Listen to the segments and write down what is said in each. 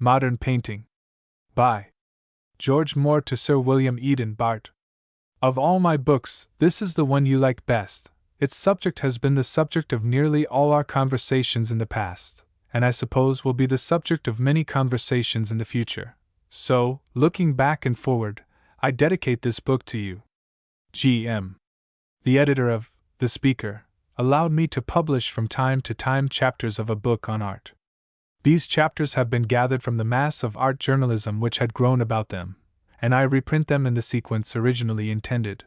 Modern Painting. By George Moore to Sir William Eden, Bart. Of all my books, this is the one you like best. Its subject has been the subject of nearly all our conversations in the past, and I suppose will be the subject of many conversations in the future. So, looking back and forward, I dedicate this book to you. G.M. The editor of The Speaker allowed me to publish from time to time chapters of a book on art. These chapters have been gathered from the mass of art journalism which had grown about them, and I reprint them in the sequence originally intended.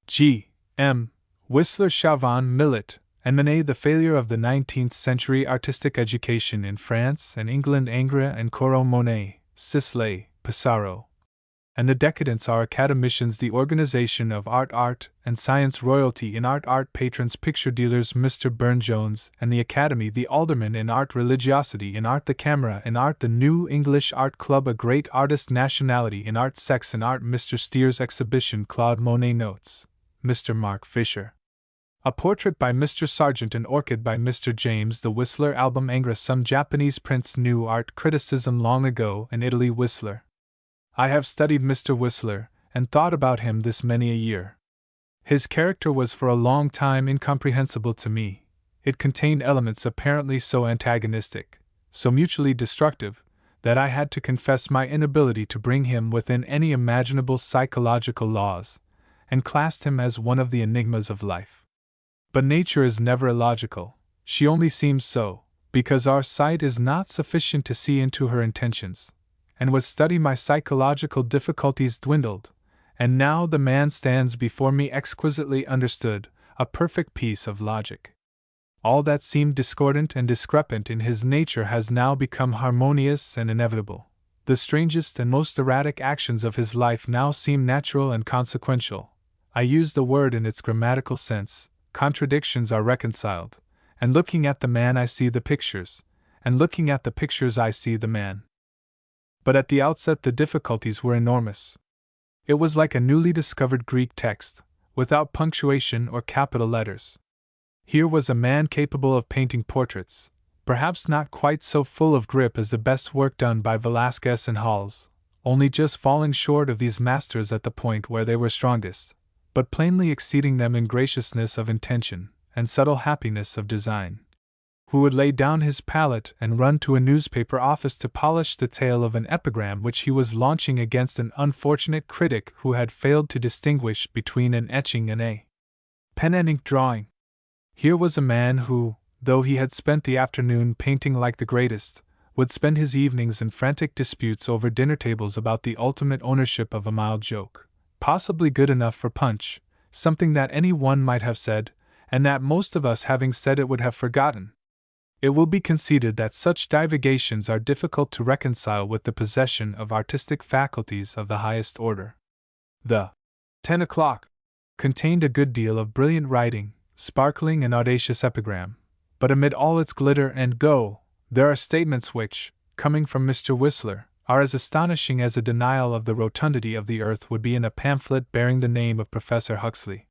G.M. Whistler, Chauvin, Millet, and Manet. The failure of the 19th century artistic education in France and England. Ingres and Corot. Monet, Sisley, Pissarro, and the decadence. Our academicians. The organization of art and science. Royalty in art patrons. Picture dealers. Mr. Burne-Jones and the Academy. The aldermen in art. Religiosity in art. The camera in art. The New English Art Club. A great artist. Nationality in art. Sex in art. Mr. Steers exhibition. Claude Monet notes. Mr. Mark Fisher. A portrait by Mr. Sargent. An orchid by Mr. James. The Whistler album. Ingres. Some Japanese prints. New art criticism. Long ago in Italy. Whistler. I have studied Mr. Whistler, and thought about him this many a year. His character was for a long time incomprehensible to me. It contained elements apparently so antagonistic, so mutually destructive, that I had to confess my inability to bring him within any imaginable psychological laws, and classed him as one of the enigmas of life. But nature is never illogical. She only seems so, because our sight is not sufficient to see into her intentions. And with study my psychological difficulties dwindled, and now the man stands before me exquisitely understood, a perfect piece of logic. All that seemed discordant and discrepant in his nature has now become harmonious and inevitable. The strangest and most erratic actions of his life now seem natural and consequential. I use the word in its grammatical sense. Contradictions are reconciled, and looking at the man I see the pictures, and looking at the pictures I see the man. But at the outset the difficulties were enormous. It was like a newly discovered Greek text, without punctuation or capital letters. Here was a man capable of painting portraits, perhaps not quite so full of grip as the best work done by Velázquez and Hals, only just falling short of these masters at the point where they were strongest, but plainly exceeding them in graciousness of intention and subtle happiness of design. Who would lay down his palette and run to a newspaper office to polish the tail of an epigram which he was launching against an unfortunate critic who had failed to distinguish between an etching and a pen and ink drawing. Here was a man who, though he had spent the afternoon painting like the greatest, would spend his evenings in frantic disputes over dinner tables about the ultimate ownership of a mild joke, possibly good enough for Punch, something that any one might have said, and that most of us having said it would have forgotten. It will be conceded that such divagations are difficult to reconcile with the possession of artistic faculties of the highest order. The 10 o'clock contained a good deal of brilliant writing, sparkling and audacious epigram, but amid all its glitter and go, there are statements which, coming from Mr. Whistler, are as astonishing as a denial of the rotundity of the earth would be in a pamphlet bearing the name of Professor Huxley.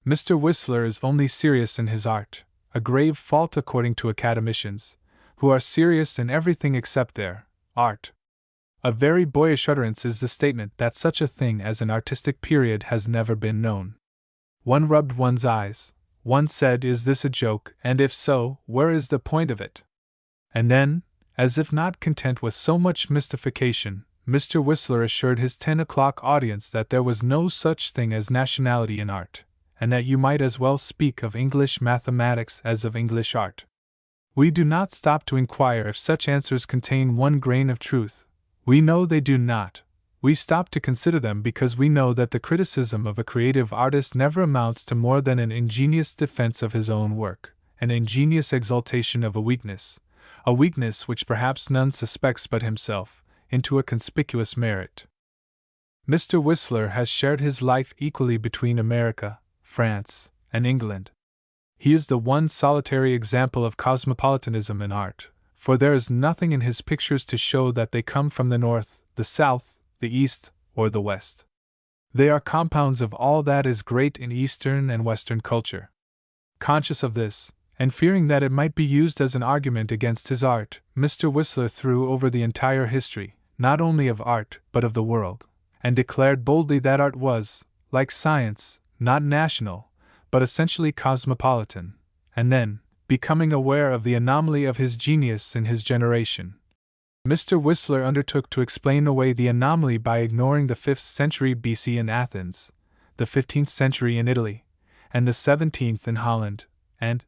Mr. Whistler is only serious in his art, a grave fault according to academicians, who are serious in everything except their art. A very boyish utterance is the statement that such a thing as an artistic period has never been known. One rubbed one's eyes, one said, "Is this a joke, and if so, where is the point of it?" And then, as if not content with so much mystification, Mr. Whistler assured his 10 o'clock audience that there was no such thing as nationality in art, and that you might as well speak of English mathematics as of English art. We do not stop to inquire if such answers contain one grain of truth. We know they do not. We stop to consider them because we know that the criticism of a creative artist never amounts to more than an ingenious defense of his own work, an ingenious exaltation of a weakness which perhaps none suspects but himself, into a conspicuous merit. Mr. Whistler has shared his life equally between America, France, and England. He is the one solitary example of cosmopolitanism in art, for there is nothing in his pictures to show that they come from the north, the south, the east, or the west. They are compounds of all that is great in Eastern and Western culture. Conscious of this, and fearing that it might be used as an argument against his art, Mr. Whistler threw over the entire history, not only of art, but of the world, and declared boldly that art was, like science, not national, but essentially cosmopolitan, and then, becoming aware of the anomaly of his genius in his generation, Mr. Whistler undertook to explain away the anomaly by ignoring the 5th century BC in Athens, the 15th century in Italy, and the 17th in Holland, and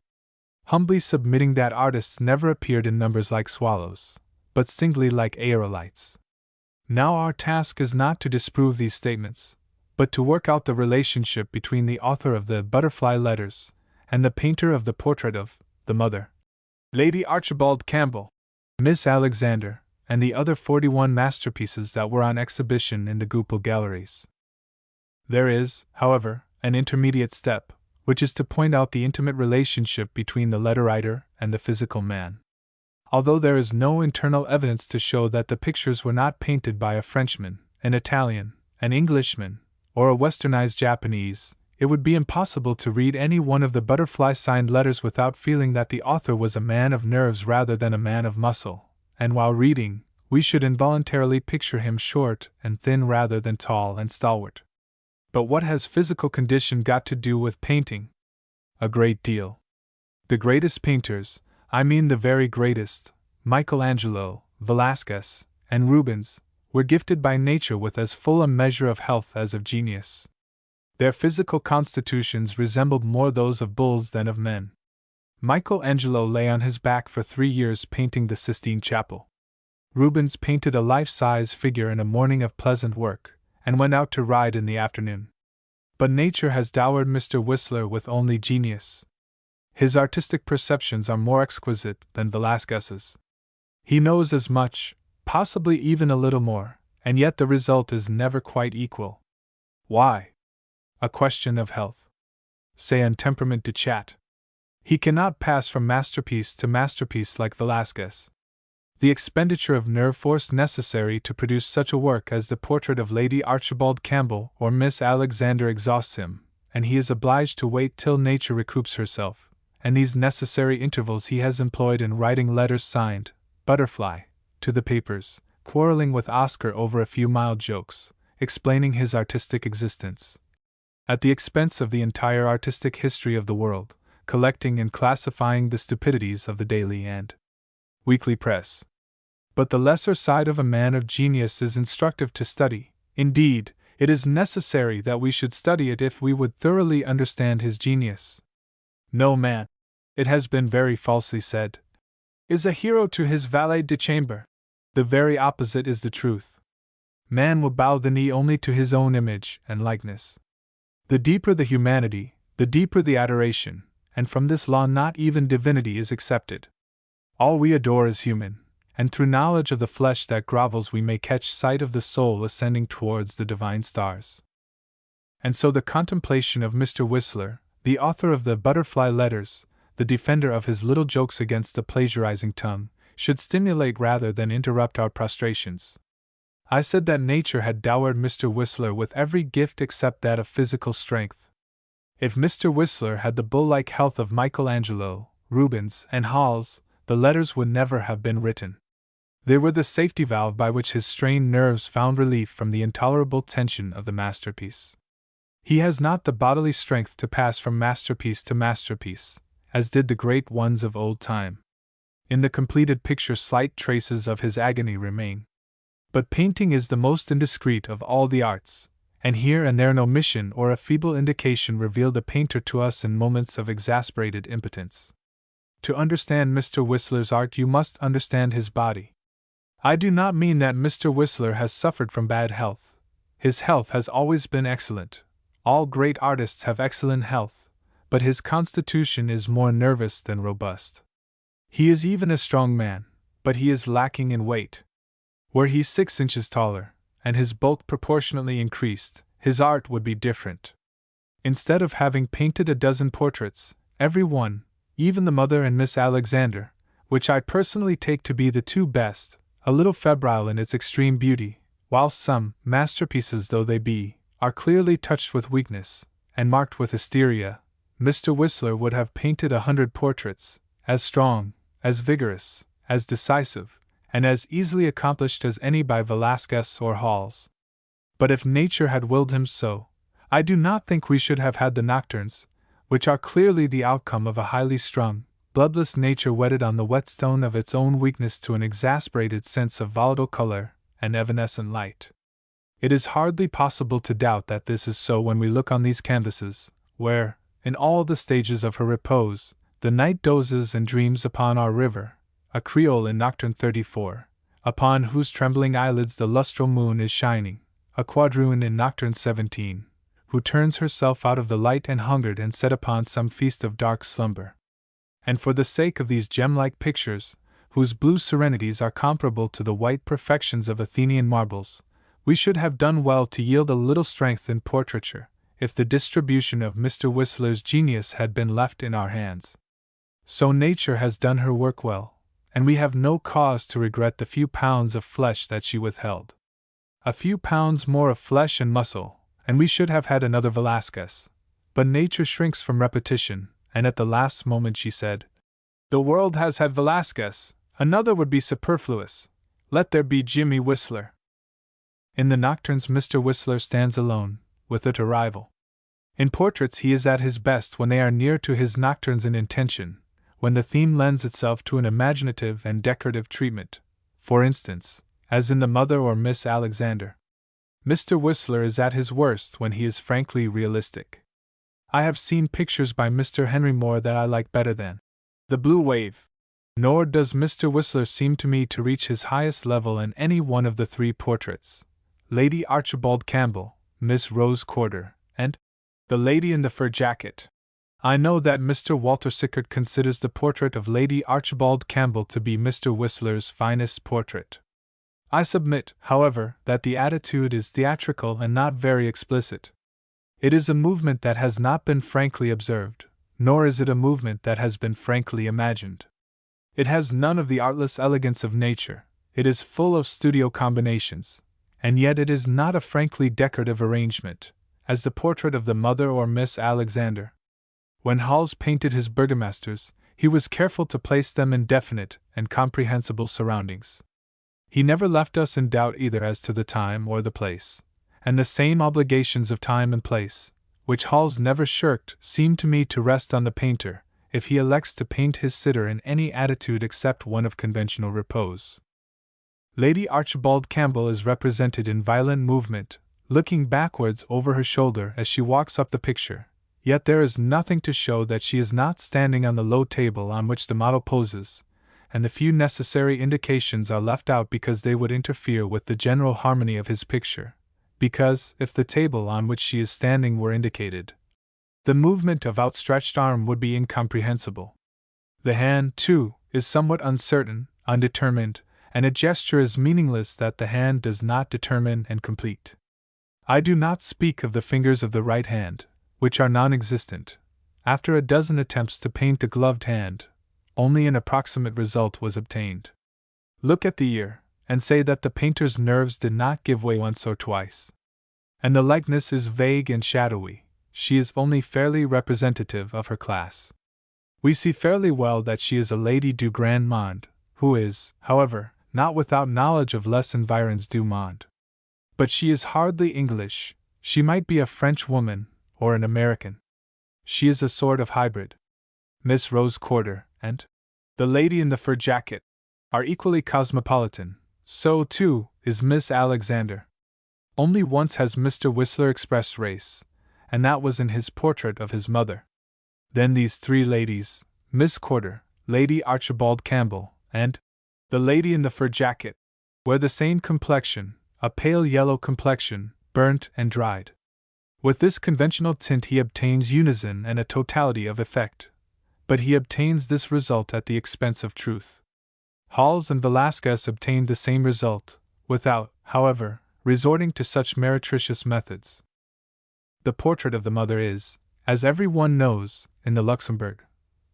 humbly submitting that artists never appeared in numbers like swallows, but singly like aerolites. Now our task is not to disprove these statements, but to work out the relationship between the author of the Butterfly Letters and the painter of the portrait of the mother, Lady Archibald Campbell, Miss Alexander, and the other 41 masterpieces that were on exhibition in the Goupil galleries. There is, however, an intermediate step, which is to point out the intimate relationship between the letter writer and the physical man. Although there is no internal evidence to show that the pictures were not painted by a Frenchman, an Italian, an Englishman, or a westernized Japanese, it would be impossible to read any one of the butterfly signed letters without feeling that the author was a man of nerves rather than a man of muscle, and while reading, we should involuntarily picture him short and thin rather than tall and stalwart. But what has physical condition got to do with painting? A great deal. The greatest painters, I mean the very greatest, Michelangelo, Velasquez, and Rubens, were gifted by nature with as full a measure of health as of genius. Their physical constitutions resembled more those of bulls than of men. Michelangelo lay on his back for 3 years painting the Sistine Chapel. Rubens painted a life-size figure in a morning of pleasant work, and went out to ride in the afternoon. But nature has dowered Mr. Whistler with only genius. His artistic perceptions are more exquisite than Velasquez's. He knows as much, possibly even a little more, and yet the result is never quite equal. Why? A question of health. Say un temperament de chat. He cannot pass from masterpiece to masterpiece like Velasquez. The expenditure of nerve force necessary to produce such a work as the portrait of Lady Archibald Campbell or Miss Alexander exhausts him, and he is obliged to wait till nature recoups herself, and these necessary intervals he has employed in writing letters signed, Butterfly, to the papers, quarreling with Oscar over a few mild jokes, explaining his artistic existence, at the expense of the entire artistic history of the world, collecting and classifying the stupidities of the daily and weekly press. But the lesser side of a man of genius is instructive to study. Indeed, it is necessary that we should study it if we would thoroughly understand his genius. No man, it has been very falsely said, is a hero to his valet de chambre. The very opposite is the truth. Man will bow the knee only to his own image and likeness. The deeper the humanity, the deeper the adoration, and from this law not even divinity is accepted. All we adore is human, and through knowledge of the flesh that grovels we may catch sight of the soul ascending towards the divine stars. And so the contemplation of Mr. Whistler, the author of the Butterfly Letters, the defender of his little jokes against the plagiarizing tongue, should stimulate rather than interrupt our prostrations. I said that nature had dowered Mr. Whistler with every gift except that of physical strength. If Mr. Whistler had the bull-like health of Michelangelo, Rubens, and Hals, the letters would never have been written. They were the safety valve by which his strained nerves found relief from the intolerable tension of the masterpiece. He has not the bodily strength to pass from masterpiece to masterpiece, as did the great ones of old time. In the completed picture slight traces of his agony remain. But painting is the most indiscreet of all the arts, and here and there an omission or a feeble indication reveal the painter to us in moments of exasperated impotence. To understand Mr. Whistler's art you must understand his body. I do not mean that Mr. Whistler has suffered from bad health. His health has always been excellent. All great artists have excellent health, but his constitution is more nervous than robust. He is even a strong man, but he is lacking in weight. Were he 6 inches taller, and his bulk proportionately increased, his art would be different. Instead of having painted a dozen portraits, every one, even the mother and Miss Alexander, which I personally take to be the 2 best, a little febrile in its extreme beauty, while some, masterpieces though they be, are clearly touched with weakness, and marked with hysteria, Mr. Whistler would have painted 100 portraits, as strong, as vigorous, as decisive, and as easily accomplished as any by Velázquez or Hals. But if nature had willed him so, I do not think we should have had the nocturnes, which are clearly the outcome of a highly strung, bloodless nature wedded on the whetstone of its own weakness to an exasperated sense of volatile color and evanescent light. It is hardly possible to doubt that this is so when we look on these canvases, where, in all the stages of her repose, the night dozes and dreams upon our river, a Creole in Nocturne 34, upon whose trembling eyelids the lustral moon is shining, a quadroon in Nocturne 17, who turns herself out of the light and hungered and set upon some feast of dark slumber. And for the sake of these gem-like pictures, whose blue serenities are comparable to the white perfections of Athenian marbles, we should have done well to yield a little strength in portraiture, if the distribution of Mr. Whistler's genius had been left in our hands. So nature has done her work well, and we have no cause to regret the few pounds of flesh that she withheld. A few pounds more of flesh and muscle, and we should have had another Velázquez. But nature shrinks from repetition, and at the last moment she said, "The world has had Velázquez, another would be superfluous. Let there be Jimmy Whistler." In the nocturnes Mr. Whistler stands alone, without a rival. In portraits he is at his best when they are near to his nocturnes in intention, when the theme lends itself to an imaginative and decorative treatment, for instance, as in The Mother or Miss Alexander. Mr. Whistler is at his worst when he is frankly realistic. I have seen pictures by Mr. Henry Moore that I like better than The Blue Wave. Nor does Mr. Whistler seem to me to reach his highest level in any one of the three portraits, Lady Archibald Campbell, Miss Rose Corder, and The Lady in the Fur Jacket. I know that Mr. Walter Sickert considers the portrait of Lady Archibald Campbell to be Mr. Whistler's finest portrait. I submit, however, that the attitude is theatrical and not very explicit. It is a movement that has not been frankly observed, nor is it a movement that has been frankly imagined. It has none of the artless elegance of nature, it is full of studio combinations, and yet it is not a frankly decorative arrangement, as the portrait of the Mother or Miss Alexander. When Hals painted his burgomasters, he was careful to place them in definite and comprehensible surroundings. He never left us in doubt either as to the time or the place, and the same obligations of time and place, which Hals never shirked, seem to me to rest on the painter, if he elects to paint his sitter in any attitude except one of conventional repose. Lady Archibald Campbell is represented in violent movement, looking backwards over her shoulder as she walks up the picture, yet there is nothing to show that she is not standing on the low table on which the model poses, and the few necessary indications are left out because they would interfere with the general harmony of his picture, because, if the table on which she is standing were indicated, the movement of outstretched arm would be incomprehensible. The hand, too, is somewhat uncertain, undetermined, and a gesture is meaningless that the hand does not determine and complete. I do not speak of the fingers of the right hand, which are non-existent. After a dozen attempts to paint the gloved hand, only an approximate result was obtained. Look at the ear, and say that the painter's nerves did not give way once or twice. And the likeness is vague and shadowy, she is only fairly representative of her class. We see fairly well that she is a Lady du Grand Monde, who is, however, not without knowledge of les environs du monde. But she is hardly English, she might be a French woman, or an American. She is a sort of hybrid. Miss Rose Corder and The Lady in the Fur Jacket are equally cosmopolitan, so, too, is Miss Alexander. Only once has Mr. Whistler expressed race, and that was in his portrait of his mother. Then these three ladies, Miss Corder, Lady Archibald Campbell, and The Lady in the Fur Jacket, wear the same complexion, a pale yellow complexion, burnt and dried. With this conventional tint he obtains unison and a totality of effect, but he obtains this result at the expense of truth. Hals and Velázquez obtained the same result, without, however, resorting to such meretricious methods. The portrait of the mother is, as every one knows, in the Luxembourg,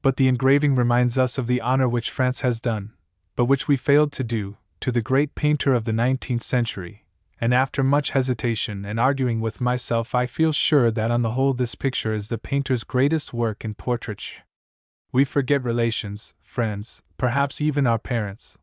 but the engraving reminds us of the honor which France has done, but which we failed to do, to the great painter of the 19th century, and after much hesitation and arguing with myself, I feel sure that on the whole this picture is the painter's greatest work in portraiture. We forget relations, friends, perhaps even our parents.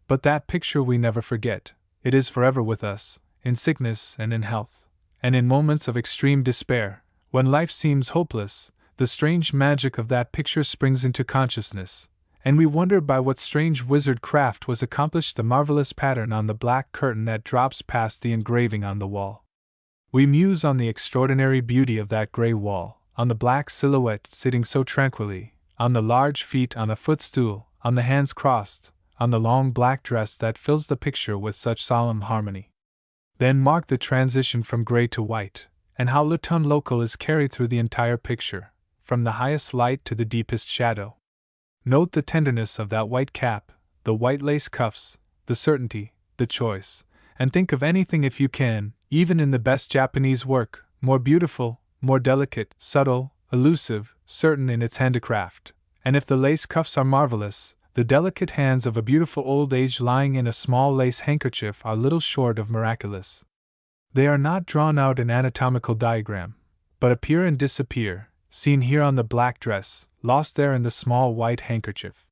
But that picture we never forget. It is forever with us, in sickness and in health, and in moments of extreme despair, when life seems hopeless. The strange magic of that picture springs into consciousness, and we wonder by what strange wizard craft was accomplished the marvelous pattern on the black curtain that drops past the engraving on the wall. We muse on the extraordinary beauty of that gray wall, on the black silhouette sitting so tranquilly, on the large feet on a footstool, on the hands crossed, on the long black dress that fills the picture with such solemn harmony. Then mark the transition from gray to white, and how le ton local is carried through the entire picture, from the highest light to the deepest shadow. Note the tenderness of that white cap, the white lace cuffs, the certainty, the choice, and think of anything if you can, even in the best Japanese work, more beautiful, more delicate, subtle, elusive, certain in its handicraft. And if the lace cuffs are marvelous, the delicate hands of a beautiful old age lying in a small lace handkerchief are little short of miraculous. They are not drawn out in anatomical diagram, but appear and disappear, seen here on the black dress, lost there in the small white handkerchief.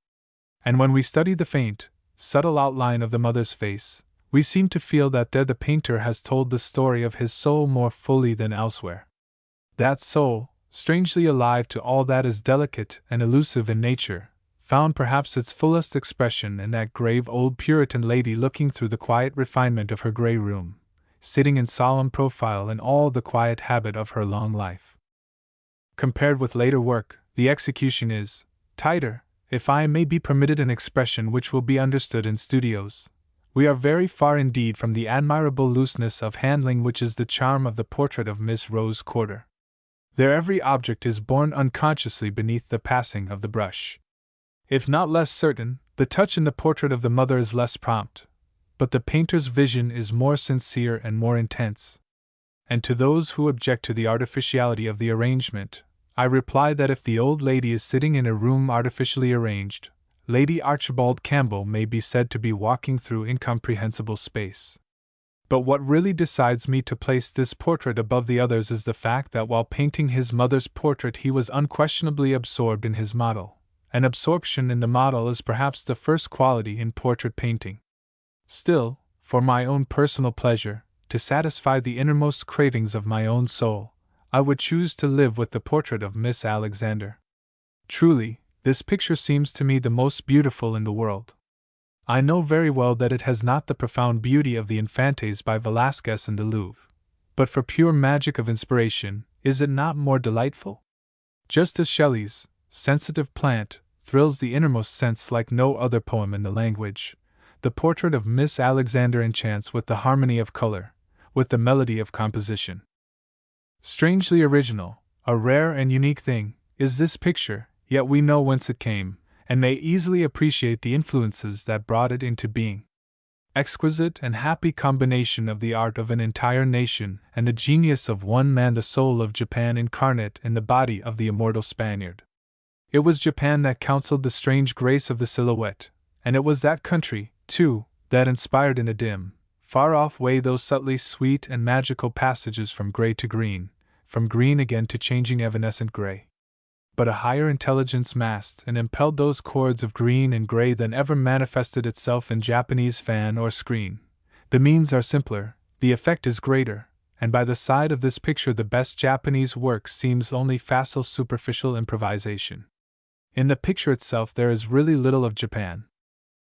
And when we study the faint, subtle outline of the mother's face, we seem to feel that there the painter has told the story of his soul more fully than elsewhere. That soul, strangely alive to all that is delicate and elusive in nature, found perhaps its fullest expression in that grave old Puritan lady looking through the quiet refinement of her grey room, sitting in solemn profile in all the quiet habit of her long life. Compared with later work, the execution is tighter, if I may be permitted an expression which will be understood in studios. We are very far indeed from the admirable looseness of handling which is the charm of the portrait of Miss Rose Corder. There every object is borne unconsciously beneath the passing of the brush. If not less certain, the touch in the portrait of the mother is less prompt, but the painter's vision is more sincere and more intense. And to those who object to the artificiality of the arrangement, I reply that if the old lady is sitting in a room artificially arranged, Lady Archibald Campbell may be said to be walking through incomprehensible space. But what really decides me to place this portrait above the others is the fact that while painting his mother's portrait he was unquestionably absorbed in his model, and absorption in the model is perhaps the first quality in portrait painting. Still, for my own personal pleasure, to satisfy the innermost cravings of my own soul, I would choose to live with the portrait of Miss Alexander. Truly, this picture seems to me the most beautiful in the world. I know very well that it has not the profound beauty of the Infantes by Velázquez in the Louvre, but for pure magic of inspiration, is it not more delightful? Just as Shelley's sensitive plant thrills the innermost sense like no other poem in the language, the portrait of Miss Alexander enchants with the harmony of color, with the melody of composition. Strangely original, a rare and unique thing, is this picture, yet we know whence it came, and may easily appreciate the influences that brought it into being. Exquisite and happy combination of the art of an entire nation and the genius of one man, the soul of Japan incarnate in the body of the immortal Spaniard. It was Japan that counseled the strange grace of the silhouette, and it was that country, too, that inspired in a dim, far-off way those subtly sweet and magical passages from gray to green, from green again to changing evanescent gray. But a higher intelligence massed and impelled those chords of green and gray than ever manifested itself in Japanese fan or screen. The means are simpler, the effect is greater, and by the side of this picture the best Japanese work seems only facile superficial improvisation. In the picture itself there is really little of Japan.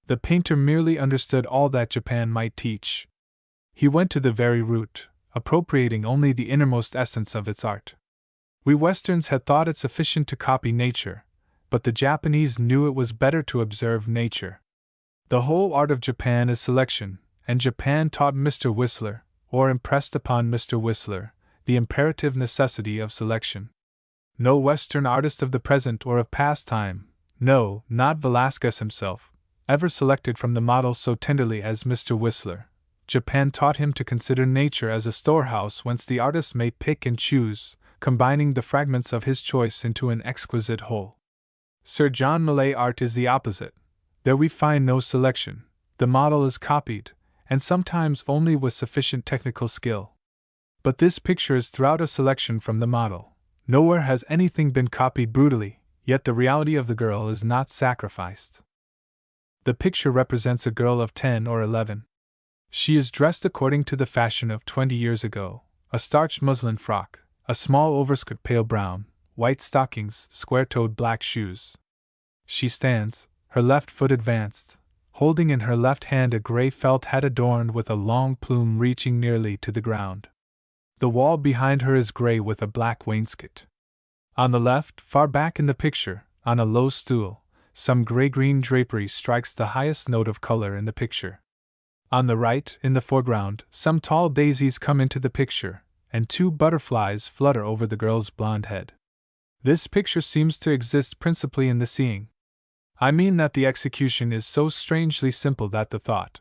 The painter merely understood all that Japan might teach. He went to the very root, appropriating only the innermost essence of its art. We Westerns had thought it sufficient to copy nature, but the Japanese knew it was better to observe nature. The whole art of Japan is selection, and Japan taught Mr. Whistler, or impressed upon Mr. Whistler, the imperative necessity of selection. No Western artist of the present or of past time, no, not Velázquez himself, ever selected from the model so tenderly as Mr. Whistler. Japan taught him to consider nature as a storehouse whence the artist may pick and choose, combining the fragments of his choice into an exquisite whole. Sir John Millais' art is the opposite. There we find no selection, the model is copied, and sometimes only with sufficient technical skill. But this picture is throughout a selection from the model. Nowhere has anything been copied brutally, yet the reality of the girl is not sacrificed. The picture represents a girl of 10 or 11. She is dressed according to the fashion of 20 years ago, a starched muslin frock, a small overskirt pale brown, white stockings, square-toed black shoes. She stands, her left foot advanced, holding in her left hand a gray felt hat adorned with a long plume reaching nearly to the ground. The wall behind her is gray with a black wainscot. On the left, far back in the picture, on a low stool, some gray-green drapery strikes the highest note of color in the picture. On the right, in the foreground, some tall daisies come into the picture, and 2 butterflies flutter over the girl's blonde head. This picture seems to exist principally in the seeing. I mean that the execution is so strangely simple that the thought,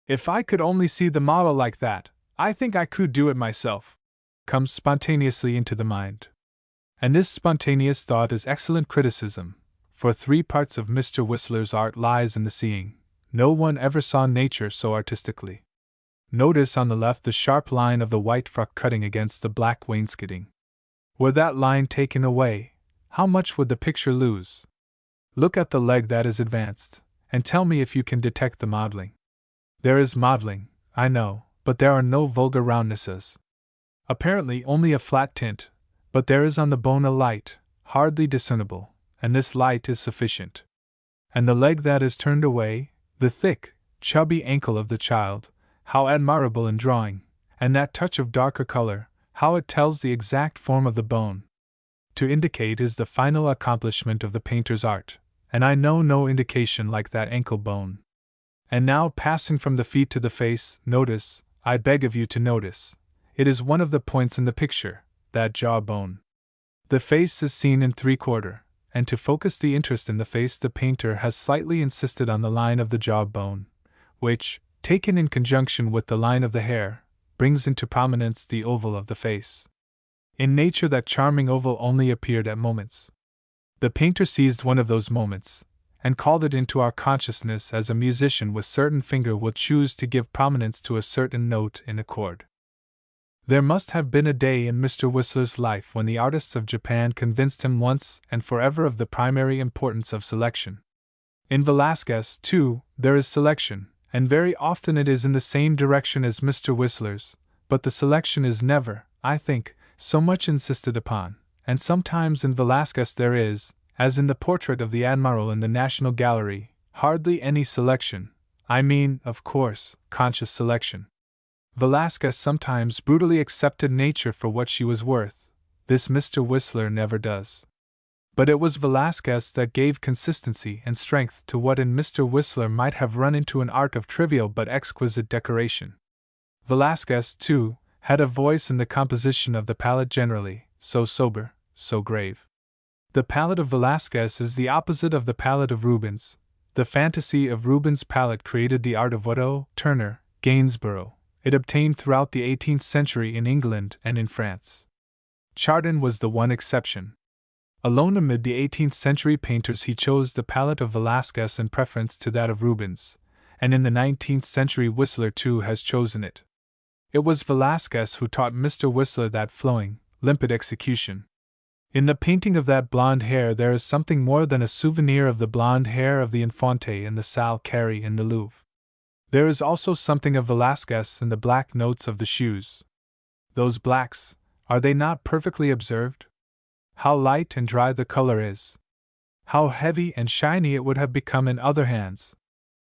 "If I could only see the model like that, I think I could do it myself," comes spontaneously into the mind. And this spontaneous thought is excellent criticism, for 3 parts of Mr. Whistler's art lies in the seeing. No one ever saw nature so artistically. Notice on the left the sharp line of the white frock cutting against the black wainscoting. Were that line taken away, how much would the picture lose? Look at the leg that is advanced, and tell me if you can detect the modeling. There is modeling, I know, but there are no vulgar roundnesses. Apparently only a flat tint, but there is on the bone a light, hardly discernible, and this light is sufficient. And the leg that is turned away, the thick, chubby ankle of the child, how admirable in drawing, and that touch of darker color, how it tells the exact form of the bone. To indicate is the final accomplishment of the painter's art, and I know no indication like that ankle bone. And now passing from the feet to the face, notice, I beg of you to notice, it is one of the points in the picture, that jaw bone. The face is seen in 3/4. And to focus the interest in the face the painter has slightly insisted on the line of the jaw bone, which, taken in conjunction with the line of the hair, brings into prominence the oval of the face. In nature that charming oval only appeared at moments. The painter seized one of those moments, and called it into our consciousness as a musician with certain finger will choose to give prominence to a certain note in a chord. There must have been a day in Mr. Whistler's life when the artists of Japan convinced him once and forever of the primary importance of selection. In Velázquez, too, there is selection, and very often it is in the same direction as Mr. Whistler's, but the selection is never, I think, so much insisted upon, and sometimes in Velázquez there is, as in the portrait of the Admiral in the National Gallery, hardly any selection, I mean, of course, conscious selection. Velázquez sometimes brutally accepted nature for what she was worth. This Mr. Whistler never does. But it was Velázquez that gave consistency and strength to what in Mr. Whistler might have run into an art of trivial but exquisite decoration. Velázquez, too, had a voice in the composition of the palette generally, so sober, so grave. The palette of Velázquez is the opposite of the palette of Rubens. The fantasy of Rubens' palette created the art of Watteau, Turner, Gainsborough. It obtained throughout the 18th century in England and in France. Chardin was the one exception. Alone amid the 18th century painters he chose the palette of Velázquez in preference to that of Rubens, and in the 19th century Whistler too has chosen it. It was Velázquez who taught Mr. Whistler that flowing, limpid execution. In the painting of that blonde hair there is something more than a souvenir of the blonde hair of the Infante in the Salle Carré in the Louvre. There is also something of Velázquez in the black notes of the shoes. Those blacks, are they not perfectly observed? How light and dry the color is. How heavy and shiny it would have become in other hands.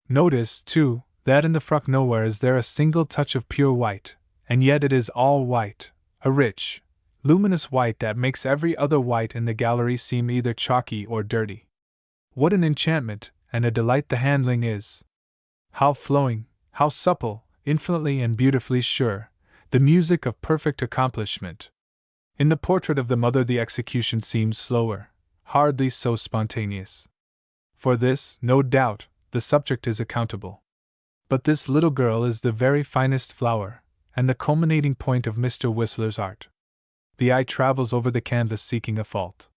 Notice, too, that in the frock nowhere is there a single touch of pure white, and yet it is all white, a rich, luminous white that makes every other white in the gallery seem either chalky or dirty. What an enchantment and a delight the handling is! How flowing, how supple, infinitely and beautifully sure, the music of perfect accomplishment. In the portrait of the mother the execution seems slower, hardly so spontaneous. For this, no doubt, the subject is accountable. But this little girl is the very finest flower, and the culminating point of Mr. Whistler's art. The eye travels over the canvas seeking a fault.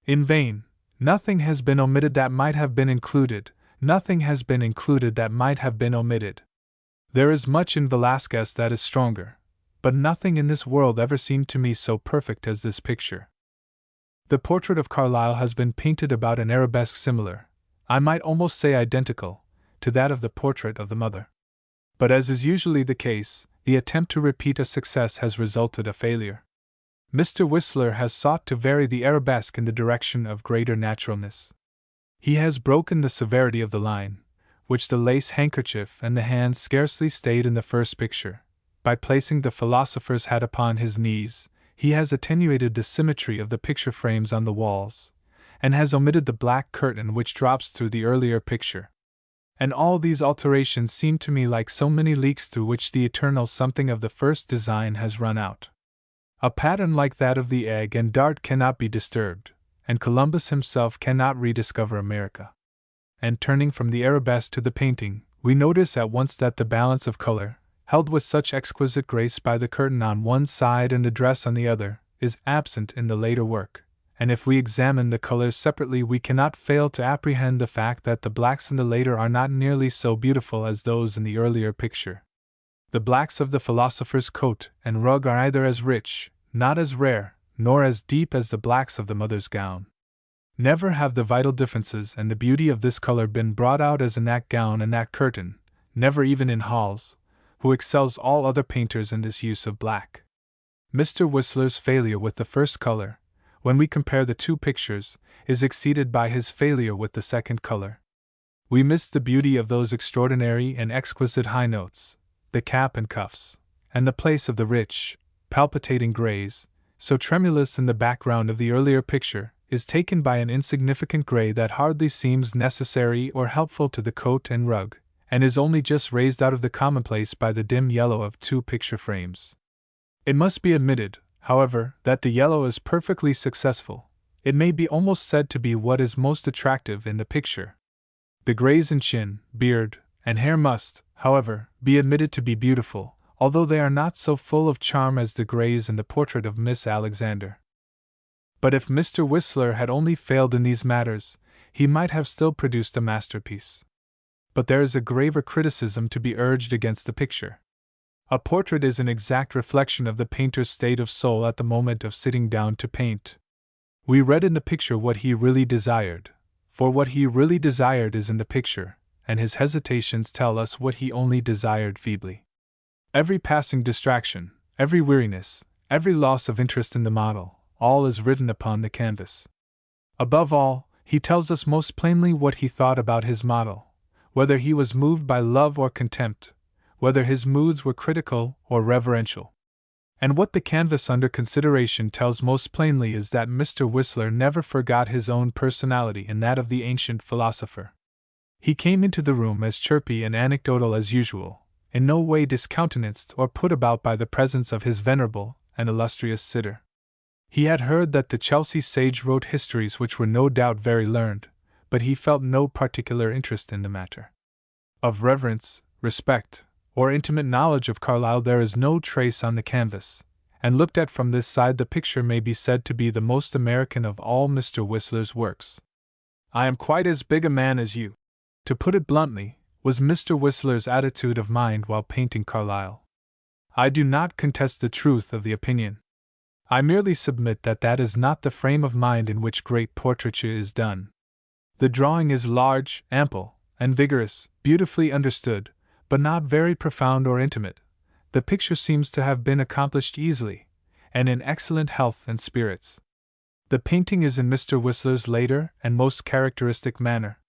In vain, nothing has been omitted that might have been included. Nothing has been included that might have been omitted. There is much in Velázquez that is stronger, but nothing in this world ever seemed to me so perfect as this picture. The portrait of Carlyle has been painted about an arabesque similar, I might almost say identical, to that of the portrait of the mother. But as is usually the case, the attempt to repeat a success has resulted a failure. Mr. Whistler has sought to vary the arabesque in the direction of greater naturalness. He has broken the severity of the line, which the lace handkerchief and the hands scarcely stayed in the first picture. By placing the philosopher's hat upon his knees, he has attenuated the symmetry of the picture frames on the walls, and has omitted the black curtain which drops through the earlier picture. And all these alterations seem to me like so many leaks through which the eternal something of the first design has run out. A pattern like that of the egg and dart cannot be disturbed, and Columbus himself cannot rediscover America. And turning from the arabesque to the painting, we notice at once that the balance of color, held with such exquisite grace by the curtain on one side and the dress on the other, is absent in the later work, and if we examine the colors separately we cannot fail to apprehend the fact that the blacks in the later are not nearly so beautiful as those in the earlier picture. The blacks of the philosopher's coat and rug are either as rich, not as rare, nor as deep as the blacks of the mother's gown. Never have the vital differences and the beauty of this color been brought out as in that gown and that curtain, never even in Hals, who excels all other painters in this use of black. Mr. Whistler's failure with the first color, when we compare the two pictures, is exceeded by his failure with the second color. We miss the beauty of those extraordinary and exquisite high notes, the cap and cuffs, and the place of the rich, palpitating grays, so tremulous in the background of the earlier picture, is taken by an insignificant gray that hardly seems necessary or helpful to the coat and rug, and is only just raised out of the commonplace by the dim yellow of two picture frames. It must be admitted, however, that the yellow is perfectly successful. It may be almost said to be what is most attractive in the picture. The grays in chin, beard, and hair must, however, be admitted to be beautiful, although they are not so full of charm as the grays in the portrait of Miss Alexander. But if Mr. Whistler had only failed in these matters, he might have still produced a masterpiece. But there is a graver criticism to be urged against the picture. A portrait is an exact reflection of the painter's state of soul at the moment of sitting down to paint. We read in the picture what he really desired, for what he really desired is in the picture, and his hesitations tell us what he only desired feebly. Every passing distraction, every weariness, every loss of interest in the model, all is written upon the canvas. Above all, he tells us most plainly what he thought about his model, whether he was moved by love or contempt, whether his moods were critical or reverential. And what the canvas under consideration tells most plainly is that Mr. Whistler never forgot his own personality and that of the ancient philosopher. He came into the room as chirpy and anecdotal as usual, in no way discountenanced or put about by the presence of his venerable and illustrious sitter. He had heard that the Chelsea sage wrote histories which were no doubt very learned, but he felt no particular interest in the matter. Of reverence, respect, or intimate knowledge of Carlyle there is no trace on the canvas, and looked at from this side the picture may be said to be the most American of all Mr. Whistler's works. "I am quite as big a man as you," to put it bluntly, was Mr. Whistler's attitude of mind while painting Carlyle. I do not contest the truth of the opinion. I merely submit that that is not the frame of mind in which great portraiture is done. The drawing is large, ample, and vigorous, beautifully understood, but not very profound or intimate. The picture seems to have been accomplished easily, and in excellent health and spirits. The painting is in Mr. Whistler's later and most characteristic manner.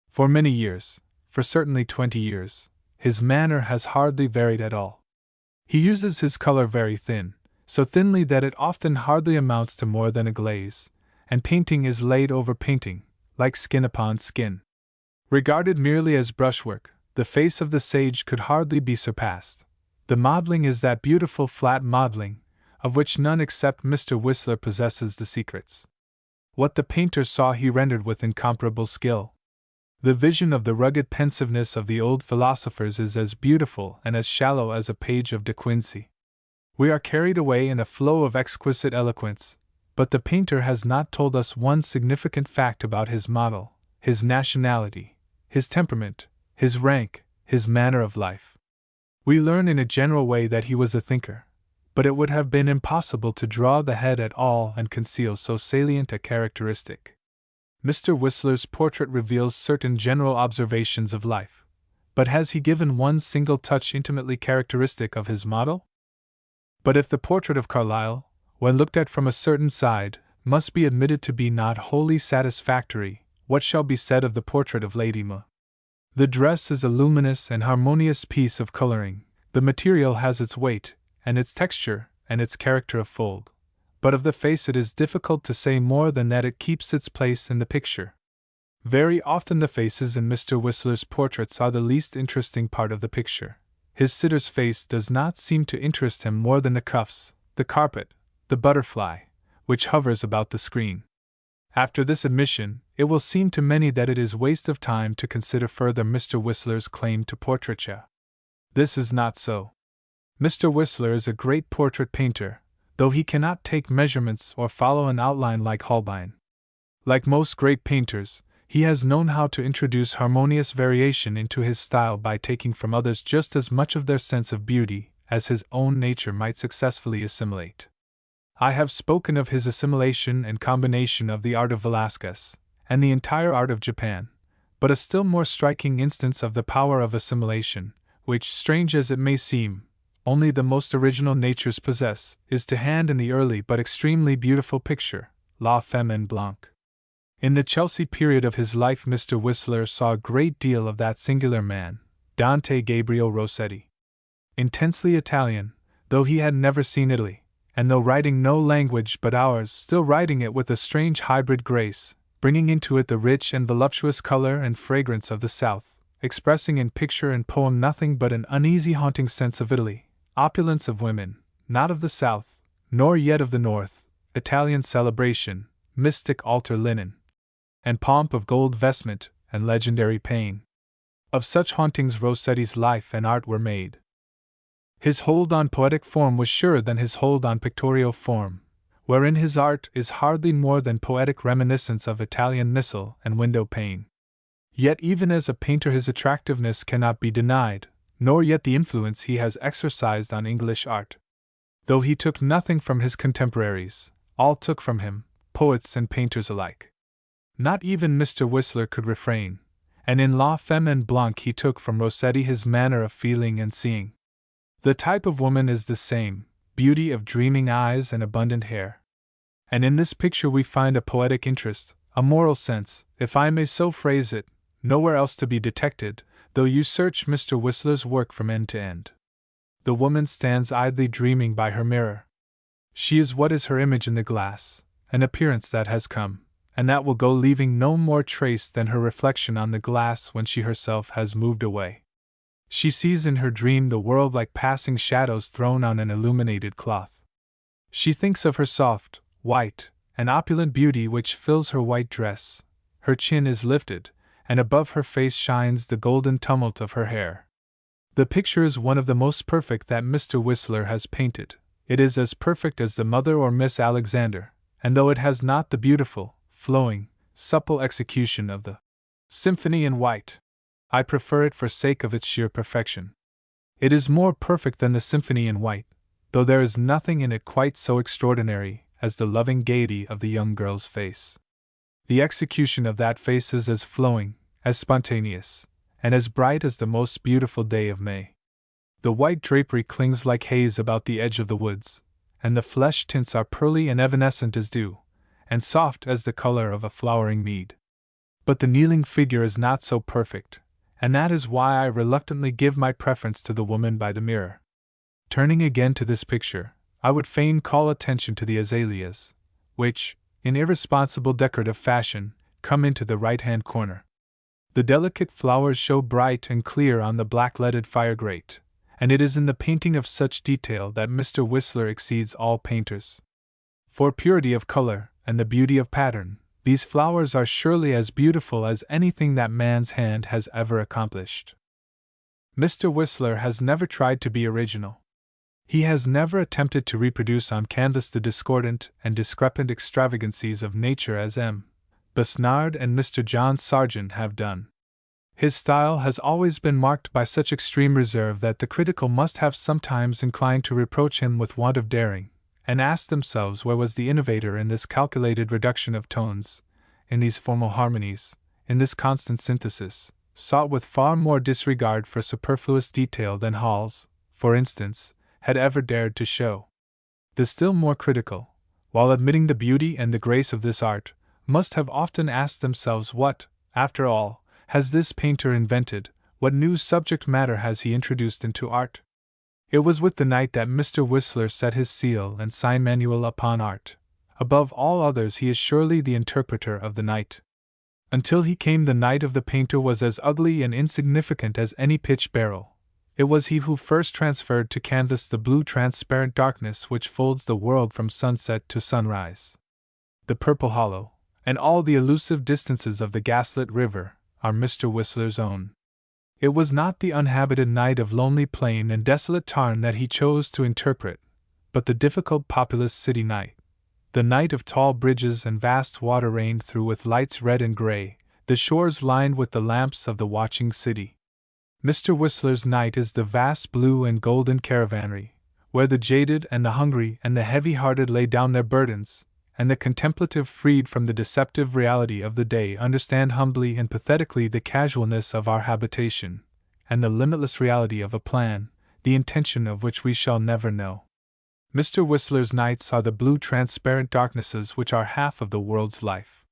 For many years, for certainly 20 years, his manner has hardly varied at all. He uses his color very thin, so thinly that it often hardly amounts to more than a glaze, and painting is laid over painting, like skin upon skin. Regarded merely as brushwork, the face of the sage could hardly be surpassed. The modeling is that beautiful flat modeling, of which none except Mr. Whistler possesses the secrets. What the painter saw he rendered with incomparable skill. The vision of the rugged pensiveness of the old philosophers is as beautiful and as shallow as a page of De Quincey. We are carried away in a flow of exquisite eloquence, but the painter has not told us one significant fact about his model, his nationality, his temperament, his rank, his manner of life. We learn in a general way that he was a thinker, but it would have been impossible to draw the head at all and conceal so salient a characteristic. Mr. Whistler's portrait reveals certain general observations of life, but has he given one single touch intimately characteristic of his model? But if the portrait of Carlyle, when looked at from a certain side, must be admitted to be not wholly satisfactory, what shall be said of the portrait of Lady Ma? The dress is a luminous and harmonious piece of coloring, the material has its weight, and its texture, and its character of fold, but of the face it is difficult to say more than that it keeps its place in the picture. Very often the faces in Mr. Whistler's portraits are the least interesting part of the picture. His sitter's face does not seem to interest him more than the cuffs, the carpet, the butterfly, which hovers about the screen. After this admission, it will seem to many that it is waste of time to consider further Mr. Whistler's claim to portraiture. This is not so. Mr. Whistler is a great portrait painter, though he cannot take measurements or follow an outline like Holbein. Like most great painters, he has known how to introduce harmonious variation into his style by taking from others just as much of their sense of beauty as his own nature might successfully assimilate. I have spoken of his assimilation and combination of the art of Velázquez and the entire art of Japan, but a still more striking instance of the power of assimilation, which, strange as it may seem, only the most original natures possess, is to hand in the early but extremely beautiful picture, La Femme en Blanc. In the Chelsea period of his life Mr. Whistler saw a great deal of that singular man, Dante Gabriel Rossetti. Intensely Italian, though he had never seen Italy, and though writing no language but ours, still writing it with a strange hybrid grace, bringing into it the rich and voluptuous color and fragrance of the South, expressing in picture and poem nothing but an uneasy haunting sense of Italy, opulence of women, not of the South, nor yet of the North, Italian celebration, mystic altar linen, and pomp of gold vestment and legendary pain. Of such hauntings Rossetti's life and art were made. His hold on poetic form was surer than his hold on pictorial form, wherein his art is hardly more than poetic reminiscence of Italian missal and window pane. Yet even as a painter his attractiveness cannot be denied, nor yet the influence he has exercised on English art. Though he took nothing from his contemporaries, all took from him, poets and painters alike. Not even Mr. Whistler could refrain, and in La Femme en Blanc he took from Rossetti his manner of feeling and seeing. The type of woman is the same, beauty of dreaming eyes and abundant hair. And in this picture we find a poetic interest, a moral sense, if I may so phrase it, nowhere else to be detected, though you search Mr. Whistler's work from end to end. The woman stands idly dreaming by her mirror. She is what is her image in the glass, an appearance that has come, and that will go, leaving no more trace than her reflection on the glass when she herself has moved away. She sees in her dream the world like passing shadows thrown on an illuminated cloth. She thinks of her soft, white, and opulent beauty which fills her white dress. Her chin is lifted, and above her face shines the golden tumult of her hair. The picture is one of the most perfect that Mr. Whistler has painted. It is as perfect as the Mother or Miss Alexander, and though it has not the beautiful, flowing, supple execution of the Symphony in White, I prefer it for sake of its sheer perfection. It is more perfect than the Symphony in White, though there is nothing in it quite so extraordinary as the loving gaiety of the young girl's face. The execution of that face is as flowing, as spontaneous, and as bright as the most beautiful day of May. The white drapery clings like haze about the edge of the woods, and the flesh tints are pearly and evanescent as dew, and soft as the color of a flowering mead. But the kneeling figure is not so perfect, and that is why I reluctantly give my preference to the woman by the mirror. Turning again to this picture, I would fain call attention to the azaleas, which, in irresponsible decorative fashion, come into the right-hand corner. The delicate flowers show bright and clear on the black-leaded fire grate, and it is in the painting of such detail that Mr. Whistler exceeds all painters. For purity of color and the beauty of pattern, these flowers are surely as beautiful as anything that man's hand has ever accomplished. Mr. Whistler has never tried to be original. He has never attempted to reproduce on canvas the discordant and discrepant extravagancies of nature as M. Besnard and Mr. John Sargent have done. His style has always been marked by such extreme reserve that the critical must have sometimes inclined to reproach him with want of daring, and ask themselves where was the innovator in this calculated reduction of tones, in these formal harmonies, in this constant synthesis, sought with far more disregard for superfluous detail than Hall's, for instance, had ever dared to show. The still more critical, while admitting the beauty and the grace of this art, must have often asked themselves what, after all, has this painter invented, what new subject matter has he introduced into art? It was with the night that Mr. Whistler set his seal and sign manual upon art. Above all others he is surely the interpreter of the night. Until he came the night of the painter was as ugly and insignificant as any pitch barrel. It was he who first transferred to canvas the blue transparent darkness which folds the world from sunset to sunrise. The purple hollow, and all the elusive distances of the gaslit river, are Mr. Whistler's own. It was not the uninhabited night of lonely plain and desolate tarn that he chose to interpret, but the difficult populous city night. The night of tall bridges and vast water rained through with lights red and gray, the shores lined with the lamps of the watching city. Mr. Whistler's night is the vast blue and golden caravanserai, where the jaded and the hungry and the heavy-hearted lay down their burdens, and the contemplative, freed from the deceptive reality of the day, understand humbly and pathetically the casualness of our habitation, and the limitless reality of a plan, the intention of which we shall never know. Mr. Whistler's nights are the blue transparent darknesses which are half of the world's life.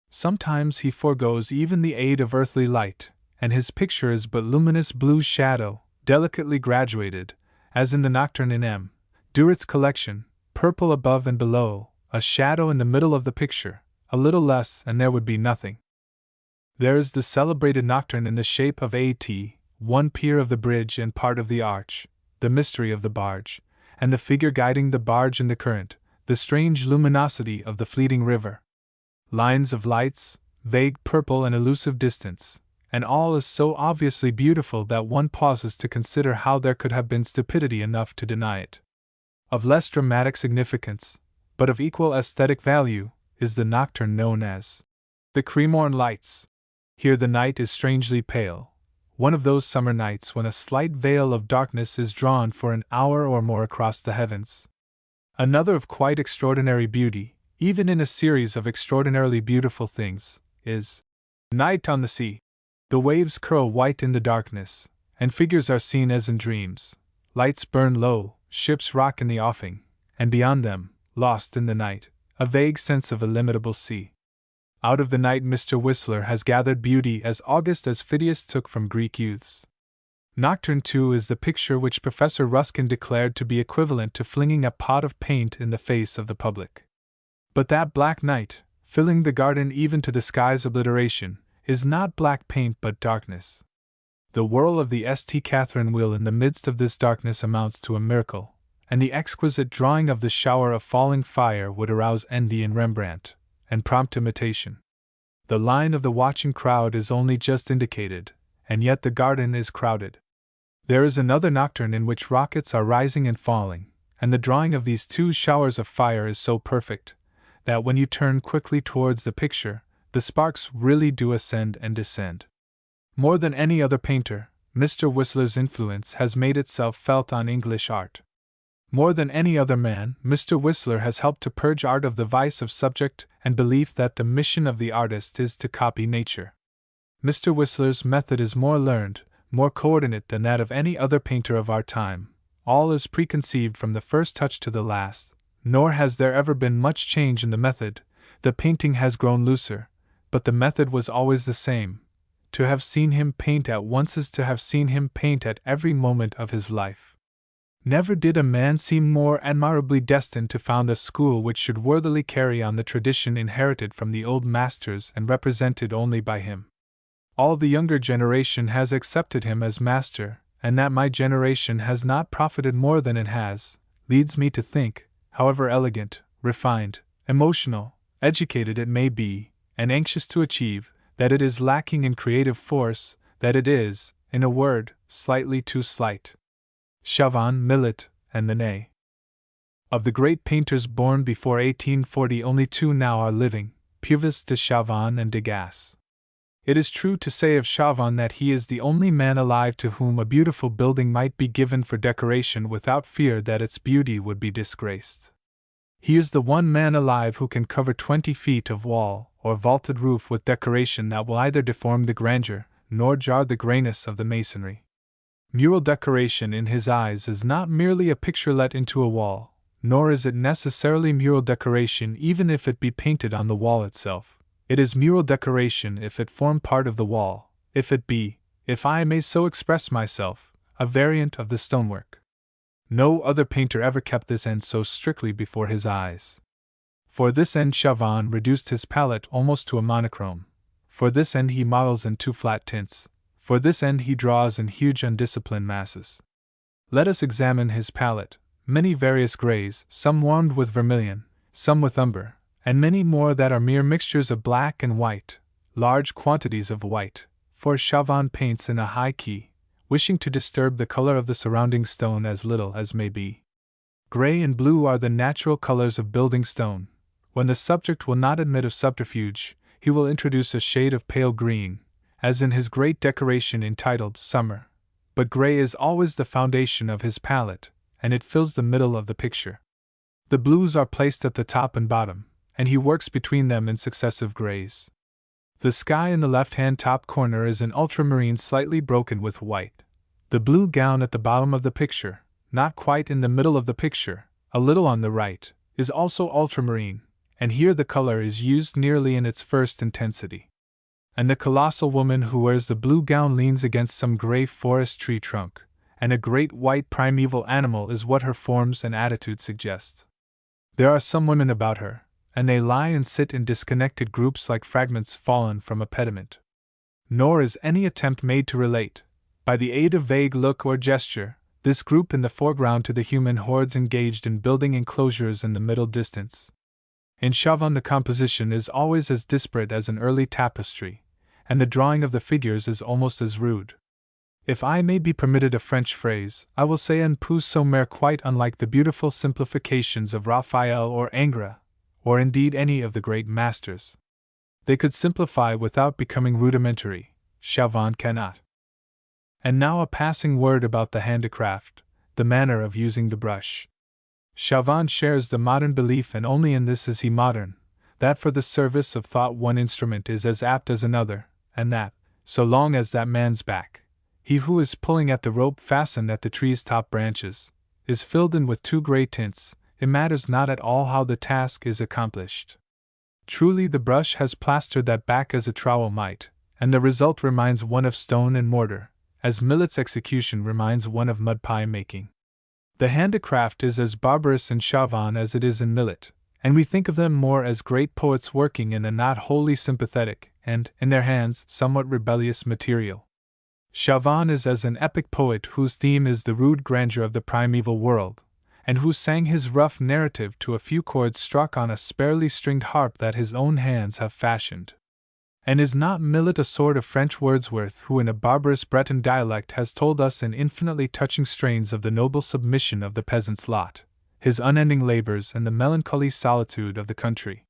Sometimes he forgoes even the aid of earthly light, and his picture is but luminous blue shadow, delicately graduated, as in the Nocturne in M. Durit's collection, purple above and below, a shadow in the middle of the picture, a little less and there would be nothing. There is the celebrated Nocturne in the shape of A.T., one pier of the bridge and part of the arch, the mystery of the barge, and the figure guiding the barge in the current, the strange luminosity of the fleeting river. Lines of lights, vague purple and elusive distance, and all is so obviously beautiful that one pauses to consider how there could have been stupidity enough to deny it. Of less dramatic significance, but of equal aesthetic value, is the Nocturne known as the Cremorne Lights. Here the night is strangely pale, one of those summer nights when a slight veil of darkness is drawn for an hour or more across the heavens. Another of quite extraordinary beauty, even in a series of extraordinarily beautiful things, is Night on the Sea. The waves curl white in the darkness, and figures are seen as in dreams. Lights burn low, ships rock in the offing, and beyond them, lost in the night, a vague sense of illimitable sea. Out of the night Mr. Whistler has gathered beauty as august as Phidias took from Greek youths. Nocturne, too, is the picture which Professor Ruskin declared to be equivalent to flinging a pot of paint in the face of the public. But that black night, filling the garden even to the sky's obliteration, is not black paint but darkness. The whirl of the St. Catherine wheel in the midst of this darkness amounts to a miracle, and the exquisite drawing of the shower of falling fire would arouse envy in Rembrandt, and prompt imitation. The line of the watching crowd is only just indicated, and yet the garden is crowded. There is another nocturne in which rockets are rising and falling, and the drawing of these two showers of fire is so perfect, that when you turn quickly towards the picture, the sparks really do ascend and descend. More than any other painter, Mr. Whistler's influence has made itself felt on English art. More than any other man, Mr. Whistler has helped to purge art of the vice of subject and belief that the mission of the artist is to copy nature. Mr. Whistler's method is more learned, more coordinate than that of any other painter of our time. All is preconceived from the first touch to the last, nor has there ever been much change in the method. The painting has grown looser, but the method was always the same. To have seen him paint at once is to have seen him paint at every moment of his life. Never did a man seem more admirably destined to found a school which should worthily carry on the tradition inherited from the old masters and represented only by him. All the younger generation has accepted him as master, and that my generation has not profited more than it has, leads me to think, however elegant, refined, emotional, educated it may be, and anxious to achieve, that it is lacking in creative force, that it is, in a word, slightly too slight. Chauvin, Millet, and Manet. Of the great painters born before 1840, only two now are living, Puvis de Chauvin and Degas. It is true to say of Chauvin that he is the only man alive to whom a beautiful building might be given for decoration without fear that its beauty would be disgraced. He is the one man alive who can cover 20 feet of wall or vaulted roof with decoration that will either deform the grandeur nor jar the grayness of the masonry. Mural decoration in his eyes is not merely a picture let into a wall, nor is it necessarily mural decoration even if it be painted on the wall itself. It is mural decoration if it form part of the wall, if it be, if I may so express myself, a variant of the stonework. No other painter ever kept this end so strictly before his eyes. For this end Chauvin reduced his palette almost to a monochrome. For this end he models in 2 flat tints. For this end he draws in huge undisciplined masses. Let us examine his palette. Many various grays, some warmed with vermilion, some with umber, and many more that are mere mixtures of black and white, large quantities of white, for Chauvin paints in a high key, wishing to disturb the color of the surrounding stone as little as may be. Gray and blue are the natural colors of building stone. When the subject will not admit of subterfuge, he will introduce a shade of pale green, as in his great decoration entitled Summer. But gray is always the foundation of his palette, and it fills the middle of the picture. The blues are placed at the top and bottom, and he works between them in successive grays. The sky in the left-hand top corner is an ultramarine slightly broken with white. The blue gown at the bottom of the picture, not quite in the middle of the picture, a little on the right, is also ultramarine, and here the color is used nearly in its first intensity. And the colossal woman who wears the blue gown leans against some gray forest tree trunk, and a great white primeval animal is what her forms and attitude suggest. There are some women about her, and they lie and sit in disconnected groups like fragments fallen from a pediment. Nor is any attempt made to relate, by the aid of vague look or gesture, this group in the foreground to the human hordes engaged in building enclosures in the middle distance. In Chauvin the composition is always as disparate as an early tapestry, and the drawing of the figures is almost as rude. If I may be permitted a French phrase, I will say un peu sommaire, quite unlike the beautiful simplifications of Raphael or Ingres, or indeed any of the great masters. They could simplify without becoming rudimentary. Chauvin cannot. And now a passing word about the handicraft, the manner of using the brush. Chauvin shares the modern belief, and only in this is he modern, that for the service of thought one instrument is as apt as another, and that, so long as that man's back, he who is pulling at the rope fastened at the tree's top branches, is filled in with 2 gray tints, it matters not at all how the task is accomplished. Truly the brush has plastered that back as a trowel might, and the result reminds one of stone and mortar, as Millet's execution reminds one of mud pie making. The handicraft is as barbarous in Chauvin as it is in Millet, and we think of them more as great poets working in a not wholly sympathetic, and, in their hands, somewhat rebellious material. Chauvin is as an epic poet whose theme is the rude grandeur of the primeval world, and who sang his rough narrative to a few chords struck on a sparely stringed harp that his own hands have fashioned. And is not Millet a sort of French Wordsworth who in a barbarous Breton dialect has told us in infinitely touching strains of the noble submission of the peasant's lot, his unending labors and the melancholy solitude of the country?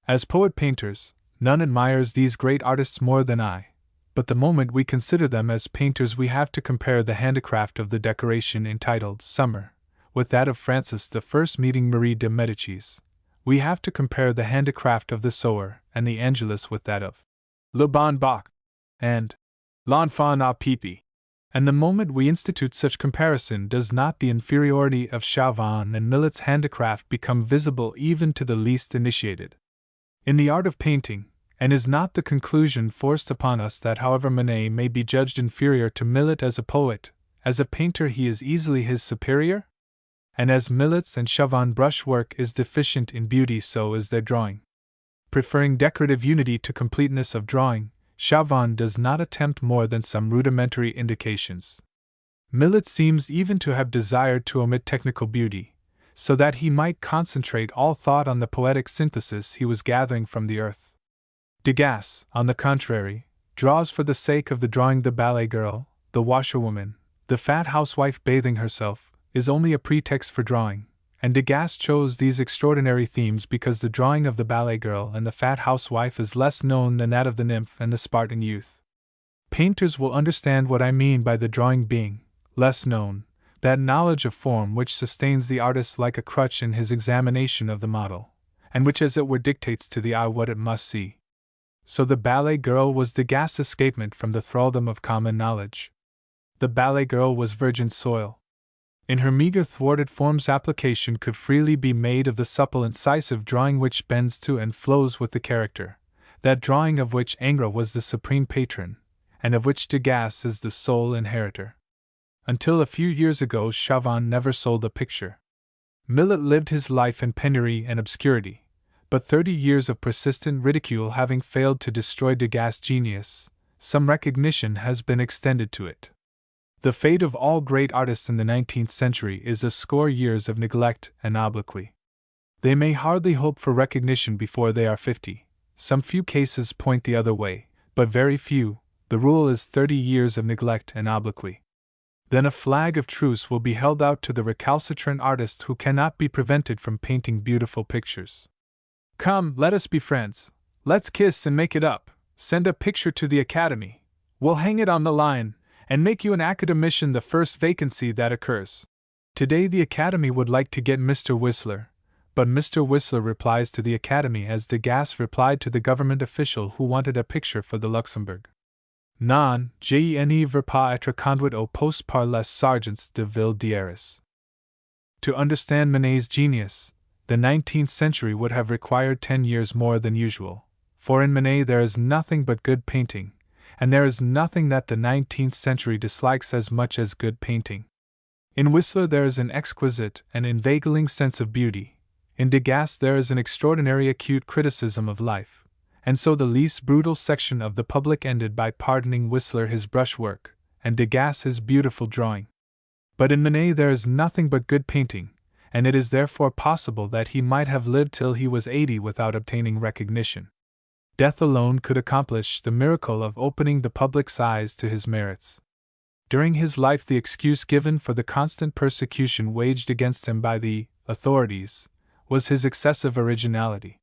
As poet-painters, none admires these great artists more than I, but the moment we consider them as painters we have to compare the handicraft of the decoration entitled Summer with that of Francis I meeting Marie de Medicis. We have to compare the handicraft of the Sower and the Angelus with that of Le Bon Bac and L'Enfant à Pipi. And the moment we institute such comparison does not the inferiority of Chauvin and Millet's handicraft become visible even to the least initiated in the art of painting, and is not the conclusion forced upon us that however Manet may be judged inferior to Millet as a poet, as a painter he is easily his superior? And as Millet's and Chauvin brushwork is deficient in beauty, so is their drawing. Preferring decorative unity to completeness of drawing, Chauvin does not attempt more than some rudimentary indications. Millet seems even to have desired to omit technical beauty, so that he might concentrate all thought on the poetic synthesis he was gathering from the earth. Degas, on the contrary, draws for the sake of the drawing. The ballet girl, the washerwoman, the fat housewife bathing herself, is only a pretext for drawing, and Degas chose these extraordinary themes because the drawing of the ballet girl and the fat housewife is less known than that of the nymph and the Spartan youth. Painters will understand what I mean by the drawing being less known, that knowledge of form which sustains the artist like a crutch in his examination of the model, and which as it were dictates to the eye what it must see. So the ballet girl was Degas' escapement from the thraldom of common knowledge. The ballet girl was virgin soil. In her meager thwarted forms application could freely be made of the supple incisive drawing which bends to and flows with the character, that drawing of which Ingres was the supreme patron, and of which Degas is the sole inheritor. Until a few years ago Chauvin never sold a picture. Millet lived his life in penury and obscurity, but 30 years of persistent ridicule having failed to destroy Degas' genius, some recognition has been extended to it. The fate of all great artists in the 19th century is a score years of neglect and obloquy. They may hardly hope for recognition before they are 50. Some few cases point the other way, but very few. The rule is 30 years of neglect and obloquy. Then a flag of truce will be held out to the recalcitrant artist who cannot be prevented from painting beautiful pictures. Come, let us be friends. Let's kiss and make it up. Send a picture to the Academy. We'll hang it on the line, and make you an academician the first vacancy that occurs. Today the Academy would like to get Mr. Whistler, but Mr. Whistler replies to the Academy as Degas replied to the government official who wanted a picture for the Luxembourg. Non, je ne veux pas être conduit au poste par les sergents de ville d'Arras. To understand Manet's genius, the 19th century would have required 10 years more than usual, for in Manet there is nothing but good painting, and there is nothing that the 19th century dislikes as much as good painting. In Whistler there is an exquisite and inveigling sense of beauty, in Degas there is an extraordinary acute criticism of life, and so the least brutal section of the public ended by pardoning Whistler his brushwork, and Degas his beautiful drawing. But in Manet there is nothing but good painting, and it is therefore possible that he might have lived till he was 80 without obtaining recognition. Death alone could accomplish the miracle of opening the public's eyes to his merits. During his life the excuse given for the constant persecution waged against him by the authorities was his excessive originality.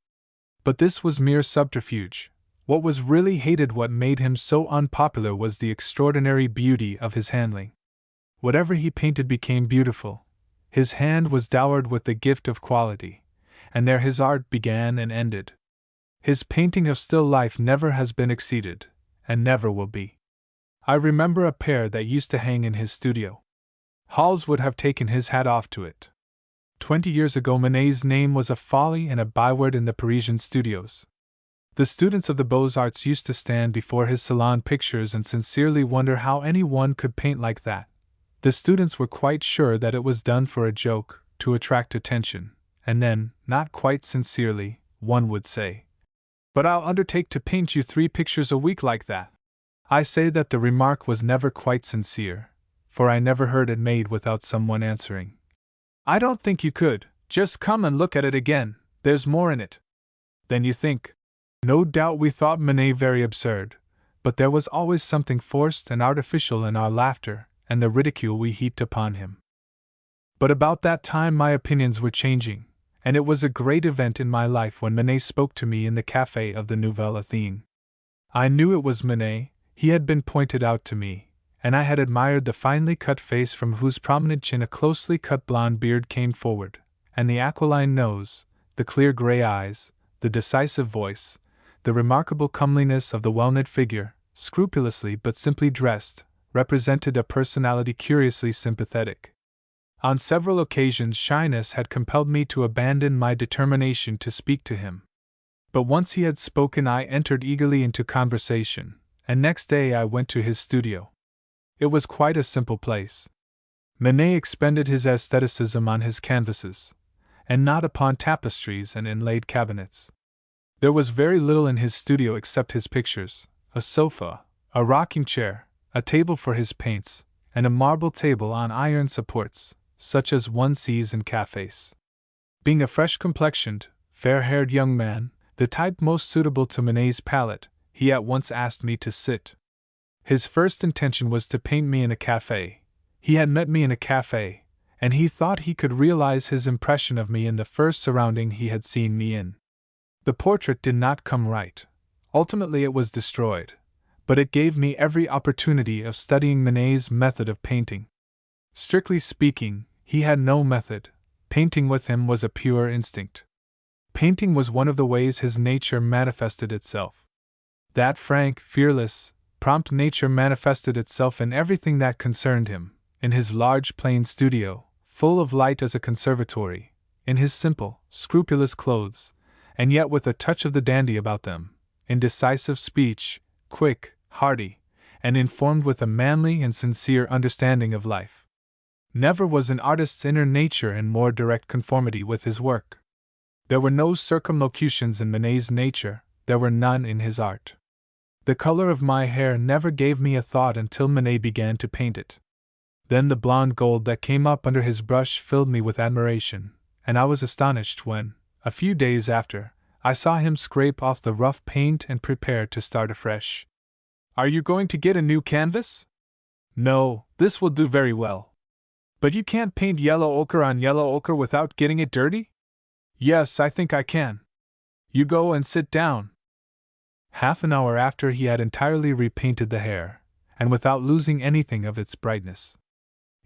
But this was mere subterfuge. What was really hated, what made him so unpopular, was the extraordinary beauty of his handling. Whatever he painted became beautiful. His hand was dowered with the gift of quality, and there his art began and ended. His painting of still life never has been exceeded, and never will be. I remember a pair that used to hang in his studio. Hals would have taken his hat off to it. 20 years ago Manet's name was a folly and a byword in the Parisian studios. The students of the Beaux-Arts used to stand before his salon pictures and sincerely wonder how any one could paint like that. The students were quite sure that it was done for a joke, to attract attention, and then, not quite sincerely, one would say, "But I'll undertake to paint you 3 pictures a week like that." I say that the remark was never quite sincere, for I never heard it made without someone answering, "I don't think you could, just come and look at it again, there's more in it than you think." No doubt we thought Manet very absurd, but there was always something forced and artificial in our laughter and the ridicule we heaped upon him. But about that time my opinions were changing, and it was a great event in my life when Manet spoke to me in the café of the Nouvelle Athènes. I knew it was Manet, he had been pointed out to me, and I had admired the finely cut face from whose prominent chin a closely cut blonde beard came forward, and the aquiline nose, the clear gray eyes, the decisive voice, the remarkable comeliness of the well-knit figure, scrupulously but simply dressed, represented a personality curiously sympathetic. On several occasions shyness had compelled me to abandon my determination to speak to him. But once he had spoken I entered eagerly into conversation, and next day I went to his studio. It was quite a simple place. Manet expended his aestheticism on his canvases, and not upon tapestries and inlaid cabinets. There was very little in his studio except his pictures, a sofa, a rocking chair, a table for his paints, and a marble table on iron supports, such as one sees in cafés. Being a fresh-complexioned, fair-haired young man, the type most suitable to Manet's palette, he at once asked me to sit. His first intention was to paint me in a café. He had met me in a café, and he thought he could realize his impression of me in the first surrounding he had seen me in. The portrait did not come right. Ultimately it was destroyed, but it gave me every opportunity of studying Manet's method of painting. Strictly speaking, he had no method. Painting with him was a pure instinct. Painting was one of the ways his nature manifested itself. That frank, fearless, prompt nature manifested itself in everything that concerned him, in his large plain studio, full of light as a conservatory, in his simple, scrupulous clothes, and yet with a touch of the dandy about them, in decisive speech, quick, hearty, and informed with a manly and sincere understanding of life. Never was an artist's inner nature in more direct conformity with his work. There were no circumlocutions in Manet's nature, there were none in his art. The color of my hair never gave me a thought until Manet began to paint it. Then the blonde gold that came up under his brush filled me with admiration, and I was astonished when, a few days after, I saw him scrape off the rough paint and prepare to start afresh. "Are you going to get a new canvas?" "No, this will do very well." "But you can't paint yellow ochre on yellow ochre without getting it dirty?" "Yes, I think I can." "You go and sit down." Half an hour after he had entirely repainted the hair, and without losing anything of its brightness.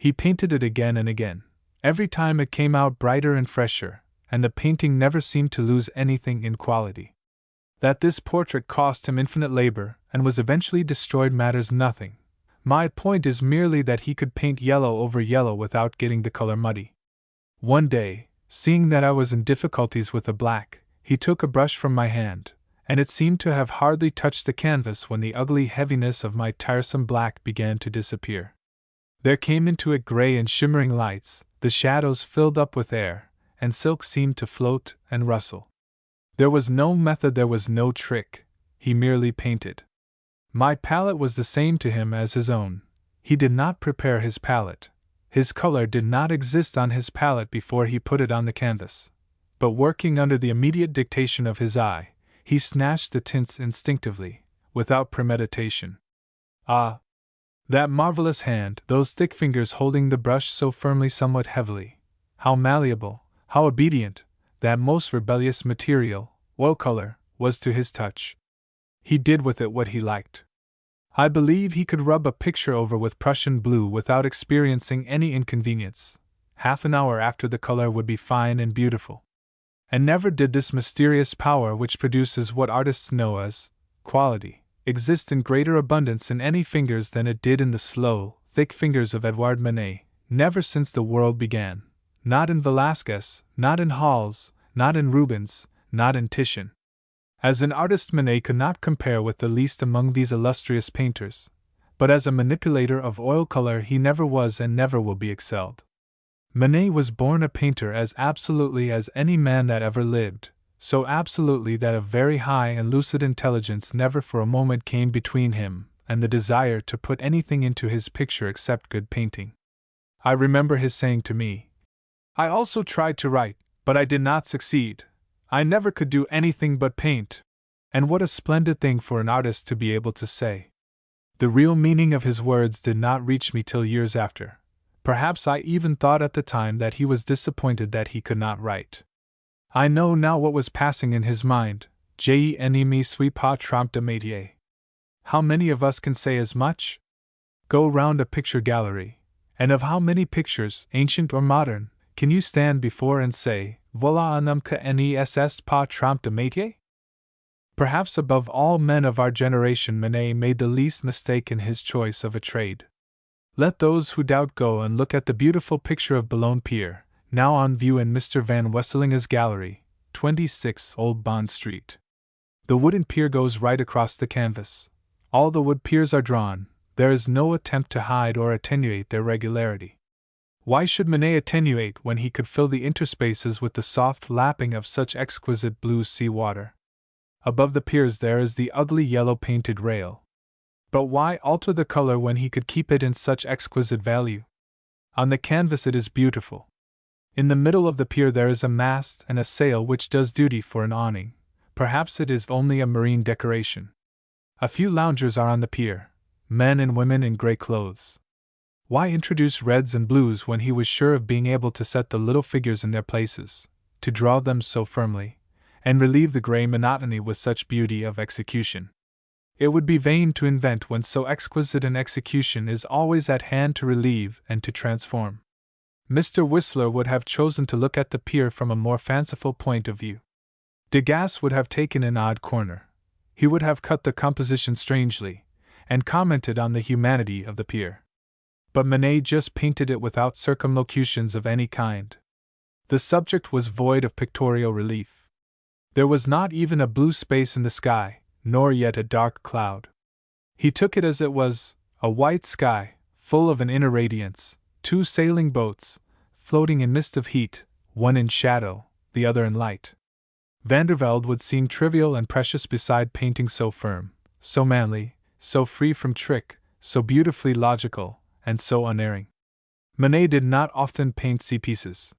He painted it again and again. Every time it came out brighter and fresher, and the painting never seemed to lose anything in quality. That this portrait cost him infinite labor and was eventually destroyed matters nothing. My point is merely that he could paint yellow over yellow without getting the color muddy. One day, seeing that I was in difficulties with the black, he took a brush from my hand, and it seemed to have hardly touched the canvas when the ugly heaviness of my tiresome black began to disappear. There came into it gray and shimmering lights, the shadows filled up with air, and silk seemed to float and rustle. There was no method, there was no trick, he merely painted. My palette was the same to him as his own. He did not prepare his palette. His color did not exist on his palette before he put it on the canvas. But working under the immediate dictation of his eye, he snatched the tints instinctively, without premeditation. Ah! That marvelous hand, those thick fingers holding the brush so firmly, somewhat heavily. How malleable, how obedient, that most rebellious material, oil color, was to his touch. He did with it what he liked. I believe he could rub a picture over with Prussian blue without experiencing any inconvenience. Half an hour after, the color would be fine and beautiful. And never did this mysterious power which produces what artists know as quality exist in greater abundance in any fingers than it did in the slow, thick fingers of Edouard Manet, never since the world began. Not in Velázquez, not in Hals, not in Rubens, not in Titian. As an artist, Manet could not compare with the least among these illustrious painters, but as a manipulator of oil color he never was and never will be excelled. Manet was born a painter as absolutely as any man that ever lived, so absolutely that a very high and lucid intelligence never for a moment came between him and the desire to put anything into his picture except good painting. I remember his saying to me, "I also tried to write, but I did not succeed. I never could do anything but paint." And what a splendid thing for an artist to be able to say. The real meaning of his words did not reach me till years after. Perhaps I even thought at the time that he was disappointed that he could not write. I know now what was passing in his mind. Je ne me suis pas trompé de métier. How many of us can say as much? Go round a picture gallery, and of how many pictures, ancient or modern, can you stand before and say, "Voilà un homme que n'est pas trompé de métier"? Perhaps above all men of our generation, Manet made the least mistake in his choice of a trade. Let those who doubt go and look at the beautiful picture of Boulogne Pier, now on view in Mr. Van Wesselinge's gallery, 26 Old Bond Street. The wooden pier goes right across the canvas. All the wood piers are drawn, there is no attempt to hide or attenuate their regularity. Why should Manet attenuate when he could fill the interspaces with the soft lapping of such exquisite blue sea water? Above the piers there is the ugly yellow painted rail. But why alter the color when he could keep it in such exquisite value? On the canvas it is beautiful. In the middle of the pier there is a mast and a sail which does duty for an awning. Perhaps it is only a marine decoration. A few loungers are on the pier, men and women in grey clothes. Why introduce reds and blues when he was sure of being able to set the little figures in their places, to draw them so firmly, and relieve the gray monotony with such beauty of execution? It would be vain to invent when so exquisite an execution is always at hand to relieve and to transform. Mr. Whistler would have chosen to look at the pier from a more fanciful point of view. Degas would have taken an odd corner. He would have cut the composition strangely, and commented on the humanity of the pier. But Manet just painted it without circumlocutions of any kind. The subject was void of pictorial relief. There was not even a blue space in the sky, nor yet a dark cloud. He took it as it was, a white sky, full of an inner radiance, two sailing boats, floating in mist of heat, one in shadow, the other in light. Vandervelde would seem trivial and precious beside painting so firm, so manly, so free from trick, so beautifully logical, and so unerring. Manet did not often paint sea pieces.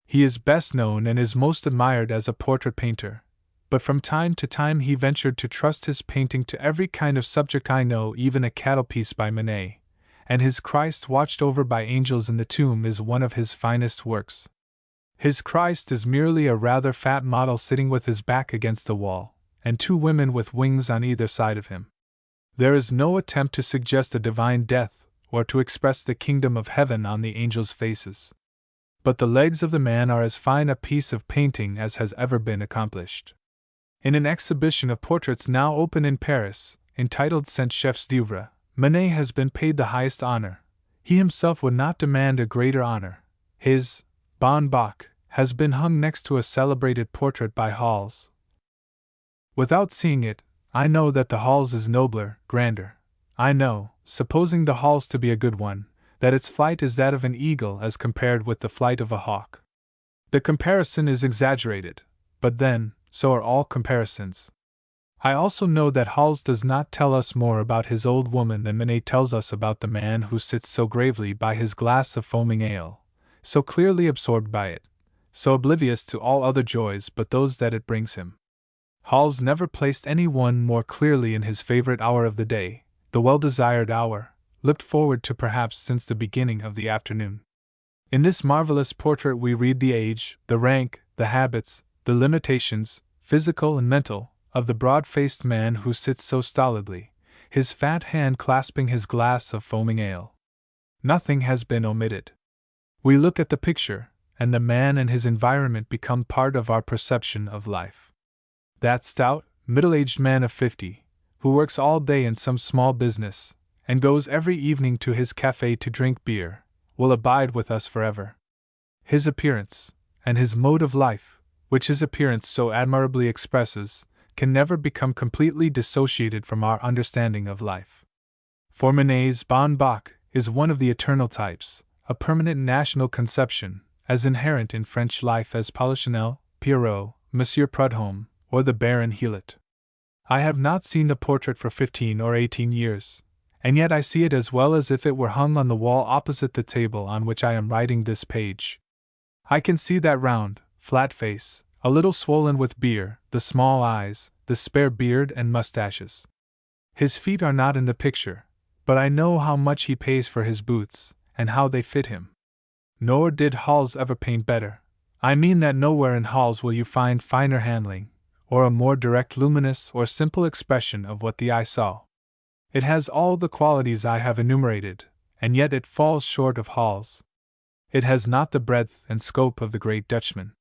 He is best known and is most admired as a portrait painter, but from time to time he ventured to trust his painting to every kind of subject. I know even a cattle piece by Manet, and his Christ watched over by angels in the tomb is one of his finest works. His Christ is merely a rather fat model sitting with his back against a wall, and two women with wings on either side of him. There is no attempt to suggest a divine death, or to express the kingdom of heaven on the angels' faces. But the legs of the man are as fine a piece of painting as has ever been accomplished. In an exhibition of portraits now open in Paris, entitled Saint Chefs d'Oeuvre, Manet has been paid the highest honor. He himself would not demand a greater honor. His Bon Bach has been hung next to a celebrated portrait by Hals. Without seeing it, I know that the Hals is nobler, grander. I know, supposing the Hals to be a good one, that its flight is that of an eagle as compared with the flight of a hawk. The comparison is exaggerated, but then, so are all comparisons. I also know that Hals does not tell us more about his old woman than Manet tells us about the man who sits so gravely by his glass of foaming ale, so clearly absorbed by it, so oblivious to all other joys but those that it brings him. Hals never placed any one more clearly in his favorite hour of the day, the well-desired hour, looked forward to perhaps since the beginning of the afternoon. In this marvelous portrait we read the age, the rank, the habits, the limitations, physical and mental, of the broad-faced man who sits so stolidly, his fat hand clasping his glass of foaming ale. Nothing has been omitted. We look at the picture, and the man and his environment become part of our perception of life. That stout, middle-aged man of 50, who works all day in some small business, and goes every evening to his cafe to drink beer, will abide with us forever. His appearance, and his mode of life, which his appearance so admirably expresses, can never become completely dissociated from our understanding of life. For Manet's Bon Bach is one of the eternal types, a permanent national conception, as inherent in French life as Polichinelle, Pierrot, Monsieur Prudhomme, or the Baron Hewlett. I have not seen the portrait for 15 or 18 years, and yet I see it as well as if it were hung on the wall opposite the table on which I am writing this page. I can see that round, flat face, a little swollen with beer, the small eyes, the spare beard and mustaches. His feet are not in the picture, but I know how much he pays for his boots, and how they fit him. Nor did Hals ever paint better. I mean that nowhere in Hals will you find finer handling, or a more direct, luminous, or simple expression of what the eye saw. It has all the qualities I have enumerated, and yet it falls short of Hals. It has not the breadth and scope of the great Dutchman.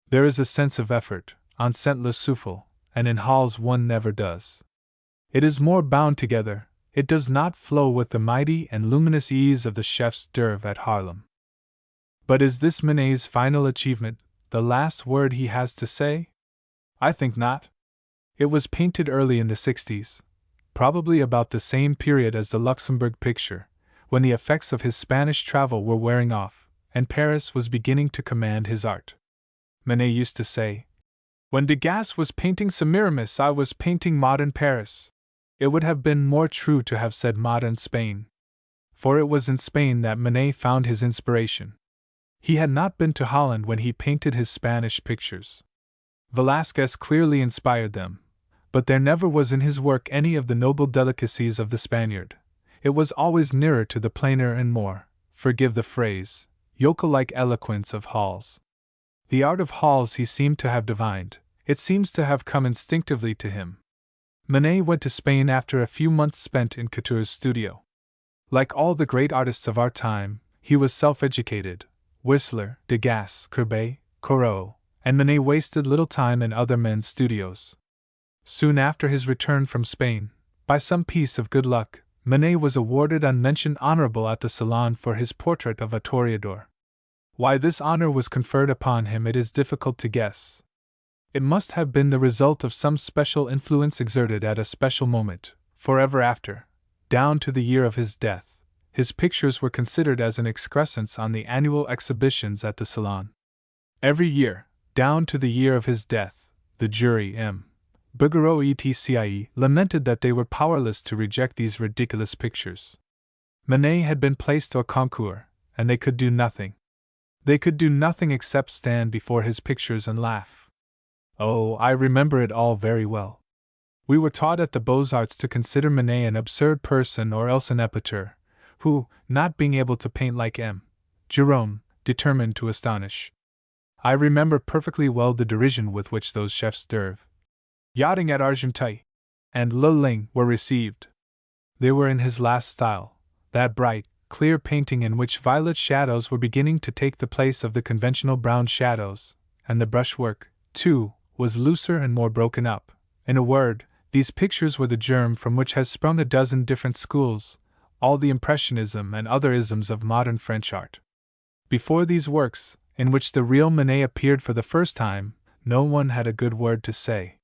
There is a sense of effort, on Saint-Le Souffle, and in Hals one never does. It is more bound together, it does not flow with the mighty and luminous ease of the chefs d'oeuvre at Haarlem. But is this Manet's final achievement, the last word he has to say? I think not. It was painted early in the 60s, probably about the same period as the Luxembourg picture, when the effects of his Spanish travel were wearing off, and Paris was beginning to command his art. Manet used to say, "When Degas was painting Semiramis, I was painting modern Paris." It would have been more true to have said modern Spain. For it was in Spain that Manet found his inspiration. He had not been to Holland when he painted his Spanish pictures. Velázquez clearly inspired them, but there never was in his work any of the noble delicacies of the Spaniard. It was always nearer to the plainer and more, forgive the phrase, yokel-like eloquence of Hall's. The art of Hall's he seemed to have divined, it seems to have come instinctively to him. Manet went to Spain after a few months spent in Couture's studio. Like all the great artists of our time, he was self-educated. Whistler, Degas, Courbet, Corot, and Manet wasted little time in other men's studios. Soon after his return from Spain, by some piece of good luck, Manet was awarded unmentioned honorable at the Salon for his portrait of a Toreador. Why this honor was conferred upon him it is difficult to guess. It must have been the result of some special influence exerted at a special moment, for ever after, down to the year of his death, his pictures were considered as an excrescence on the annual exhibitions at the Salon. Every year, down to the year of his death, the jury M. Bouguereau etc. lamented that they were powerless to reject these ridiculous pictures. Manet had been placed au concours, and they could do nothing. They could do nothing except stand before his pictures and laugh. Oh, I remember it all very well. We were taught at the Beaux-Arts to consider Manet an absurd person or else an épicier, who, not being able to paint like M. Gérôme, determined to astonish. I remember perfectly well the derision with which those chefs d'oeuvre, yachting at Argenteuil, and Le Ling were received. They were in his last style, that bright, clear painting in which violet shadows were beginning to take the place of the conventional brown shadows, and the brushwork, too, was looser and more broken up. In a word, these pictures were the germ from which has sprung a dozen different schools, all the impressionism and other isms of modern French art. Before these works, in which the real Manet appeared for the first time, no one had a good word to say.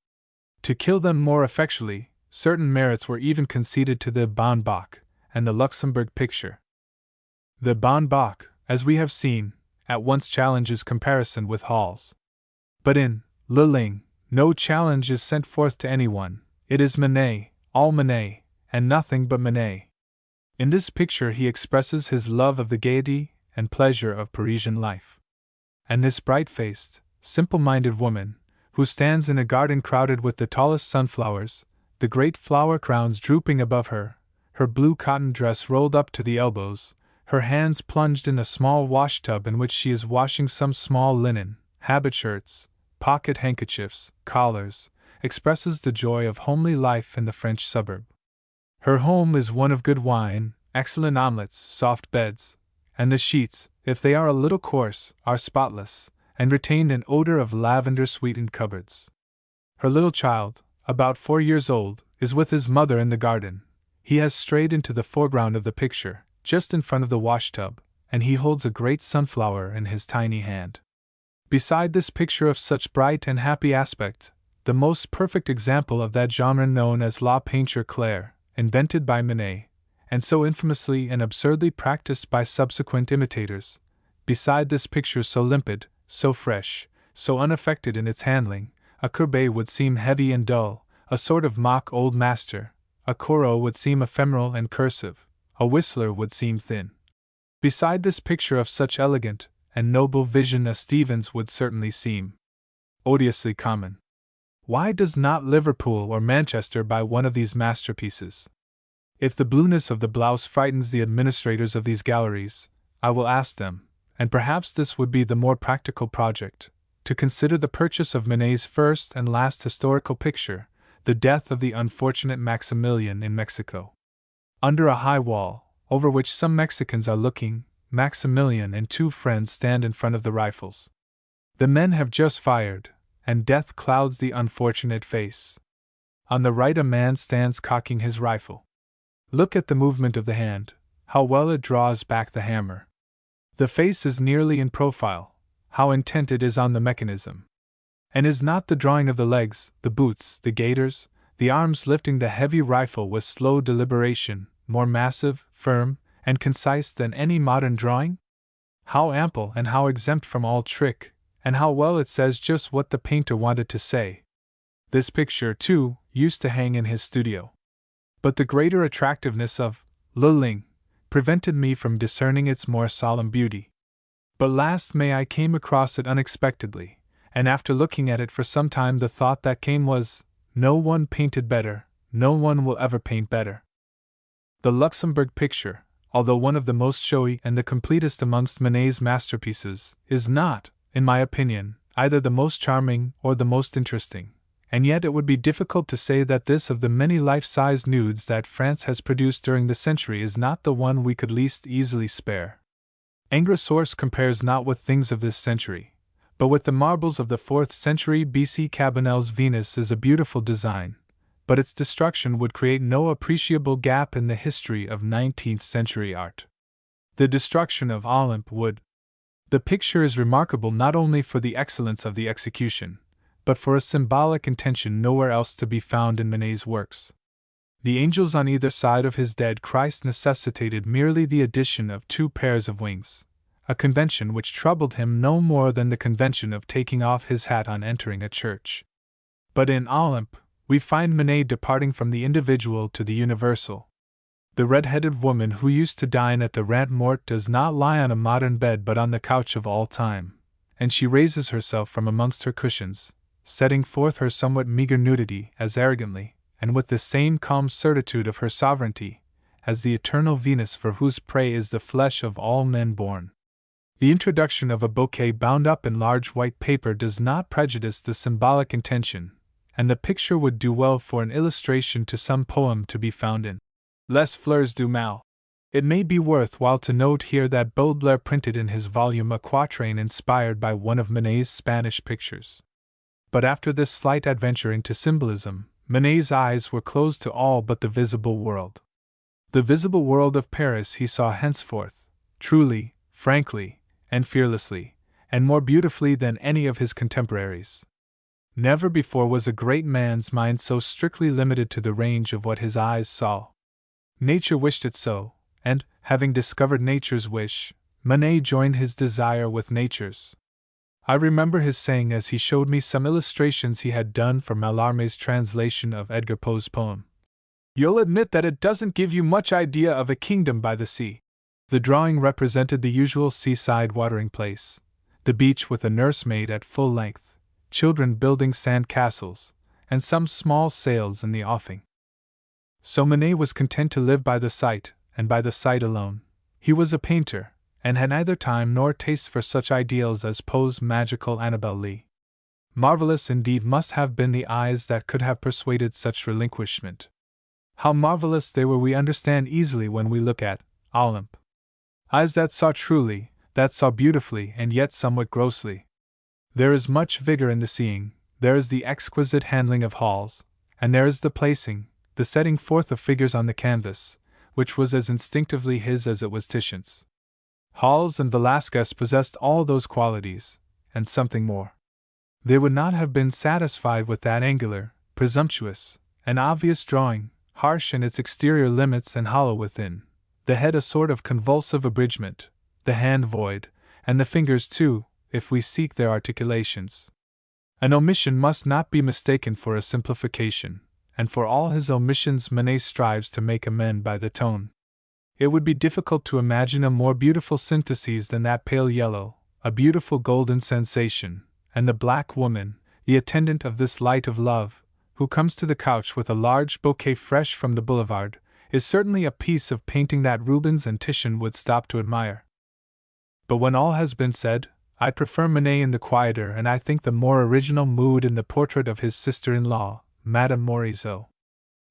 To kill them more effectually, certain merits were even conceded to the Bon Bach and the Luxembourg picture. The Bon Bach, as we have seen, at once challenges comparison with Hall's. But in Le Ling, no challenge is sent forth to anyone, it is Manet, all Manet, and nothing but Manet. In this picture he expresses his love of the gaiety and pleasure of Parisian life. And this bright-faced, simple-minded woman, who stands in a garden crowded with the tallest sunflowers, the great flower crowns drooping above her, her blue cotton dress rolled up to the elbows, her hands plunged in a small wash-tub in which she is washing some small linen, habit-shirts, pocket-handkerchiefs, collars, expresses the joy of homely life in the French suburb. Her home is one of good wine, excellent omelettes, soft beds, and the sheets, if they are a little coarse, are spotless, and retain an odor of lavender-sweetened cupboards. Her little child, about 4 years old, is with his mother in the garden. He has strayed into the foreground of the picture, just in front of the washtub, and he holds a great sunflower in his tiny hand. Beside this picture of such bright and happy aspect, the most perfect example of that genre known as la peinture claire, invented by Manet, and so infamously and absurdly practiced by subsequent imitators, beside this picture so limpid, so fresh, so unaffected in its handling, a Courbet would seem heavy and dull, a sort of mock old master, a Corot would seem ephemeral and cursive, a Whistler would seem thin. Beside this picture of such elegant and noble vision a Stevens would certainly seem odiously common. Why does not Liverpool or Manchester buy one of these masterpieces? If the blueness of the blouse frightens the administrators of these galleries, I will ask them, and perhaps this would be the more practical project, to consider the purchase of Manet's first and last historical picture, the death of the unfortunate Maximilian in Mexico. Under a high wall, over which some Mexicans are looking, Maximilian and 2 friends stand in front of the rifles. The men have just fired, and death clouds the unfortunate face. On the right a man stands cocking his rifle. Look at the movement of the hand, how well it draws back the hammer. The face is nearly in profile, how intent it is on the mechanism. And is not the drawing of the legs, the boots, the gaiters, the arms lifting the heavy rifle with slow deliberation, more massive, firm, and concise than any modern drawing? How ample and how exempt from all trick, and how well it says just what the painter wanted to say. This picture, too, used to hang in his studio. But the greater attractiveness of Le Ling prevented me from discerning its more solemn beauty. But last May I came across it unexpectedly, and after looking at it for some time the thought that came was, no one painted better, no one will ever paint better. The Luxembourg picture, although one of the most showy and the completest amongst Manet's masterpieces, is not, in my opinion, either the most charming or the most interesting, and yet it would be difficult to say that this of the many life-size nudes that France has produced during the century is not the one we could least easily spare. Engrossource compares not with things of this century, but with the marbles of the 4th century BC. Cabanel's Venus is a beautiful design, but its destruction would create no appreciable gap in the history of 19th century art. The destruction of Olympe would. The picture is remarkable not only for the excellence of the execution, but for a symbolic intention nowhere else to be found in Manet's works. The angels on either side of his dead Christ necessitated merely the addition of 2 pairs of wings, a convention which troubled him no more than the convention of taking off his hat on entering a church. But in Olympe, we find Manet departing from the individual to the universal. The red-headed woman who used to dine at the Rente Morte does not lie on a modern bed but on the couch of all time, and she raises herself from amongst her cushions, setting forth her somewhat meager nudity as arrogantly, and with the same calm certitude of her sovereignty, as the eternal Venus for whose prey is the flesh of all men born. The introduction of a bouquet bound up in large white paper does not prejudice the symbolic intention, and the picture would do well for an illustration to some poem to be found in Les Fleurs du Mal. It may be worth while to note here that Baudelaire printed in his volume a quatrain inspired by one of Manet's Spanish pictures. But after this slight adventure into symbolism, Manet's eyes were closed to all but the visible world. The visible world of Paris he saw henceforth, truly, frankly, and fearlessly, and more beautifully than any of his contemporaries. Never before was a great man's mind so strictly limited to the range of what his eyes saw. Nature wished it so, and, having discovered nature's wish, Manet joined his desire with nature's. I remember his saying as he showed me some illustrations he had done for Mallarmé's translation of Edgar Poe's poem, "You'll admit that it doesn't give you much idea of a kingdom by the sea." The drawing represented the usual seaside watering place, the beach with a nursemaid at full length, children building sand castles, and some small sails in the offing. So Manet was content to live by the sight, and by the sight alone. He was a painter, and had neither time nor taste for such ideals as Poe's magical Annabel Lee. Marvelous indeed must have been the eyes that could have persuaded such relinquishment. How marvelous they were we understand easily when we look at Olympe. Eyes that saw truly, that saw beautifully and yet somewhat grossly. There is much vigor in the seeing, there is the exquisite handling of halls, and there is the placing, the setting forth of figures on the canvas, which was as instinctively his as it was Titian's. Hals and Velasquez possessed all those qualities, and something more. They would not have been satisfied with that angular, presumptuous, and obvious drawing, harsh in its exterior limits and hollow within, the head a sort of convulsive abridgment, the hand void, and the fingers too, if we seek their articulations. An omission must not be mistaken for a simplification, and for all his omissions Manet strives to make amend by the tone. It would be difficult to imagine a more beautiful synthesis than that pale yellow, a beautiful golden sensation, and the black woman, the attendant of this light of love, who comes to the couch with a large bouquet fresh from the boulevard, is certainly a piece of painting that Rubens and Titian would stop to admire. But when all has been said, I prefer Manet in the quieter and I think the more original mood in the portrait of his sister-in-law, Madame Morisot.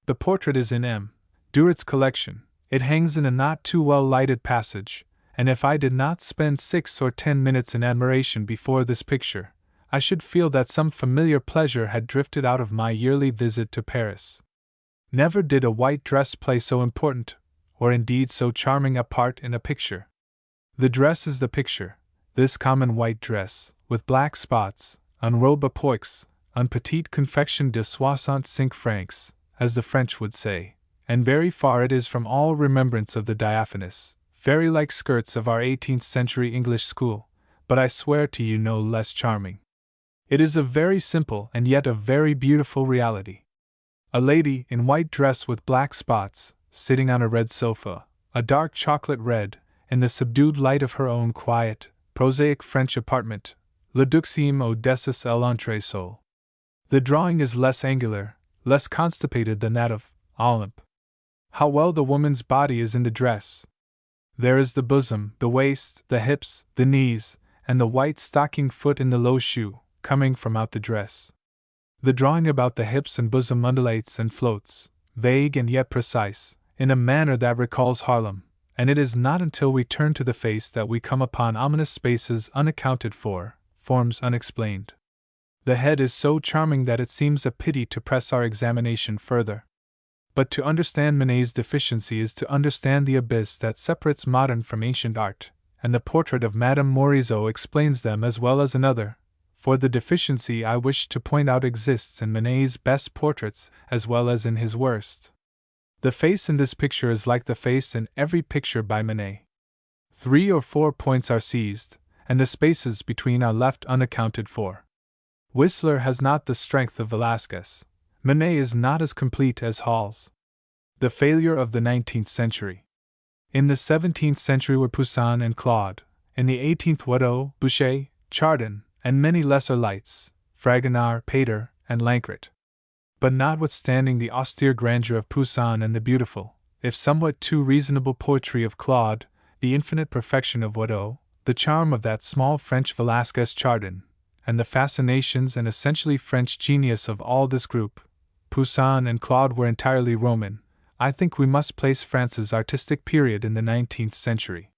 The portrait is in M. Duret's collection. It hangs in a not too well lighted passage, and if I did not spend 6 or 10 minutes in admiration before this picture, I should feel that some familiar pleasure had drifted out of my yearly visit to Paris. Never did a white dress play so important, or indeed so charming a part in a picture. The dress is the picture, this common white dress, with black spots, un robe à poix, un petit confection de 65 francs, as the French would say, and very far it is from all remembrance of the diaphanous, fairy-like skirts of our 18th century English school, but I swear to you no less charming. It is a very simple and yet a very beautiful reality. A lady in white dress with black spots, sitting on a red sofa, a dark chocolate red, in the subdued light of her own quiet, prosaic French apartment, le duxième Augustus à l'entresol. The drawing is less angular, less constipated than that of Olympe. How well the woman's body is in the dress! There is the bosom, the waist, the hips, the knees, and the white stocking foot in the low shoe, coming from out the dress. The drawing about the hips and bosom undulates and floats, vague and yet precise, in a manner that recalls Harlem, and it is not until we turn to the face that we come upon ominous spaces unaccounted for, forms unexplained. The head is so charming that it seems a pity to press our examination further. But to understand Manet's deficiency is to understand the abyss that separates modern from ancient art, and the portrait of Madame Morisot explains them as well as another, for the deficiency I wish to point out exists in Manet's best portraits as well as in his worst. The face in this picture is like the face in every picture by Manet. 3 or 4 points are seized, and the spaces between are left unaccounted for. Whistler has not the strength of Velázquez. Manet is not as complete as Hals. The failure of the 19th century. In the 17th century were Poussin and Claude, in the 18th Watteau, Boucher, Chardin, and many lesser lights, Fragonard, Pater, and Lancret. But notwithstanding the austere grandeur of Poussin and the beautiful, if somewhat too reasonable poetry of Claude, the infinite perfection of Watteau, the charm of that small French Velázquez Chardin, and the fascinations and essentially French genius of all this group, Poussin and Claude were entirely Roman, I think we must place France's artistic period in the 19th century.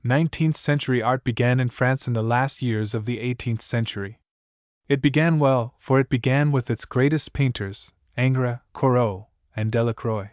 19th century art began in France in the last years of the 18th century. It began well, for it began with its greatest painters, Ingres, Corot, and Delacroix.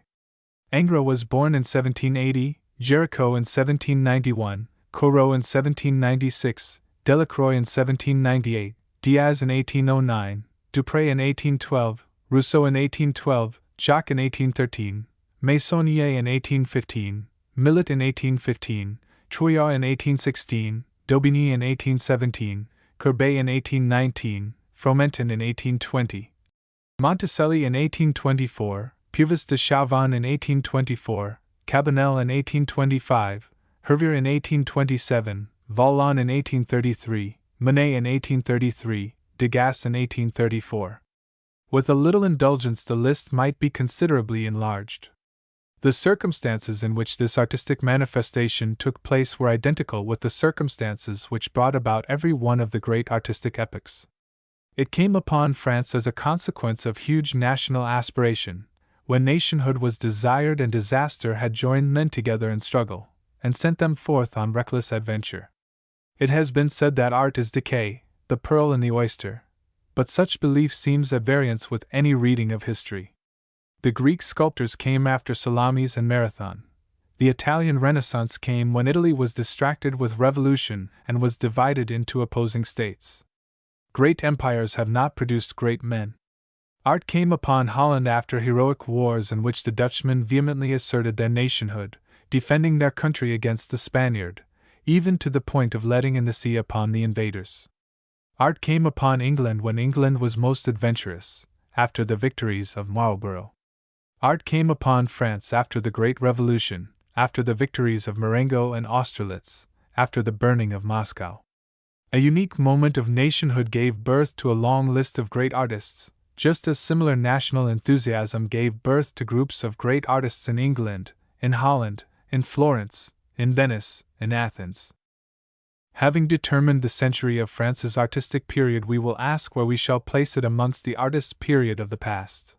Ingres was born in 1780, Géricault in 1791, Corot in 1796, Delacroix in 1798, Diaz in 1809, Dupré in 1812, Rousseau in 1812, Jacques in 1813, Meissonier in 1815, Millet in 1815, Trouillard in 1816, Daubigny in 1817, Courbet in 1819, Fromentin in 1820, Monticelli in 1824, Puvis de Chavannes in 1824, Cabanel in 1825, Hervier in 1827, Vallon in 1833, Manet in 1833, Degas in 1834. With a little indulgence, the list might be considerably enlarged. The circumstances in which this artistic manifestation took place were identical with the circumstances which brought about every one of the great artistic epochs. It came upon France as a consequence of huge national aspiration, when nationhood was desired and disaster had joined men together in struggle, and sent them forth on reckless adventure. It has been said that art is decay, the pearl in the oyster, but such belief seems at variance with any reading of history. The Greek sculptors came after Salamis and Marathon. The Italian Renaissance came when Italy was distracted with revolution and was divided into opposing states. Great empires have not produced great men. Art came upon Holland after heroic wars in which the Dutchmen vehemently asserted their nationhood, defending their country against the Spaniard, even to the point of letting in the sea upon the invaders. Art came upon England when England was most adventurous, after the victories of Marlborough. Art came upon France after the Great Revolution, after the victories of Marengo and Austerlitz, after the burning of Moscow. A unique moment of nationhood gave birth to a long list of great artists, just as similar national enthusiasm gave birth to groups of great artists in England, in Holland, in Florence, in Venice, in Athens. Having determined the century of France's artistic period, we will ask where we shall place it amongst the artist period of the past.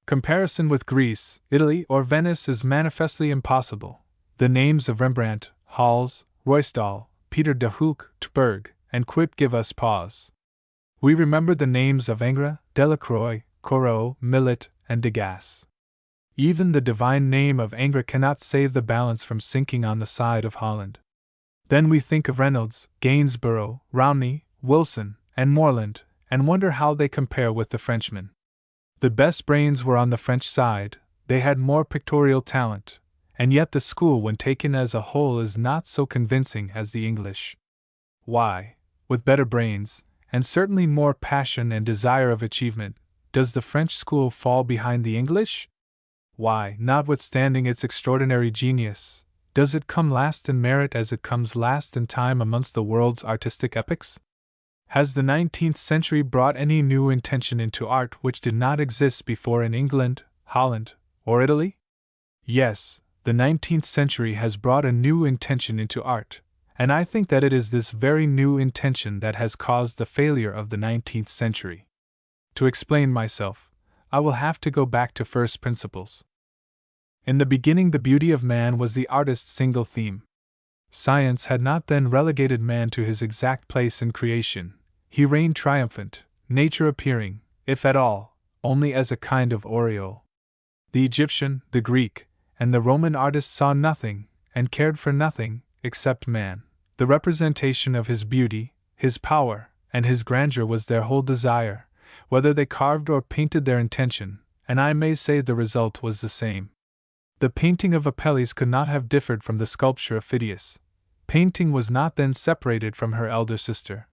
Comparison with Greece, Italy, or Venice is manifestly impossible. The names of Rembrandt, Hals, Ruysdael, Peter de Hoek, Terburg, and Cuyp give us pause. We remember the names of Ingres, Delacroix, Corot, Millet, and Degas. Even the divine name of Ingres cannot save the balance from sinking on the side of Holland. Then we think of Reynolds, Gainsborough, Romney, Wilson, and Morland, and wonder how they compare with the Frenchmen. The best brains were on the French side, they had more pictorial talent, and yet the school when taken as a whole is not so convincing as the English. Why, with better brains, and certainly more passion and desire of achievement, does the French school fall behind the English? Why, notwithstanding its extraordinary genius, does it come last in merit as it comes last in time amongst the world's artistic epochs? Has the 19th century brought any new intention into art which did not exist before in England, Holland, or Italy? Yes, the 19th century has brought a new intention into art, and I think that it is this very new intention that has caused the failure of the 19th century. To explain myself, I will have to go back to first principles. In the beginning, the beauty of man was the artist's single theme. Science had not then relegated man to his exact place in creation. He reigned triumphant, nature appearing, if at all, only as a kind of aureole. The Egyptian, the Greek, and the Roman artists saw nothing, and cared for nothing, except man. The representation of his beauty, his power, and his grandeur was their whole desire, whether they carved or painted their intention, and I may say the result was the same. The painting of Apelles could not have differed from the sculpture of Phidias. Painting was not then separated from her elder sister.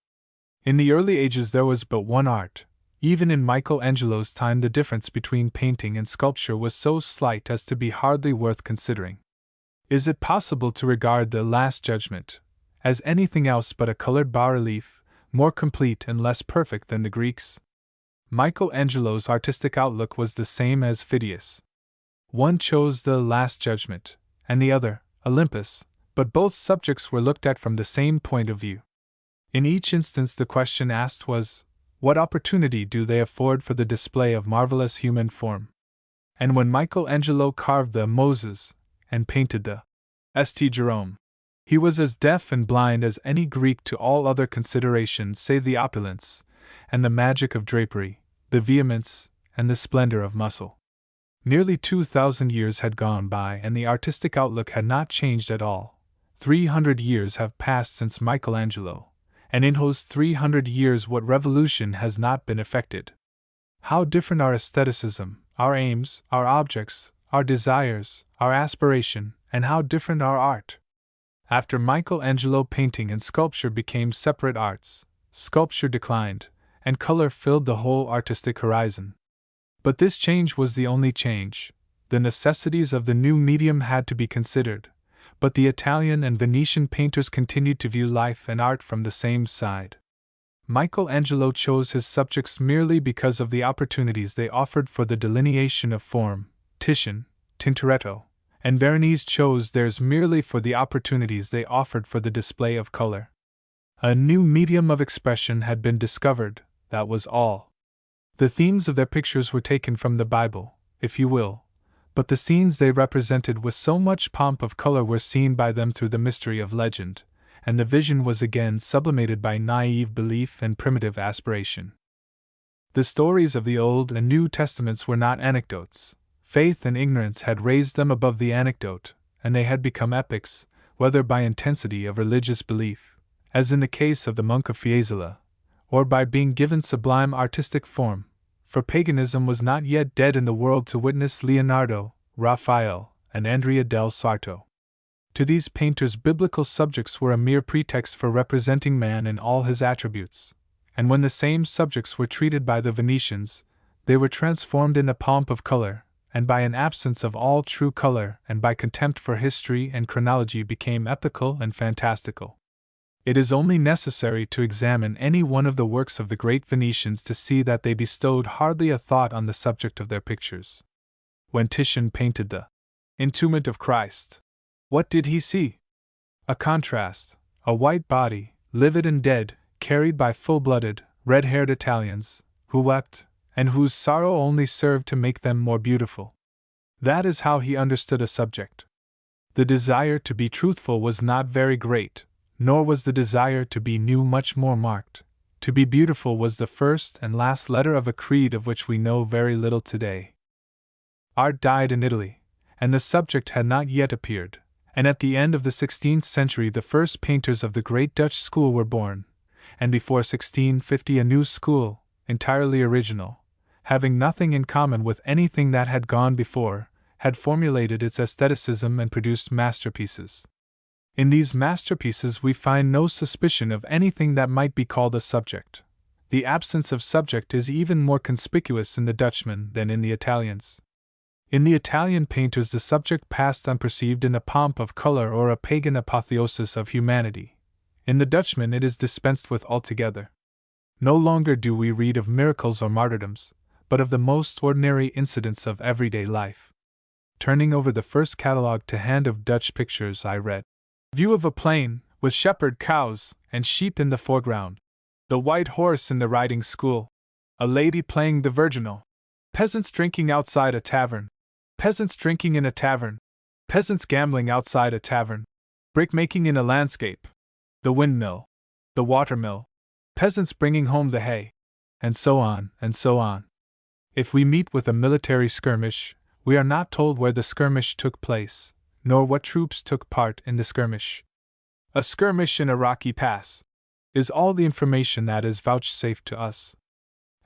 In the early ages there was but one art. Even in Michelangelo's time the difference between painting and sculpture was so slight as to be hardly worth considering. Is it possible to regard the Last Judgment as anything else but a colored bas-relief, more complete and less perfect than the Greeks? Michelangelo's artistic outlook was the same as Phidias. One chose the Last Judgment, and the other, Olympus, but both subjects were looked at from the same point of view. In each instance the question asked was, what opportunity do they afford for the display of marvelous human form? And when Michelangelo carved the Moses, and painted the St. Jerome, he was as deaf and blind as any Greek to all other considerations save the opulence, and the magic of drapery, the vehemence, and the splendor of muscle. Nearly 2,000 years had gone by and the artistic outlook had not changed at all. 300 years have passed since Michelangelo, and in those 300 years what revolution has not been effected? How different our aestheticism, our aims, our objects, our desires, our aspiration, and how different our art! After Michelangelo, painting and sculpture became separate arts, sculpture declined, and color filled the whole artistic horizon. But this change was the only change. The necessities of the new medium had to be considered, but the Italian and Venetian painters continued to view life and art from the same side. Michelangelo chose his subjects merely because of the opportunities they offered for the delineation of form. Titian, Tintoretto, and Veronese chose theirs merely for the opportunities they offered for the display of color. A new medium of expression had been discovered, that was all. The themes of their pictures were taken from the Bible, if you will, but the scenes they represented with so much pomp of color were seen by them through the mystery of legend, and the vision was again sublimated by naive belief and primitive aspiration. The stories of the Old and New Testaments were not anecdotes. Faith and ignorance had raised them above the anecdote, and they had become epics, whether by intensity of religious belief, as in the case of the monk of Fiesole, or by being given sublime artistic form, for paganism was not yet dead in the world to witness Leonardo, Raphael, and Andrea del Sarto. To these painters biblical subjects were a mere pretext for representing man in all his attributes, and when the same subjects were treated by the Venetians, they were transformed in a pomp of color, and by an absence of all true color and by contempt for history and chronology became epical and fantastical. It is only necessary to examine any one of the works of the great Venetians to see that they bestowed hardly a thought on the subject of their pictures. When Titian painted the Entombment of Christ, what did he see? A contrast, a white body, livid and dead, carried by full-blooded, red-haired Italians, who wept, and whose sorrow only served to make them more beautiful. That is how he understood a subject. The desire to be truthful was not very great, nor was the desire to be new much more marked. To be beautiful was the first and last letter of a creed of which we know very little today. Art died in Italy, and the subject had not yet appeared, and at the end of the 16th century the first painters of the great Dutch school were born, and before 1650 a new school, entirely original, having nothing in common with anything that had gone before, had formulated its aestheticism and produced masterpieces. In these masterpieces we find no suspicion of anything that might be called a subject. The absence of subject is even more conspicuous in the Dutchmen than in the Italians. In the Italian painters the subject passed unperceived in a pomp of color or a pagan apotheosis of humanity. In the Dutchmen it is dispensed with altogether. No longer do we read of miracles or martyrdoms, but of the most ordinary incidents of everyday life. turning over the first catalogue to hand of Dutch pictures, I read: View of a plain, with shepherd cows and sheep in the foreground. The white horse in the riding school. A lady playing the virginal. Peasants drinking outside a tavern. Peasants drinking in a tavern. Peasants gambling outside a tavern. Brickmaking in a landscape. The windmill. The watermill. Peasants bringing home the hay. And so on, and so on. If we meet with a military skirmish, we are not told where the skirmish took place, nor what troops took part in the skirmish. A skirmish in a rocky pass is all the information that is vouchsafed to us.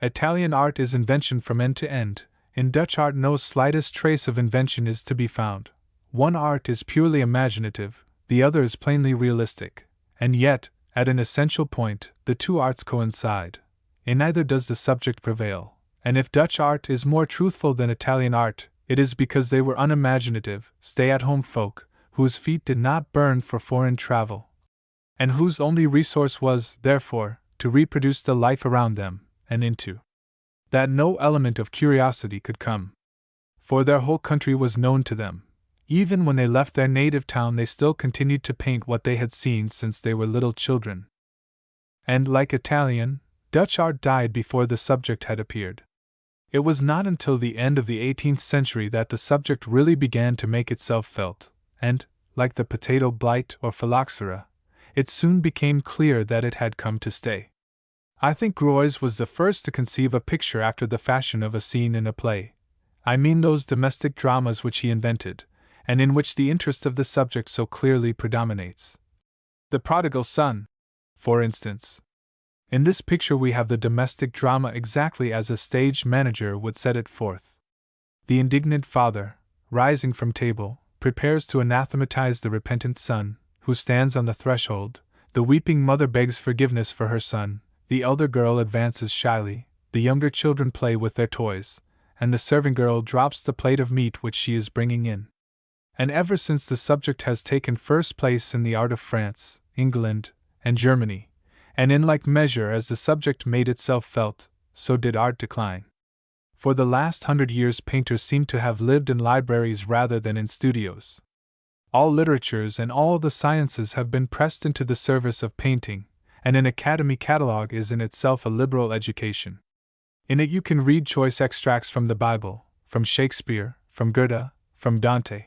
Italian art is invention from end to end. In Dutch art no slightest trace of invention is to be found. One art is purely imaginative, the other is plainly realistic, and yet, at an essential point, the two arts coincide. In neither does the subject prevail, and if Dutch art is more truthful than Italian art, it is because they were unimaginative, stay-at-home folk, whose feet did not burn for foreign travel, and whose only resource was, therefore, to reproduce the life around them, and into that no element of curiosity could come. For their whole country was known to them. Even when they left their native town, they still continued to paint what they had seen since they were little children. And, like Italian, Dutch art died before the subject had appeared. It was not until the end of the 18th century that the subject really began to make itself felt, and, like the potato blight or phylloxera, it soon became clear that it had come to stay. I think Greuze was the first to conceive a picture after the fashion of a scene in a play. I mean those domestic dramas which he invented, and in which the interest of the subject so clearly predominates. The Prodigal Son, for instance. In this picture we have the domestic drama exactly as a stage manager would set it forth. The indignant father, rising from table, prepares to anathematize the repentant son, who stands on the threshold. The weeping mother begs forgiveness for her son, the elder girl advances shyly, the younger children play with their toys, and the serving girl drops the plate of meat which she is bringing in. And ever since the subject has taken first place in the art of France, England, and Germany, and in like measure as the subject made itself felt, so did art decline. For the last 100 years painters seem to have lived in libraries rather than in studios. All literatures and all the sciences have been pressed into the service of painting, and an academy catalogue is in itself a liberal education. In it you can read choice extracts from the Bible, from Shakespeare, from Goethe, from Dante.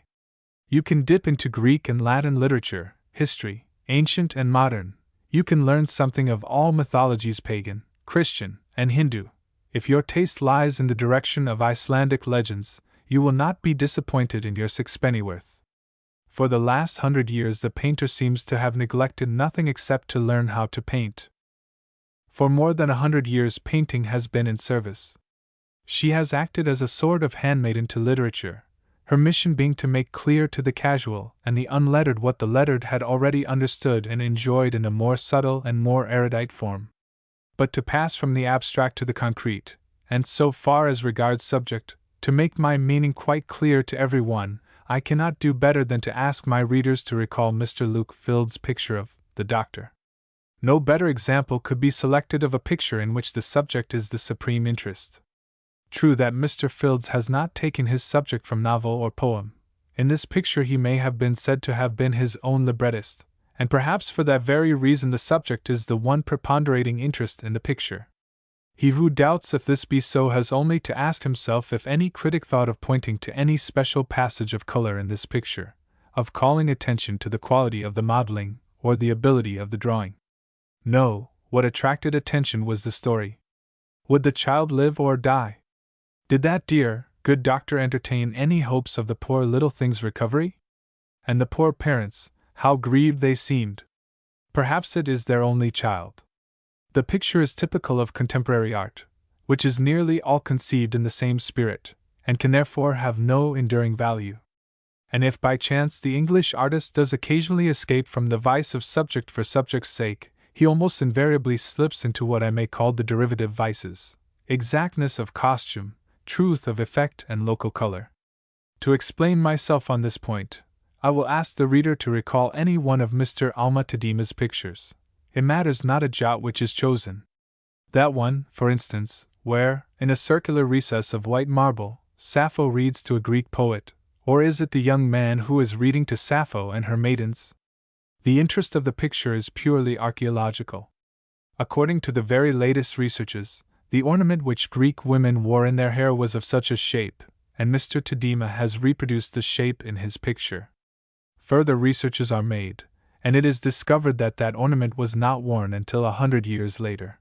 You can dip into Greek and Latin literature, history, ancient and modern. You can learn something of all mythologies, pagan, Christian, and Hindu. If your taste lies in the direction of Icelandic legends, you will not be disappointed in your sixpennyworth. For the last 100 years the painter seems to have neglected nothing except to learn how to paint. For more than 100 years painting has been in service. She has acted as a sort of handmaiden to literature, her mission being to make clear to the casual and the unlettered what the lettered had already understood and enjoyed in a more subtle and more erudite form. But to pass from the abstract to the concrete, and so far as regards subject, to make my meaning quite clear to every one, I cannot do better than to ask my readers to recall Mr. Luke Field's picture of the Doctor. No better example could be selected of a picture in which the subject is the supreme interest. True that Mr. Fields has not taken his subject from novel or poem. In this picture he may have been said to have been his own librettist, and perhaps for that very reason the subject is the one preponderating interest in the picture. He who doubts if this be so has only to ask himself if any critic thought of pointing to any special passage of color in this picture, of calling attention to the quality of the modeling, or the ability of the drawing. No, what attracted attention was the story. Would the child live or die? Did that dear, good doctor entertain any hopes of the poor little thing's recovery? And the poor parents, how grieved they seemed! Perhaps it is their only child. The picture is typical of contemporary art, which is nearly all conceived in the same spirit, and can therefore have no enduring value. And if by chance the English artist does occasionally escape from the vice of subject for subject's sake, he almost invariably slips into what I may call the derivative vices: exactness of costume, truth of effect, and local color. To explain myself on this point, I will ask the reader to recall any one of Mr. Alma Tadema's pictures. It matters not a jot which is chosen. That one, for instance, where, in a circular recess of white marble, Sappho reads to a Greek poet, Or is it the young man who is reading to Sappho and her maidens? The interest of the picture is purely archaeological. According to the very latest researches, the ornament which Greek women wore in their hair was of such a shape, and Mr. Tadema has reproduced the shape in his picture. Further researches are made, and it is discovered that that ornament was not worn until 100 years later.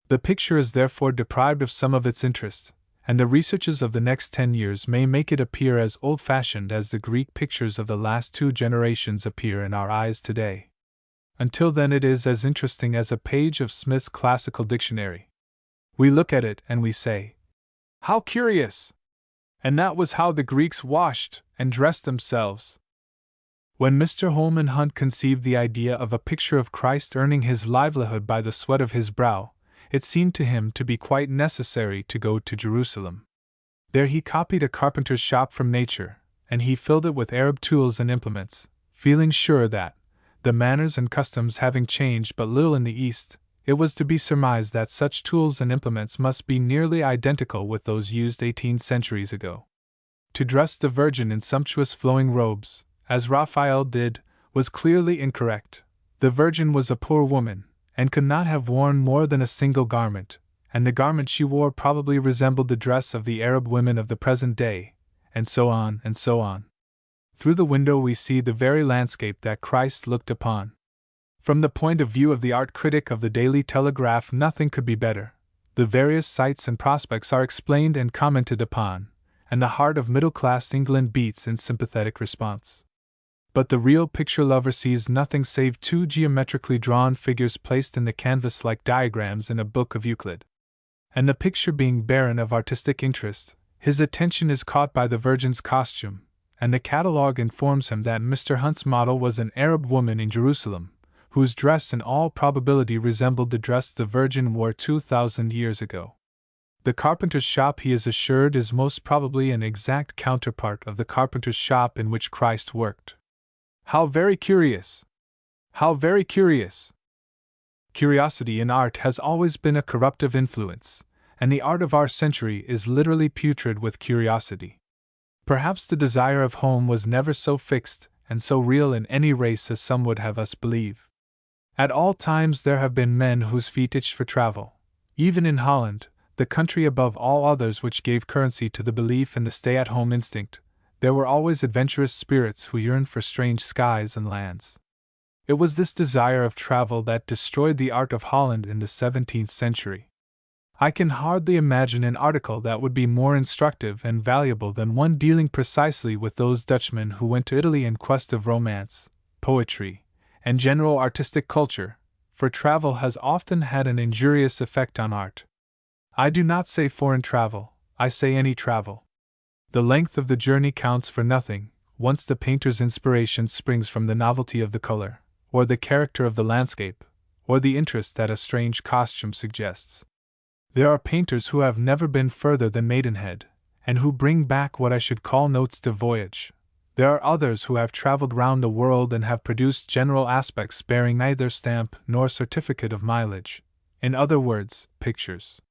The picture is therefore deprived of some of its interest, and the researches of the next 10 years may make it appear as old-fashioned as the Greek pictures of the last 2 generations appear in our eyes today. Until then it is as interesting as a page of Smith's classical dictionary. We look at it and we say, "How curious!" And that was how the Greeks washed and dressed themselves. When Mr. Holman Hunt conceived the idea of a picture of Christ earning his livelihood by the sweat of his brow, it seemed to him to be quite necessary to go to Jerusalem. There he copied a carpenter's shop from nature, and he filled it with Arab tools and implements, feeling sure that, the manners and customs having changed but little in the East, it was to be surmised that such tools and implements must be nearly identical with those used 18 centuries ago. To dress the Virgin in sumptuous flowing robes, as Raphael did, was clearly incorrect. The Virgin was a poor woman, and could not have worn more than a single garment, and the garment she wore probably resembled the dress of the Arab women of the present day, and so on and so on. Through the window we see the very landscape that Christ looked upon. From the point of view of the art critic of the Daily Telegraph, nothing could be better. The various sights and prospects are explained and commented upon, and the heart of middle-class England beats in sympathetic response. But the real picture lover sees nothing save 2 geometrically drawn figures placed in the canvas like diagrams in a book of Euclid. And the picture being barren of artistic interest, his attention is caught by the Virgin's costume, and the catalogue informs him that Mr. Hunt's model was an Arab woman in Jerusalem, whose dress in all probability resembled the dress the Virgin wore 2,000 years ago. The carpenter's shop, he is assured, is most probably an exact counterpart of the carpenter's shop in which Christ worked. How very curious! How very curious! Curiosity in art has always been a corruptive influence, and the art of our century is literally putrid with curiosity. Perhaps the desire of home was never so fixed and so real in any race as some would have us believe. At all times there have been men whose feet itched for travel. Even in Holland, the country above all others which gave currency to the belief in the stay-at-home instinct, there were always adventurous spirits who yearned for strange skies and lands. It was this desire of travel that destroyed the art of Holland in the 17th century. I can hardly imagine an article that would be more instructive and valuable than one dealing precisely with those Dutchmen who went to Italy in quest of romance, poetry, and general artistic culture, for travel has often had an injurious effect on art. I do not say foreign travel, I say any travel. The length of the journey counts for nothing, once the painter's inspiration springs from the novelty of the color, or the character of the landscape, or the interest that a strange costume suggests. There are painters who have never been further than Maidenhead, and who bring back what I should call notes de voyage. There are others who have traveled round the world and have produced general aspects bearing neither stamp nor certificate of mileage, in other words, pictures.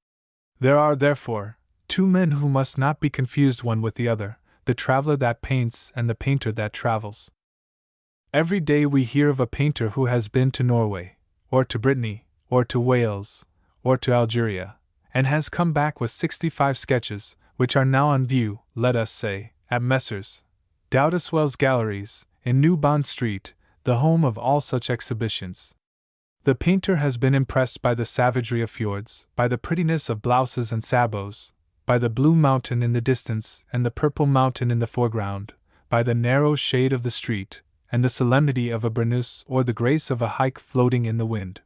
There are, therefore, 2 men who must not be confused one with the other, the traveler that paints and the painter that travels. Every day we hear of a painter who has been to Norway, or to Brittany, or to Wales, or to Algeria, and has come back with 65 sketches, which are now on view, let us say, at Messrs. Dowdeswell's Galleries, in New Bond Street, the home of all such exhibitions. The painter has been impressed by the savagery of fjords, by the prettiness of blouses and sabots, by the blue mountain in the distance and the purple mountain in the foreground, by the narrow shade of the street, and the solemnity of a burnous or the grace of a hike floating in the wind.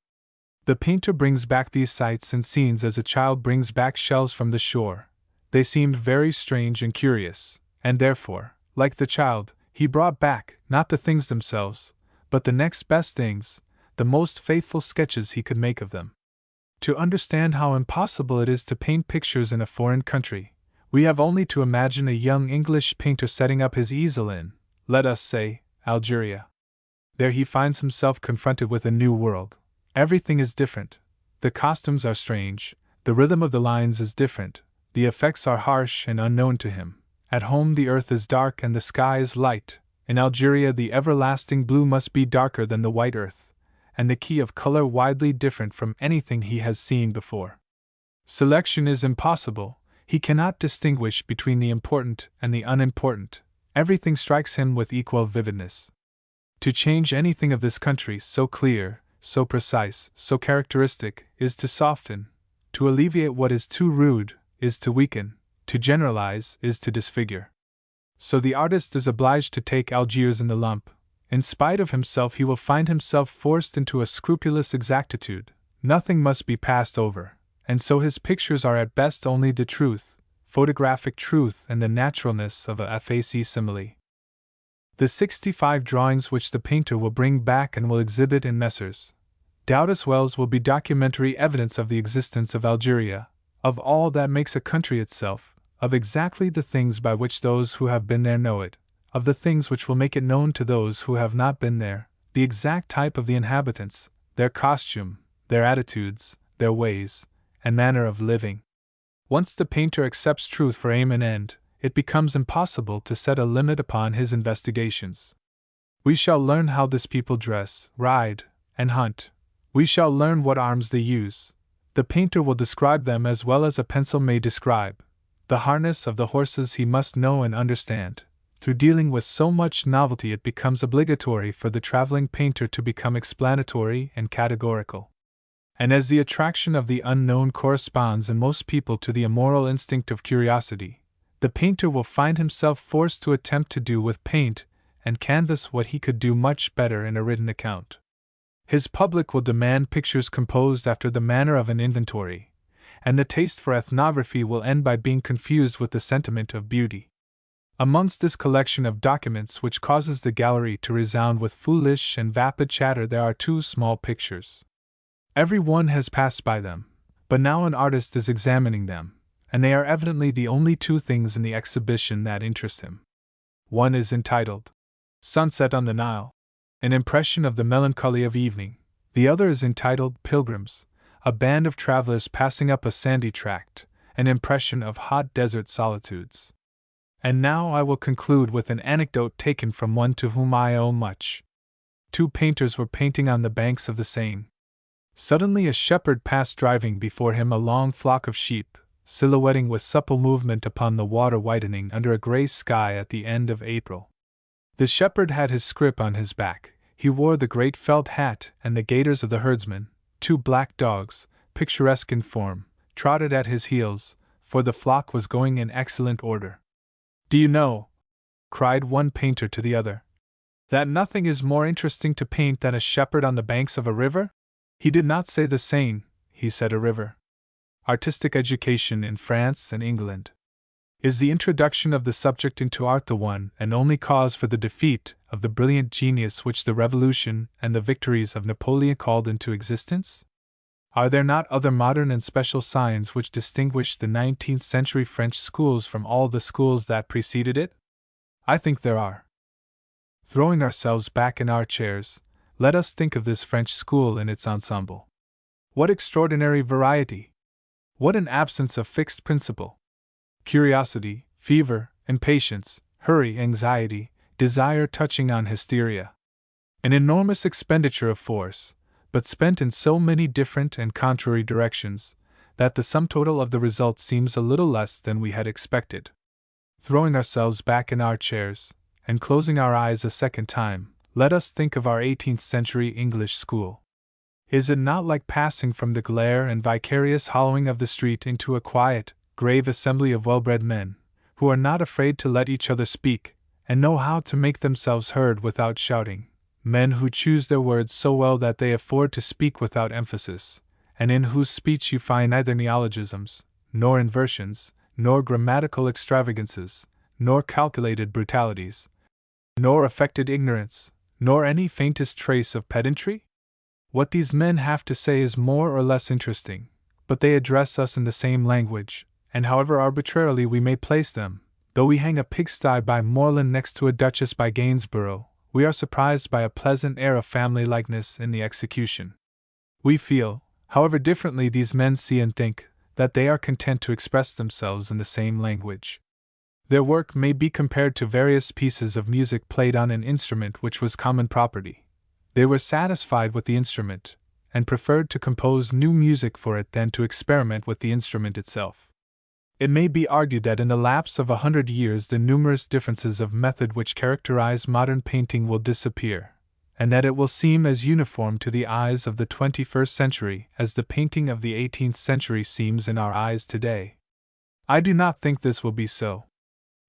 The painter brings back these sights and scenes as a child brings back shells from the shore. They seemed very strange and curious, and therefore, like the child, he brought back, not the things themselves, but the next best things, the most faithful sketches he could make of them. To understand how impossible it is to paint pictures in a foreign country, we have only to imagine a young English painter setting up his easel in, let us say, Algeria. There he finds himself confronted with a new world. Everything is different. The costumes are strange, the rhythm of the lines is different, the effects are harsh and unknown to him. At home the earth is dark and the sky is light. In Algeria the everlasting blue must be darker than the white earth, and the key of color widely different from anything he has seen before. Selection is impossible. He cannot distinguish between the important and the unimportant. Everything strikes him with equal vividness. To change anything of this country so clear, so precise, so characteristic, is to soften. To alleviate what is too rude, is to weaken. To generalize, is to disfigure. So the artist is obliged to take Algiers in the lump. In spite of himself, he will find himself forced into a scrupulous exactitude. Nothing must be passed over, and so his pictures are at best only the truth, photographic truth, and the naturalness of a facsimile. The 65 drawings which the painter will bring back and will exhibit in Messrs. Doughtus Wells will be documentary evidence of the existence of Algeria, of all that makes a country itself, of exactly the things by which those who have been there know it, of the things which will make it known to those who have not been there, the exact type of the inhabitants, their costume, their attitudes, their ways, and manner of living. Once the painter accepts truth for aim and end, it becomes impossible to set a limit upon his investigations. We shall learn how this people dress, ride, and hunt. We shall learn what arms they use. The painter will describe them as well as a pencil may describe. The harness of the horses he must know and understand. Through dealing with so much novelty, it becomes obligatory for the traveling painter to become explanatory and categorical. And as the attraction of the unknown corresponds in most people to the immoral instinct of curiosity, the painter will find himself forced to attempt to do with paint and canvas what he could do much better in a written account. His public will demand pictures composed after the manner of an inventory, and the taste for ethnography will end by being confused with the sentiment of beauty. Amongst this collection of documents which causes the gallery to resound with foolish and vapid chatter, there are 2 small pictures. Every one has passed by them, but now an artist is examining them, and they are evidently the only 2 things in the exhibition that interest him. One is entitled Sunset on the Nile, an impression of the melancholy of evening. The other is entitled Pilgrims, a band of travelers passing up a sandy tract, an impression of hot desert solitudes. And now I will conclude with an anecdote taken from one to whom I owe much. 2 painters were painting on the banks of the Seine. Suddenly a shepherd passed, driving before him a long flock of sheep, silhouetting with supple movement upon the water whitening under a grey sky at the end of April. The shepherd had his scrip on his back. He wore the great felt hat and the gaiters of the herdsman. 2 black dogs, picturesque in form, trotted at his heels, for the flock was going in excellent order. "Do you know," cried one painter to the other, "that nothing is more interesting to paint than a shepherd on the banks of a river?" He did not say the Seine, he said a river. Artistic education in France and England. Is the introduction of the subject into art the one and only cause for the defeat of the brilliant genius which the Revolution and the victories of Napoleon called into existence? Are there not other modern and special signs which distinguish the 19th century French schools from all the schools that preceded it? I think there are. Throwing ourselves back in our chairs, let us think of this French school in its ensemble. What extraordinary variety! What an absence of fixed principle! Curiosity, fever, impatience, hurry, anxiety, desire touching on hysteria. An enormous expenditure of force, but spent in so many different and contrary directions, that the sum total of the result seems a little less than we had expected. Throwing ourselves back in our chairs, and closing our eyes a second time, let us think of our 18th century English school. Is it not like passing from the glare and vicarious hollowing of the street into a quiet, grave assembly of well-bred men, who are not afraid to let each other speak, and know how to make themselves heard without shouting, men who choose their words so well that they afford to speak without emphasis, and in whose speech you find neither neologisms, nor inversions, nor grammatical extravagances, nor calculated brutalities, nor affected ignorance, nor any faintest trace of pedantry? What these men have to say is more or less interesting, but they address us in the same language, and however arbitrarily we may place them, though we hang a pigsty by Moreland next to a duchess by Gainsborough, we are surprised by a pleasant air of family likeness in the execution. We feel, however differently these men see and think, that they are content to express themselves in the same language. Their work may be compared to various pieces of music played on an instrument which was common property. They were satisfied with the instrument, and preferred to compose new music for it than to experiment with the instrument itself. It may be argued that in the lapse of 100 years the numerous differences of method which characterize modern painting will disappear, and that it will seem as uniform to the eyes of the 21st century as the painting of the 18th century seems in our eyes today. I do not think this will be so.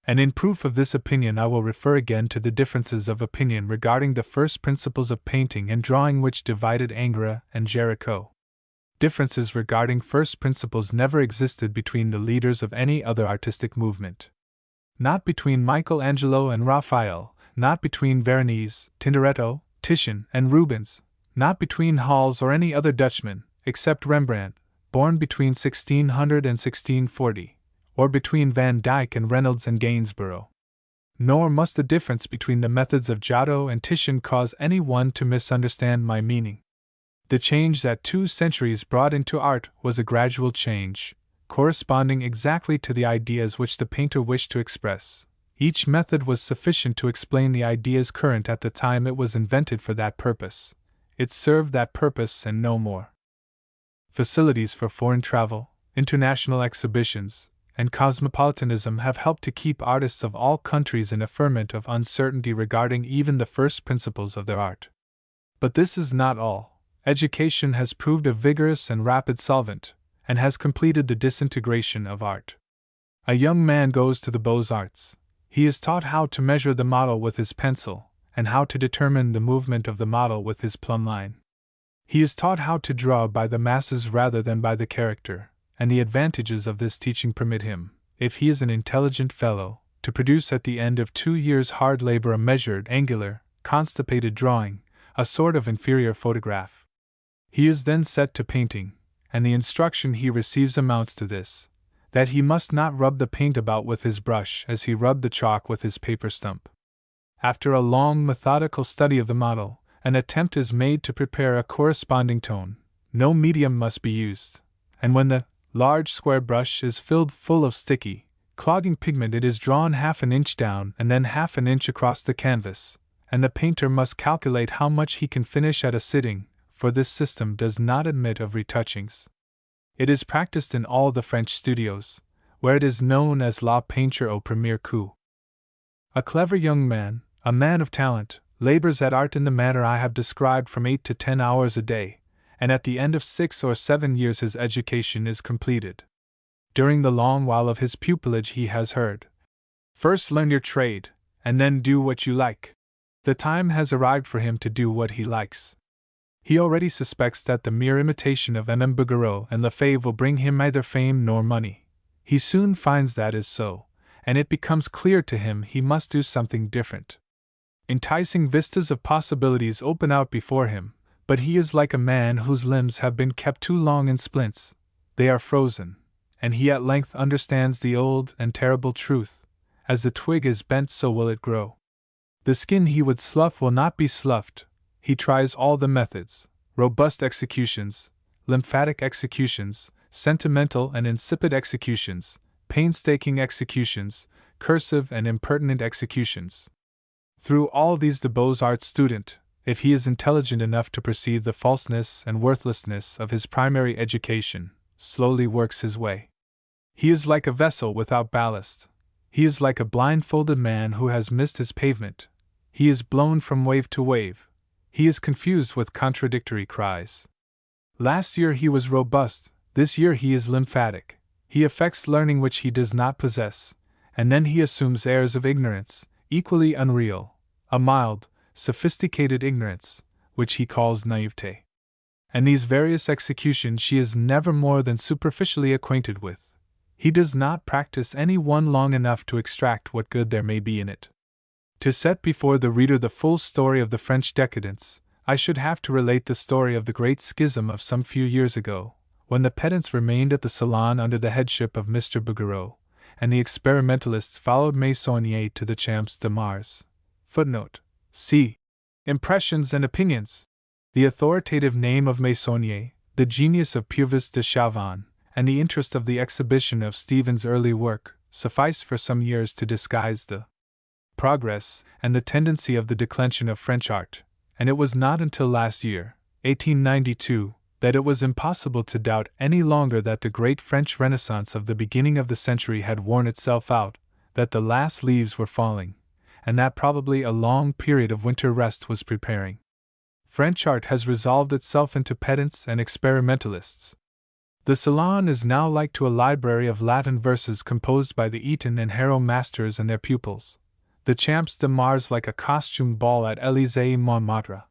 And in proof of this opinion I will refer again to the differences of opinion regarding the first principles of painting and drawing which divided Angora and Jericho. Differences regarding first principles never existed between the leaders of any other artistic movement. Not between Michelangelo and Raphael, not between Veronese, Tintoretto, Titian, and Rubens, not between Hals or any other Dutchman, except Rembrandt, born between 1600 and 1640, or between Van Dyck and Reynolds and Gainsborough. Nor must the difference between the methods of Giotto and Titian cause any one to misunderstand my meaning. The change that 2 centuries brought into art was a gradual change, corresponding exactly to the ideas which the painter wished to express. Each method was sufficient to explain the ideas current at the time it was invented for that purpose. It served that purpose and no more. Facilities for foreign travel, international exhibitions, and cosmopolitanism have helped to keep artists of all countries in a ferment of uncertainty regarding even the first principles of their art. But this is not all. Education has proved a vigorous and rapid solvent, and has completed the disintegration of art. A young man goes to the Beaux-Arts. He is taught how to measure the model with his pencil, and how to determine the movement of the model with his plumb line. He is taught how to draw by the masses rather than by the character, and the advantages of this teaching permit him, if he is an intelligent fellow, to produce at the end of 2 years' hard labor a measured, angular, constipated drawing, a sort of inferior photograph. He is then set to painting, and the instruction he receives amounts to this: that he must not rub the paint about with his brush as he rubbed the chalk with his paper stump. After a long methodical study of the model, an attempt is made to prepare a corresponding tone. No medium must be used, and when the large square brush is filled full of sticky, clogging pigment, it is drawn half an inch down and then half an inch across the canvas, and the painter must calculate how much he can finish at a sitting, for this system does not admit of retouchings. It is practiced in all the French studios, where it is known as la peinture au premier coup. A clever young man, a man of talent, labors at art in the manner I have described from 8 to 10 hours a day, and at the end of 6 or 7 years his education is completed. During the long while of his pupillage he has heard, "First learn your trade, and then do what you like." The time has arrived for him to do what he likes. He already suspects that the mere imitation of M. Bouguereau and Lefebvre will bring him neither fame nor money. He soon finds that is so, and it becomes clear to him he must do something different. Enticing vistas of possibilities open out before him, but he is like a man whose limbs have been kept too long in splints. They are frozen, and he at length understands the old and terrible truth: as the twig is bent so will it grow. The skin he would slough will not be sloughed. He tries all the methods: robust executions, lymphatic executions, sentimental and insipid executions, painstaking executions, cursive and impertinent executions. Through all these the Beaux-Arts student, if he is intelligent enough to perceive the falseness and worthlessness of his primary education, slowly works his way. He is like a vessel without ballast. He is like a blindfolded man who has missed his pavement. He is blown from wave to wave. He is confused with contradictory cries. Last year he was robust, this year he is lymphatic. He affects learning which he does not possess, and then he assumes airs of ignorance, equally unreal, a mild, sophisticated ignorance, which he calls naivete. And these various executions she is never more than superficially acquainted with. He does not practice any one long enough to extract what good there may be in it. To set before the reader the full story of the French decadence, I should have to relate the story of the great schism of some few years ago, when the pedants remained at the Salon under the headship of Mr. Bouguereau, and the experimentalists followed Meissonier to the Champs de Mars. See Impressions and Opinions. The authoritative name of Meissonier, the genius of Puvis de Chavannes, and the interest of the exhibition of Stephen's early work, sufficed for some years to disguise the progress and the tendency of the declension of French art, and it was not until last year, 1892, that it was impossible to doubt any longer that the great French Renaissance of the beginning of the century had worn itself out, that the last leaves were falling, and that probably a long period of winter rest was preparing. French art has resolved itself into pedants and experimentalists. The Salon is now like to a library of Latin verses composed by the Eton and Harrow masters and their pupils, the Champs de Mars like a costume ball at Élysée Montmartre.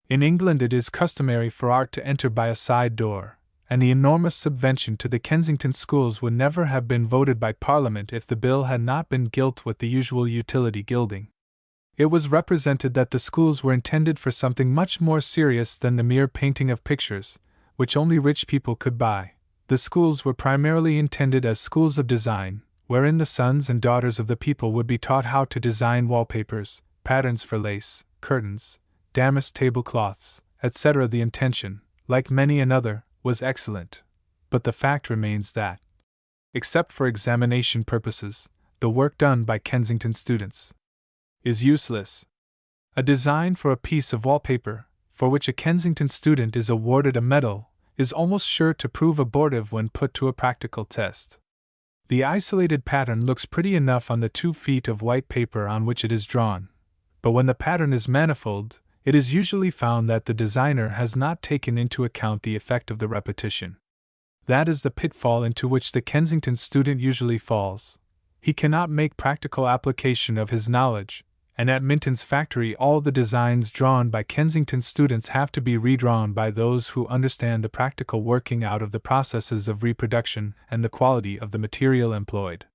In England it is customary for art to enter by a side door, and the enormous subvention to the Kensington schools would never have been voted by Parliament if the bill had not been gilt with the usual utility gilding. It was represented that the schools were intended for something much more serious than the mere painting of pictures, which only rich people could buy. The schools were primarily intended as schools of design, wherein the sons and daughters of the people would be taught how to design wallpapers, patterns for lace, curtains, damask tablecloths, etc. The intention, like many another, was excellent, but the fact remains that, except for examination purposes, the work done by Kensington students is useless. A design for a piece of wallpaper, for which a Kensington student is awarded a medal, is almost sure to prove abortive when put to a practical test. The isolated pattern looks pretty enough on the 2 feet of white paper on which it is drawn, but when the pattern is manifold, it is usually found that the designer has not taken into account the effect of the repetition. That is the pitfall into which the Kensington student usually falls. He cannot make practical application of his knowledge, and at Minton's factory all the designs drawn by Kensington students have to be redrawn by those who understand the practical working out of the processes of reproduction and the quality of the material employed.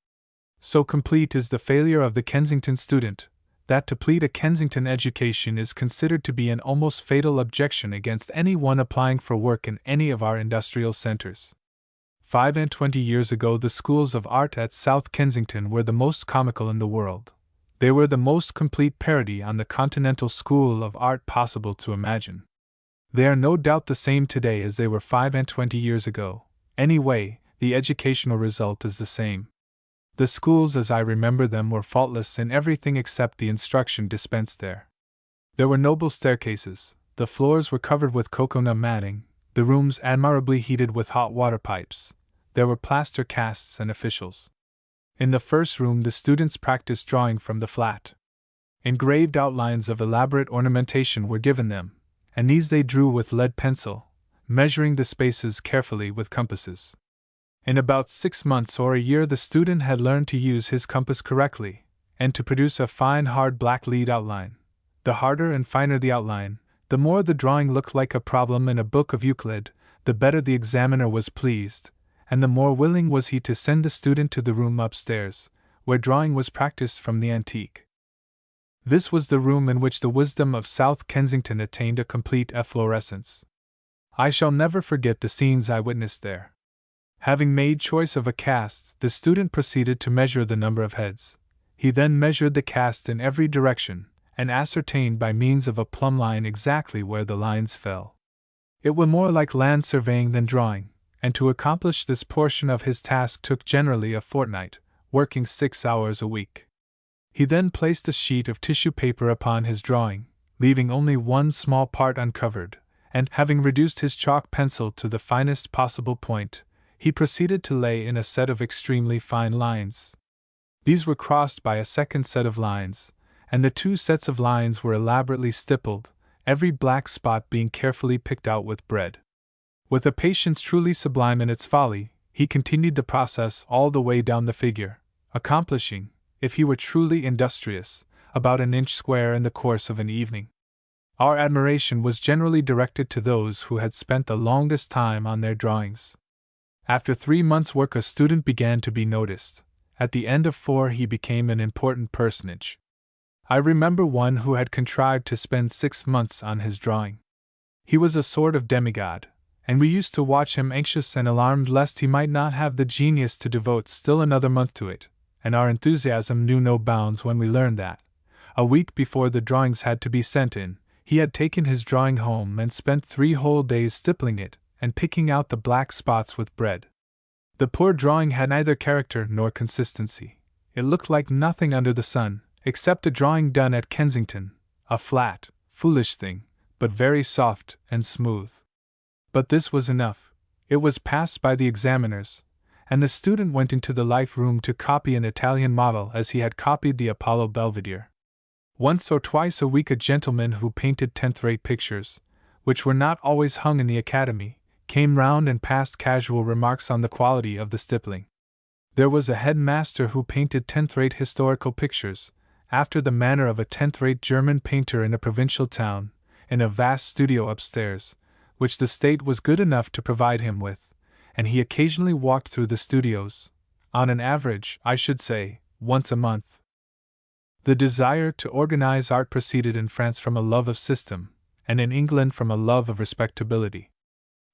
So complete is the failure of the Kensington student, that to plead a Kensington education is considered to be an almost fatal objection against any one applying for work in any of our industrial centers. 25 years ago the schools of art at South Kensington were the most comical in the world. They were the most complete parody on the continental school of art possible to imagine. They are no doubt the same today as they were 25 years ago. Anyway, the educational result is the same. The schools as I remember them were faultless in everything except the instruction dispensed there. There were noble staircases, the floors were covered with cocoanut matting, the rooms admirably heated with hot water pipes, there were plaster casts and officials. In the first room the students practiced drawing from the flat. Engraved outlines of elaborate ornamentation were given them, and these they drew with lead pencil, measuring the spaces carefully with compasses. In about 6 months or a year the student had learned to use his compass correctly, and to produce a fine hard black lead outline. The harder and finer the outline, the more the drawing looked like a problem in a book of Euclid, the better the examiner was pleased, and the more willing was he to send the student to the room upstairs, where drawing was practiced from the antique. This was the room in which the wisdom of South Kensington attained a complete efflorescence. I shall never forget the scenes I witnessed there. Having made choice of a cast, the student proceeded to measure the number of heads. He then measured the cast in every direction, and ascertained by means of a plumb line exactly where the lines fell. It was more like land surveying than drawing, and to accomplish this portion of his task took generally a fortnight, working 6 hours a week. He then placed a sheet of tissue paper upon his drawing, leaving only one small part uncovered, and, having reduced his chalk pencil to the finest possible point, he proceeded to lay in a set of extremely fine lines. These were crossed by a second set of lines, and the 2 sets of lines were elaborately stippled, every black spot being carefully picked out with bread. With a patience truly sublime in its folly, he continued the process all the way down the figure, accomplishing, if he were truly industrious, about an inch square in the course of an evening. Our admiration was generally directed to those who had spent the longest time on their drawings. After 3 months' work a student began to be noticed. At the end of 4 he became an important personage. I remember one who had contrived to spend 6 months on his drawing. He was a sort of demigod, and we used to watch him anxious and alarmed lest he might not have the genius to devote still another month to it, and our enthusiasm knew no bounds when we learned that, a week before the drawings had to be sent in, he had taken his drawing home and spent 3 whole days stippling it, and picking out the black spots with bread. The poor drawing had neither character nor consistency. It looked like nothing under the sun, except a drawing done at Kensington, a flat, foolish thing, but very soft and smooth. But this was enough. It was passed by the examiners, and the student went into the life room to copy an Italian model as he had copied the Apollo Belvedere. Once or twice a week a gentleman who painted tenth-rate pictures, which were not always hung in the Academy, came round and passed casual remarks on the quality of the stippling. There was a head-master who painted tenth-rate historical pictures, after the manner of a tenth-rate German painter in a provincial town, in a vast studio upstairs, which the state was good enough to provide him with, and he occasionally walked through the studios, on an average, I should say, once a month. The desire to organize art proceeded in France from a love of system, and in England from a love of respectability.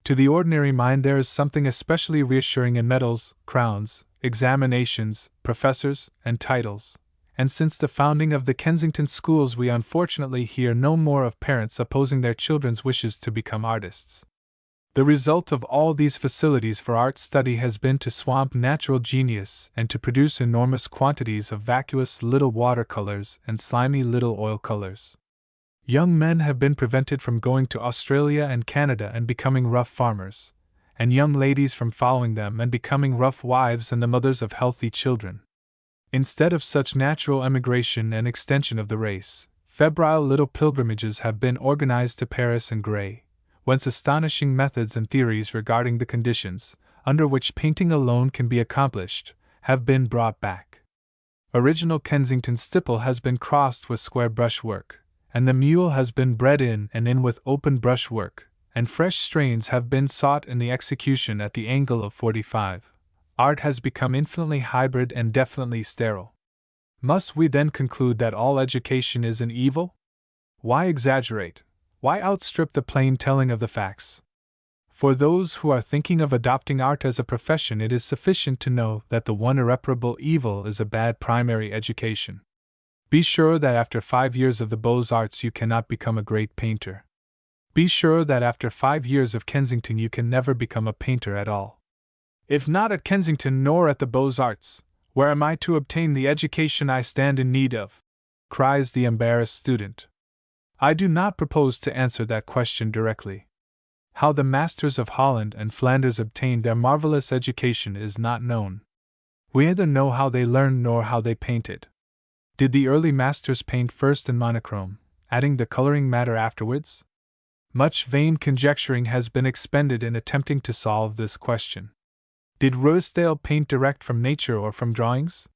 To the ordinary mind there is something especially reassuring in medals, crowns, examinations, professors, and titles, and since the founding of the Kensington schools we unfortunately hear no more of parents opposing their children's wishes to become artists. The result of all these facilities for art study has been to swamp natural genius and to produce enormous quantities of vacuous little watercolors and slimy little oil colors. Young men have been prevented from going to Australia and Canada and becoming rough farmers, and young ladies from following them and becoming rough wives and the mothers of healthy children. Instead of such natural emigration and extension of the race, febrile little pilgrimages have been organized to Paris and Gray, whence astonishing methods and theories regarding the conditions, under which painting alone can be accomplished, have been brought back. Original Kensington stipple has been crossed with square brushwork, and the mule has been bred in and in with open brushwork, and fresh strains have been sought in the execution at the angle of 45. Art has become infinitely hybrid and definitely sterile. Must we then conclude that all education is an evil? Why exaggerate? Why outstrip the plain telling of the facts? For those who are thinking of adopting art as a profession, it is sufficient to know that the one irreparable evil is a bad primary education. Be sure that after 5 years of the Beaux-Arts you cannot become a great painter. Be sure that after 5 years of Kensington you can never become a painter at all. If not at Kensington nor at the Beaux-Arts, where am I to obtain the education I stand in need of? Cries the embarrassed student. I do not propose to answer that question directly. How the masters of Holland and Flanders obtained their marvelous education is not known. We neither know how they learned nor how they painted. Did the early masters paint first in monochrome, adding the coloring matter afterwards? Much vain conjecturing has been expended in attempting to solve this question. Did Ruysdael paint direct from nature or from drawings?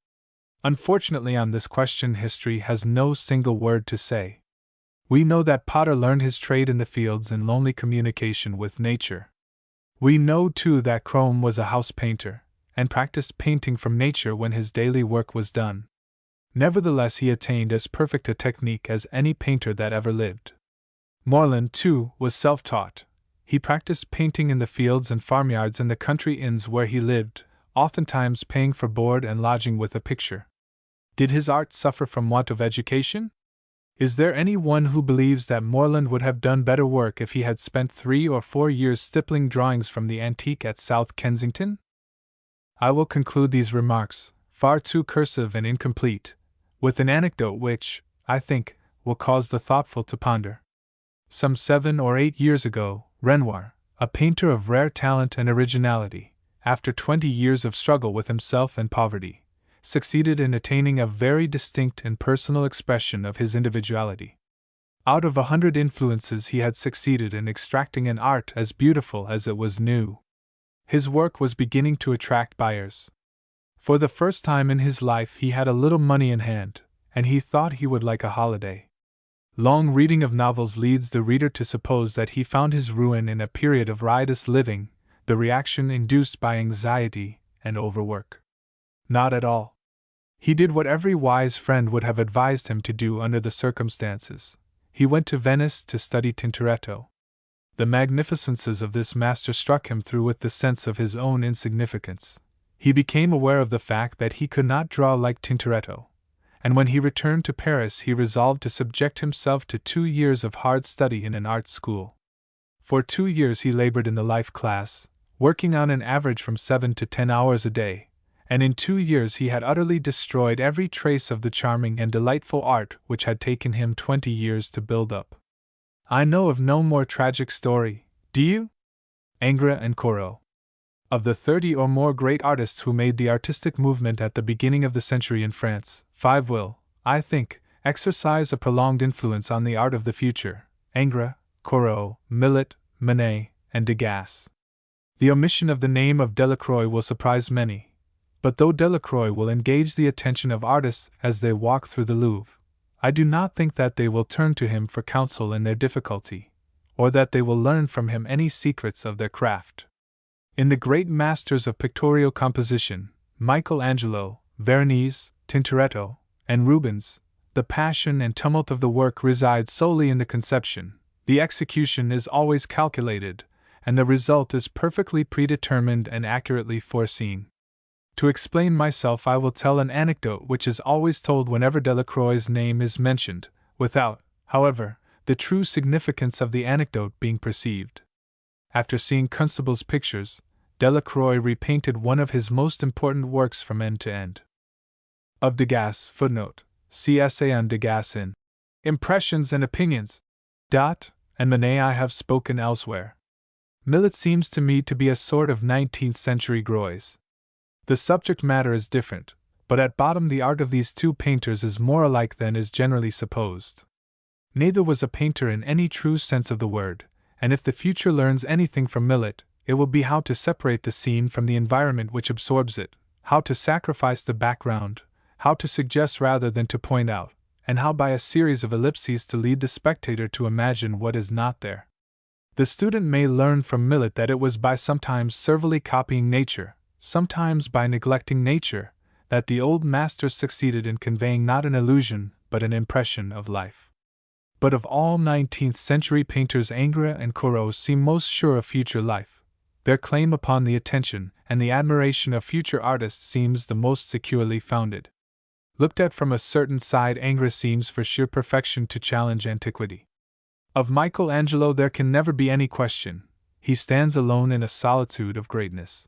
Unfortunately, on this question history has no single word to say. We know that Potter learned his trade in the fields in lonely communication with nature. We know too that Crome was a house painter, and practiced painting from nature when his daily work was done. Nevertheless, he attained as perfect a technique as any painter that ever lived. Morland, too, was self-taught. He practiced painting in the fields and farmyards and the country inns where he lived, oftentimes paying for board and lodging with a picture. Did his art suffer from want of education? Is there any one who believes that Morland would have done better work if he had spent 3 or 4 years stippling drawings from the antique at South Kensington? I will conclude these remarks, far too cursive and incomplete, with an anecdote which, I think, will cause the thoughtful to ponder. Some 7 or 8 years ago, Renoir, a painter of rare talent and originality, after 20 years of struggle with himself and poverty, succeeded in attaining a very distinct and personal expression of his individuality. Out of 100 influences he had succeeded in extracting an art as beautiful as it was new. His work was beginning to attract buyers. For the first time in his life he had a little money in hand, and he thought he would like a holiday. Long reading of novels leads the reader to suppose that he found his ruin in a period of riotous living, the reaction induced by anxiety and overwork. Not at all. He did what every wise friend would have advised him to do under the circumstances. He went to Venice to study Tintoretto. The magnificences of this master struck him through with the sense of his own insignificance. He became aware of the fact that he could not draw like Tintoretto, and when he returned to Paris he resolved to subject himself to 2 years of hard study in an art school. For 2 years he labored in the life class, working on an average from 7 to 10 hours a day, and in 2 years he had utterly destroyed every trace of the charming and delightful art which had taken him 20 years to build up. I know of no more tragic story, do you? Ingres and Corot. Of the 30 or more great artists who made the artistic movement at the beginning of the century in France, 5 will, I think, exercise a prolonged influence on the art of the future: Ingres, Corot, Millet, Manet, and Degas. The omission of the name of Delacroix will surprise many, but though Delacroix will engage the attention of artists as they walk through the Louvre, I do not think that they will turn to him for counsel in their difficulty, or that they will learn from him any secrets of their craft. In the great masters of pictorial composition, Michelangelo, Veronese, Tintoretto, and Rubens, the passion and tumult of the work resides solely in the conception. The execution is always calculated, and the result is perfectly predetermined and accurately foreseen. To explain myself, I will tell an anecdote which is always told whenever Delacroix's name is mentioned, without, however, the true significance of the anecdote being perceived. After seeing Constable's pictures, Delacroix repainted one of his most important works from end to end. Of Degas, footnote, see essay on Degas in Impressions and Opinions. And Manet I have spoken elsewhere. Millet seems to me to be a sort of 19th century Greuze. The subject matter is different, but at bottom the art of these two painters is more alike than is generally supposed. Neither was a painter in any true sense of the word, and if the future learns anything from Millet, it will be how to separate the scene from the environment which absorbs it, how to sacrifice the background, how to suggest rather than to point out, and how by a series of ellipses to lead the spectator to imagine what is not there. The student may learn from Millet that it was by sometimes servilely copying nature, sometimes by neglecting nature, that the old masters succeeded in conveying not an illusion but an impression of life. But of all 19th century painters, Ingres and Corot seem most sure of future life. Their claim upon the attention and the admiration of future artists seems the most securely founded. Looked at from a certain side, Ingres seems for sheer perfection to challenge antiquity. Of Michelangelo there can never be any question. He stands alone in a solitude of greatness.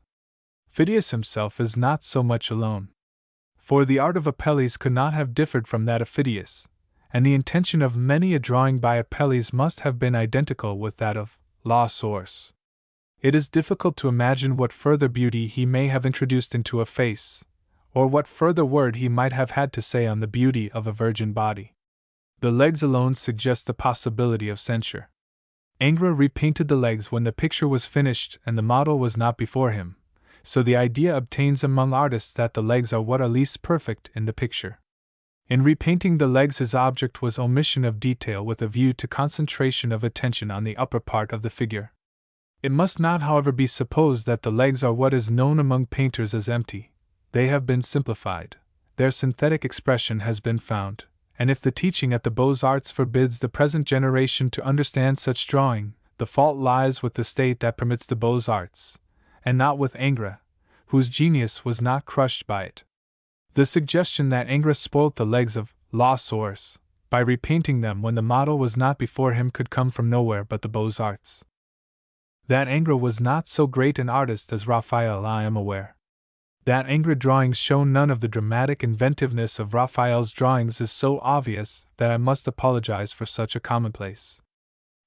Phidias himself is not so much alone. For the art of Apelles could not have differed from that of Phidias, and the intention of many a drawing by Apelles must have been identical with that of La Source. It is difficult to imagine what further beauty he may have introduced into a face, or what further word he might have had to say on the beauty of a virgin body. The legs alone suggest the possibility of censure. Ingres repainted the legs when the picture was finished and the model was not before him, so the idea obtains among artists that the legs are what are least perfect in the picture. In repainting the legs, his object was omission of detail with a view to concentration of attention on the upper part of the figure. It must not, however, be supposed that the legs are what is known among painters as empty. They have been simplified, their synthetic expression has been found, and if the teaching at the Beaux-Arts forbids the present generation to understand such drawing, the fault lies with the state that permits the Beaux-Arts, and not with Ingres, whose genius was not crushed by it. The suggestion that Ingres spoilt the legs of La Source by repainting them when the model was not before him could come from nowhere but the Beaux-Arts. That Ingres was not so great an artist as Raphael I am aware. That Ingres' drawings show none of the dramatic inventiveness of Raphael's drawings is so obvious that I must apologize for such a commonplace.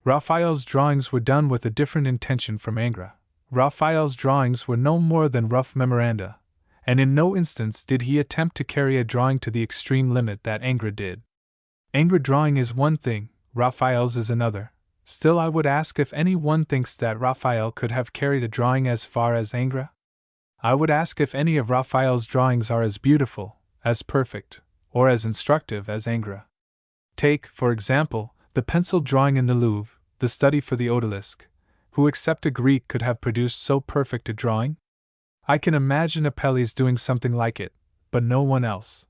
Raphael's drawings were done with a different intention from Ingres. Raphael's drawings were no more than rough memoranda, and in no instance did he attempt to carry a drawing to the extreme limit that Ingres did. Ingres' drawing is one thing, Raphael's is another. Still, I would ask if any one thinks that Raphael could have carried a drawing as far as Ingres? I would ask if any of Raphael's drawings are as beautiful, as perfect, or as instructive as Ingres. Take, for example, the pencil drawing in the Louvre, the study for the Odalisque. Who except a Greek could have produced so perfect a drawing? I can imagine Apelles doing something like it, but no one else.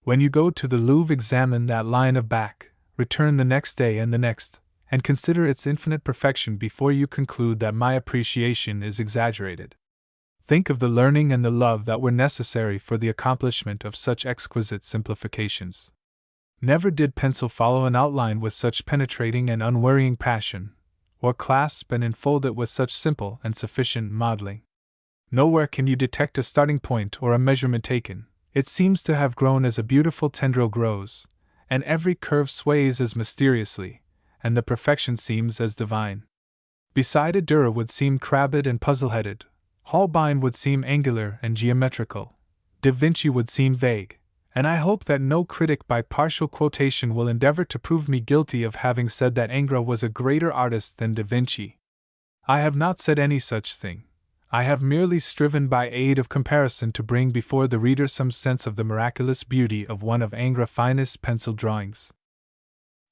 When you go to the Louvre, examine that line of back, return the next day and the next, and consider its infinite perfection before you conclude that my appreciation is exaggerated. Think of the learning and the love that were necessary for the accomplishment of such exquisite simplifications. Never did pencil follow an outline with such penetrating and unwearying passion, or clasp and enfold it with such simple and sufficient modeling. Nowhere can you detect a starting point or a measurement taken. It seems to have grown as a beautiful tendril grows, and every curve sways as mysteriously, and the perfection seems as divine. Beside it Dürer would seem crabbed and puzzle-headed, Holbein would seem angular and geometrical, Da Vinci would seem vague, and I hope that no critic by partial quotation will endeavor to prove me guilty of having said that Ingres was a greater artist than Da Vinci. I have not said any such thing. I have merely striven by aid of comparison to bring before the reader some sense of the miraculous beauty of one of Ingres' finest pencil drawings.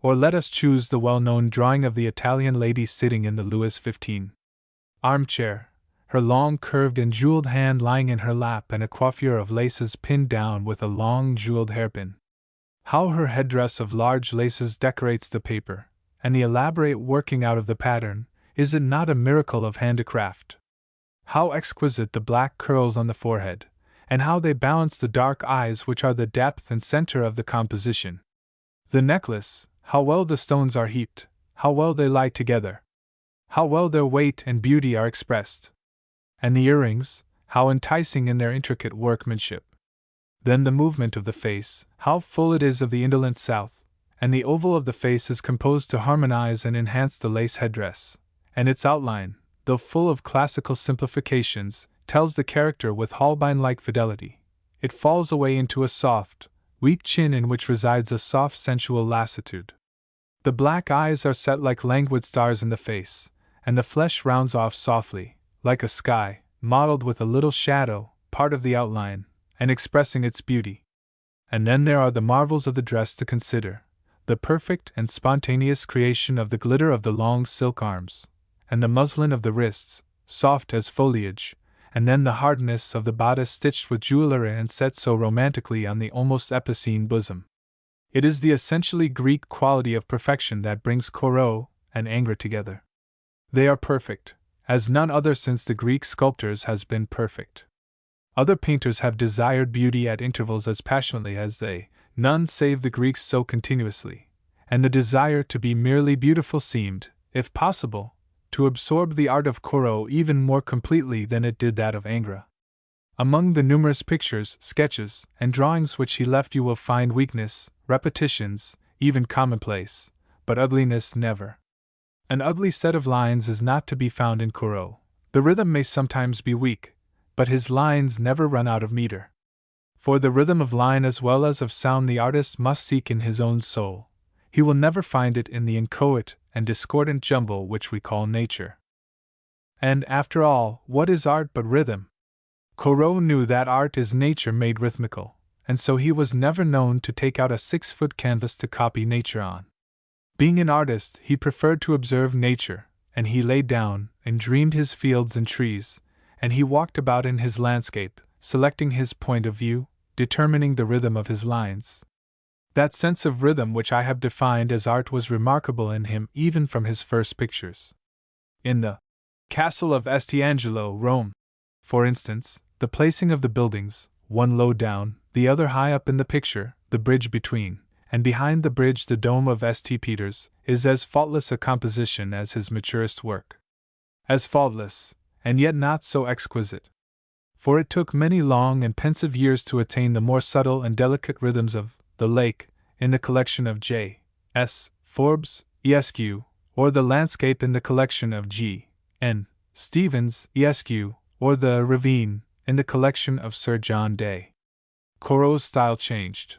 Or let us choose the well-known drawing of the Italian lady sitting in the Louis XV armchair, her long curved and jeweled hand lying in her lap and a coiffure of laces pinned down with a long jeweled hairpin. How her headdress of large laces decorates the paper, and the elaborate working out of the pattern, is it not a miracle of handicraft? How exquisite the black curls on the forehead, and how they balance the dark eyes which are the depth and center of the composition. The necklace, how well the stones are heaped, how well they lie together, how well their weight and beauty are expressed. And the earrings, how enticing in their intricate workmanship. Then the movement of the face, how full it is of the indolent south, and the oval of the face is composed to harmonize and enhance the lace headdress, and its outline, though full of classical simplifications, tells the character with Holbein-like fidelity. It falls away into a soft, weak chin in which resides a soft sensual lassitude. The black eyes are set like languid stars in the face, and the flesh rounds off softly, like a sky, mottled with a little shadow, part of the outline, and expressing its beauty. And then there are the marvels of the dress to consider, the perfect and spontaneous creation of the glitter of the long silk arms, and the muslin of the wrists, soft as foliage, and then the hardness of the bodice stitched with jewelry and set so romantically on the almost epicene bosom. It is the essentially Greek quality of perfection that brings Corot and Ingres together. They are perfect, as none other since the Greek sculptors has been perfect. Other painters have desired beauty at intervals as passionately as they, none save the Greeks so continuously, and the desire to be merely beautiful seemed, if possible, to absorb the art of Corot even more completely than it did that of Ingres. Among the numerous pictures, sketches, and drawings which he left you will find weakness, repetitions, even commonplace, but ugliness never. An ugly set of lines is not to be found in Corot. The rhythm may sometimes be weak, but his lines never run out of meter. For the rhythm of line as well as of sound the artist must seek in his own soul. He will never find it in the inchoate and discordant jumble which we call nature. And, after all, what is art but rhythm? Corot knew that art is nature made rhythmical, and so he was never known to take out a 6-foot canvas to copy nature on. Being an artist, he preferred to observe nature, and he lay down and dreamed his fields and trees, and he walked about in his landscape, selecting his point of view, determining the rhythm of his lines. That sense of rhythm which I have defined as art was remarkable in him even from his first pictures. In the Castle of St. Angelo, Rome, for instance, the placing of the buildings, one low down, the other high up in the picture, the bridge between, and behind the bridge the dome of St. Peter's, is as faultless a composition as his maturest work. As faultless, and yet not so exquisite. For it took many long and pensive years to attain the more subtle and delicate rhythms of The Lake, in the collection of J. S. Forbes, Esq., or the Landscape in the collection of G. N. Stevens, Esq., or the Ravine, in the collection of Sir John Day. Corot's style changed.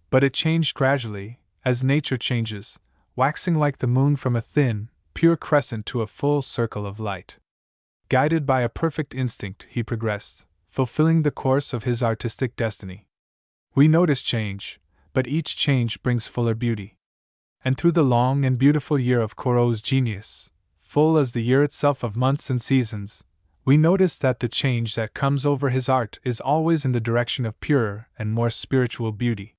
But it changed gradually, as nature changes, waxing like the moon from a thin, pure crescent to a full circle of light. Guided by a perfect instinct, he progressed, fulfilling the course of his artistic destiny. We notice change, but each change brings fuller beauty. And through the long and beautiful year of Corot's genius, full as the year itself of months and seasons, we notice that the change that comes over his art is always in the direction of purer and more spiritual beauty.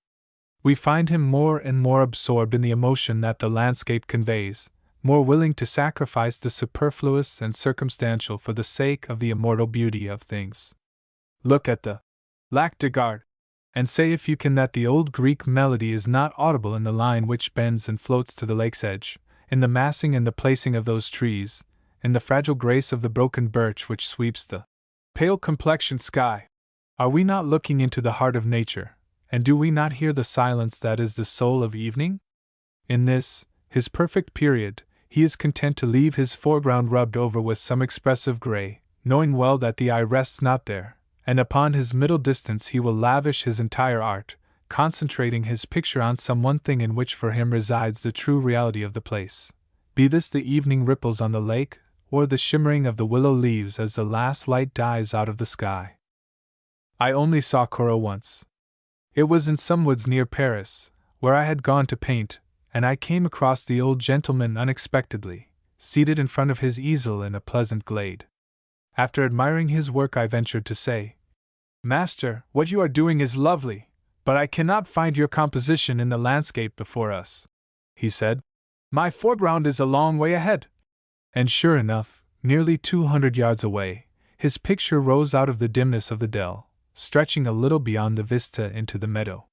We find him more and more absorbed in the emotion that the landscape conveys, more willing to sacrifice the superfluous and circumstantial for the sake of the immortal beauty of things. Look at the Lac de Garde, and say if you can that the old Greek melody is not audible in the line which bends and floats to the lake's edge, in the massing and the placing of those trees, in the fragile grace of the broken birch which sweeps the pale complexioned sky. Are we not looking into the heart of nature, and do we not hear the silence that is the soul of evening? In this, his perfect period, he is content to leave his foreground rubbed over with some expressive gray, knowing well that the eye rests not there, and upon his middle distance he will lavish his entire art, concentrating his picture on some one thing in which for him resides the true reality of the place, be this the evening ripples on the lake, or the shimmering of the willow leaves as the last light dies out of the sky. I only saw Corot once. It was in some woods near Paris, where I had gone to paint, and I came across the old gentleman unexpectedly, seated in front of his easel in a pleasant glade. After admiring his work, I ventured to say, "Master, what you are doing is lovely, but I cannot find your composition in the landscape before us." He said, "My foreground is a long way ahead." And sure enough, nearly 200 yards away, his picture rose out of the dimness of the dell, stretching a little beyond the vista into the meadow.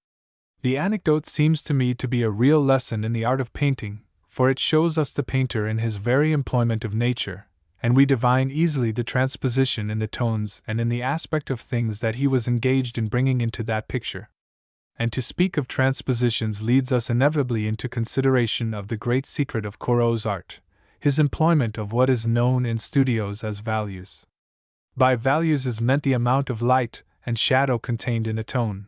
The anecdote seems to me to be a real lesson in the art of painting, for it shows us the painter in his very employment of nature, and we divine easily the transposition in the tones and in the aspect of things that he was engaged in bringing into that picture. And to speak of transpositions leads us inevitably into consideration of the great secret of Corot's art, his employment of what is known in studios as values. By values is meant the amount of light and shadow contained in a tone.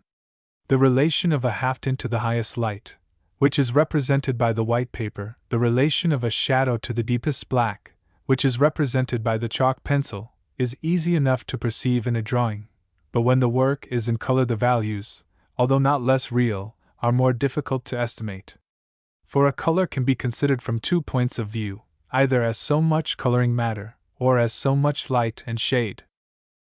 The relation of a half tint to the highest light, which is represented by the white paper, the relation of a shadow to the deepest black, which is represented by the chalk pencil, is easy enough to perceive in a drawing, but when the work is in color the values, although not less real, are more difficult to estimate. For a color can be considered from two points of view, either as so much coloring matter, or as so much light and shade.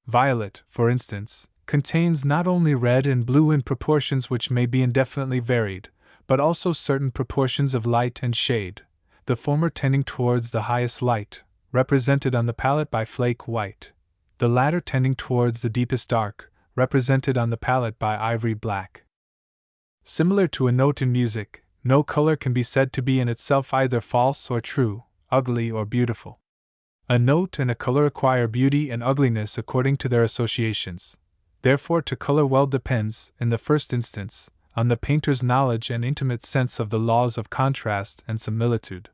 Violet, for instance, contains not only red and blue in proportions which may be indefinitely varied, but also certain proportions of light and shade, the former tending towards the highest light, represented on the palette by flake white, the latter tending towards the deepest dark, represented on the palette by ivory black. Similar to a note in music, no color can be said to be in itself either false or true, ugly or beautiful. A note and a color acquire beauty and ugliness according to their associations. Therefore, to color well depends, in the first instance, on the painter's knowledge and intimate sense of the laws of contrast and similitude.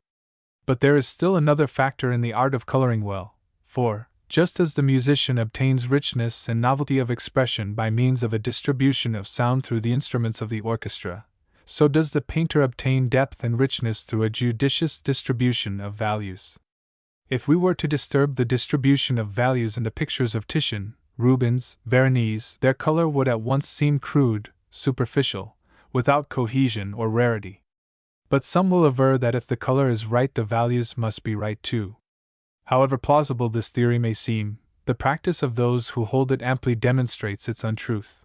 But there is still another factor in the art of coloring well, for, just as the musician obtains richness and novelty of expression by means of a distribution of sound through the instruments of the orchestra, so does the painter obtain depth and richness through a judicious distribution of values. If we were to disturb the distribution of values in the pictures of Titian, Rubens, Veronese, their color would at once seem crude, superficial, without cohesion or rarity. But some will aver that if the color is right, the values must be right too. However plausible this theory may seem, the practice of those who hold it amply demonstrates its untruth.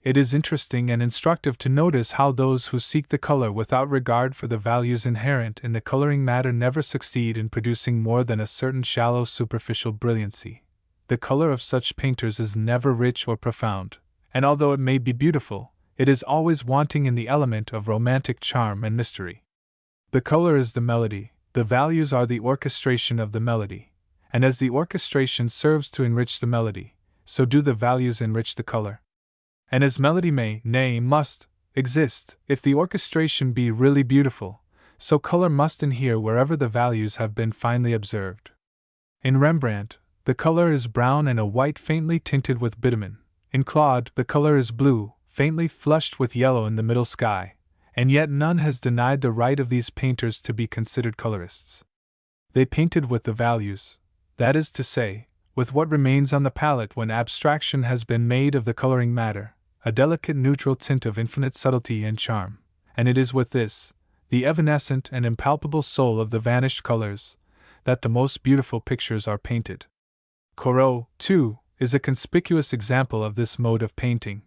It is interesting and instructive to notice how those who seek the color without regard for the values inherent in the coloring matter never succeed in producing more than a certain shallow superficial brilliancy. The color of such painters is never rich or profound, and although it may be beautiful, it is always wanting in the element of romantic charm and mystery. The color is the melody, the values are the orchestration of the melody, and as the orchestration serves to enrich the melody, so do the values enrich the color. And as melody may, nay, must, exist, if the orchestration be really beautiful, so color must inhere wherever the values have been finely observed. In Rembrandt, the color is brown and a white faintly tinted with bitumen. In Claude, the color is blue, faintly flushed with yellow in the middle sky, and yet none has denied the right of these painters to be considered colorists. They painted with the values, that is to say, with what remains on the palette when abstraction has been made of the coloring matter, a delicate neutral tint of infinite subtlety and charm, and it is with this, the evanescent and impalpable soul of the vanished colors, that the most beautiful pictures are painted. Corot, too, is a conspicuous example of this mode of painting.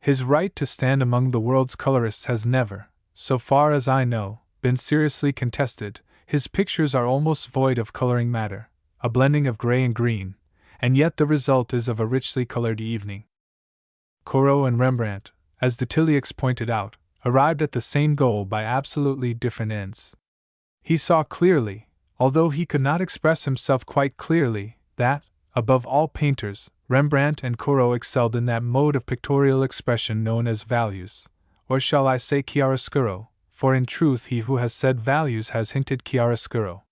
His right to stand among the world's colorists has never, so far as I know, been seriously contested. His pictures are almost void of coloring matter, a blending of gray and green, and yet the result is of a richly colored evening. Corot and Rembrandt, as de Tillieux pointed out, arrived at the same goal by absolutely different ends. He saw clearly, although he could not express himself quite clearly, that, above all painters, Rembrandt and Corot excelled in that mode of pictorial expression known as values, or shall I say chiaroscuro, for in truth he who has said values has hinted chiaroscuro.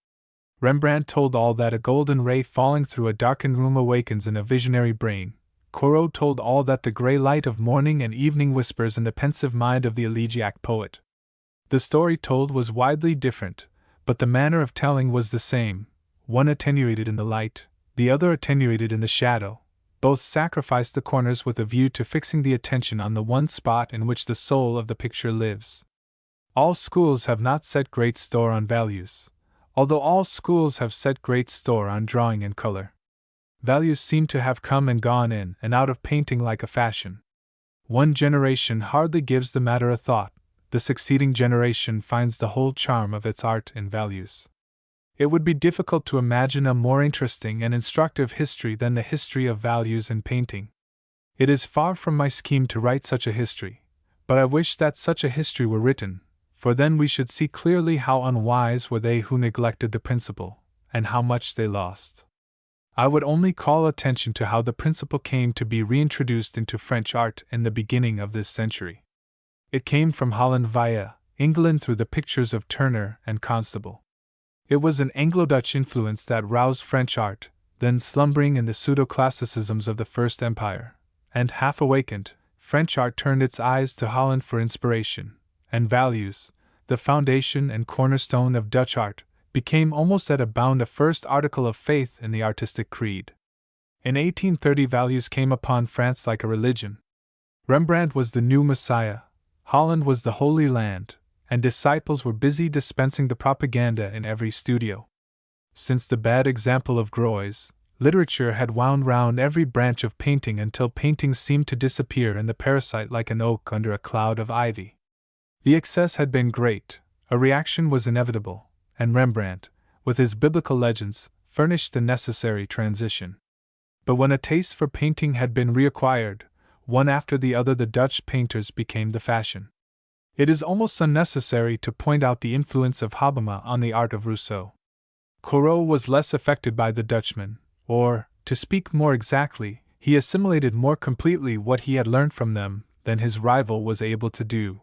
Rembrandt told all that a golden ray falling through a darkened room awakens in a visionary brain. Corot told all that the grey light of morning and evening whispers in the pensive mind of the elegiac poet. The story told was widely different, but the manner of telling was the same, one attenuated in the light, the other attenuated in the shadow. Both sacrificed the corners with a view to fixing the attention on the one spot in which the soul of the picture lives. All schools have not set great store on values, although all schools have set great store on drawing and color. Values seem to have come and gone in and out of painting like a fashion. One generation hardly gives the matter a thought, the succeeding generation finds the whole charm of its art in values. It would be difficult to imagine a more interesting and instructive history than the history of values in painting. It is far from my scheme to write such a history, but I wish that such a history were written, for then we should see clearly how unwise were they who neglected the principle, and how much they lost. I would only call attention to how the principle came to be reintroduced into French art in the beginning of this century. It came from Holland via England through the pictures of Turner and Constable. It was an Anglo-Dutch influence that roused French art, then slumbering in the pseudo-classicisms of the First Empire, and half-awakened, French art turned its eyes to Holland for inspiration, and values, the foundation and cornerstone of Dutch art, became almost at a bound a first article of faith in the artistic creed. In 1830 values came upon France like a religion. Rembrandt was the new Messiah, Holland was the Holy Land, and disciples were busy dispensing the propaganda in every studio. Since the bad example of Groys, literature had wound round every branch of painting until painting seemed to disappear in the parasite like an oak under a cloud of ivy. The excess had been great, a reaction was inevitable, and Rembrandt, with his biblical legends, furnished the necessary transition. But when a taste for painting had been reacquired, one after the other the Dutch painters became the fashion. It is almost unnecessary to point out the influence of Hobbema on the art of Rousseau. Corot was less affected by the Dutchmen, or, to speak more exactly, he assimilated more completely what he had learned from them than his rival was able to do.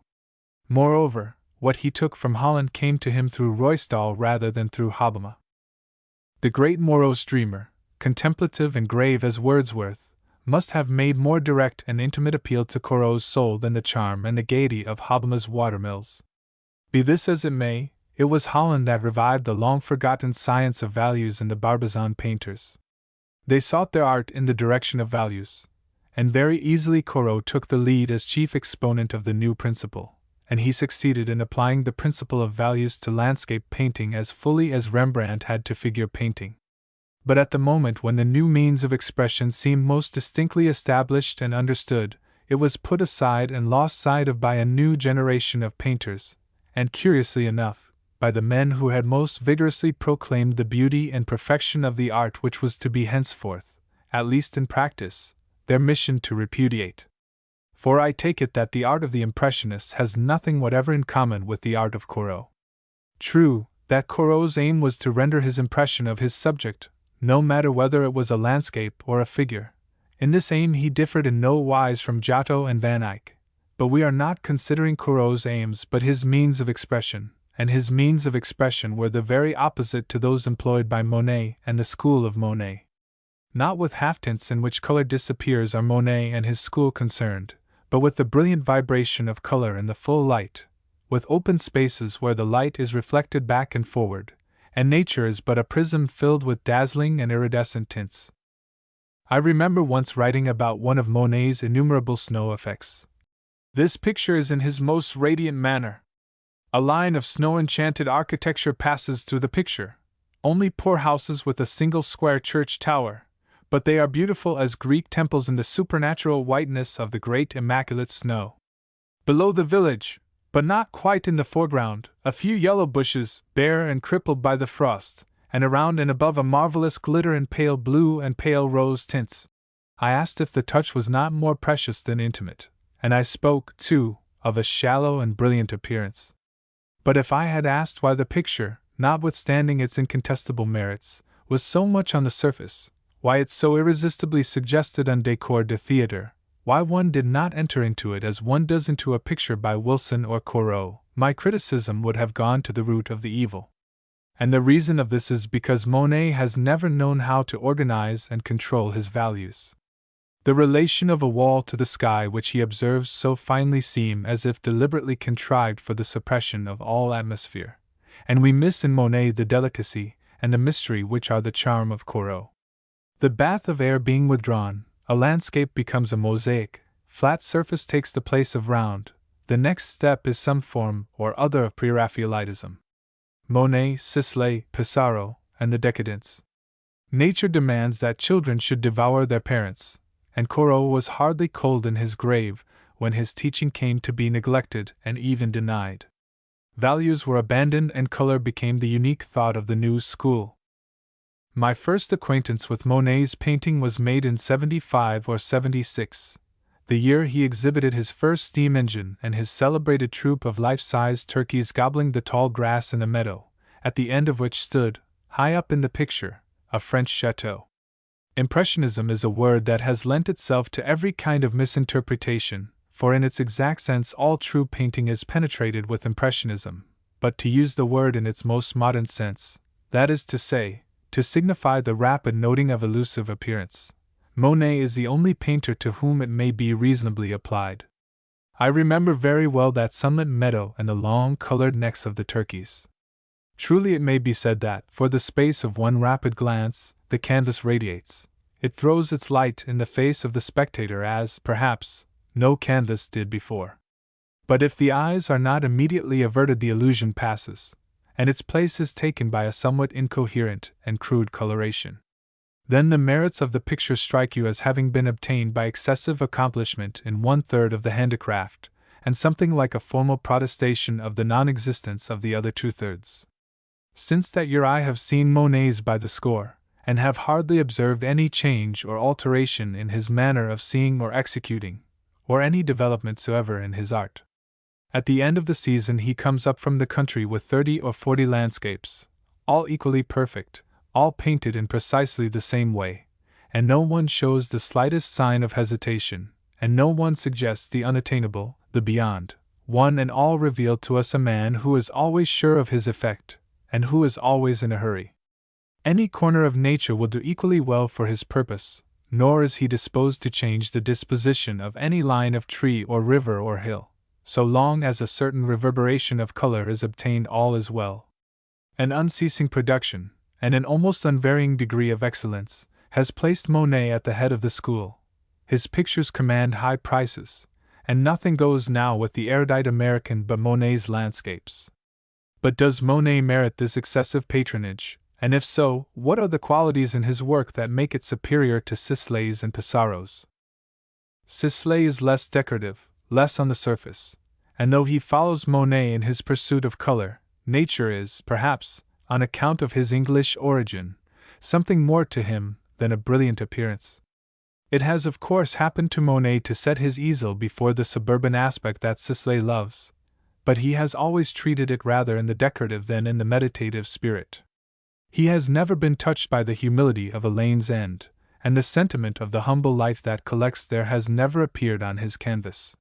Moreover, what he took from Holland came to him through Ruysdael rather than through Hobbema. The great morose dreamer, contemplative and grave as Wordsworth, must have made more direct and intimate appeal to Corot's soul than the charm and the gaiety of Hobbema's watermills. Be this as it may, it was Holland that revived the long-forgotten science of values in the Barbizon painters. They sought their art in the direction of values, and very easily Corot took the lead as chief exponent of the new principle, and he succeeded in applying the principle of values to landscape painting as fully as Rembrandt had to figure painting. But at the moment when the new means of expression seemed most distinctly established and understood, it was put aside and lost sight of by a new generation of painters, and curiously enough, by the men who had most vigorously proclaimed the beauty and perfection of the art which was to be henceforth, at least in practice, their mission to repudiate. For I take it that the art of the Impressionists has nothing whatever in common with the art of Corot. True, that Corot's aim was to render his impression of his subject, no matter whether it was a landscape or a figure. In this aim he differed in no wise from Giotto and Van Eyck, but we are not considering Corot's aims but his means of expression, and his means of expression were the very opposite to those employed by Monet and the school of Monet. Not with half-tints in which color disappears are Monet and his school concerned, but with the brilliant vibration of color in the full light, with open spaces where the light is reflected back and forward, and nature is but a prism filled with dazzling and iridescent tints. I remember once writing about one of Monet's innumerable snow effects. This picture is in his most radiant manner. A line of snow-enchanted architecture passes through the picture, only poor houses with a single square church tower, but they are beautiful as Greek temples in the supernatural whiteness of the great immaculate snow. Below the village, but not quite in the foreground, a few yellow bushes, bare and crippled by the frost, and around and above a marvelous glitter in pale blue and pale rose tints. I asked if the touch was not more precious than intimate, and I spoke, too, of a shallow and brilliant appearance. But if I had asked why the picture, notwithstanding its incontestable merits, was so much on the surface, why it so irresistibly suggested un décor de theatre, why one did not enter into it as one does into a picture by Wilson or Corot, my criticism would have gone to the root of the evil. And the reason of this is because Monet has never known how to organize and control his values. The relation of a wall to the sky which he observes so finely seem as if deliberately contrived for the suppression of all atmosphere, and we miss in Monet the delicacy and the mystery which are the charm of Corot. The bath of air being withdrawn, a landscape becomes a mosaic, flat surface takes the place of round, the next step is some form or other of pre-Raphaelitism. Monet, Sisley, Pissarro, and the decadents. Nature demands that children should devour their parents, and Corot was hardly cold in his grave when his teaching came to be neglected and even denied. Values were abandoned and color became the unique thought of the new school. My first acquaintance with Monet's painting was made in 75 or 76, the year he exhibited his first steam engine and his celebrated troupe of life-size turkeys gobbling the tall grass in a meadow, at the end of which stood, high up in the picture, a French chateau. Impressionism is a word that has lent itself to every kind of misinterpretation, for in its exact sense all true painting is penetrated with Impressionism, but to use the word in its most modern sense, that is to say, to signify the rapid noting of elusive appearance, Monet is the only painter to whom it may be reasonably applied. I remember very well that sunlit meadow and the long colored necks of the turkeys. Truly it may be said that, for the space of one rapid glance, the canvas radiates. It throws its light in the face of the spectator as, perhaps, no canvas did before. But if the eyes are not immediately averted, the illusion passes, and its place is taken by a somewhat incoherent and crude coloration. Then the merits of the picture strike you as having been obtained by excessive accomplishment in 1/3 of the handicraft, and something like a formal protestation of the non-existence of the other 2/3. Since that year I have seen Monets by the score, and have hardly observed any change or alteration in his manner of seeing or executing, or any development soever in his art. At the end of the season he comes up from the country with 30 or 40 landscapes, all equally perfect, all painted in precisely the same way, and no one shows the slightest sign of hesitation, and no one suggests the unattainable, the beyond. One and all reveal to us a man who is always sure of his effect, and who is always in a hurry. Any corner of nature will do equally well for his purpose, nor is he disposed to change the disposition of any line of tree or river or hill. So long as a certain reverberation of color is obtained, all is well. An unceasing production, and an almost unvarying degree of excellence, has placed Monet at the head of the school. His pictures command high prices, and nothing goes now with the erudite American but Monet's landscapes. But does Monet merit this excessive patronage, and if so, what are the qualities in his work that make it superior to Sisley's and Pissarro's? Sisley is less decorative, less on the surface, and though he follows Monet in his pursuit of color, nature is, perhaps, on account of his English origin, something more to him than a brilliant appearance. It has of course happened to Monet to set his easel before the suburban aspect that Sisley loves, but he has always treated it rather in the decorative than in the meditative spirit. He has never been touched by the humility of a lane's end, and the sentiment of the humble life that collects there has never appeared on his canvas.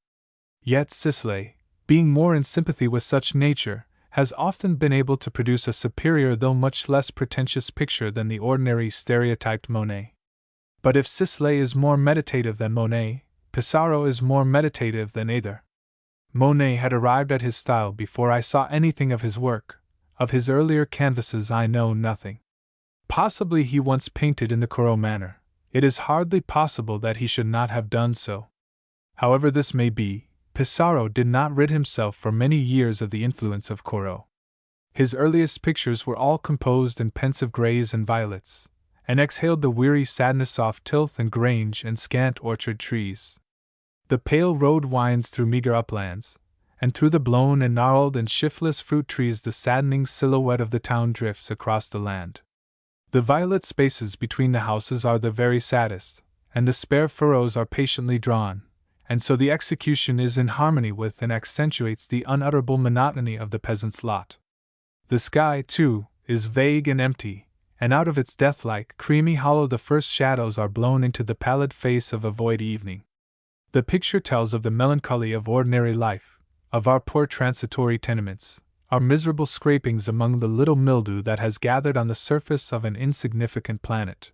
Yet Sisley, being more in sympathy with such nature, has often been able to produce a superior though much less pretentious picture than the ordinary stereotyped Monet. But if Sisley is more meditative than Monet, Pissarro is more meditative than either. Monet had arrived at his style before I saw anything of his work. Of his earlier canvases I know nothing. Possibly he once painted in the Corot manner. It is hardly possible that he should not have done so. However this may be, Pissarro did not rid himself for many years of the influence of Corot. His earliest pictures were all composed in pensive greys and violets, and exhaled the weary sadness of tilth and grange and scant orchard trees. The pale road winds through meager uplands, and through the blown and gnarled and shiftless fruit trees the saddening silhouette of the town drifts across the land. The violet spaces between the houses are the very saddest, and the spare furrows are patiently drawn, and so the execution is in harmony with and accentuates the unutterable monotony of the peasant's lot. The sky, too, is vague and empty, and out of its death-like, creamy hollow the first shadows are blown into the pallid face of a void evening. The picture tells of the melancholy of ordinary life, of our poor transitory tenements, our miserable scrapings among the little mildew that has gathered on the surface of an insignificant planet.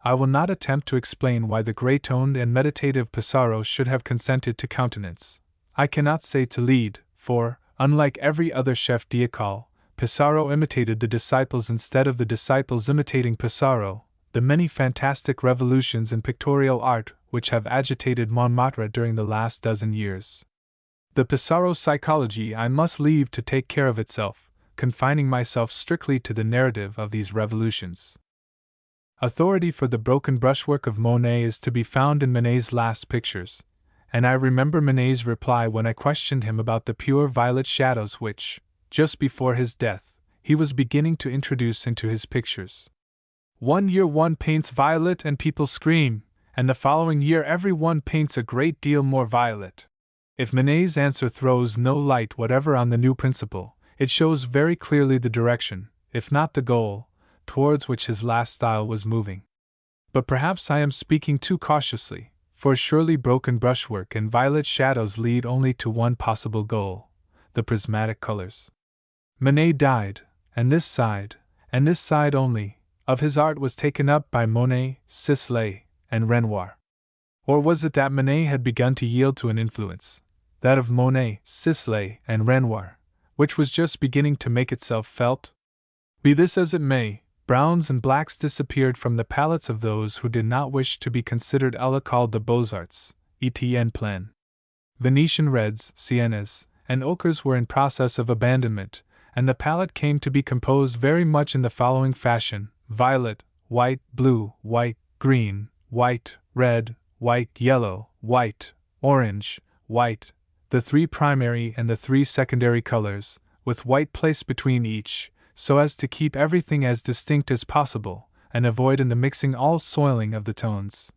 I will not attempt to explain why the grey-toned and meditative Pissarro should have consented to countenance. I cannot say to lead, for, unlike every other chef d'école, Pissarro imitated the disciples instead of the disciples imitating Pissarro, the many fantastic revolutions in pictorial art which have agitated Montmartre during the last dozen years. The Pissarro psychology I must leave to take care of itself, confining myself strictly to the narrative of these revolutions. Authority for the broken brushwork of Monet is to be found in Manet's last pictures, and I remember Manet's reply when I questioned him about the pure violet shadows which, just before his death, he was beginning to introduce into his pictures. One year one paints violet and people scream, and the following year every one paints a great deal more violet. If Manet's answer throws no light whatever on the new principle, it shows very clearly the direction, if not the goal, towards which his last style was moving. But perhaps I am speaking too cautiously, for surely broken brushwork and violet shadows lead only to one possible goal: the prismatic colors. Manet died, and this side only, of his art was taken up by Monet, Sisley, and Renoir. Or was it that Manet had begun to yield to an influence, that of Monet, Sisley, and Renoir, which was just beginning to make itself felt? Be this as it may, browns and blacks disappeared from the palettes of those who did not wish to be considered à l'école de beaux-arts, Etienne Plain. Venetian reds, siennas, and ochres were in process of abandonment, and the palette came to be composed very much in the following fashion: violet, white, blue, white, green, white, red, white, yellow, white, orange, white, the three primary and the three secondary colors, with white placed between each, so as to keep everything as distinct as possible, and avoid in the mixing all soiling of the tones.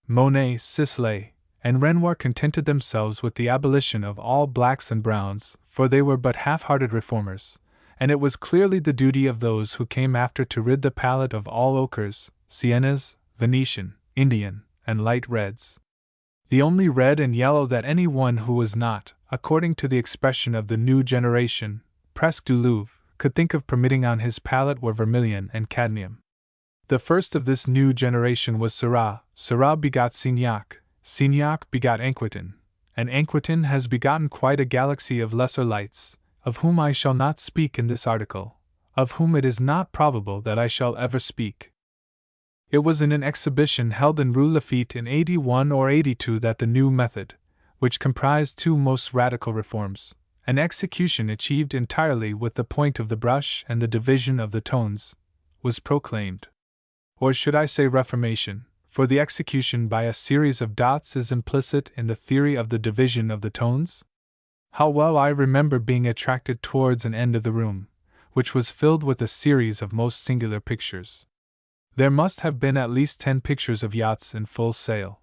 Monet, Sisley, and Renoir contented themselves with the abolition of all blacks and browns, for they were but half-hearted reformers, and it was clearly the duty of those who came after to rid the palette of all ochres, siennas, Venetian, Indian, and light reds. The only red and yellow that any one who was not, according to the expression of the new generation, presque du Louvre, could think of permitting on his palette were vermilion and cadmium. The first of this new generation was Seurat. Seurat begot Signac, Signac begot Anquetin, and Anquetin has begotten quite a galaxy of lesser lights, of whom I shall not speak in this article, of whom it is not probable that I shall ever speak. It was in an exhibition held in Rue Lafitte in 81 or 82 that the new method, which comprised two most radical reforms, an execution achieved entirely with the point of the brush and the division of the tones, was proclaimed. Or should I say reformation, for the execution by a series of dots is implicit in the theory of the division of the tones? How well I remember being attracted towards an end of the room, which was filled with a series of most singular pictures. There must have been at least 10 pictures of yachts in full sail.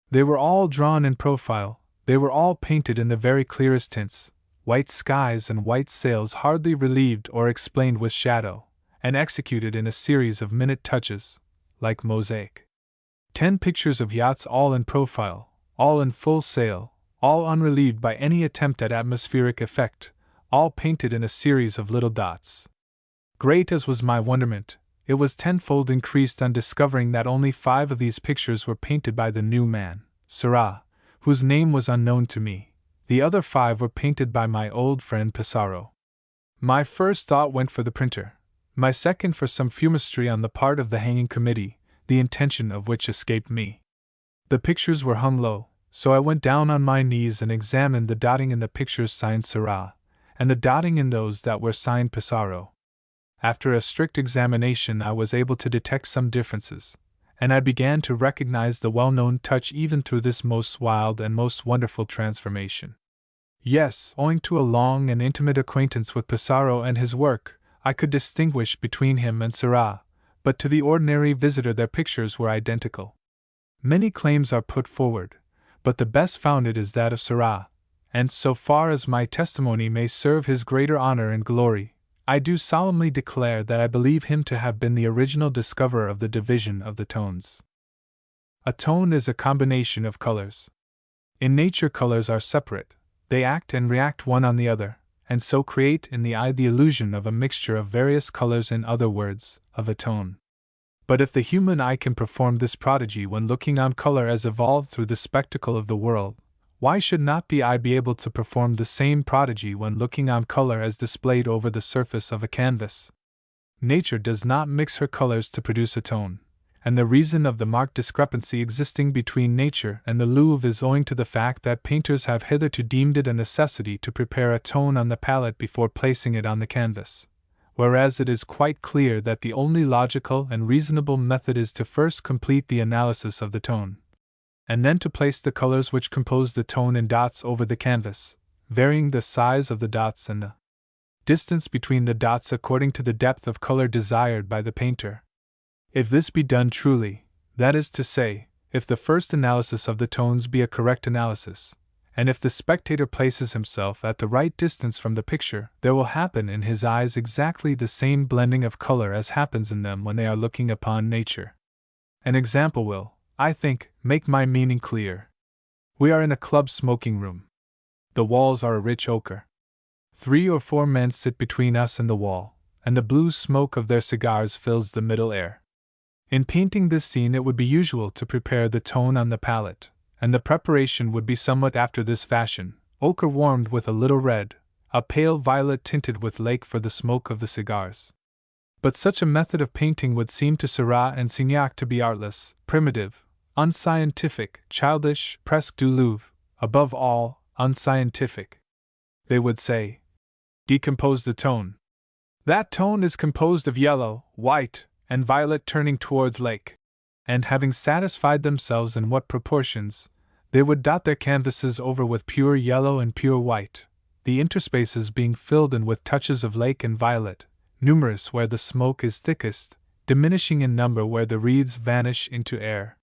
They were all drawn in profile, they were all painted in the very clearest tints, white skies and white sails hardly relieved or explained with shadow, and executed in a series of minute touches, like mosaic. 10 pictures of yachts all in profile, all in full sail, all unrelieved by any attempt at atmospheric effect, all painted in a series of little dots. Great as was my wonderment, it was tenfold increased on discovering that only 5 of these pictures were painted by the new man, Seurat, whose name was unknown to me. The other 5 were painted by my old friend Pissarro. My first thought went for the printer, my second for some fumistry on the part of the hanging committee, the intention of which escaped me. The pictures were hung low, so I went down on my knees and examined the dotting in the pictures signed Seurat, and the dotting in those that were signed Pissarro. After a strict examination I was able to detect some differences, and I began to recognize the well-known touch even through this most wild and most wonderful transformation. Yes, owing to a long and intimate acquaintance with Pissarro and his work, I could distinguish between him and Seurat, but to the ordinary visitor their pictures were identical. Many claims are put forward, but the best founded is that of Seurat, and so far as my testimony may serve his greater honor and glory, I do solemnly declare that I believe him to have been the original discoverer of the division of the tones. A tone is a combination of colors. In nature, colors are separate, they act and react one on the other, and so create in the eye the illusion of a mixture of various colors, in other words, of a tone. But if the human eye can perform this prodigy when looking on color as evolved through the spectacle of the world, why should not the eye be able to perform the same prodigy when looking on color as displayed over the surface of a canvas? Nature does not mix her colors to produce a tone, and the reason of the marked discrepancy existing between nature and the Louvre is owing to the fact that painters have hitherto deemed it a necessity to prepare a tone on the palette before placing it on the canvas, whereas it is quite clear that the only logical and reasonable method is to first complete the analysis of the tone, and then to place the colors which compose the tone in dots over the canvas, varying the size of the dots and the distance between the dots according to the depth of color desired by the painter. If this be done truly, that is to say, if the first analysis of the tones be a correct analysis, and if the spectator places himself at the right distance from the picture, there will happen in his eyes exactly the same blending of color as happens in them when they are looking upon nature. An example will, I think, make my meaning clear. We are in a club smoking room. The walls are a rich ochre. 3 or 4 men sit between us and the wall, and the blue smoke of their cigars fills the middle air. In painting this scene, it would be usual to prepare the tone on the palette, and the preparation would be somewhat after this fashion: ochre warmed with a little red, a pale violet tinted with lake for the smoke of the cigars. But such a method of painting would seem to Seurat and Signac to be artless, primitive, unscientific, childish, presque du Louvre, above all, unscientific. They would say, decompose the tone. That tone is composed of yellow, white, and violet turning towards lake. And having satisfied themselves in what proportions, they would dot their canvases over with pure yellow and pure white, the interspaces being filled in with touches of lake and violet, numerous where the smoke is thickest, diminishing in number where the reeds vanish into air.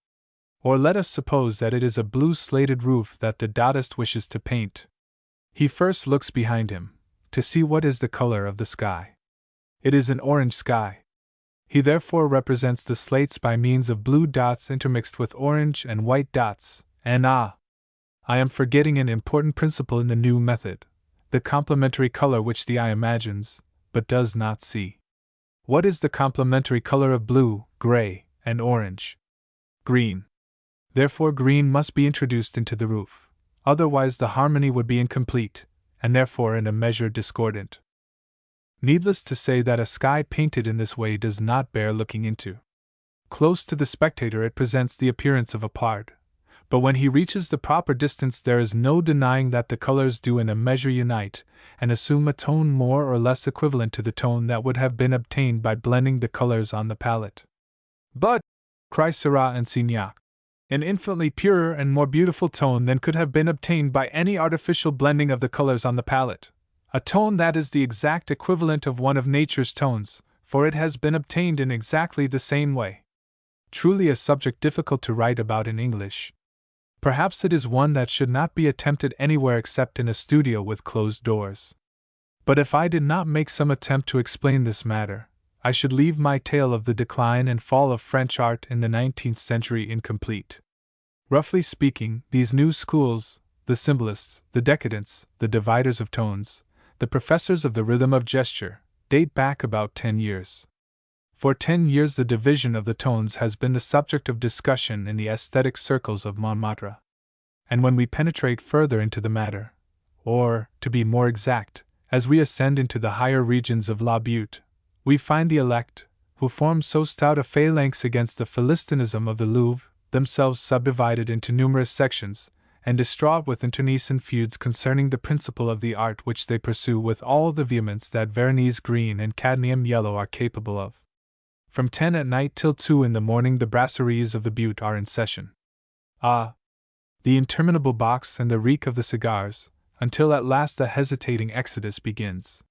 Or let us suppose that it is a blue slated roof that the dotist wishes to paint. He first looks behind him, to see what is the color of the sky. It is an orange sky. He therefore represents the slates by means of blue dots intermixed with orange and white dots, and I am forgetting an important principle in the new method: the complementary color which the eye imagines, but does not see. What is the complementary color of blue, gray, and orange? Green. Therefore green must be introduced into the roof, otherwise the harmony would be incomplete, and therefore in a measure discordant. Needless to say that a sky painted in this way does not bear looking into. Close to the spectator it presents the appearance of a part, but when he reaches the proper distance there is no denying that the colors do in a measure unite, and assume a tone more or less equivalent to the tone that would have been obtained by blending the colors on the palette. But, cry Seurat and Signac, an infinitely purer and more beautiful tone than could have been obtained by any artificial blending of the colors on the palette. A tone that is the exact equivalent of one of nature's tones, for it has been obtained in exactly the same way. Truly a subject difficult to write about in English. Perhaps it is one that should not be attempted anywhere except in a studio with closed doors. But if I did not make some attempt to explain this matter, I should leave my tale of the decline and fall of French art in the 19th century incomplete. Roughly speaking, these new schools, the symbolists, the decadents, the dividers of tones, the professors of the rhythm of gesture, date back about 10 years. For 10 years the division of the tones has been the subject of discussion in the aesthetic circles of Montmartre. And when we penetrate further into the matter, or, to be more exact, as we ascend into the higher regions of La Butte, we find the elect, who form so stout a phalanx against the Philistinism of the Louvre, themselves subdivided into numerous sections, and distraught with internecine feuds concerning the principle of the art which they pursue with all the vehemence that Veronese green and cadmium yellow are capable of. From 10 at night till 2 in the morning the brasseries of the Butte are in session. The interminable box and the reek of the cigars, until at last a hesitating exodus begins.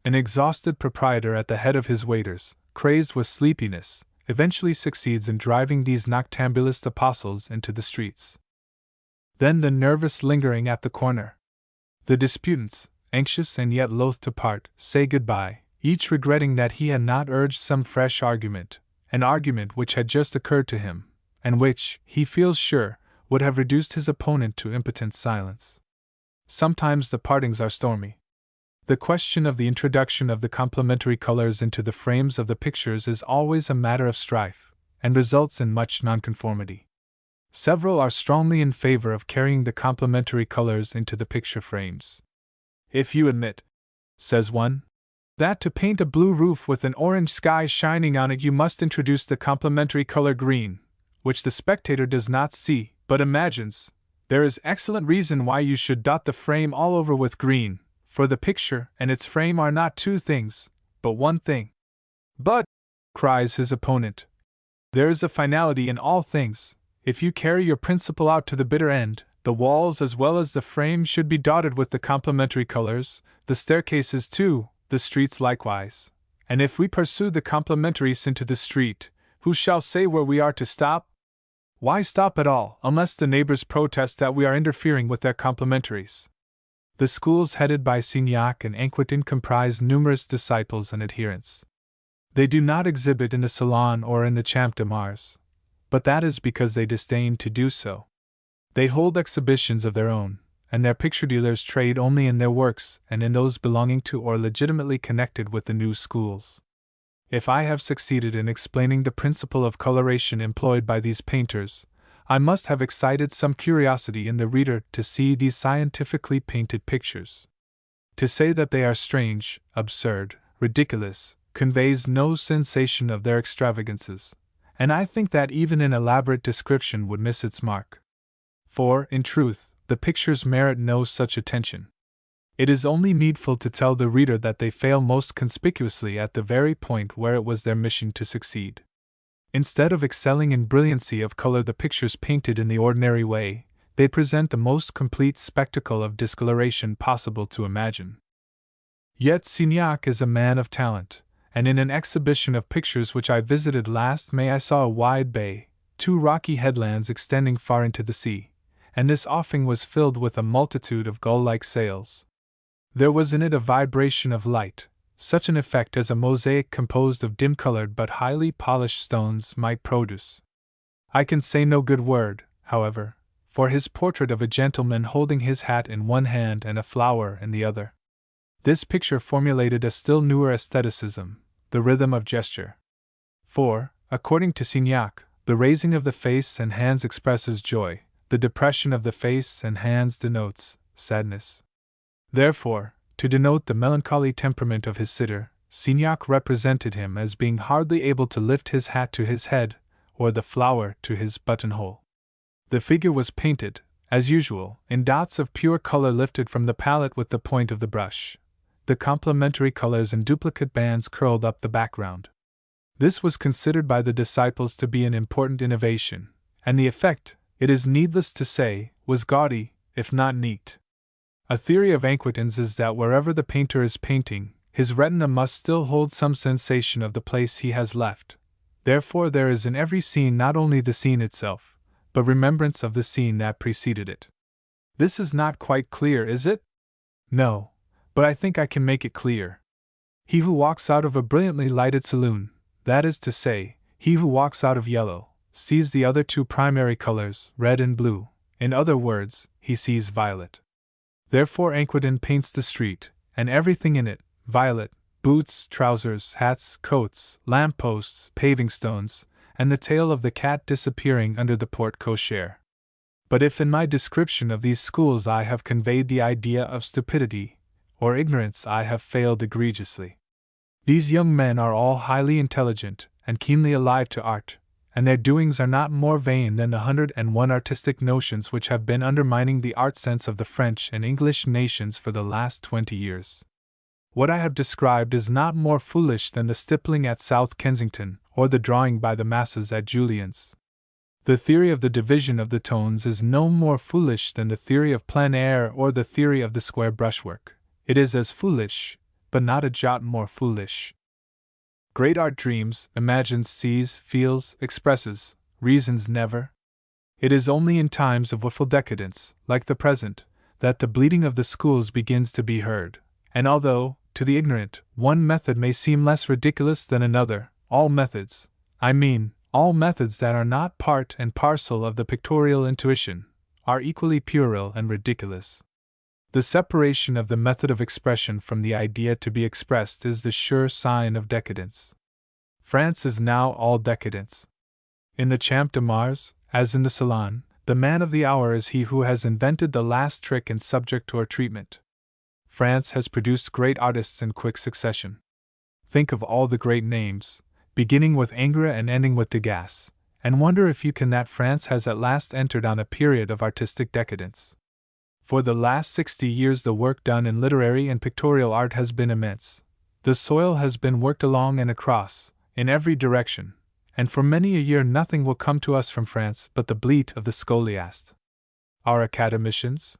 An exhausted proprietor at the head of his waiters, crazed with sleepiness, eventually succeeds in driving these noctambulist apostles into the streets. Then the nervous lingering at the corner. The disputants, anxious and yet loath to part, say goodbye, each regretting that he had not urged some fresh argument, an argument which had just occurred to him, and which, he feels sure, would have reduced his opponent to impotent silence. Sometimes the partings are stormy. The question of the introduction of the complementary colors into the frames of the pictures is always a matter of strife, and results in much nonconformity. Several are strongly in favor of carrying the complementary colors into the picture frames. If you admit, says one, that to paint a blue roof with an orange sky shining on it you must introduce the complementary color green, which the spectator does not see, but imagines, there is excellent reason why you should dot the frame all over with green, for the picture and its frame are not two things, but one thing. But, cries his opponent, there is a finality in all things. If you carry your principle out to the bitter end, the walls as well as the frame should be dotted with the complementary colors, the staircases too, the streets likewise. And if we pursue the complementaries into the street, who shall say where we are to stop? Why stop at all, unless the neighbors protest that we are interfering with their complementaries? The schools headed by Signac and Anquetin comprise numerous disciples and adherents. They do not exhibit in the Salon or in the Champ de Mars, but that is because they disdain to do so. They hold exhibitions of their own, and their picture dealers trade only in their works and in those belonging to or legitimately connected with the new schools. If I have succeeded in explaining the principle of coloration employed by these painters, I must have excited some curiosity in the reader to see these scientifically painted pictures. To say that they are strange, absurd, ridiculous, conveys no sensation of their extravagances, and I think that even an elaborate description would miss its mark. For, in truth, the pictures merit no such attention. It is only needful to tell the reader that they fail most conspicuously at the very point where it was their mission to succeed. Instead of excelling in brilliancy of color the pictures painted in the ordinary way, they present the most complete spectacle of discoloration possible to imagine. Yet Signac is a man of talent, and in an exhibition of pictures which I visited last May I saw a wide bay, 2 rocky headlands extending far into the sea, and this offing was filled with a multitude of gull-like sails. There was in it a vibration of light, such an effect as a mosaic composed of dim-colored but highly polished stones might produce. I can say no good word, however, for his portrait of a gentleman holding his hat in one hand and a flower in the other. This picture formulated a still newer aestheticism, the rhythm of gesture. For, according to Signac, the raising of the face and hands expresses joy, the depression of the face and hands denotes sadness. Therefore, to denote the melancholy temperament of his sitter, Signac represented him as being hardly able to lift his hat to his head, or the flower to his buttonhole. The figure was painted, as usual, in dots of pure color lifted from the palette with the point of the brush. The complementary colors in duplicate bands curled up the background. This was considered by the disciples to be an important innovation, and the effect, it is needless to say, was gaudy, if not neat. A theory of Anquetin's is that wherever the painter is painting, his retina must still hold some sensation of the place he has left. Therefore there is in every scene not only the scene itself, but remembrance of the scene that preceded it. This is not quite clear, is it? No, but I think I can make it clear. He who walks out of a brilliantly lighted saloon, that is to say, he who walks out of yellow, sees the other 2 primary colors, red and blue. In other words, he sees violet. Therefore Anquetin paints the street, and everything in it, violet, boots, trousers, hats, coats, lampposts, paving stones, and the tail of the cat disappearing under the porte-cochere. But if in my description of these schools I have conveyed the idea of stupidity, or ignorance, I have failed egregiously. These young men are all highly intelligent, and keenly alive to art, and their doings are not more vain than the 101 artistic notions which have been undermining the art sense of the French and English nations for the last 20 years. What I have described is not more foolish than the stippling at South Kensington, or the drawing by the masses at Julien's. The theory of the division of the tones is no more foolish than the theory of plein air or the theory of the square brushwork. It is as foolish, but not a jot more foolish. Great art dreams, imagines, sees, feels, expresses, reasons never. It is only in times of wilful decadence, like the present, that the bleating of the schools begins to be heard, and although, to the ignorant, one method may seem less ridiculous than another. All methods, all methods that are not part and parcel of the pictorial intuition, are equally puerile and ridiculous. The separation of the method of expression from the idea to be expressed is the sure sign of decadence. France is now all decadence. In the Champ de Mars, as in the Salon, the man of the hour is he who has invented the last trick in subject or treatment. France has produced great artists in quick succession. Think of all the great names, beginning with Ingres and ending with Degas, and wonder if you can that France has at last entered on a period of artistic decadence. For the last 60 years the work done in literary and pictorial art has been immense. The soil has been worked along and across, in every direction, and for many a year nothing will come to us from France but the bleat of the scholiast. Our academicians?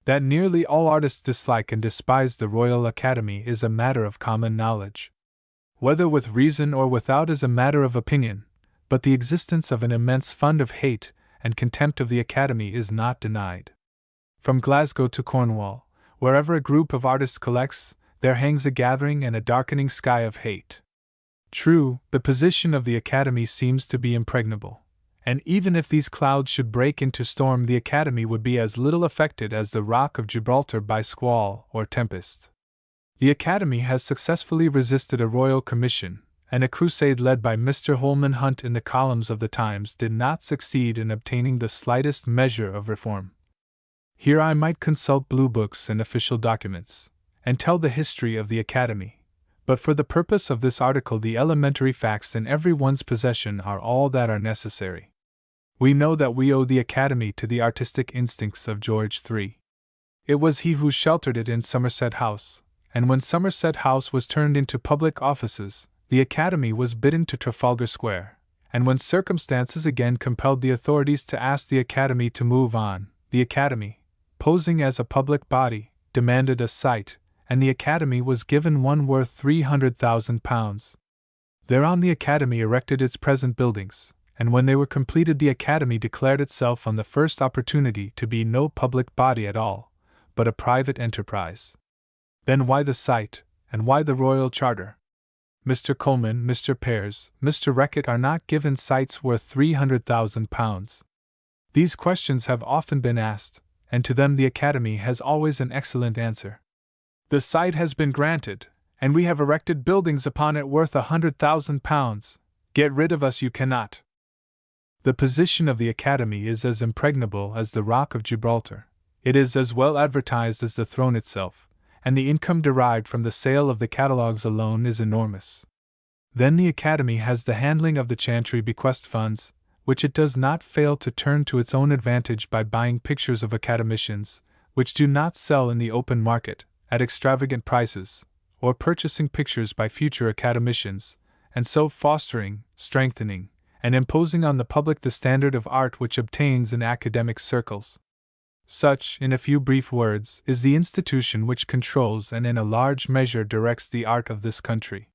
That nearly all artists dislike and despise the Royal Academy is a matter of common knowledge. Whether with reason or without is a matter of opinion, but the existence of an immense fund of hate and contempt of the Academy is not denied. From Glasgow to Cornwall, wherever a group of artists collects, there hangs a gathering and a darkening sky of hate. True, the position of the Academy seems to be impregnable, and even if these clouds should break into storm, the Academy would be as little affected as the Rock of Gibraltar by squall or tempest. The Academy has successfully resisted a royal commission, and a crusade led by Mr. Holman Hunt in the columns of the Times did not succeed in obtaining the slightest measure of reform. Here I might consult blue books and official documents, and tell the history of the Academy, but for the purpose of this article the elementary facts in every one's possession are all that are necessary. We know that we owe the Academy to the artistic instincts of George III. It was he who sheltered it in Somerset House, and when Somerset House was turned into public offices, the Academy was bidden to Trafalgar Square, and when circumstances again compelled the authorities to ask the Academy to move on, the Academy, posing as a public body, demanded a site, and the Academy was given one worth £300,000. Thereon the Academy erected its present buildings, and when they were completed the Academy declared itself on the first opportunity to be no public body at all, but a private enterprise. Then why the site, and why the Royal Charter? Mr. Coleman, Mr. Pears, Mr. Reckitt are not given sites worth £300,000. These questions have often been asked, and to them the Academy has always an excellent answer. The site has been granted, and we have erected buildings upon it worth £100,000. Get rid of us you cannot. The position of the Academy is as impregnable as the Rock of Gibraltar. It is as well advertised as the throne itself, and the income derived from the sale of the catalogues alone is enormous. Then the Academy has the handling of the Chantry bequest funds, which it does not fail to turn to its own advantage by buying pictures of academicians, which do not sell in the open market, at extravagant prices, or purchasing pictures by future academicians, and so fostering, strengthening, and imposing on the public the standard of art which obtains in academic circles. Such, in a few brief words, is the institution which controls and in a large measure directs the art of this country.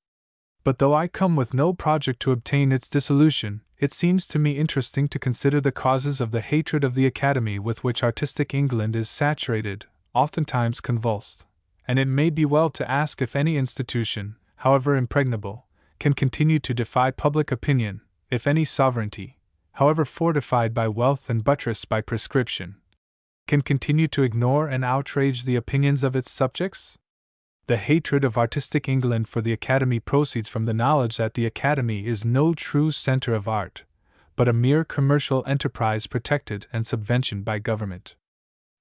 But though I come with no project to obtain its dissolution, it seems to me interesting to consider the causes of the hatred of the Academy with which artistic England is saturated, oftentimes convulsed, and it may be well to ask if any institution, however impregnable, can continue to defy public opinion, if any sovereignty, however fortified by wealth and buttressed by prescription, can continue to ignore and outrage the opinions of its subjects? The hatred of artistic England for the Academy proceeds from the knowledge that the Academy is no true center of art, but a mere commercial enterprise protected and subventioned by government.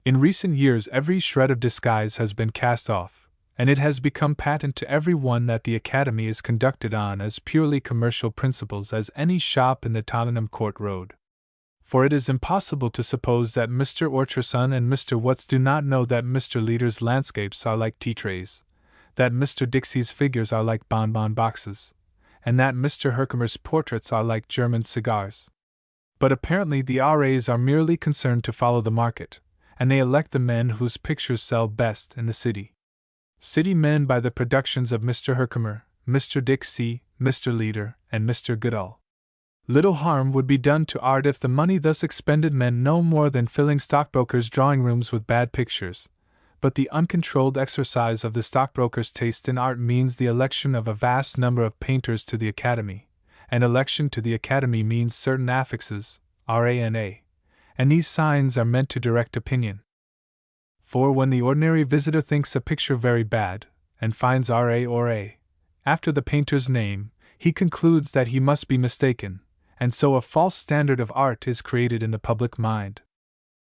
In recent years every shred of disguise has been cast off, and it has become patent to every one that the Academy is conducted on as purely commercial principles as any shop in the Tottenham Court Road. For it is impossible to suppose that Mr. Orcherson and Mr. Watts do not know that Mr. Leader's landscapes are like tea trays, that Mr. Dixie's figures are like bonbon boxes, and that Mr. Herkimer's portraits are like German cigars. But apparently the RAs are merely concerned to follow the market, and they elect the men whose pictures sell best in the city. City men buy the productions of Mr. Herkimer, Mr. Dixie, Mr. Leader, and Mr. Goodall. Little harm would be done to art if the money thus expended meant no more than filling stockbrokers' drawing rooms with bad pictures, but the uncontrolled exercise of the stockbroker's taste in art means the election of a vast number of painters to the Academy, and election to the Academy means certain affixes, R.A., and these signs are meant to direct opinion. For when the ordinary visitor thinks a picture very bad, and finds R.A. or A. after the painter's name, he concludes that he must be mistaken, and so a false standard of art is created in the public mind.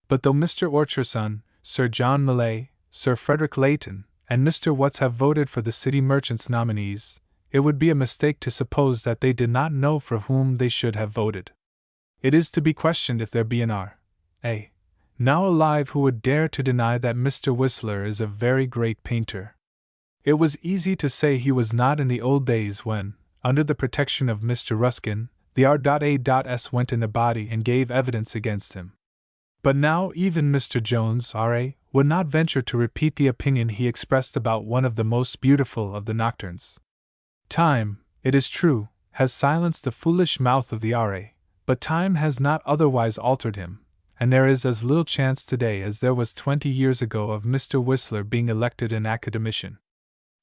But though Mr. Orchardson, Sir John Millais, Sir Frederick Leighton, and Mr. Watts have voted for the city merchants' nominees, it would be a mistake to suppose that they did not know for whom they should have voted. It is to be questioned if there be an R.A. now alive who would dare to deny that Mr. Whistler is a very great painter. It was easy to say he was not in the old days when, under the protection of Mr. Ruskin, the R.A.S. went in a body and gave evidence against him. But now even Mr. Jones, R.A., would not venture to repeat the opinion he expressed about one of the most beautiful of the nocturnes. Time, it is true, has silenced the foolish mouth of the R.A., but time has not otherwise altered him, and there is as little chance today as there was 20 years ago of Mr. Whistler being elected an academician.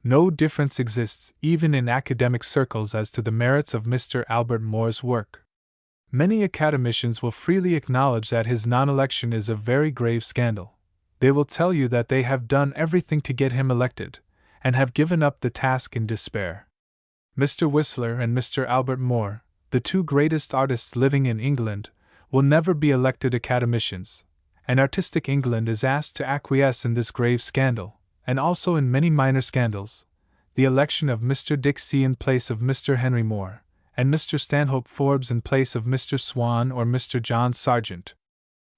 No difference exists, even in academic circles, as to the merits of Mr. Albert Moore's work. Many academicians will freely acknowledge that his non-election is a very grave scandal. They will tell you that they have done everything to get him elected, and have given up the task in despair. Mr. Whistler and Mr. Albert Moore, the two greatest artists living in England, will never be elected academicians, and artistic England is asked to acquiesce in this grave scandal, and also in many minor scandals, the election of Mr. Dixie in place of Mr. Henry Moore, and Mr. Stanhope Forbes in place of Mr. Swan or Mr. John Sargent.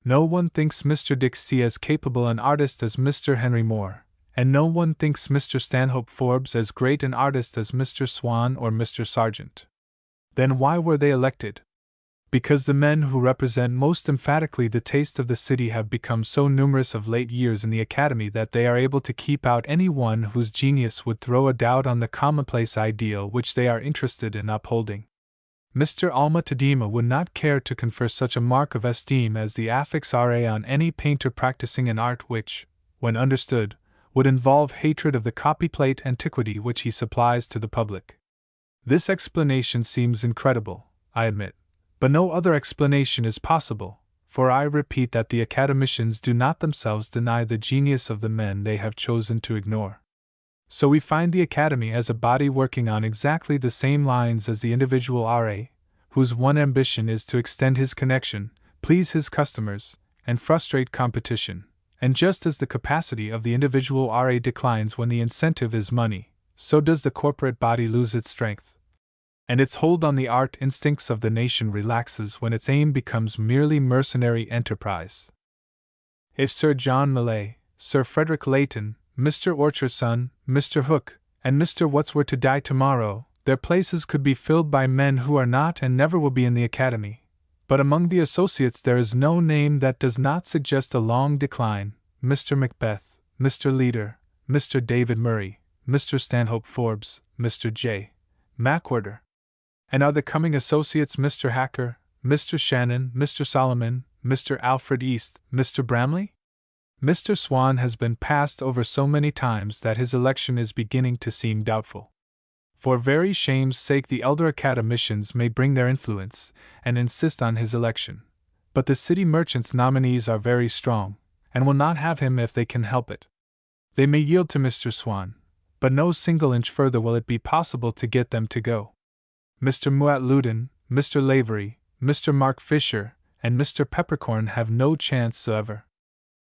No one thinks Mr. Dixie as capable an artist as Mr. Henry Moore, and no one thinks Mr. Stanhope Forbes as great an artist as Mr. Swan or Mr. Sargent. Then why were they elected? Because the men who represent most emphatically the taste of the city have become so numerous of late years in the Academy that they are able to keep out any one whose genius would throw a doubt on the commonplace ideal which they are interested in upholding. Mr. Alma Tadema would not care to confer such a mark of esteem as the affix R.A. on any painter practicing an art which, when understood, would involve hatred of the copyplate antiquity which he supplies to the public. This explanation seems incredible, I admit, but no other explanation is possible, for I repeat that the academicians do not themselves deny the genius of the men they have chosen to ignore. So we find the Academy as a body working on exactly the same lines as the individual R.A., whose one ambition is to extend his connection, please his customers, and frustrate competition. And just as the capacity of the individual R.A. declines when the incentive is money, so does the corporate body lose its strength. And its hold on the art instincts of the nation relaxes when its aim becomes merely mercenary enterprise. If Sir John Millais, Sir Frederick Leighton, Mr. Orchardson, Mr. Hooke, and Mr. Watts were to die tomorrow, their places could be filled by men who are not and never will be in the Academy. But among the associates there is no name that does not suggest a long decline: Mr. Macbeth, Mr. Leader, Mr. David Murray, Mr. Stanhope Forbes, Mr. J. Macwhirter. And are the coming associates Mr. Hacker, Mr. Shannon, Mr. Solomon, Mr. Alfred East, Mr. Bramley? Mr. Swan has been passed over so many times that his election is beginning to seem doubtful. For very shame's sake the elder academicians may bring their influence, and insist on his election. But the city merchants' nominees are very strong, and will not have him if they can help it. They may yield to Mr. Swan, but no single inch further will it be possible to get them to go. Mr. Muat Loudon, Mr. Lavery, Mr. Mark Fisher, and Mr. Peppercorn have no chance soever.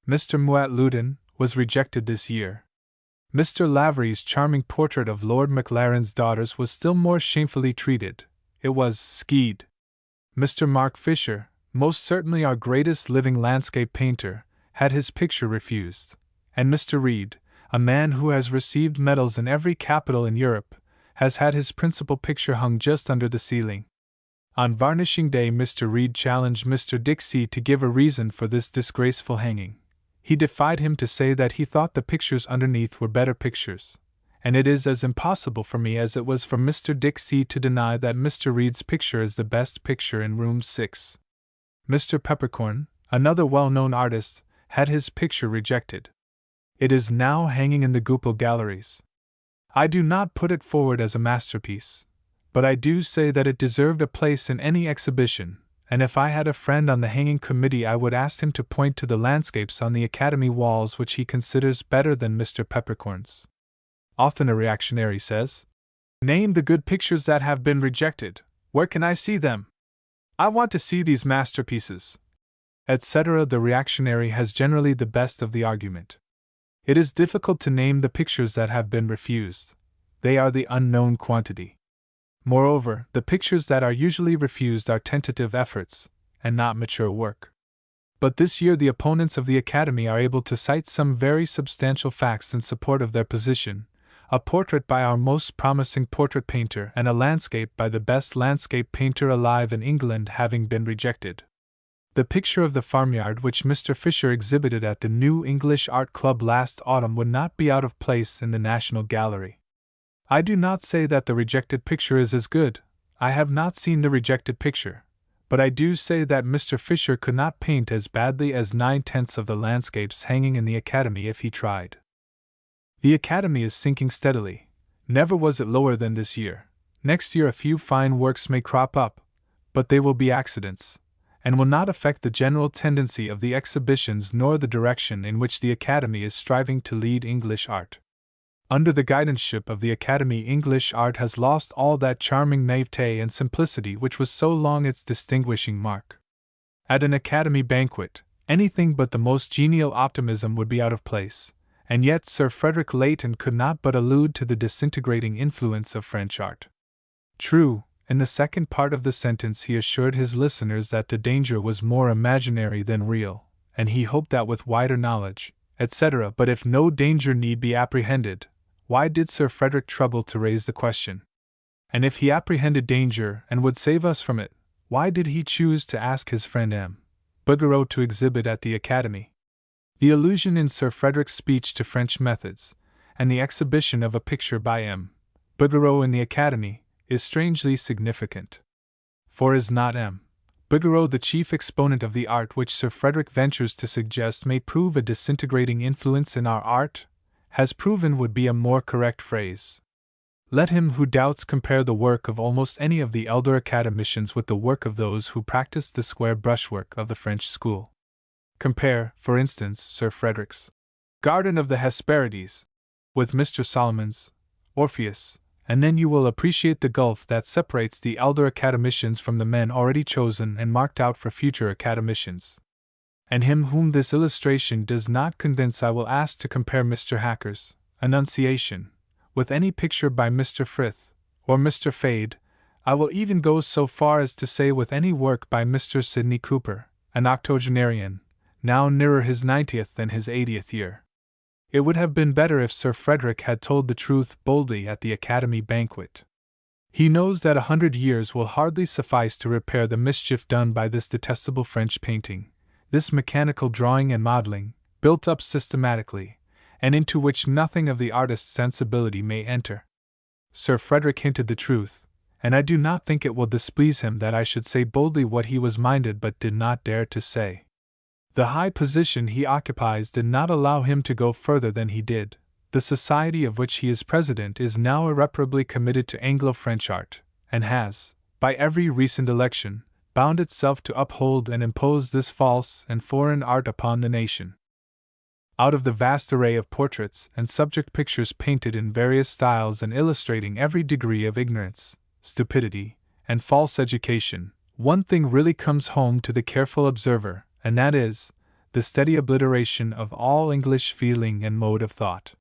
Mr. Muat Loudon was rejected this year. Mr. Lavery's charming portrait of Lord Maclaren's daughters was still more shamefully treated. It was skied. Mr. Mark Fisher, most certainly our greatest living landscape painter, had his picture refused. And Mr. Reed, a man who has received medals in every capital in Europe, has had his principal picture hung just under the ceiling. On varnishing day Mr. Reed challenged Mr. Dixie to give a reason for this disgraceful hanging. He defied him to say that he thought the pictures underneath were better pictures, and it is as impossible for me as it was for Mr. Dixie to deny that Mr. Reed's picture is the best picture in room 6. Mr. Peppercorn, another well-known artist, had his picture rejected. It is now hanging in the Goupil galleries. I do not put it forward as a masterpiece, but I do say that it deserved a place in any exhibition, and if I had a friend on the hanging committee I would ask him to point to the landscapes on the Academy walls which he considers better than Mr. Peppercorn's. Often a reactionary says, "Name the good pictures that have been rejected. Where can I see them? I want to see these masterpieces," etc. The reactionary has generally the best of the argument. It is difficult to name the pictures that have been refused. They are the unknown quantity. Moreover, the pictures that are usually refused are tentative efforts, and not mature work. But this year the opponents of the Academy are able to cite some very substantial facts in support of their position: a portrait by our most promising portrait painter and a landscape by the best landscape painter alive in England having been rejected. The picture of the farmyard which Mr. Fisher exhibited at the New English Art Club last autumn would not be out of place in the National Gallery. I do not say that the rejected picture is as good. I have not seen the rejected picture, but I do say that Mr. Fisher could not paint as badly as 9/10 of the landscapes hanging in the Academy if he tried. The Academy is sinking steadily. Never was it lower than this year. Next year a few fine works may crop up, but they will be accidents, and will not affect the general tendency of the exhibitions nor the direction in which the Academy is striving to lead English art. Under the guidance-ship of the Academy, English art has lost all that charming naivete and simplicity which was so long its distinguishing mark. At an Academy banquet, anything but the most genial optimism would be out of place, and yet Sir Frederick Leighton could not but allude to the disintegrating influence of French art. True, in the second part of the sentence he assured his listeners that the danger was more imaginary than real, and he hoped that with wider knowledge, etc. But if no danger need be apprehended, why did Sir Frederick trouble to raise the question? And if he apprehended danger and would save us from it, why did he choose to ask his friend M. Bouguereau to exhibit at the Academy? The allusion in Sir Frederick's speech to French methods, and the exhibition of a picture by M. Bouguereau in the Academy, is strangely significant. For is not M. Bouguereau the chief exponent of the art which Sir Frederick ventures to suggest may prove a disintegrating influence in our art? Has proven would be a more correct phrase. Let him who doubts compare the work of almost any of the elder academicians with the work of those who practiced the square brushwork of the French school. Compare, for instance, Sir Frederick's Garden of the Hesperides with Mr. Solomon's Orpheus, and then you will appreciate the gulf that separates the elder academicians from the men already chosen and marked out for future academicians. And him whom this illustration does not convince I will ask to compare Mr. Hacker's Annunciation with any picture by Mr. Frith or Mr. Fade. I will even go so far as to say with any work by Mr. Sidney Cooper, an octogenarian, now nearer his 90th than his 80th year. It would have been better if Sir Frederick had told the truth boldly at the Academy banquet. He knows that 100 years will hardly suffice to repair the mischief done by this detestable French painting, this mechanical drawing and modeling, built up systematically, and into which nothing of the artist's sensibility may enter. Sir Frederick hinted the truth, and I do not think it will displease him that I should say boldly what he was minded but did not dare to say. The high position he occupies did not allow him to go further than he did. The society of which he is president is now irreparably committed to Anglo-French art, and has, by every recent election, bound itself to uphold and impose this false and foreign art upon the nation. Out of the vast array of portraits and subject pictures painted in various styles and illustrating every degree of ignorance, stupidity, and false education, one thing really comes home to the careful observer, and that is, the steady obliteration of all English feeling and mode of thought.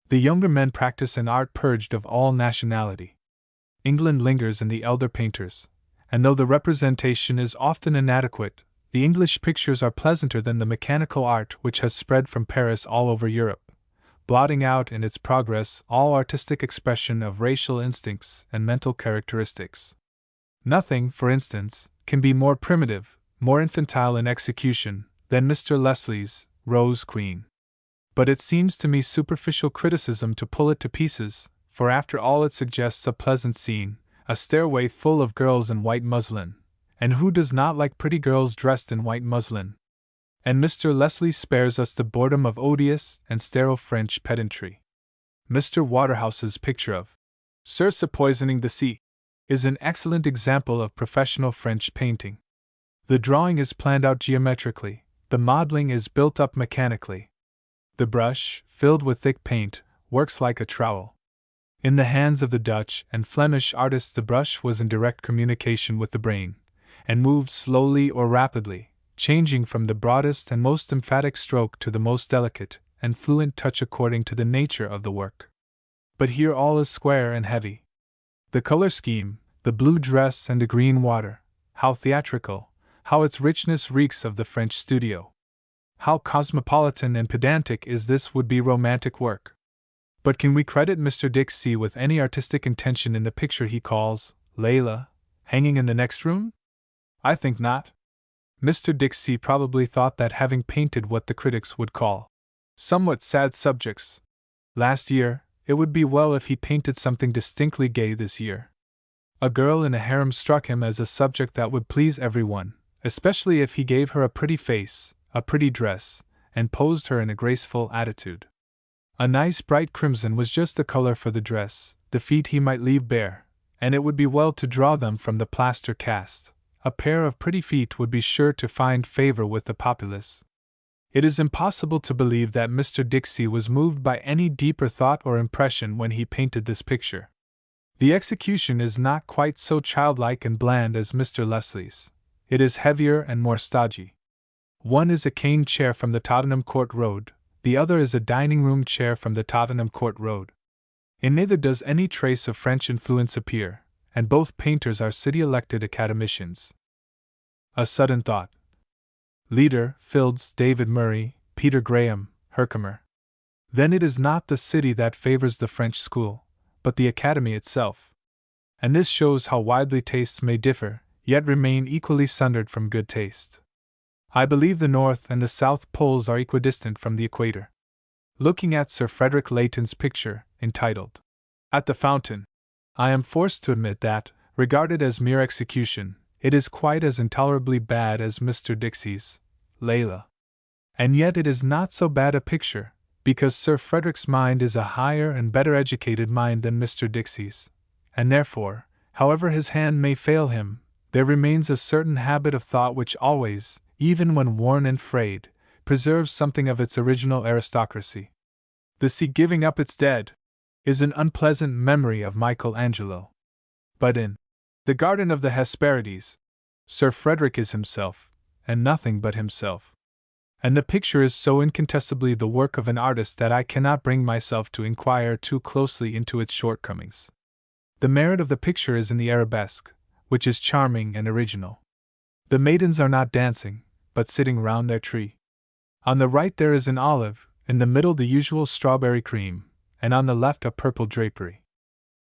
The younger men practice an art purged of all nationality. England lingers in the elder painters, and though the representation is often inadequate, the English pictures are pleasanter than the mechanical art which has spread from Paris all over Europe, blotting out in its progress all artistic expression of racial instincts and mental characteristics. Nothing, for instance, can be more primitive, more infantile in execution, than Mr. Leslie's Rose Queen. But it seems to me superficial criticism to pull it to pieces, for after all it suggests a pleasant scene, a stairway full of girls in white muslin, and who does not like pretty girls dressed in white muslin? And Mr. Leslie spares us the boredom of odious and sterile French pedantry. Mr. Waterhouse's picture of Circe poisoning the sea is an excellent example of professional French painting. The drawing is planned out geometrically, the modeling is built up mechanically. The brush, filled with thick paint, works like a trowel. In the hands of the Dutch and Flemish artists, the brush was in direct communication with the brain, and moved slowly or rapidly, changing from the broadest and most emphatic stroke to the most delicate and fluent touch according to the nature of the work. But here all is square and heavy. The color scheme, the blue dress and the green water, how theatrical, how its richness reeks of the French studio. How cosmopolitan and pedantic is this would-be romantic work. But can we credit Mr. Dixie with any artistic intention in the picture he calls Layla, hanging in the next room? I think not. Mr. Dixie probably thought that, having painted what the critics would call somewhat sad subjects last year, it would be well if he painted something distinctly gay this year. A girl in a harem struck him as a subject that would please everyone, especially if he gave her a pretty face, a pretty dress, and posed her in a graceful attitude. A nice bright crimson was just the color for the dress, the feet he might leave bare, and it would be well to draw them from the plaster cast. A pair of pretty feet would be sure to find favor with the populace. It is impossible to believe that Mr. Dixie was moved by any deeper thought or impression when he painted this picture. The execution is not quite so childlike and bland as Mr. Leslie's. It is heavier and more stodgy. One is a cane chair from the Tottenham Court Road, the other is a dining-room chair from the Tottenham Court Road. In neither does any trace of French influence appear, and both painters are city-elected academicians. A sudden thought. Leader, Fields, David Murray, Peter Graham, Herkimer. Then it is not the city that favors the French school, but the academy itself. And this shows how widely tastes may differ, yet remain equally sundered from good taste. I believe the North and the South poles are equidistant from the equator. Looking at Sir Frederick Leighton's picture, entitled At the Fountain, I am forced to admit that, regarded as mere execution, it is quite as intolerably bad as Mr. Dixie's Layla. And yet it is not so bad a picture, because Sir Frederick's mind is a higher and better educated mind than Mr. Dixie's, and therefore, however his hand may fail him, there remains a certain habit of thought which always, even when worn and frayed, preserves something of its original aristocracy. The sea giving up its dead is an unpleasant memory of Michelangelo. But in The Garden of the Hesperides, Sir Frederick is himself, and nothing but himself. And the picture is so incontestably the work of an artist that I cannot bring myself to inquire too closely into its shortcomings. The merit of the picture is in the arabesque, which is charming and original. The maidens are not dancing, but sitting round their tree. On the right there is an olive, in the middle the usual strawberry cream, and on the left a purple drapery.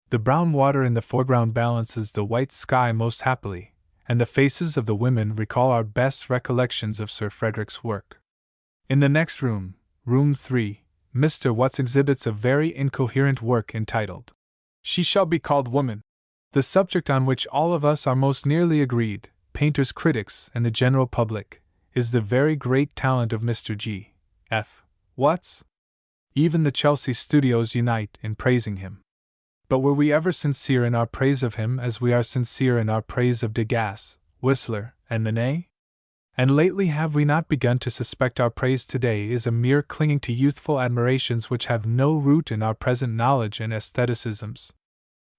The brown water in the foreground balances the white sky most happily, and the faces of the women recall our best recollections of Sir Frederick's work. In the next room, room 3, Mr. Watts exhibits a very incoherent work entitled She Shall Be Called Woman. The subject on which all of us are most nearly agreed, painters, critics, and the general public, is the very great talent of Mr. G. F. Watts. Even the Chelsea studios unite in praising him. But were we ever sincere in our praise of him as we are sincere in our praise of Degas, Whistler, and Manet? And lately have we not begun to suspect our praise today is a mere clinging to youthful admirations which have no root in our present knowledge and aestheticisms?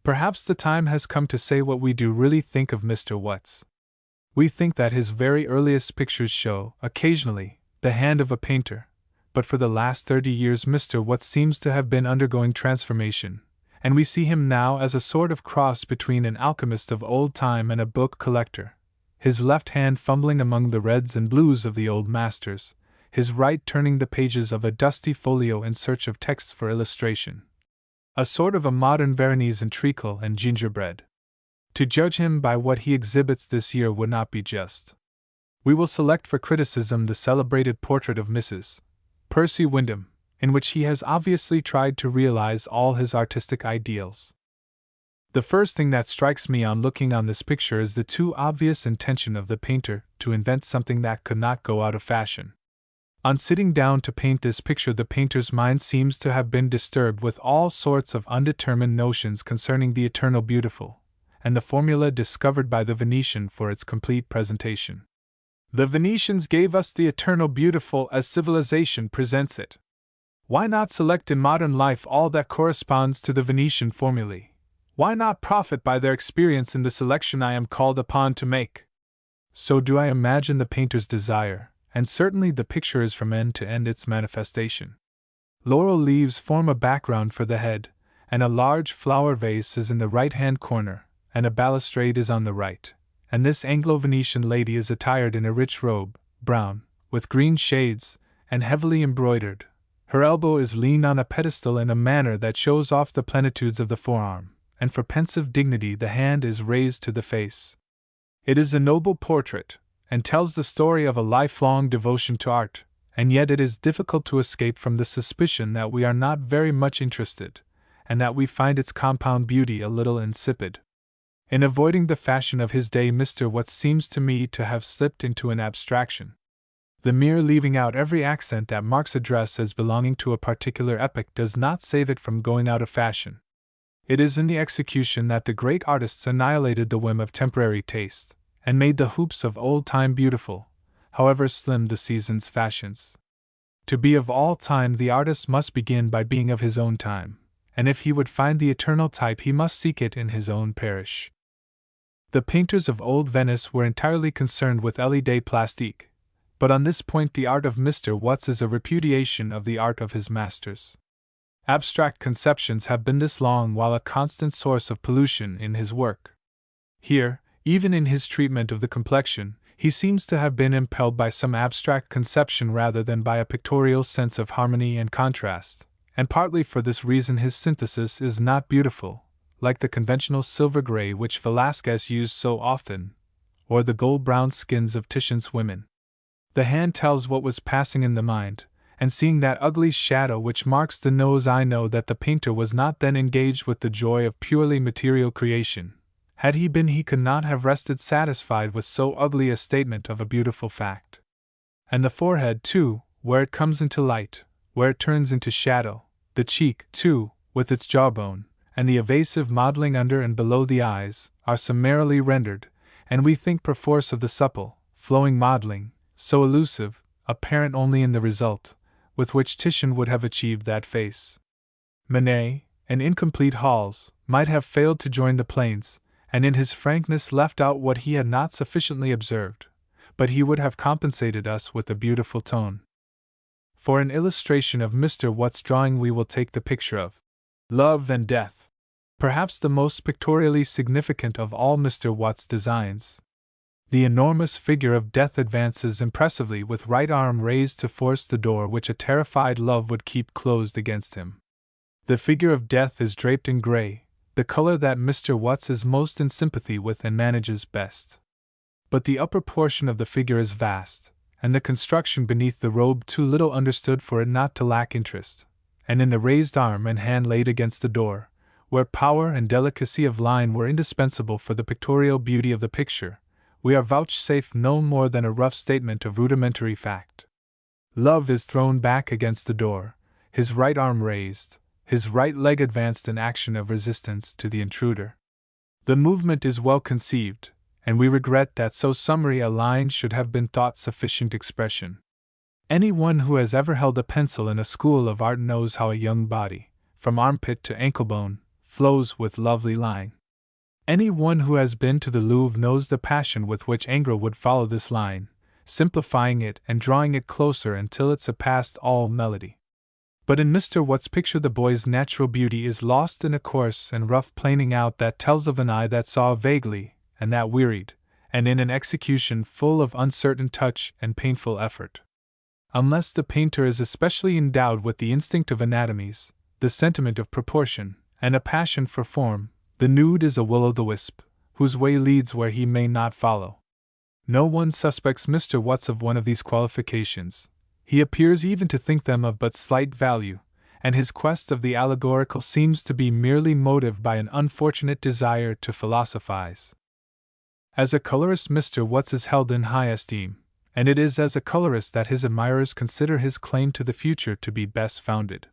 Perhaps the time has come to say what we do really think of Mr. Watts. We think that his very earliest pictures show, occasionally, the hand of a painter, but for the last 30 years Mr. Watts seems to have been undergoing transformation, and we see him now as a sort of cross between an alchemist of old time and a book collector, his left hand fumbling among the reds and blues of the old masters, his right turning the pages of a dusty folio in search of texts for illustration. A sort of a modern Veronese in treacle and gingerbread. To judge him by what he exhibits this year would not be just. We will select for criticism the celebrated portrait of Mrs. Percy Wyndham, in which he has obviously tried to realize all his artistic ideals. The first thing that strikes me on looking on this picture is the too obvious intention of the painter to invent something that could not go out of fashion. On sitting down to paint this picture, the painter's mind seems to have been disturbed with all sorts of undetermined notions concerning the eternal beautiful, and the formula discovered by the Venetian for its complete presentation. The Venetians gave us the eternal beautiful as civilization presents it. Why not select in modern life all that corresponds to the Venetian formulae? Why not profit by their experience in the selection I am called upon to make? So do I imagine the painter's desire, and certainly the picture is from end to end its manifestation. Laurel leaves form a background for the head, and a large flower vase is in the right-hand corner, and a balustrade is on the right, and this Anglo-Venetian lady is attired in a rich robe, brown, with green shades, and heavily embroidered. Her elbow is leaned on a pedestal in a manner that shows off the plenitudes of the forearm, and for pensive dignity the hand is raised to the face. It is a noble portrait, and tells the story of a lifelong devotion to art, and yet it is difficult to escape from the suspicion that we are not very much interested, and that we find its compound beauty a little insipid. In avoiding the fashion of his day, Mr. Watts seems to me to have slipped into an abstraction. The mere leaving out every accent that marks a dress as belonging to a particular epoch does not save it from going out of fashion. It is in the execution that the great artists annihilated the whim of temporary taste, and made the hoops of old time beautiful, however slim the season's fashions. To be of all time, the artist must begin by being of his own time, and if he would find the eternal type, he must seek it in his own parish. The painters of old Venice were entirely concerned with l'idée plastique, but on this point the art of Mr. Watts is a repudiation of the art of his masters. Abstract conceptions have been this long while a constant source of pollution in his work. Here, even in his treatment of the complexion, he seems to have been impelled by some abstract conception rather than by a pictorial sense of harmony and contrast, and partly for this reason his synthesis is not beautiful, like the conventional silver gray which Velázquez used so often, or the gold-brown skins of Titian's women. The hand tells what was passing in the mind, and seeing that ugly shadow which marks the nose, I know that the painter was not then engaged with the joy of purely material creation. Had he been, he could not have rested satisfied with so ugly a statement of a beautiful fact. And the forehead, too, where it comes into light, where it turns into shadow, the cheek, too, with its jawbone, and the evasive modeling under and below the eyes, are summarily rendered, and we think perforce of the supple, flowing modeling, so elusive, apparent only in the result, with which Titian would have achieved that face. Manet, in incomplete halls, might have failed to join the planes, and in his frankness left out what he had not sufficiently observed, but he would have compensated us with a beautiful tone. For an illustration of Mr. Watts' drawing we will take the picture of Love and Death, perhaps the most pictorially significant of all Mr. Watts' designs. The enormous figure of Death advances impressively with right arm raised to force the door which a terrified Love would keep closed against him. The figure of Death is draped in gray, the color that Mr. Watts is most in sympathy with and manages best. But the upper portion of the figure is vast, and the construction beneath the robe too little understood for it not to lack interest, and in the raised arm and hand laid against the door, where power and delicacy of line were indispensable for the pictorial beauty of the picture, we are vouchsafed no more than a rough statement of rudimentary fact. Love is thrown back against the door, his right arm raised, his right leg advanced in action of resistance to the intruder. The movement is well conceived, and we regret that so summary a line should have been thought sufficient expression. Any one who has ever held a pencil in a school of art knows how a young body, from armpit to ankle-bone, flows with lovely line. Any one who has been to the Louvre knows the passion with which Ingres would follow this line, simplifying it and drawing it closer until it surpassed all melody. But in Mr. Watts' picture the boy's natural beauty is lost in a coarse and rough planing out that tells of an eye that saw vaguely, and that wearied, and in an execution full of uncertain touch and painful effort. Unless the painter is especially endowed with the instinct of anatomies, the sentiment of proportion, and a passion for form, the nude is a will-o'-the-wisp, whose way leads where he may not follow. No one suspects Mr. Watts of one of these qualifications. He appears even to think them of but slight value, and his quest of the allegorical seems to be merely motived by an unfortunate desire to philosophize. As a colorist Mr. Watts is held in high esteem, and it is as a colorist that his admirers consider his claim to the future to be best founded.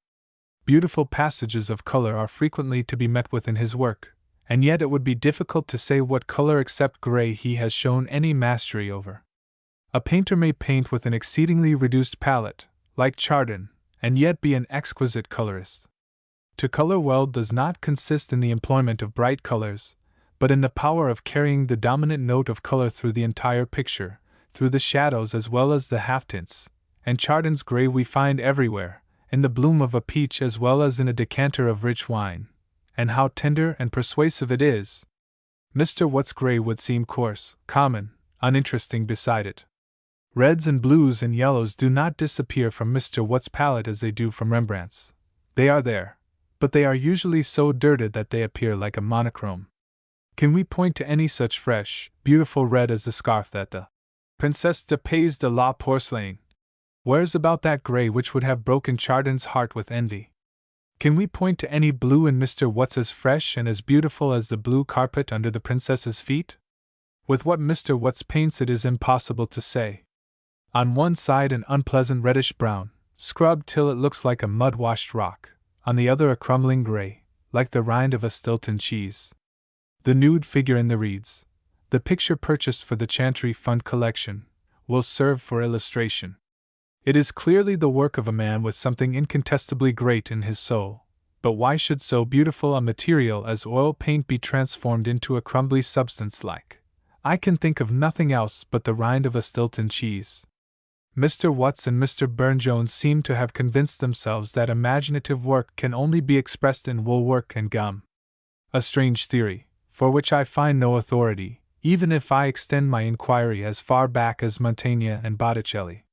Beautiful passages of color are frequently to be met with in his work, and yet it would be difficult to say what color except gray he has shown any mastery over. A painter may paint with an exceedingly reduced palette, like Chardin, and yet be an exquisite colorist. To color well does not consist in the employment of bright colors, but in the power of carrying the dominant note of color through the entire picture, through the shadows as well as the half-tints, and Chardin's gray we find everywhere, in the bloom of a peach as well as in a decanter of rich wine, and how tender and persuasive it is. Mr. Watt's gray would seem coarse, common, uninteresting beside it. Reds and blues and yellows do not disappear from Mr. Watt's palette as they do from Rembrandt's. They are there, but they are usually so dirted that they appear like a monochrome. Can we point to any such fresh, beautiful red as the scarf that the Princesse de Pays de la Porcelaine wears about that gray which would have broken Chardin's heart with envy? Can we point to any blue in Mr. Watt's as fresh and as beautiful as the blue carpet under the princess's feet? With what Mr. Watt's paints it is impossible to say. On one side an unpleasant reddish-brown, scrubbed till it looks like a mud-washed rock, on the other a crumbling gray, like the rind of a Stilton cheese. The nude figure in the reeds, the picture purchased for the Chantry Fund collection, will serve for illustration. It is clearly the work of a man with something incontestably great in his soul, but why should so beautiful a material as oil paint be transformed into a crumbly substance like, I can think of nothing else but the rind of a Stilton cheese? Mr. Watts and Mr. Burne-Jones seem to have convinced themselves that imaginative work can only be expressed in wool-work and gum. A strange theory, for which I find no authority, even if I extend my inquiry as far back as Montaigne and Botticelli.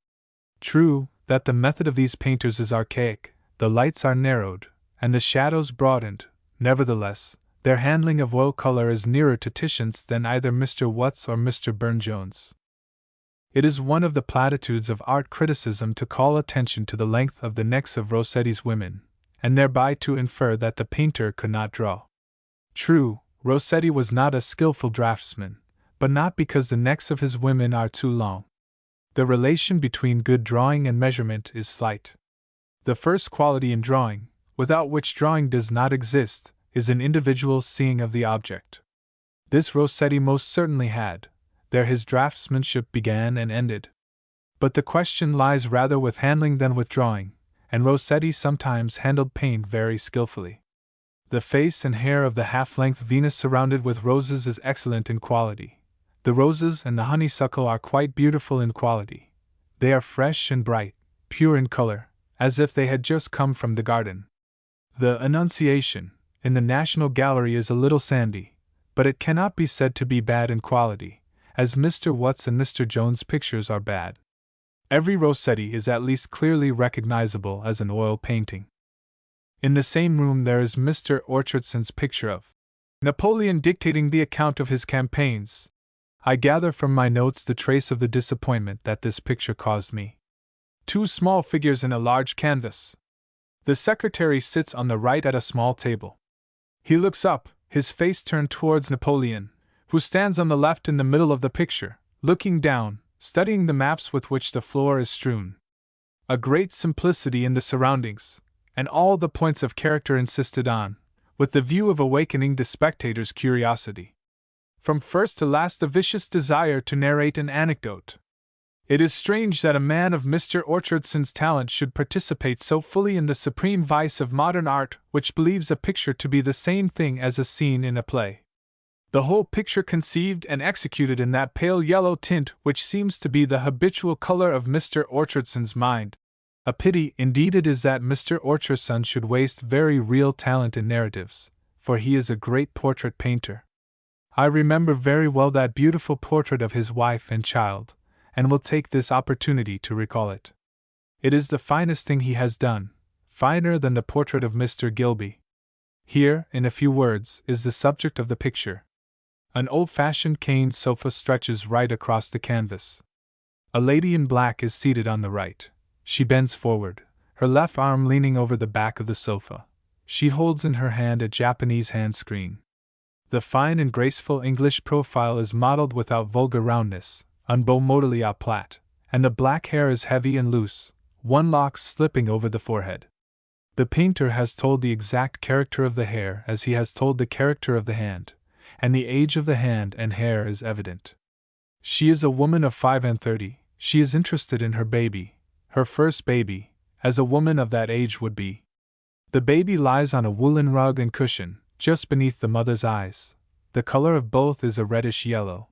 True, that the method of these painters is archaic, the lights are narrowed, and the shadows broadened, nevertheless, their handling of oil color is nearer to Titian's than either Mr. Watts or Mr. Burne-Jones. It is one of the platitudes of art criticism to call attention to the length of the necks of Rossetti's women, and thereby to infer that the painter could not draw. True, Rossetti was not a skillful draftsman, but not because the necks of his women are too long. The relation between good drawing and measurement is slight. The first quality in drawing, without which drawing does not exist, is an individual seeing of the object. This Rossetti most certainly had. There his draftsmanship began and ended. But the question lies rather with handling than with drawing, and Rossetti sometimes handled paint very skillfully. The face and hair of the half-length Venus surrounded with roses is excellent in quality. The roses and the honeysuckle are quite beautiful in quality. They are fresh and bright, pure in color, as if they had just come from the garden. The Annunciation, in the National Gallery, is a little sandy, but it cannot be said to be bad in quality, as Mr. Watts and Mr. Jones' pictures are bad. Every Rossetti is at least clearly recognizable as an oil painting. In the same room there is Mr. Orchardson's picture of Napoleon dictating the account of his campaigns. I gather from my notes the trace of the disappointment that this picture caused me. Two small figures in a large canvas. The secretary sits on the right at a small table. He looks up, his face turned towards Napoleon, who stands on the left in the middle of the picture, looking down, studying the maps with which the floor is strewn. A great simplicity in the surroundings, and all the points of character insisted on, with the view of awakening the spectator's curiosity. From first to last a vicious desire to narrate an anecdote. It is strange that a man of Mr. Orchardson's talent should participate so fully in the supreme vice of modern art, which believes a picture to be the same thing as a scene in a play. The whole picture conceived and executed in that pale yellow tint which seems to be the habitual color of Mr. Orchardson's mind. A pity indeed it is that Mr. Orchardson should waste very real talent in narratives, for he is a great portrait painter. I remember very well that beautiful portrait of his wife and child, and will take this opportunity to recall it. It is the finest thing he has done, finer than the portrait of Mr. Gilby. Here, in a few words, is the subject of the picture. An old-fashioned cane sofa stretches right across the canvas. A lady in black is seated on the right. She bends forward, her left arm leaning over the back of the sofa. She holds in her hand a Japanese hand screen. The fine and graceful English profile is modeled without vulgar roundness, un beau modèle à plat, and the black hair is heavy and loose, one lock slipping over the forehead. The painter has told the exact character of the hair as he has told the character of the hand, and the age of the hand and hair is evident. She is a woman of 35. She is interested in her baby, her first baby, as a woman of that age would be. The baby lies on a woolen rug and cushion, just beneath the mother's eyes. The color of both is a reddish yellow.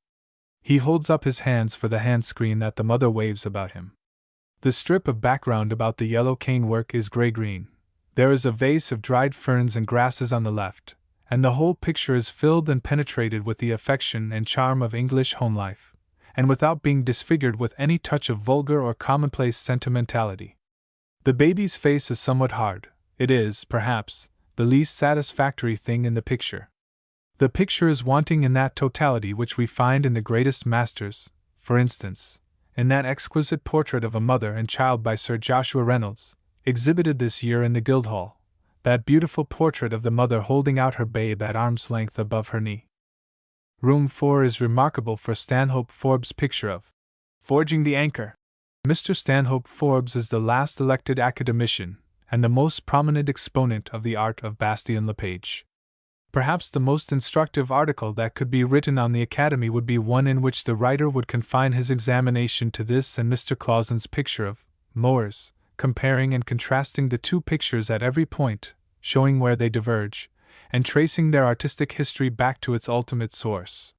He holds up his hands for the hand screen that the mother waves about him. The strip of background about the yellow canework is gray-green. There is a vase of dried ferns and grasses on the left, and the whole picture is filled and penetrated with the affection and charm of English home life, and without being disfigured with any touch of vulgar or commonplace sentimentality. The baby's face is somewhat hard. It is, perhaps, the least satisfactory thing in the picture. The picture is wanting in that totality which we find in the greatest masters, for instance, in that exquisite portrait of a mother and child by Sir Joshua Reynolds, exhibited this year in the Guildhall, that beautiful portrait of the mother holding out her babe at arm's length above her knee. Room 4 is remarkable for Stanhope Forbes' picture of Forging the Anchor. Mr. Stanhope Forbes is the last elected academician, and the most prominent exponent of the art of Bastien-Lepage. Perhaps the most instructive article that could be written on the Academy would be one in which the writer would confine his examination to this and Mr. Clausen's picture of Moors, comparing and contrasting the two pictures at every point, showing where they diverge, and tracing their artistic history back to its ultimate source.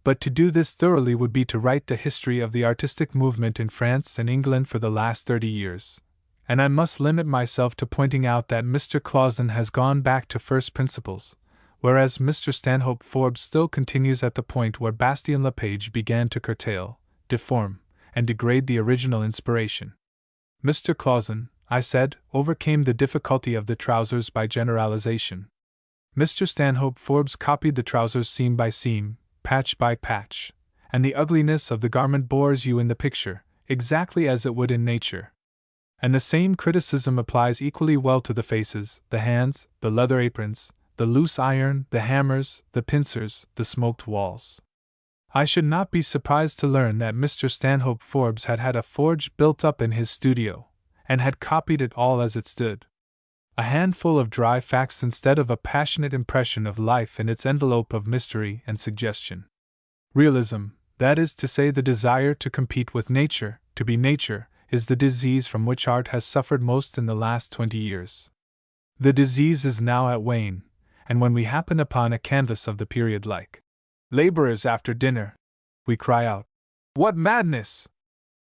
But to do this thoroughly would be to write the history of the artistic movement in France and England for the last 30 years. And I must limit myself to pointing out that Mr. Clausen has gone back to first principles, whereas Mr. Stanhope Forbes still continues at the point where Bastien-Lepage began to curtail, deform, and degrade the original inspiration. Mr. Clausen, I said, overcame the difficulty of the trousers by generalization. Mr. Stanhope Forbes copied the trousers seam by seam, patch by patch, and the ugliness of the garment bores you in the picture, exactly as it would in nature. And the same criticism applies equally well to the faces, the hands, the leather aprons, the loose iron, the hammers, the pincers, the smoked walls. I should not be surprised to learn that Mr. Stanhope Forbes had had a forge built up in his studio, and had copied it all as it stood. A handful of dry facts instead of a passionate impression of life in its envelope of mystery and suggestion. Realism, that is to say the desire to compete with nature, to be nature, is the disease from which art has suffered most in the last 20 years. The disease is now at wane, and when we happen upon a canvas of the period like Laborers After Dinner, we cry out, "What madness!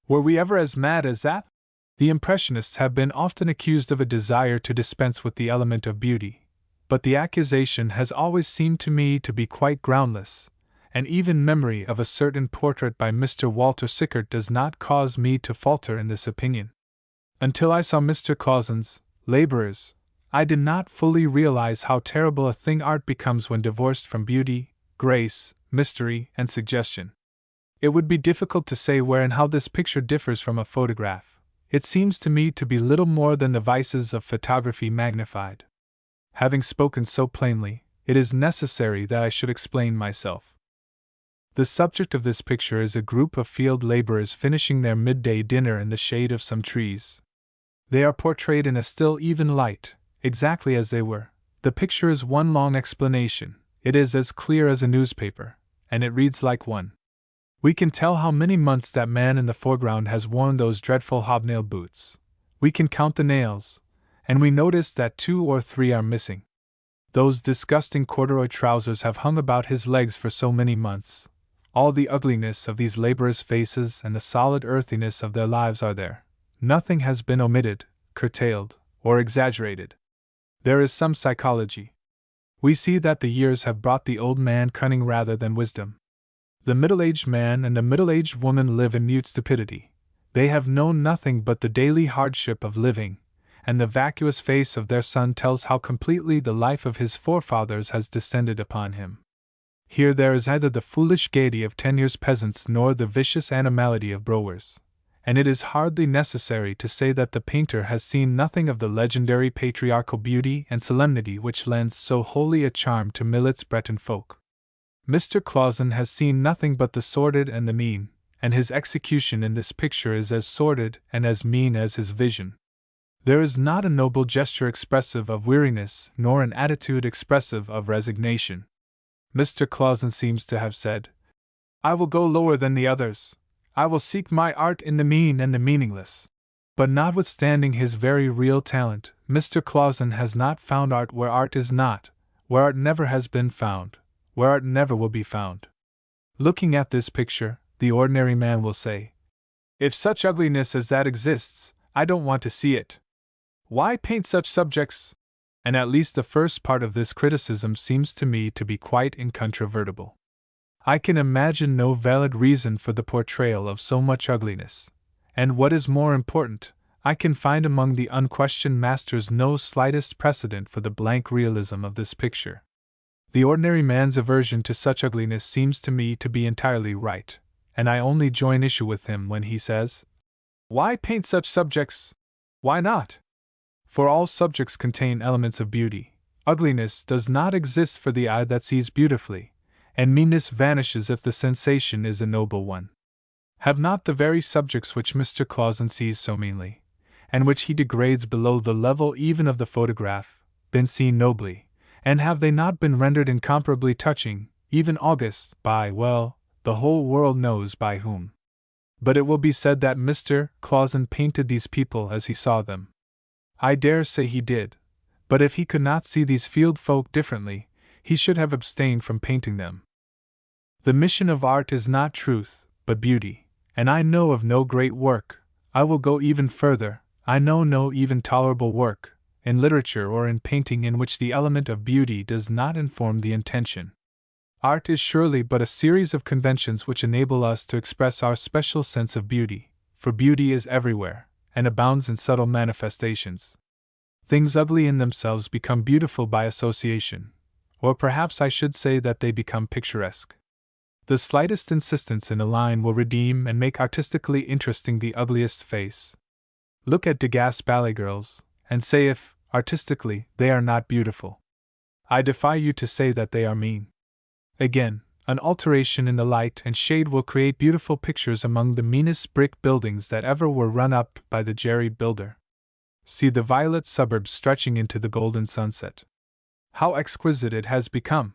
Were we ever as mad as that?" The Impressionists have been often accused of a desire to dispense with the element of beauty, but the accusation has always seemed to me to be quite groundless, and even memory of a certain portrait by Mr. Walter Sickert does not cause me to falter in this opinion. Until I saw Mr. Clausen's Laborers, I did not fully realize how terrible a thing art becomes when divorced from beauty, grace, mystery, and suggestion. It would be difficult to say where and how this picture differs from a photograph. It seems to me to be little more than the vices of photography magnified. Having spoken so plainly, it is necessary that I should explain myself. The subject of this picture is a group of field laborers finishing their midday dinner in the shade of some trees. They are portrayed in a still even light, exactly as they were. The picture is one long explanation. It is as clear as a newspaper, and it reads like one. We can tell how many months that man in the foreground has worn those dreadful hobnail boots. We can count the nails, and we notice that 2 or 3 are missing. Those disgusting corduroy trousers have hung about his legs for so many months. All the ugliness of these laborers' faces and the solid earthiness of their lives are there. Nothing has been omitted, curtailed, or exaggerated. There is some psychology. We see that the years have brought the old man cunning rather than wisdom. The middle-aged man and the middle-aged woman live in mute stupidity. They have known nothing but the daily hardship of living, and the vacuous face of their son tells how completely the life of his forefathers has descended upon him. Here there is neither the foolish gaiety of 10 years peasants nor the vicious animality of brewers, and it is hardly necessary to say that the painter has seen nothing of the legendary patriarchal beauty and solemnity which lends so holy a charm to Millet's Breton folk. Mr. Clausen has seen nothing but the sordid and the mean, and his execution in this picture is as sordid and as mean as his vision. There is not a noble gesture expressive of weariness, nor an attitude expressive of resignation. Mr. Clausen seems to have said, "I will go lower than the others. I will seek my art in the mean and the meaningless." But notwithstanding his very real talent, Mr. Clausen has not found art where art is not, where art never has been found, where art never will be found. Looking at this picture, the ordinary man will say, "If such ugliness as that exists, I don't want to see it. Why paint such subjects?" And at least the first part of this criticism seems to me to be quite incontrovertible. I can imagine no valid reason for the portrayal of so much ugliness, and what is more important, I can find among the unquestioned masters no slightest precedent for the blank realism of this picture. The ordinary man's aversion to such ugliness seems to me to be entirely right, and I only join issue with him when he says, "Why paint such subjects? Why not? For all subjects contain elements of beauty. Ugliness does not exist for the eye that sees beautifully, and meanness vanishes if the sensation is a noble one. Have not the very subjects which Mr. Clausen sees so meanly, and which he degrades below the level even of the photograph, been seen nobly, and have they not been rendered incomparably touching, even august, by, well, the whole world knows by whom? But it will be said that Mr. Clausen painted these people as he saw them. I dare say he did, but if he could not see these field folk differently, he should have abstained from painting them. The mission of art is not truth, but beauty, and I know of no great work, I will go even further, I know no even tolerable work, in literature or in painting in which the element of beauty does not inform the intention. Art is surely but a series of conventions which enable us to express our special sense of beauty, for beauty is everywhere, and abounds in subtle manifestations. Things ugly in themselves become beautiful by association, or perhaps I should say that they become picturesque. The slightest insistence in a line will redeem and make artistically interesting the ugliest face. Look at Degas ballet girls, and say if, artistically, they are not beautiful. I defy you to say that they are mean. Again, an alteration in the light and shade will create beautiful pictures among the meanest brick buildings that ever were run up by the jerry builder. See the violet suburbs stretching into the golden sunset. How exquisite it has become!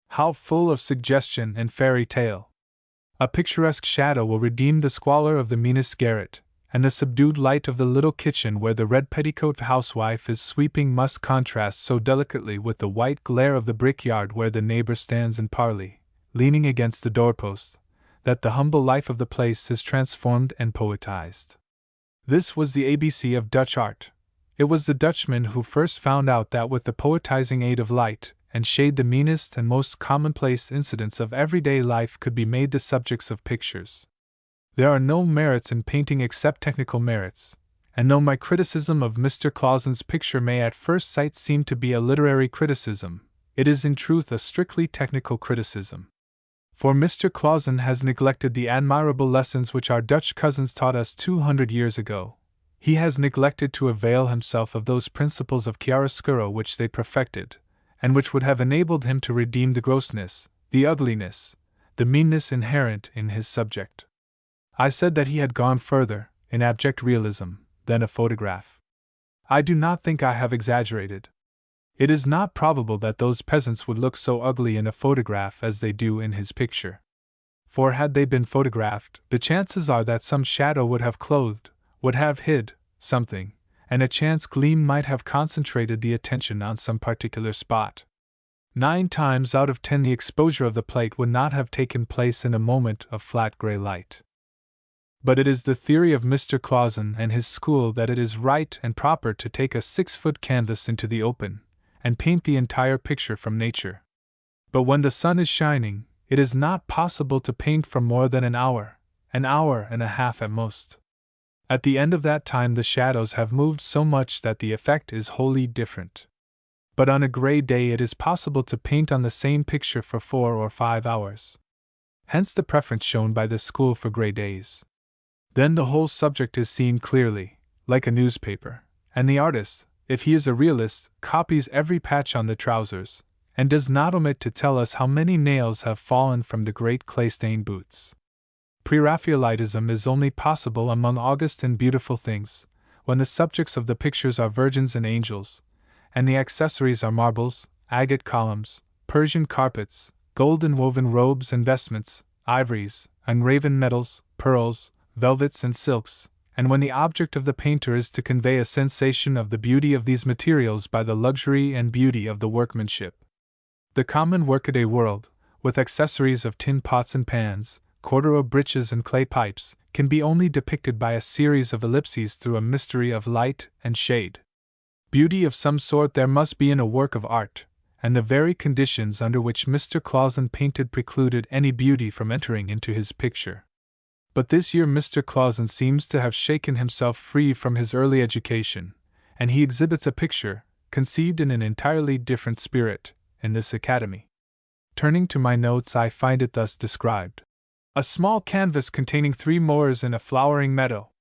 How full of suggestion and fairy tale! A picturesque shadow will redeem the squalor of the meanest garret, and the subdued light of the little kitchen where the red petticoat housewife is sweeping must contrast so delicately with the white glare of the brickyard where the neighbor stands in parley, leaning against the doorpost, that the humble life of the place is transformed and poetized. This was the ABC of Dutch art. It was the Dutchman who first found out that with the poetizing aid of light and shade the meanest and most commonplace incidents of everyday life could be made the subjects of pictures. There are no merits in painting except technical merits, and though my criticism of Mr. Clausen's picture may at first sight seem to be a literary criticism, it is in truth a strictly technical criticism. For Mr. Clausen has neglected the admirable lessons which our Dutch cousins taught us 200 years ago. He has neglected to avail himself of those principles of chiaroscuro which they perfected, and which would have enabled him to redeem the grossness, the ugliness, the meanness inherent in his subject. I said that he had gone further, in abject realism, than a photograph. I do not think I have exaggerated. It is not probable that those peasants would look so ugly in a photograph as they do in his picture. For had they been photographed, the chances are that some shadow would have clothed, would have hid, something, and a chance gleam might have concentrated the attention on some particular spot. 9 times out of 10 the exposure of the plate would not have taken place in a moment of flat gray light. But it is the theory of Mr. Clausen and his school that it is right and proper to take a 6-foot canvas into the open, and paint the entire picture from nature. But when the sun is shining, it is not possible to paint for more than an hour and a half at most. At the end of that time the shadows have moved so much that the effect is wholly different. But on a gray day it is possible to paint on the same picture for 4 or 5 hours. Hence the preference shown by the school for gray days. Then the whole subject is seen clearly, like a newspaper, and the artist, if he is a realist, copies every patch on the trousers, and does not omit to tell us how many nails have fallen from the great clay-stained boots. Pre-Raphaelitism is only possible among august and beautiful things, when the subjects of the pictures are virgins and angels, and the accessories are marbles, agate columns, Persian carpets, golden woven robes and vestments, ivories, engraven metals, pearls, velvets and silks, and when the object of the painter is to convey a sensation of the beauty of these materials by the luxury and beauty of the workmanship. The common workaday world, with accessories of tin pots and pans, corduroy breeches and clay pipes, can be only depicted by a series of ellipses through a mystery of light and shade. Beauty of some sort there must be in a work of art, and the very conditions under which Mr. Clausen painted precluded any beauty from entering into his picture. But this year Mr. Clausen seems to have shaken himself free from his early education, and he exhibits a picture, conceived in an entirely different spirit, in this academy. Turning to my notes, I find it thus described: a small canvas containing 3 mowers in a flowering meadow.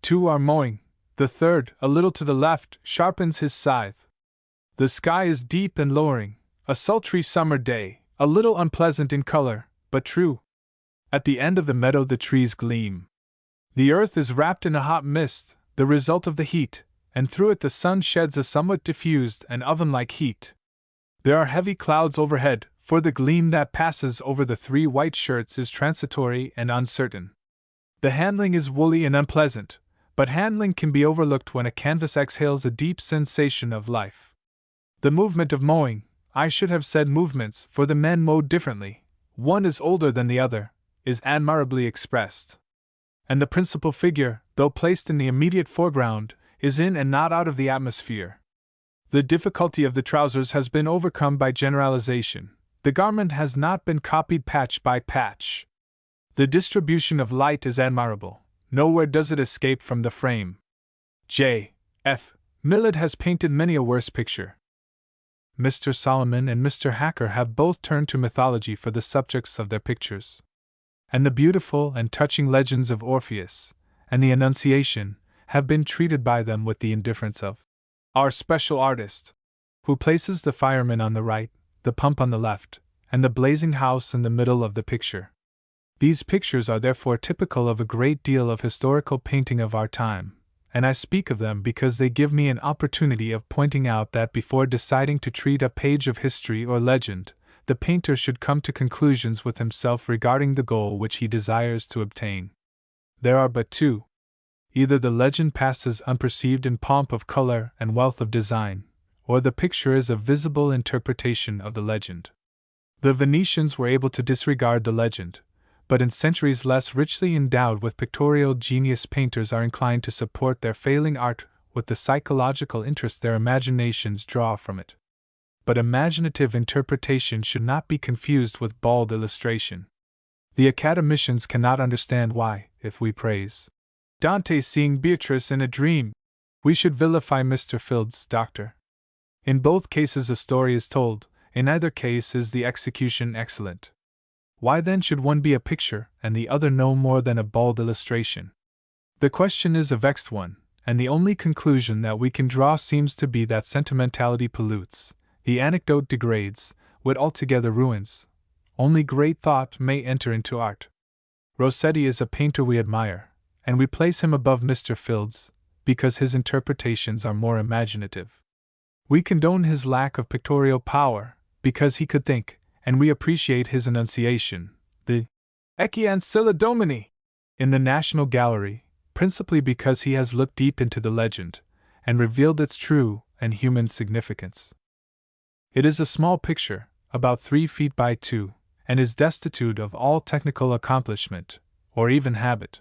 2 are mowing, the third, a little to the left, sharpens his scythe. The sky is deep and lowering, a sultry summer day, a little unpleasant in color, but true. At the end of the meadow the trees gleam. The earth is wrapped in a hot mist, the result of the heat, and through it the sun sheds a somewhat diffused and oven-like heat. There are heavy clouds overhead, for the gleam that passes over the 3 white shirts is transitory and uncertain. The handling is woolly and unpleasant, but handling can be overlooked when a canvas exhales a deep sensation of life. The movement of mowing, I should have said movements, for the men mow differently, one is older than the other, is admirably expressed. And the principal figure, though placed in the immediate foreground, is in and not out of the atmosphere. The difficulty of the trousers has been overcome by generalization. The garment has not been copied patch by patch. The distribution of light is admirable. Nowhere does it escape from the frame. J. F. Millet has painted many a worse picture. Mr. Solomon and Mr. Hacker have both turned to mythology for the subjects of their pictures. And the beautiful and touching legends of Orpheus and the Annunciation have been treated by them with the indifference of our special artist, who places the fireman on the right, the pump on the left, and the blazing house in the middle of the picture. These pictures are therefore typical of a great deal of historical painting of our time, and I speak of them because they give me an opportunity of pointing out that before deciding to treat a page of history or legend, the painter should come to conclusions with himself regarding the goal which he desires to obtain. There are but 2. Either the legend passes unperceived in pomp of color and wealth of design, or the picture is a visible interpretation of the legend. The Venetians were able to disregard the legend, but in centuries less richly endowed with pictorial genius painters are inclined to support their failing art with the psychological interest their imaginations draw from it. But imaginative interpretation should not be confused with bald illustration. The academicians cannot understand why, if we praise Dante seeing Beatrice in a dream, we should vilify Mr. Field's doctor. In both cases a story is told, in either case is the execution excellent. Why then should one be a picture and the other no more than a bald illustration? The question is a vexed one, and the only conclusion that we can draw seems to be that sentimentality pollutes, the anecdote degrades, wit altogether ruins. Only great thought may enter into art. Rossetti is a painter we admire, and we place him above Mr. Fields, because his interpretations are more imaginative. We condone his lack of pictorial power, because he could think, and we appreciate his enunciation, the Ecce Ancilla Domini, in the National Gallery, principally because he has looked deep into the legend, and revealed its true and human significance. It is a small picture, about 3 feet by 2, and is destitute of all technical accomplishment, or even habit.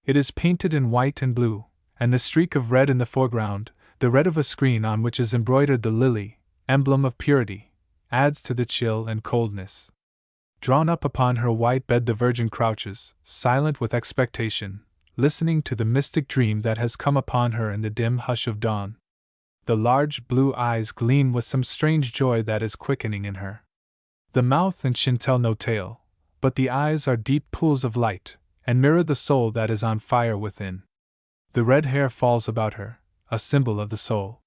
It is painted in white and blue, and the streak of red in the foreground, the red of a screen on which is embroidered the lily, emblem of purity, adds to the chill and coldness. Drawn up upon her white bed the Virgin crouches, silent with expectation, listening to the mystic dream that has come upon her in the dim hush of dawn. The large blue eyes gleam with some strange joy that is quickening in her. The mouth and chin tell no tale, but the eyes are deep pools of light, and mirror the soul that is on fire within. The red hair falls about her, a symbol of the soul.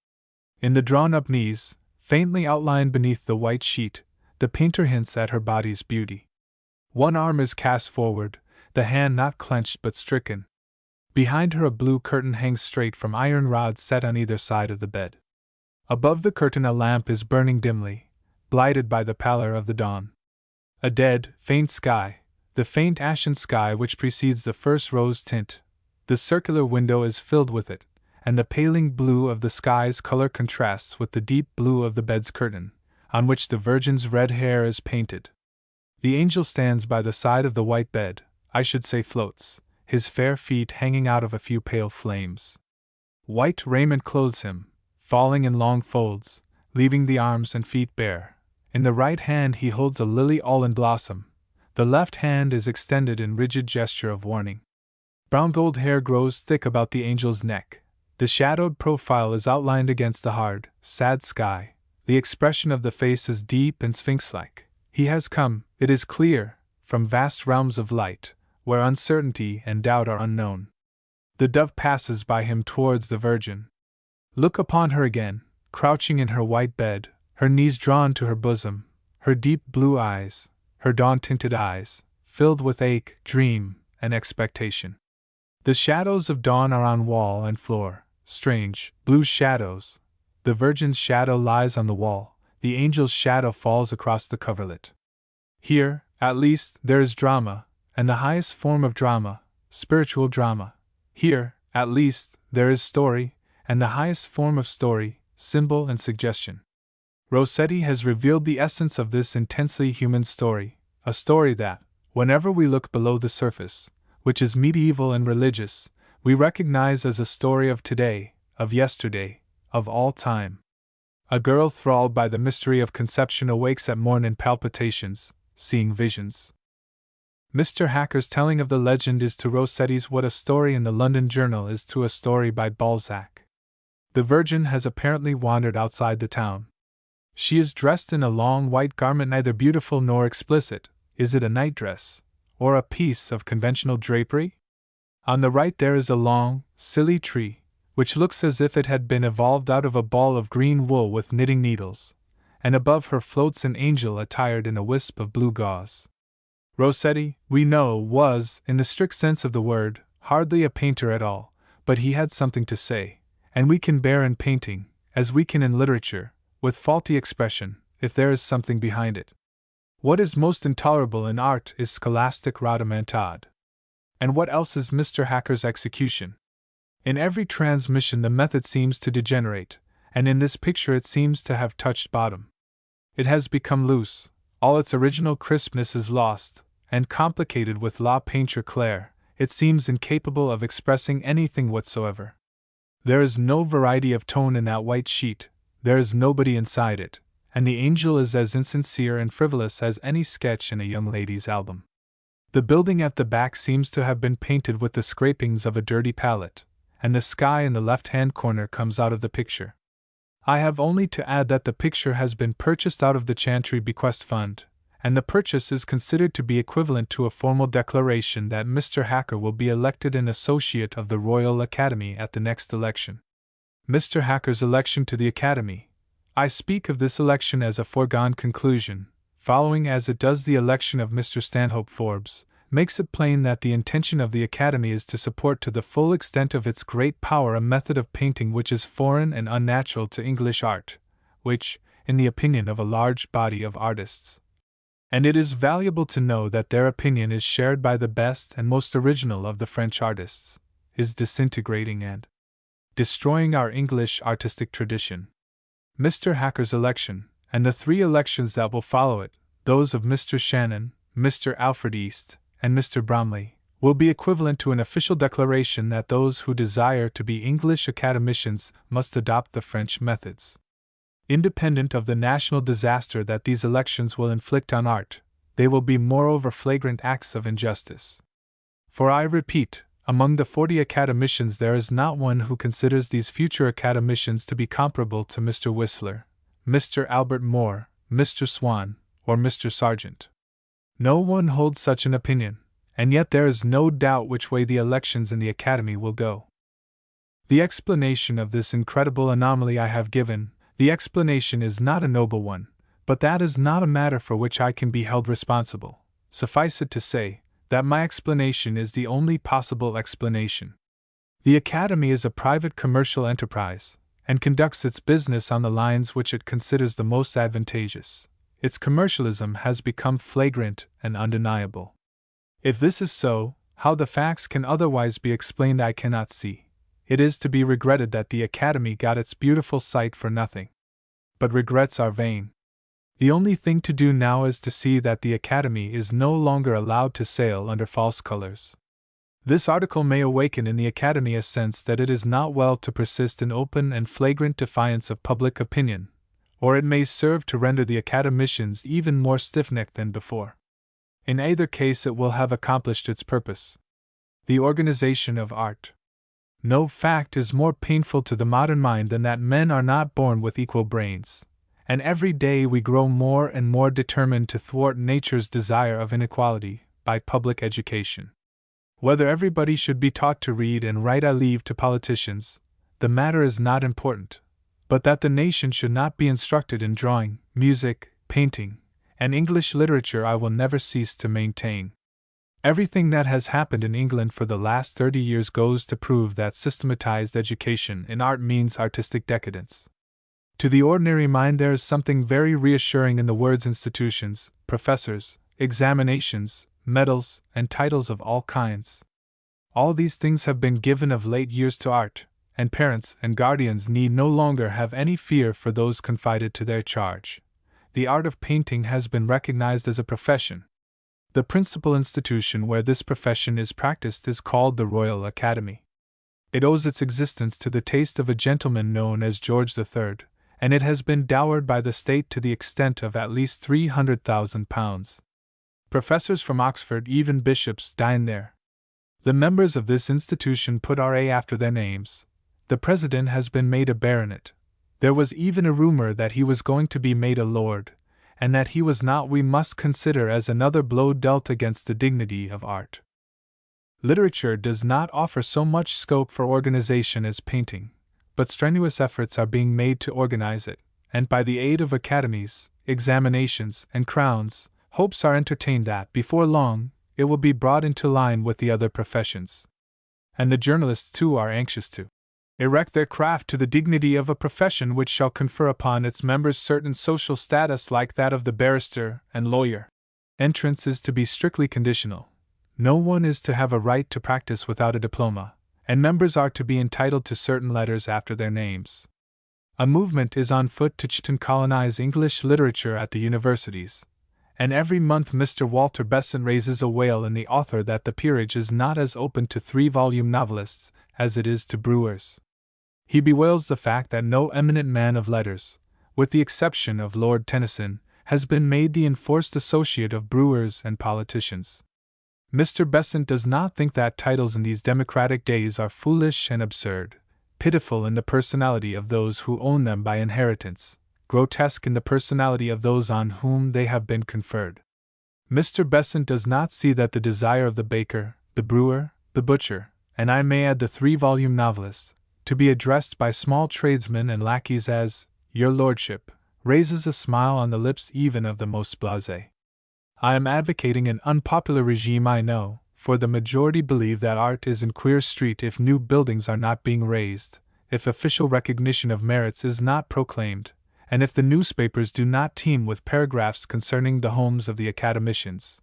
In the drawn-up knees, faintly outlined beneath the white sheet, the painter hints at her body's beauty. One arm is cast forward, the hand not clenched but stricken. Behind her a blue curtain hangs straight from iron rods set on either side of the bed. Above the curtain a lamp is burning dimly, blighted by the pallor of the dawn. A dead, faint sky, the faint ashen sky which precedes the first rose tint. The circular window is filled with it, and the paling blue of the sky's color contrasts with the deep blue of the bed's curtain, on which the Virgin's red hair is painted. The angel stands by the side of the white bed, I should say floats, his fair feet hanging out of a few pale flames. White raiment clothes him, falling in long folds, leaving the arms and feet bare. In the right hand he holds a lily all in blossom, the left hand is extended in rigid gesture of warning. Brown gold hair grows thick about the angel's neck. The shadowed profile is outlined against the hard, sad sky. The expression of the face is deep and sphinx-like. He has come, it is clear, from vast realms of light, where uncertainty and doubt are unknown. The dove passes by him towards the Virgin. Look upon her again, crouching in her white bed, her knees drawn to her bosom, her deep blue eyes, her dawn-tinted eyes, filled with ache, dream, and expectation. The shadows of dawn are on wall and floor, strange, blue shadows. The Virgin's shadow lies on the wall, the angel's shadow falls across the coverlet. Here, at least, there is drama, and the highest form of drama, spiritual drama. Here, at least, there is story, and the highest form of story, symbol and suggestion. Rossetti has revealed the essence of this intensely human story, a story that, whenever we look below the surface, which is medieval and religious, we recognize as a story of today, of yesterday, of all time. A girl thralled by the mystery of conception awakes at morn in palpitations, seeing visions. Mr. Hacker's telling of the legend is to Rossetti's what a story in the London Journal is to a story by Balzac. The Virgin has apparently wandered outside the town. She is dressed in a long white garment neither beautiful nor explicit. Is it a nightdress, or a piece of conventional drapery? On the right there is a long, silly tree, which looks as if it had been evolved out of a ball of green wool with knitting needles, and above her floats an angel attired in a wisp of blue gauze. Rossetti, we know, was, in the strict sense of the word, hardly a painter at all, but he had something to say, and we can bear in painting, as we can in literature, with faulty expression, if there is something behind it. What is most intolerable in art is scholastic rhodomontade. And what else is Mr. Hacker's execution? In every transmission the method seems to degenerate, and in this picture it seems to have touched bottom. It has become loose, all its original crispness is lost, and complicated with la peinture claire, it seems incapable of expressing anything whatsoever. There is no variety of tone in that white sheet, there is nobody inside it, and the angel is as insincere and frivolous as any sketch in a young lady's album. The building at the back seems to have been painted with the scrapings of a dirty palette, and the sky in the left-hand corner comes out of the picture. I have only to add that the picture has been purchased out of the Chantry Bequest Fund, and the purchase is considered to be equivalent to a formal declaration that Mr. Hacker will be elected an Associate of the Royal Academy at the next election. Mr. Hacker's election to the Academy. I speak of this election as a foregone conclusion, following as it does the election of Mr. Stanhope Forbes, makes it plain that the intention of the Academy is to support to the full extent of its great power a method of painting which is foreign and unnatural to English art, which, in the opinion of a large body of artists, and it is valuable to know that their opinion is shared by the best and most original of the French artists, is disintegrating and destroying our English artistic tradition. Mr. Hacker's election, and the 3 elections that will follow it, those of Mr. Shannon, Mr. Alfred East, and Mr. Bromley, will be equivalent to an official declaration that those who desire to be English academicians must adopt the French methods. Independent of the national disaster that these elections will inflict on art, they will be moreover flagrant acts of injustice. For I repeat, among the 40 academicians there is not one who considers these future academicians to be comparable to Mr. Whistler, Mr. Albert Moore, Mr. Swan, or Mr. Sargent. No one holds such an opinion, and yet there is no doubt which way the elections in the Academy will go. The explanation of this incredible anomaly I have given. The explanation is not a noble one, but that is not a matter for which I can be held responsible. Suffice it to say, that my explanation is the only possible explanation. The Academy is a private commercial enterprise, and conducts its business on the lines which it considers the most advantageous. Its commercialism has become flagrant and undeniable. If this is so, how the facts can otherwise be explained I cannot see. It is to be regretted that the Academy got its beautiful site for nothing. But regrets are vain. The only thing to do now is to see that the Academy is no longer allowed to sail under false colors. This article may awaken in the Academy a sense that it is not well to persist in open and flagrant defiance of public opinion, or it may serve to render the academicians even more stiff-necked than before. In either case it will have accomplished its purpose. The organization of art. No fact is more painful to the modern mind than that men are not born with equal brains, and every day we grow more and more determined to thwart nature's desire of inequality by public education. Whether everybody should be taught to read and write I leave to politicians, the matter is not important, but that the nation should not be instructed in drawing, music, painting, and English literature I will never cease to maintain. Everything that has happened in England for the last 30 years goes to prove that systematized education in art means artistic decadence. To the ordinary mind there is something very reassuring in the words institutions, professors, examinations, medals, and titles of all kinds. All these things have been given of late years to art, and parents and guardians need no longer have any fear for those confided to their charge. The art of painting has been recognized as a profession. The principal institution where this profession is practiced is called the Royal Academy. It owes its existence to the taste of a gentleman known as George III, and it has been dowered by the state to the extent of at least £300,000. Professors from Oxford, even bishops, dine there. The members of this institution put R.A. after their names. The president has been made a baronet. There was even a rumor that he was going to be made a lord, and that he was not we must consider as another blow dealt against the dignity of art. Literature does not offer so much scope for organization as painting, but strenuous efforts are being made to organize it, and by the aid of academies, examinations, and crowns, hopes are entertained that, before long, it will be brought into line with the other professions. And the journalists too are anxious to erect their craft to the dignity of a profession which shall confer upon its members certain social status like that of the barrister and lawyer. Entrance is to be strictly conditional. No one is to have a right to practice without a diploma, and members are to be entitled to certain letters after their names. A movement is on foot to colonize English literature at the universities, and every month Mr. Walter Besant raises a wail in the author that the peerage is not as open to 3-volume novelists as it is to brewers. He bewails the fact that no eminent man of letters, with the exception of Lord Tennyson, has been made the enforced associate of brewers and politicians. Mr. Besant does not think that titles in these democratic days are foolish and absurd, pitiful in the personality of those who own them by inheritance, grotesque in the personality of those on whom they have been conferred. Mr. Besant does not see that the desire of the baker, the brewer, the butcher, and I may add the 3-volume novelist, to be addressed by small tradesmen and lackeys as "Your Lordship," raises a smile on the lips even of the most blasé. I am advocating an unpopular regime, I know, for the majority believe that art is in Queer Street if new buildings are not being raised, if official recognition of merits is not proclaimed, and if the newspapers do not teem with paragraphs concerning the homes of the academicians.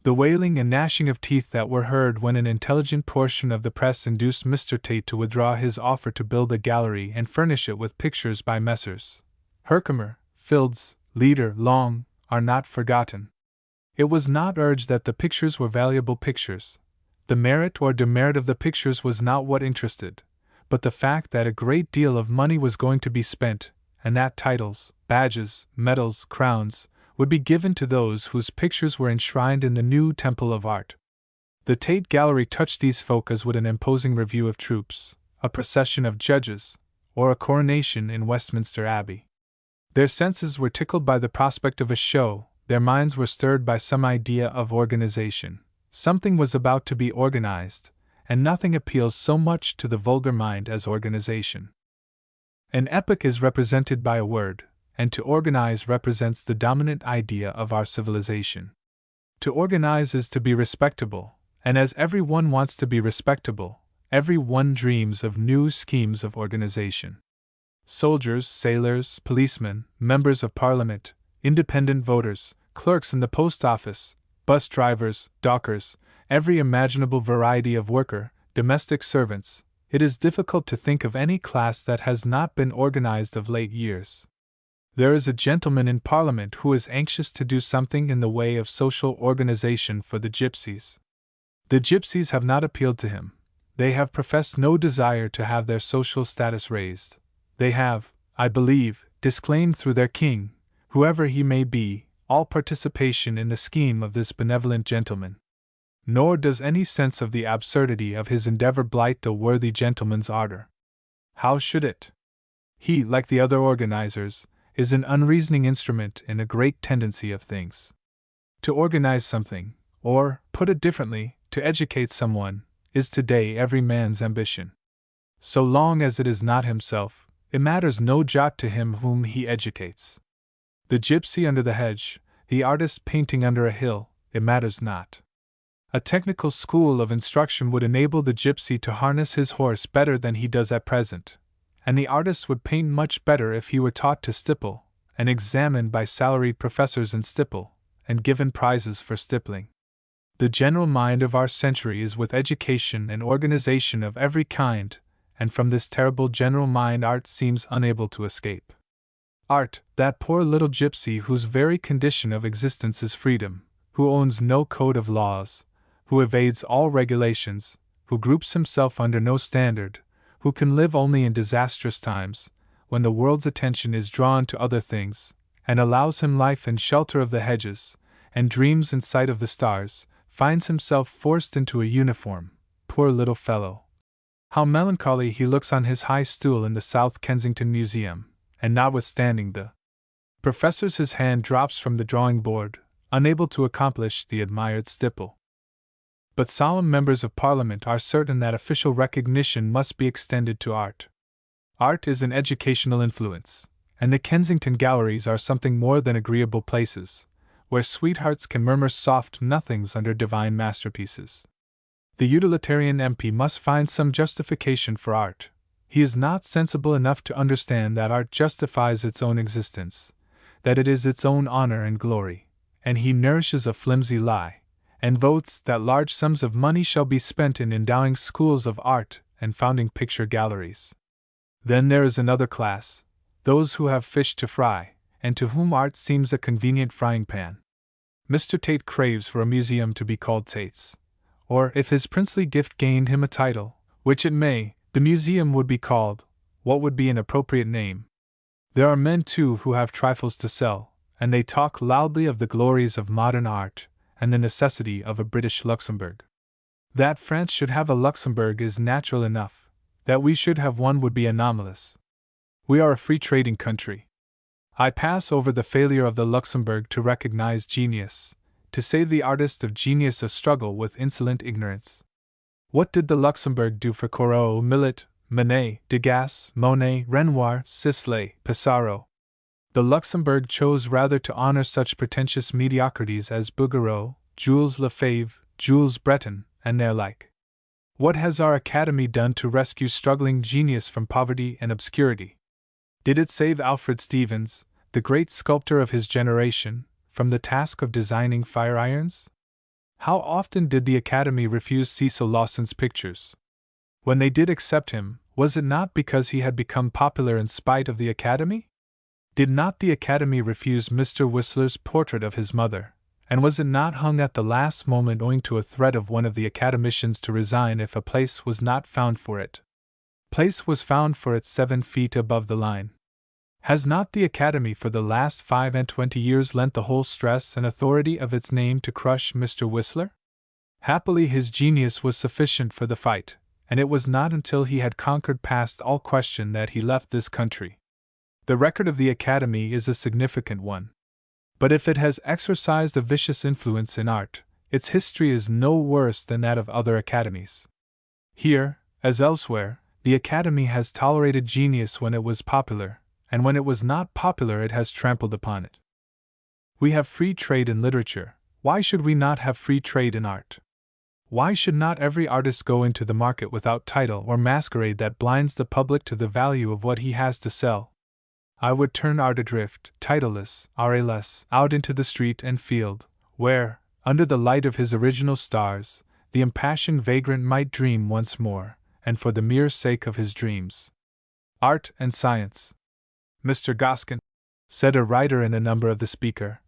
The wailing and gnashing of teeth that were heard when an intelligent portion of the press induced Mr. Tate to withdraw his offer to build a gallery and furnish it with pictures by Messrs. Herkimer, Fields, Leader, Long, are not forgotten. It was not urged that the pictures were valuable pictures. The merit or demerit of the pictures was not what interested, but the fact that a great deal of money was going to be spent, and that titles, badges, medals, crowns, would be given to those whose pictures were enshrined in the new Temple of Art. The Tate Gallery touched these folk as would an imposing review of troops, a procession of judges, or a coronation in Westminster Abbey. Their senses were tickled by the prospect of a show, their minds were stirred by some idea of organization. Something was about to be organized, and nothing appeals so much to the vulgar mind as organization. An epoch is represented by a word, and to organize represents the dominant idea of our civilization. To organize is to be respectable, and as every one wants to be respectable, every one dreams of new schemes of organization. Soldiers, sailors, policemen, members of parliament, independent voters, clerks in the post office, bus drivers, dockers, every imaginable variety of worker, domestic servants, it is difficult to think of any class that has not been organized of late years. There is a gentleman in Parliament who is anxious to do something in the way of social organization for the gypsies. The gypsies have not appealed to him. They have professed no desire to have their social status raised. They have, I believe, disclaimed through their king, whoever he may be, all participation in the scheme of this benevolent gentleman. Nor does any sense of the absurdity of his endeavor blight the worthy gentleman's ardor. How should it? He, like the other organizers, is an unreasoning instrument in a great tendency of things. To organize something, or, put it differently, to educate someone, is today every man's ambition. So long as it is not himself, it matters no jot to him whom he educates. The gypsy under the hedge, the artist painting under a hill, it matters not. A technical school of instruction would enable the gypsy to harness his horse better than he does at present, and the artist would paint much better if he were taught to stipple, and examined by salaried professors in stipple, and given prizes for stippling. The general mind of our century is with education and organization of every kind, and from this terrible general mind art seems unable to escape. Art, that poor little gypsy whose very condition of existence is freedom, who owns no code of laws, who evades all regulations, who groups himself under no standard, who can live only in disastrous times, when the world's attention is drawn to other things, and allows him life in shelter of the hedges, and dreams in sight of the stars, finds himself forced into a uniform, poor little fellow. How melancholy he looks on his high stool in the South Kensington Museum, and notwithstanding the professors his hand drops from the drawing board, unable to accomplish the admired stipple. But solemn members of Parliament are certain that official recognition must be extended to art. Art is an educational influence, and the Kensington galleries are something more than agreeable places, where sweethearts can murmur soft nothings under divine masterpieces. The utilitarian MP must find some justification for art. He is not sensible enough to understand that art justifies its own existence, that it is its own honor and glory, and he nourishes a flimsy lie, and votes that large sums of money shall be spent in endowing schools of art and founding picture galleries. Then there is another class, those who have fish to fry, and to whom art seems a convenient frying pan. Mr. Tate craves for a museum to be called Tate's, or if his princely gift gained him a title, which it may, the museum would be called, what would be an appropriate name? There are men too who have trifles to sell, and they talk loudly of the glories of modern art, and the necessity of a British Luxembourg. That France should have a Luxembourg is natural enough, that we should have one would be anomalous. We are a free trading country. I pass over the failure of the Luxembourg to recognize genius, to save the artist of genius a struggle with insolent ignorance. What did the Luxembourg do for Corot, Millet, Manet, Degas, Monet, Renoir, Sisley, Pissarro? The Luxembourg chose rather to honor such pretentious mediocrities as Bouguereau, Jules Lefebvre, Jules Breton, and their like. What has our Academy done to rescue struggling genius from poverty and obscurity? Did it save Alfred Stevens, the great sculptor of his generation, from the task of designing fire irons? How often did the Academy refuse Cecil Lawson's pictures? When they did accept him, was it not because he had become popular in spite of the Academy? Did not the Academy refuse Mr. Whistler's portrait of his mother, and was it not hung at the last moment owing to a threat of one of the Academicians to resign if a place was not found for it? Place was found for it 7 feet above the line. Has not the Academy for the last 25 years lent the whole stress and authority of its name to crush Mr. Whistler? Happily his genius was sufficient for the fight, and it was not until he had conquered past all question that he left this country. The record of the Academy is a significant one. But if it has exercised a vicious influence in art, its history is no worse than that of other academies. Here, as elsewhere, the Academy has tolerated genius when it was popular, and when it was not popular it has trampled upon it. We have free trade in literature, Why should we not have free trade in art? Why should not every artist go into the market without title or masquerade that blinds the public to the value of what he has to sell? I would turn art adrift, titleless, RA-less, out into the street and field, where, under the light of his original stars, the impassioned vagrant might dream once more, and for the mere sake of his dreams. Art and science, Mr. Goskin, said a writer in a number of the Speaker,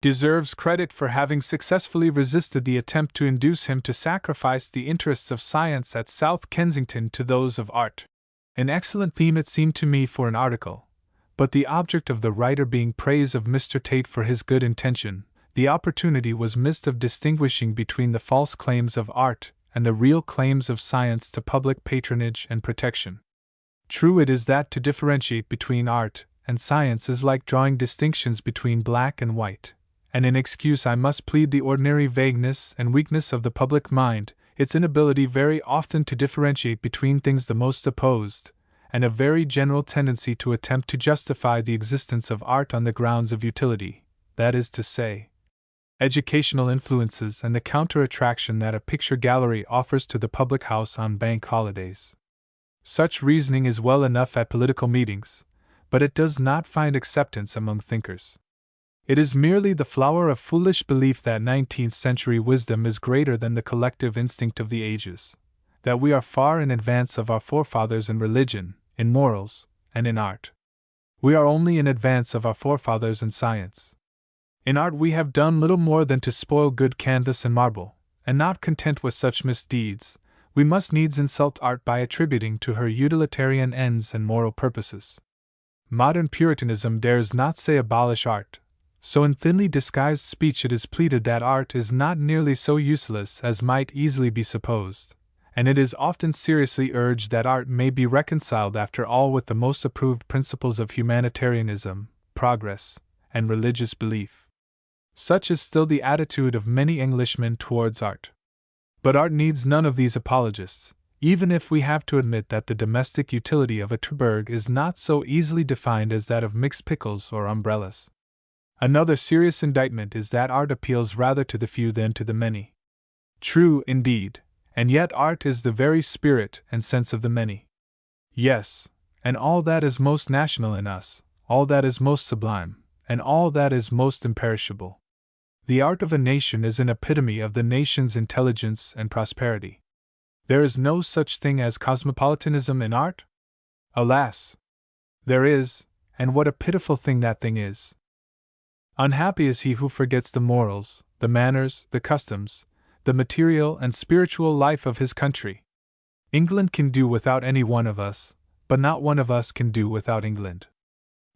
deserves credit for having successfully resisted the attempt to induce him to sacrifice the interests of science at South Kensington to those of art. An excellent theme it seemed to me for an article, but the object of the writer being praise of Mr. Tate for his good intention, the opportunity was missed of distinguishing between the false claims of art and the real claims of science to public patronage and protection. True it is that to differentiate between art and science is like drawing distinctions between black and white, and in excuse I must plead the ordinary vagueness and weakness of the public mind, its inability very often to differentiate between things the most opposed, and a very general tendency to attempt to justify the existence of art on the grounds of utility, that is to say, educational influences and the counter-attraction that a picture gallery offers to the public house on bank holidays. Such reasoning is well enough at political meetings, but it does not find acceptance among thinkers. It is merely the flower of foolish belief that 19th-century wisdom is greater than the collective instinct of the ages, that we are far in advance of our forefathers in religion, in morals, and in art. We are only in advance of our forefathers in science. In art we have done little more than to spoil good canvas and marble, and not content with such misdeeds, we must needs insult art by attributing to her utilitarian ends and moral purposes. Modern Puritanism dares not say abolish art, so in thinly disguised speech it is pleaded that art is not nearly so useless as might easily be supposed, and it is often seriously urged that art may be reconciled after all with the most approved principles of humanitarianism, progress, and religious belief. Such is still the attitude of many Englishmen towards art. But art needs none of these apologists, even if we have to admit that the domestic utility of a Terburg is not so easily defined as that of mixed pickles or umbrellas. Another serious indictment is that art appeals rather to the few than to the many. True, indeed, and yet art is the very spirit and sense of the many. Yes, and all that is most national in us, all that is most sublime, and all that is most imperishable. The art of a nation is an epitome of the nation's intelligence and prosperity. There is no such thing as cosmopolitanism in art? Alas! There is, and what a pitiful thing that thing is. Unhappy is he who forgets the morals, the manners, the customs, the material and spiritual life of his country. England can do without any one of us, but not one of us can do without England.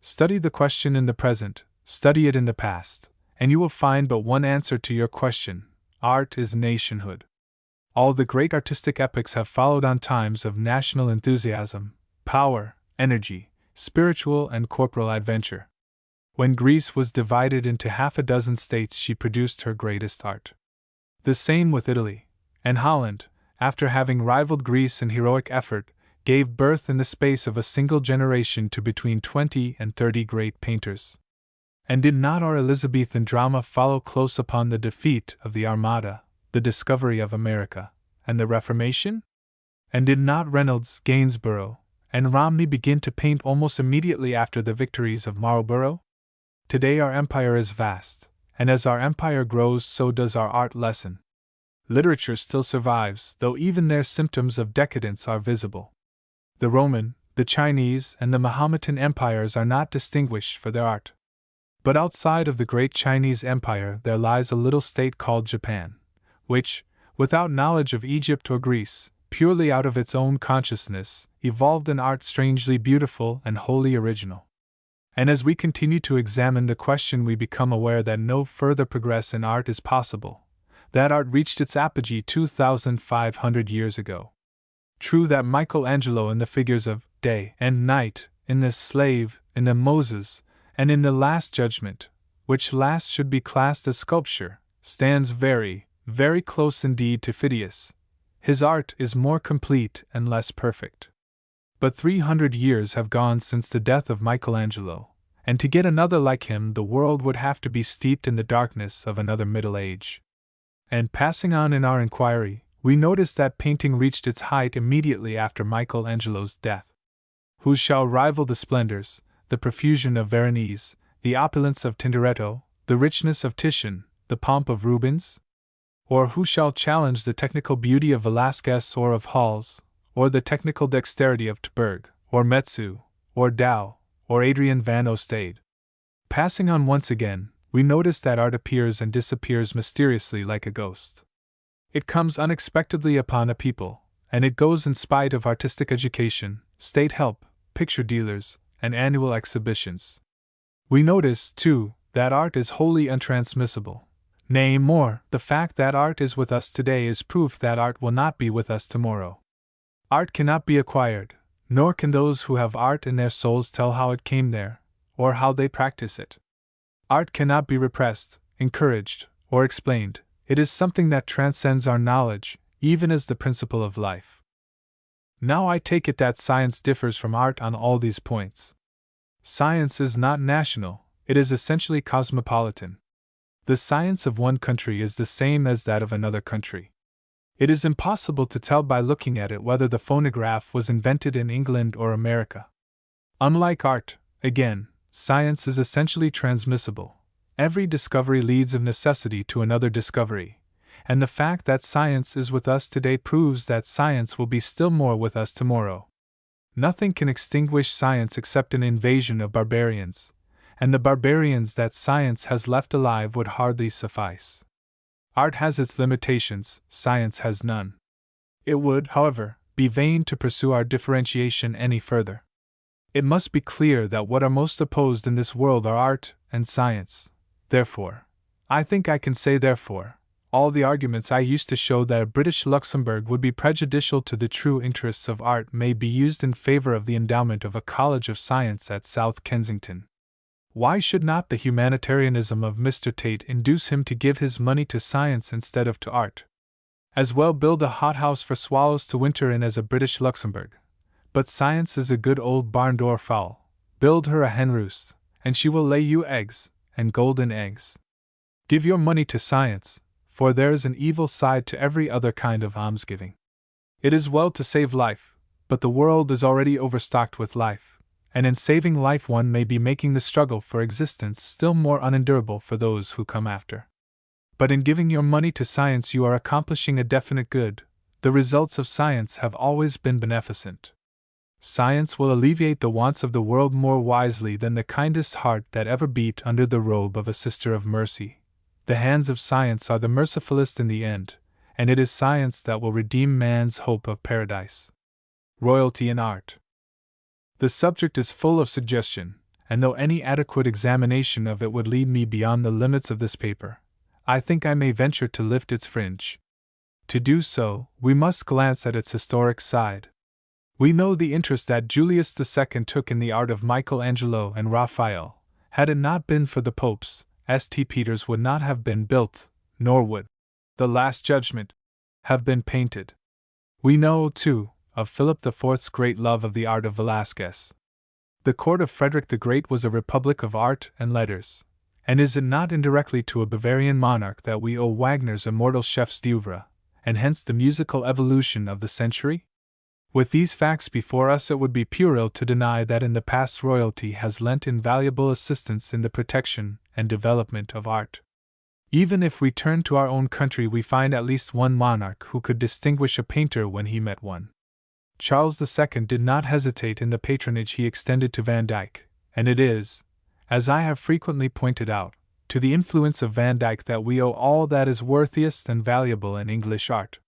Study the question in the present, study it in the past, and you will find but one answer to your question: art is nationhood. All the great artistic epochs have followed on times of national enthusiasm, power, energy, spiritual and corporal adventure. When Greece was divided into half a dozen states, she produced her greatest art. The same with Italy, and Holland, after having rivaled Greece in heroic effort, gave birth in the space of a single generation to between 20 and 30 great painters. And did not our Elizabethan drama follow close upon the defeat of the Armada, the discovery of America, and the Reformation? And did not Reynolds, Gainsborough, and Romney begin to paint almost immediately after the victories of Marlborough? Today our empire is vast, and as our empire grows so does our art lessen. Literature still survives, though even their symptoms of decadence are visible. The Roman, the Chinese, and the Mahometan empires are not distinguished for their art. But outside of the great Chinese empire there lies a little state called Japan, which, without knowledge of Egypt or Greece, purely out of its own consciousness, evolved an art strangely beautiful and wholly original. And as we continue to examine the question we become aware that no further progress in art is possible, that art reached its apogee 2,500 years ago. True that Michelangelo in the figures of Day and Night, in the Slave, in the Moses, and in the Last Judgment, which last should be classed as sculpture, stands very, very close indeed to Phidias. His art is more complete and less perfect. But 300 years have gone since the death of Michelangelo, and to get another like him the world would have to be steeped in the darkness of another Middle Age. And passing on in our inquiry, we notice that painting reached its height immediately after Michelangelo's death. Who shall rival the splendors, the profusion of Veronese, the opulence of Tintoretto, the richness of Titian, the pomp of Rubens? Or who shall challenge the technical beauty of Velázquez or of Hals, or the technical dexterity of Tberg, or Metsu, or Dow, or Adrian van Ostade? Passing on once again, we notice that art appears and disappears mysteriously like a ghost. It comes unexpectedly upon a people, and it goes in spite of artistic education, state help, picture dealers, and annual exhibitions. We notice, too, that art is wholly untransmissible. Nay, more, the fact that art is with us today is proof that art will not be with us tomorrow. Art cannot be acquired, nor can those who have art in their souls tell how it came there, or how they practice it. Art cannot be repressed, encouraged, or explained. It is something that transcends our knowledge, even as the principle of life. Now I take it that science differs from art on all these points. Science is not national, it is essentially cosmopolitan. The science of one country is the same as that of another country. It is impossible to tell by looking at it whether the phonograph was invented in England or America. Unlike art, again, science is essentially transmissible. Every discovery leads of necessity to another discovery, and the fact that science is with us today proves that science will be still more with us tomorrow. Nothing can extinguish science except an invasion of barbarians, and the barbarians that science has left alive would hardly suffice. Art has its limitations, science has none. It would, however, be vain to pursue our differentiation any further. It must be clear that what are most opposed in this world are art and science. Therefore, I think I can say all the arguments I used to show that a British Luxembourg would be prejudicial to the true interests of art may be used in favor of the endowment of a College of Science at South Kensington. Why should not the humanitarianism of Mr. Tate induce him to give his money to science instead of to art? As well build a hothouse for swallows to winter in as a British Luxembourg. But science is a good old barn door fowl. Build her a hen roost, and she will lay you eggs, and golden eggs. Give your money to science, for there is an evil side to every other kind of almsgiving. It is well to save life, but the world is already overstocked with life, and in saving life one may be making the struggle for existence still more unendurable for those who come after. But in giving your money to science you are accomplishing a definite good. The results of science have always been beneficent. Science will alleviate the wants of the world more wisely than the kindest heart that ever beat under the robe of a sister of mercy. The hands of science are the mercifullest in the end, and it is science that will redeem man's hope of paradise. Royalty in art. The subject is full of suggestion, and though any adequate examination of it would lead me beyond the limits of this paper, I think I may venture to lift its fringe. To do so, we must glance at its historic side. We know the interest that Julius II took in the art of Michelangelo and Raphael. Had it not been for the popes, St. Peter's would not have been built, nor would The Last Judgment have been painted. We know, too, of Philip IV's great love of the art of Velázquez. The court of Frederick the Great was a republic of art and letters, and is it not indirectly to a Bavarian monarch that we owe Wagner's immortal chefs d'oeuvre, and hence the musical evolution of the century? With these facts before us, it would be puerile to deny that in the past royalty has lent invaluable assistance in the protection and development of art. Even if we turn to our own country, we find at least one monarch who could distinguish a painter when he met one. Charles II did not hesitate in the patronage he extended to Van Dyck, and it is, as I have frequently pointed out, to the influence of Van Dyck that we owe all that is worthiest and valuable in English art.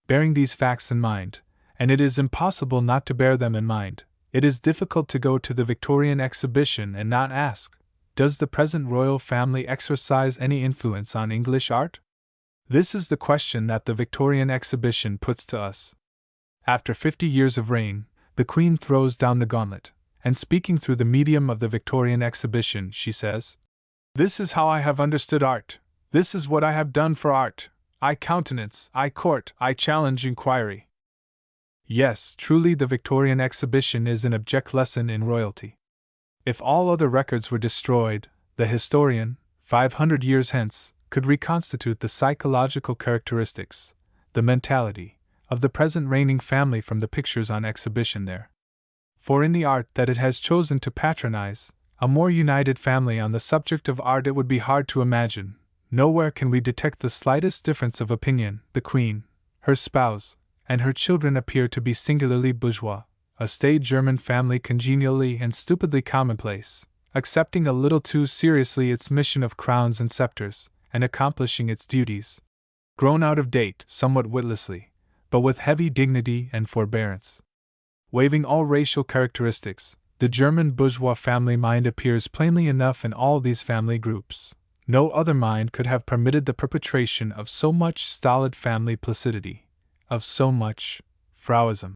Bearing these facts in mind, and it is impossible not to bear them in mind, it is difficult to go to the Victorian exhibition and not ask, does the present royal family exercise any influence on English art? This is the question that the Victorian exhibition puts to us. After 50 years of reign, the Queen throws down the gauntlet, and speaking through the medium of the Victorian exhibition, she says, "This is how I have understood art. This is what I have done for art. I countenance, I court, I challenge inquiry." Yes, truly the Victorian exhibition is an abject lesson in royalty. If all other records were destroyed, the historian, 500 years hence, could reconstitute the psychological characteristics, the mentality, of the present reigning family from the pictures on exhibition there. For in the art that it has chosen to patronize, a more united family on the subject of art it would be hard to imagine. Nowhere can we detect the slightest difference of opinion. The Queen, her spouse, and her children appear to be singularly bourgeois, a staid German family congenially and stupidly commonplace, accepting a little too seriously its mission of crowns and scepters, and accomplishing its duties. Grown out of date, somewhat witlessly, but with heavy dignity and forbearance. Waiving all racial characteristics, the German bourgeois family mind appears plainly enough in all these family groups. No other mind could have permitted the perpetration of so much stolid family placidity, of so much Frauism.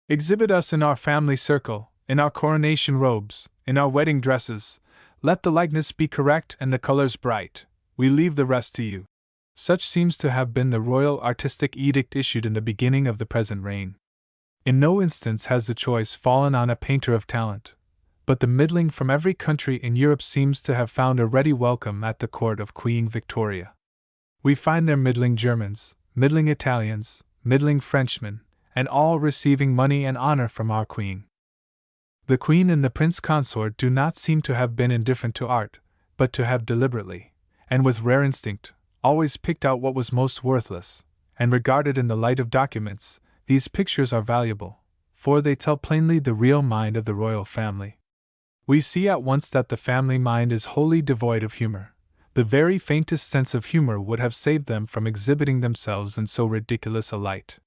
Exhibit us in our family circle, in our coronation robes, in our wedding dresses. Let the likeness be correct and the colors bright. We leave the rest to you. Such seems to have been the royal artistic edict issued in the beginning of the present reign. In no instance has the choice fallen on a painter of talent, but the middling from every country in Europe seems to have found a ready welcome at the court of Queen Victoria. We find there middling Germans, middling Italians, middling Frenchmen, and all receiving money and honor from our Queen. The Queen and the Prince Consort do not seem to have been indifferent to art, but to have deliberately, and with rare instinct, always picked out what was most worthless, and regarded in the light of documents. These pictures are valuable, for they tell plainly the real mind of the royal family. We see at once that the family mind is wholly devoid of humor. The very faintest sense of humor would have saved them from exhibiting themselves in so ridiculous a light.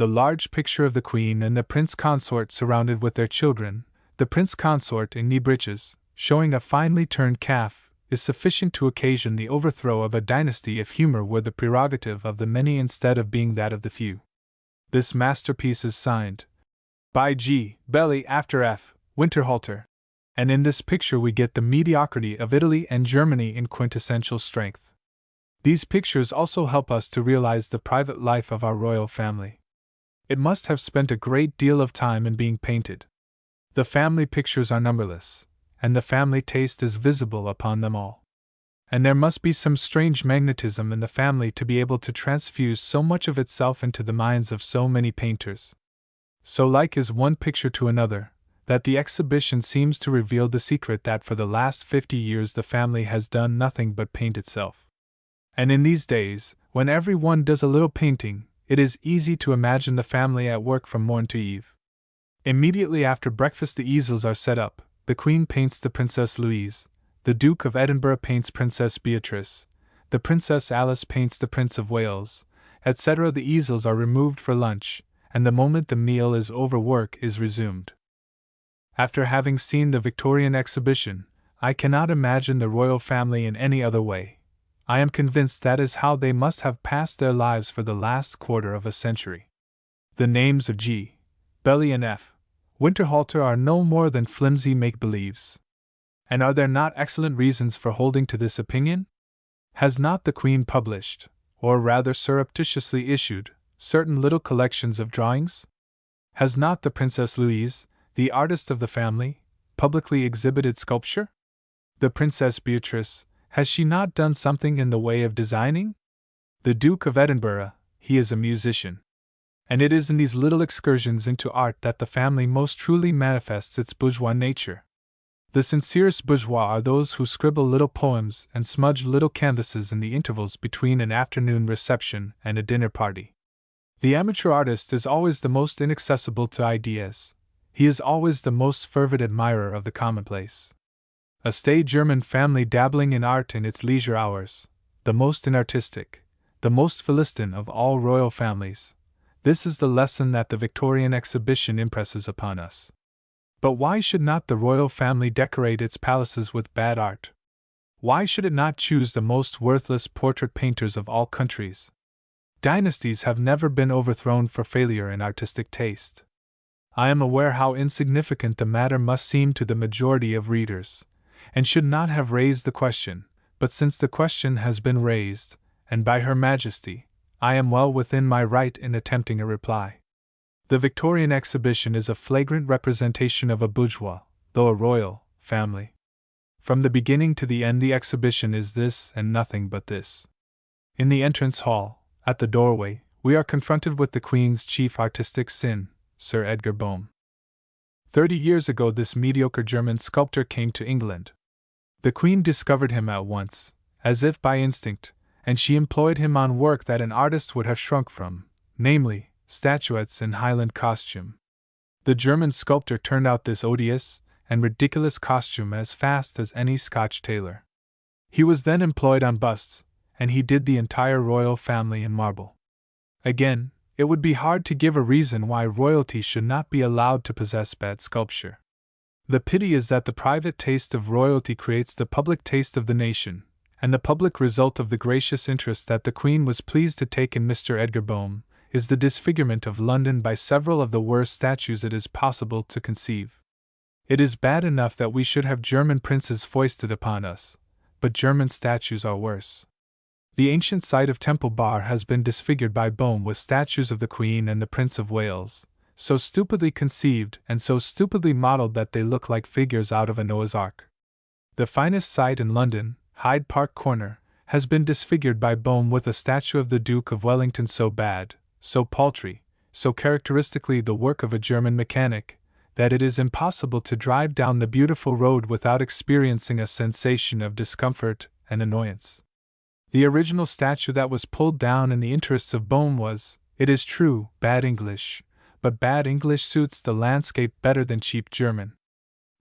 The large picture of the Queen and the Prince Consort surrounded with their children, the Prince Consort in knee breeches, showing a finely turned calf, is sufficient to occasion the overthrow of a dynasty if humor were the prerogative of the many instead of being that of the few. This masterpiece is signed by G. Belly after F. Winterhalter, and in this picture we get the mediocrity of Italy and Germany in quintessential strength. These pictures also help us to realize the private life of our royal family. It must have spent a great deal of time in being painted. The family pictures are numberless, and the family taste is visible upon them all. And there must be some strange magnetism in the family to be able to transfuse so much of itself into the minds of so many painters. So like is one picture to another, that the exhibition seems to reveal the secret that for the last 50 years the family has done nothing but paint itself. And in these days, when every one does a little painting, it is easy to imagine the family at work from morn to eve. Immediately after breakfast the easels are set up, the Queen paints the Princess Louise, the Duke of Edinburgh paints Princess Beatrice, the Princess Alice paints the Prince of Wales, etc. The easels are removed for lunch, and the moment the meal is over work is resumed. After having seen the Victorian exhibition, I cannot imagine the royal family in any other way. I am convinced that is how they must have passed their lives for the last quarter of a century. The names of G. Belly and F. Winterhalter are no more than flimsy make-believes. And are there not excellent reasons for holding to this opinion? Has not the Queen published, or rather surreptitiously issued, certain little collections of drawings? Has not the Princess Louise, the artist of the family, publicly exhibited sculpture? The Princess Beatrice, has she not done something in the way of designing? The Duke of Edinburgh, he is a musician. And it is in these little excursions into art that the family most truly manifests its bourgeois nature. The sincerest bourgeois are those who scribble little poems and smudge little canvases in the intervals between an afternoon reception and a dinner party. The amateur artist is always the most inaccessible to ideas. He is always the most fervid admirer of the commonplace. A staid German family dabbling in art in its leisure hours, the most inartistic, the most philistine of all royal families. This is the lesson that the Victorian exhibition impresses upon us. But why should not the royal family decorate its palaces with bad art? Why should it not choose the most worthless portrait painters of all countries? Dynasties have never been overthrown for failure in artistic taste. I am aware how insignificant the matter must seem to the majority of readers, and should not have raised the question, but since the question has been raised, and by Her Majesty, I am well within my right in attempting a reply. The Victorian exhibition is a flagrant representation of a bourgeois, though a royal, family. From the beginning to the end, the exhibition is this and nothing but this. In the entrance hall, at the doorway, we are confronted with the Queen's chief artistic sin, Sir Edgar Bohme. 30 years ago, this mediocre German sculptor came to England. The Queen discovered him at once, as if by instinct, and she employed him on work that an artist would have shrunk from, namely, statuettes in Highland costume. The German sculptor turned out this odious and ridiculous costume as fast as any Scotch tailor. He was then employed on busts, and he did the entire royal family in marble. Again, it would be hard to give a reason why royalty should not be allowed to possess bad sculpture. The pity is that the private taste of royalty creates the public taste of the nation, and the public result of the gracious interest that the Queen was pleased to take in Mr. Edgar Bohme is the disfigurement of London by several of the worst statues it is possible to conceive. It is bad enough that we should have German princes foisted upon us, but German statues are worse. The ancient site of Temple Bar has been disfigured by Bohme with statues of the Queen and the Prince of Wales, so stupidly conceived and so stupidly modelled that they look like figures out of a Noah's Ark. The finest site in London, Hyde Park Corner, has been disfigured by Bohme with a statue of the Duke of Wellington so bad, so paltry, so characteristically the work of a German mechanic, that it is impossible to drive down the beautiful road without experiencing a sensation of discomfort and annoyance. The original statue that was pulled down in the interests of Bohme was, it is true, bad English, but bad English suits the landscape better than cheap German.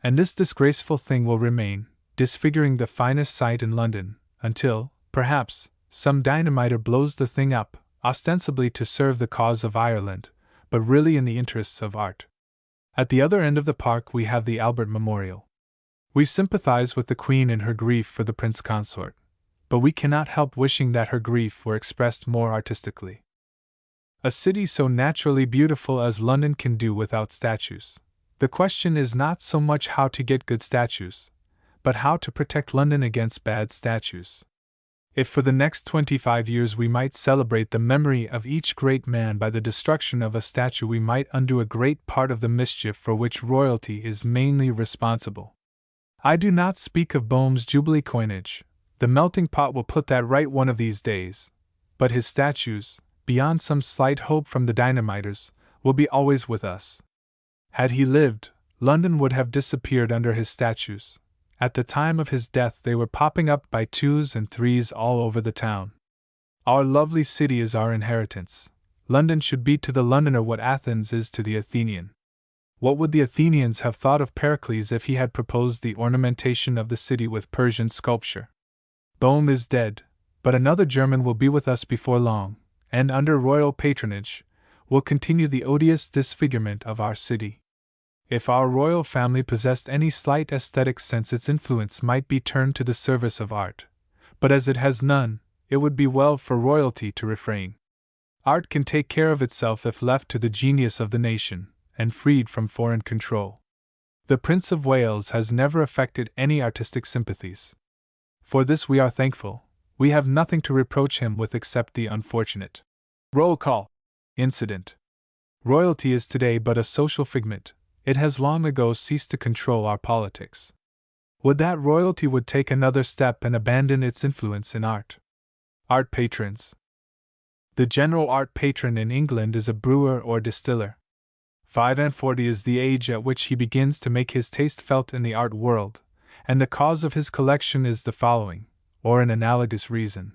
And this disgraceful thing will remain, disfiguring the finest site in London, until, perhaps, some dynamiter blows the thing up, ostensibly to serve the cause of Ireland, but really in the interests of art. At the other end of the park we have the Albert Memorial. We sympathize with the Queen in her grief for the Prince Consort, but we cannot help wishing that her grief were expressed more artistically. A city so naturally beautiful as London can do without statues. The question is not so much how to get good statues, but how to protect London against bad statues. If for the next 25 years we might celebrate the memory of each great man by the destruction of a statue, we might undo a great part of the mischief for which royalty is mainly responsible. I do not speak of Bohme's Jubilee coinage. The melting pot will put that right one of these days, but his statues, beyond some slight hope from the dynamiters, will be always with us. Had he lived, London would have disappeared under his statues. At the time of his death they were popping up by twos and threes all over the town. Our lovely city is our inheritance. London should be to the Londoner what Athens is to the Athenian. What would the Athenians have thought of Pericles if he had proposed the ornamentation of the city with Persian sculpture? Bohme is dead, but another German will be with us before long, and under royal patronage, will continue the odious disfigurement of our city. If our royal family possessed any slight aesthetic sense, its influence might be turned to the service of art, but as it has none, it would be well for royalty to refrain. Art can take care of itself if left to the genius of the nation, and freed from foreign control. The Prince of Wales has never affected any artistic sympathies. For this we are thankful. We have nothing to reproach him with except the unfortunate roll call incident. Royalty is today but a social figment. It has long ago ceased to control our politics. Would that royalty would take another step and abandon its influence in art. Art patrons. The general art patron in England is a brewer or distiller. 45 is the age at which he begins to make his taste felt in the art world, and the cause of his collection is the following, or an analogous reason.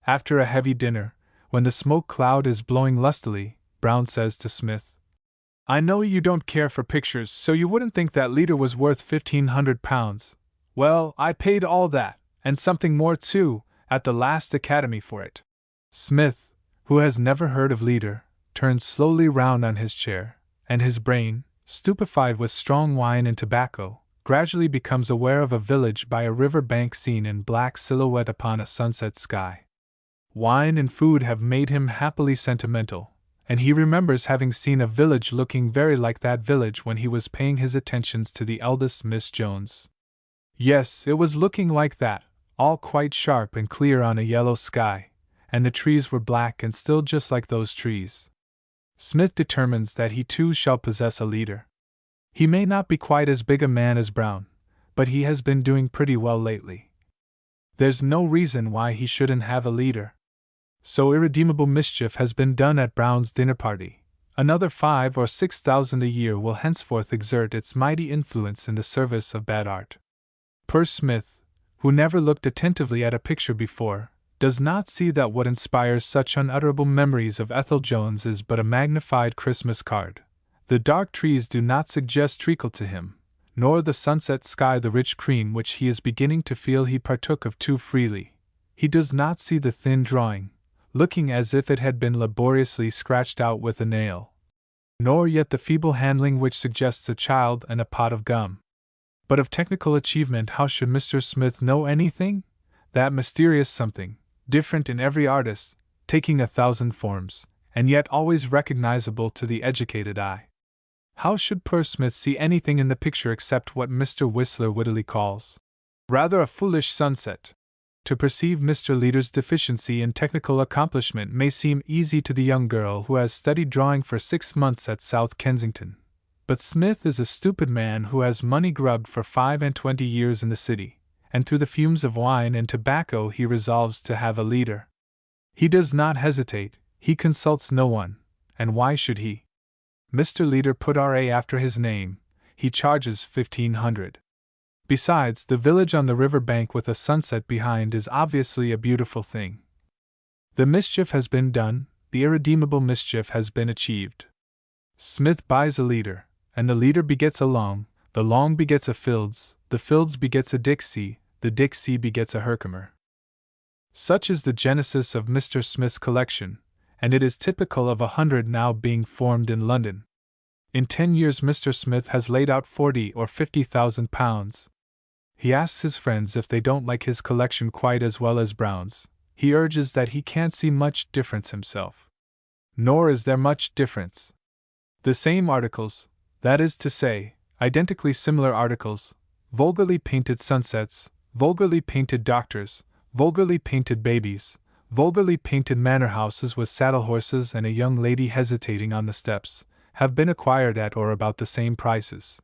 After a heavy dinner, when the smoke cloud is blowing lustily, Brown says to Smith, "I know you don't care for pictures, so you wouldn't think that leader was worth £1,500. Well, I paid all that, and something more too, at the last Academy for it." Smith, who has never heard of leader, turns slowly round on his chair, and his brain, stupefied with strong wine and tobacco, gradually becomes aware of a village by a river bank seen in black silhouette upon a sunset sky. Wine and food have made him happily sentimental, and he remembers having seen a village looking very like that village when he was paying his attentions to the eldest Miss Jones. Yes, it was looking like that, all quite sharp and clear on a yellow sky, and the trees were black and still just like those trees. Smith determines that he too shall possess a leader. He may not be quite as big a man as Brown, but he has been doing pretty well lately. There's no reason why he shouldn't have a leader. So irredeemable mischief has been done at Brown's dinner party. Another 5,000 or 6,000 a year will henceforth exert its mighty influence in the service of bad art. Poor Smith, who never looked attentively at a picture before, does not see that what inspires such unutterable memories of Ethel Jones is but a magnified Christmas card. The dark trees do not suggest treacle to him, nor the sunset sky the rich cream which he is beginning to feel he partook of too freely. He does not see the thin drawing, looking as if it had been laboriously scratched out with a nail, nor yet the feeble handling which suggests a child and a pot of gum. But of technical achievement how should Mr. Smith know anything? That mysterious something, different in every artist, taking 1,000 forms, and yet always recognizable to the educated eye. How should poor Smith see anything in the picture except what Mr. Whistler wittily calls rather a foolish sunset? To perceive Mr. Leader's deficiency in technical accomplishment may seem easy to the young girl who has studied drawing for 6 months at South Kensington. But Smith is a stupid man who has money grubbed for 25 years in the city, and through the fumes of wine and tobacco he resolves to have a leader. He does not hesitate, he consults no one, and why should he? Mr. Leader put R.A. after his name, he charges 1,500. Besides, the village on the river bank with a sunset behind is obviously a beautiful thing. The mischief has been done, the irredeemable mischief has been achieved. Smith buys a leader, and the leader begets a Long, the Long begets a Fields, the Fields begets a Dixie, the Dixie begets a Herkimer. Such is the genesis of Mr. Smith's collection, and it is typical of 100 now being formed in London. In 10 years Mr. Smith has laid out 40,000 or 50,000 pounds. He asks his friends if they don't like his collection quite as well as Brown's. He urges that he can't see much difference himself. Nor is there much difference. The same articles, that is to say, identically similar articles, vulgarly painted sunsets, vulgarly painted doctors, vulgarly painted babies, vulgarly painted manor houses with saddle horses and a young lady hesitating on the steps, have been acquired at or about the same prices.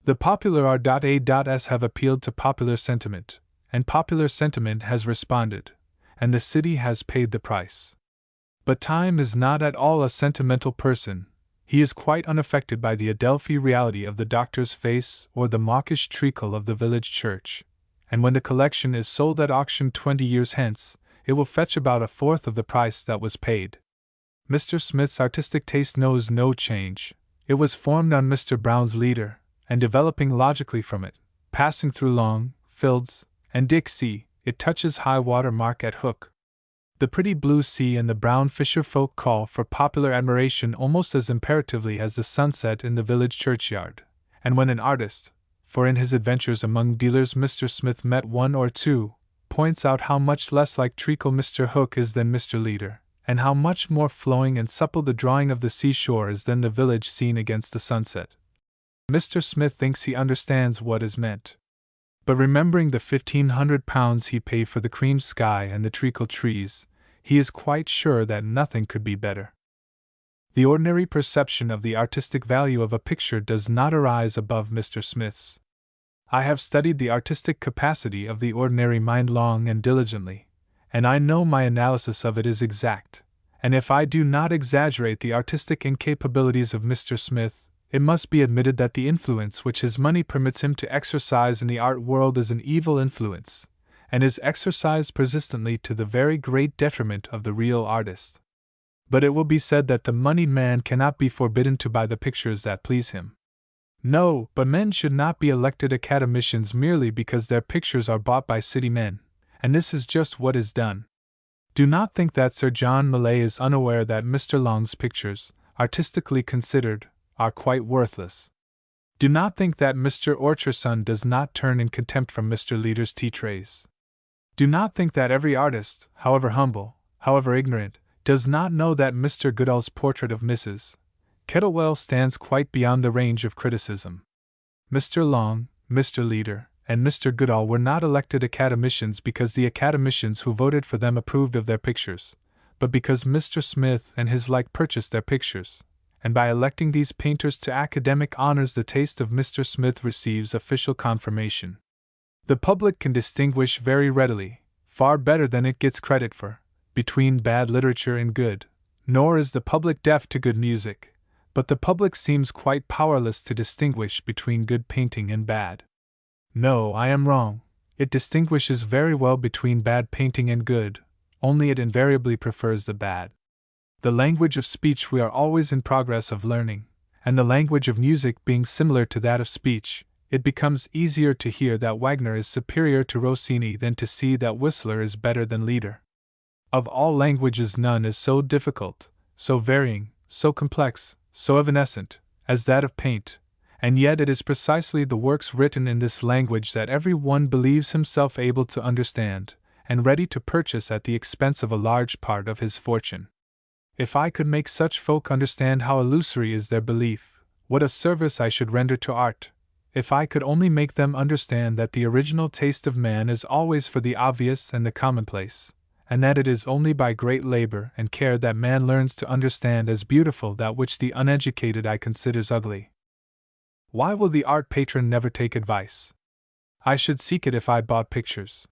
The popular R.A.S. have appealed to popular sentiment, and popular sentiment has responded, and the city has paid the price. But Time is not at all a sentimental person. He is quite unaffected by the Adelphi reality of the doctor's face or the mawkish treacle of the village church, and when the collection is sold at auction 20 years hence, it will fetch about 1/4 of the price that was paid. Mr. Smith's artistic taste knows no change. It was formed on Mr. Brown's leader, and developing logically from it, passing through Long, Fields, and Dixie, it touches high water mark at Hook. The pretty blue sea and the brown fisher folk call for popular admiration almost as imperatively as the sunset in the village churchyard, and when an artist, for in his adventures among dealers Mr. Smith met 1 or 2, points out how much less like treacle Mr. Hook is than Mr. Leader, and how much more flowing and supple the drawing of the seashore is than the village scene against the sunset, Mr. Smith thinks he understands what is meant. But remembering the 1,500 pounds he paid for the cream sky and the treacle trees, he is quite sure that nothing could be better. The ordinary perception of the artistic value of a picture does not arise above Mr. Smith's. I have studied the artistic capacity of the ordinary mind long and diligently, and I know my analysis of it is exact, and if I do not exaggerate the artistic incapabilities of Mr. Smith, it must be admitted that the influence which his money permits him to exercise in the art world is an evil influence, and is exercised persistently to the very great detriment of the real artist. But it will be said that the moneyed man cannot be forbidden to buy the pictures that please him. No, but men should not be elected academicians merely because their pictures are bought by city men, and this is just what is done. Do not think that Sir John Millais is unaware that Mr. Long's pictures, artistically considered, are quite worthless. Do not think that Mr. Orcherson does not turn in contempt from Mr. Leader's tea trays. Do not think that every artist, however humble, however ignorant, does not know that Mr. Goodall's portrait of Mrs. Kettlewell stands quite beyond the range of criticism. Mr. Long, Mr. Leader, and Mr. Goodall were not elected academicians because the academicians who voted for them approved of their pictures, but because Mr. Smith and his like purchased their pictures, and by electing these painters to academic honors, the taste of Mr. Smith receives official confirmation. The public can distinguish very readily, far better than it gets credit for, between bad literature and good, nor is the public deaf to good music, but the public seems quite powerless to distinguish between good painting and bad. No, I am wrong. It distinguishes very well between bad painting and good, only it invariably prefers the bad. The language of speech we are always in progress of learning, and the language of music being similar to that of speech, it becomes easier to hear that Wagner is superior to Rossini than to see that Whistler is better than Lieder. Of all languages none is so difficult, so varying, so complex, so evanescent, as that of paint, and yet it is precisely the works written in this language that every one believes himself able to understand, and ready to purchase at the expense of a large part of his fortune. If I could make such folk understand how illusory is their belief, what a service I should render to art! If I could only make them understand that the original taste of man is always for the obvious and the commonplace, and that it is only by great labor and care that man learns to understand as beautiful that which the uneducated eye considers ugly. Why will the art patron never take advice? I should seek it if I bought pictures.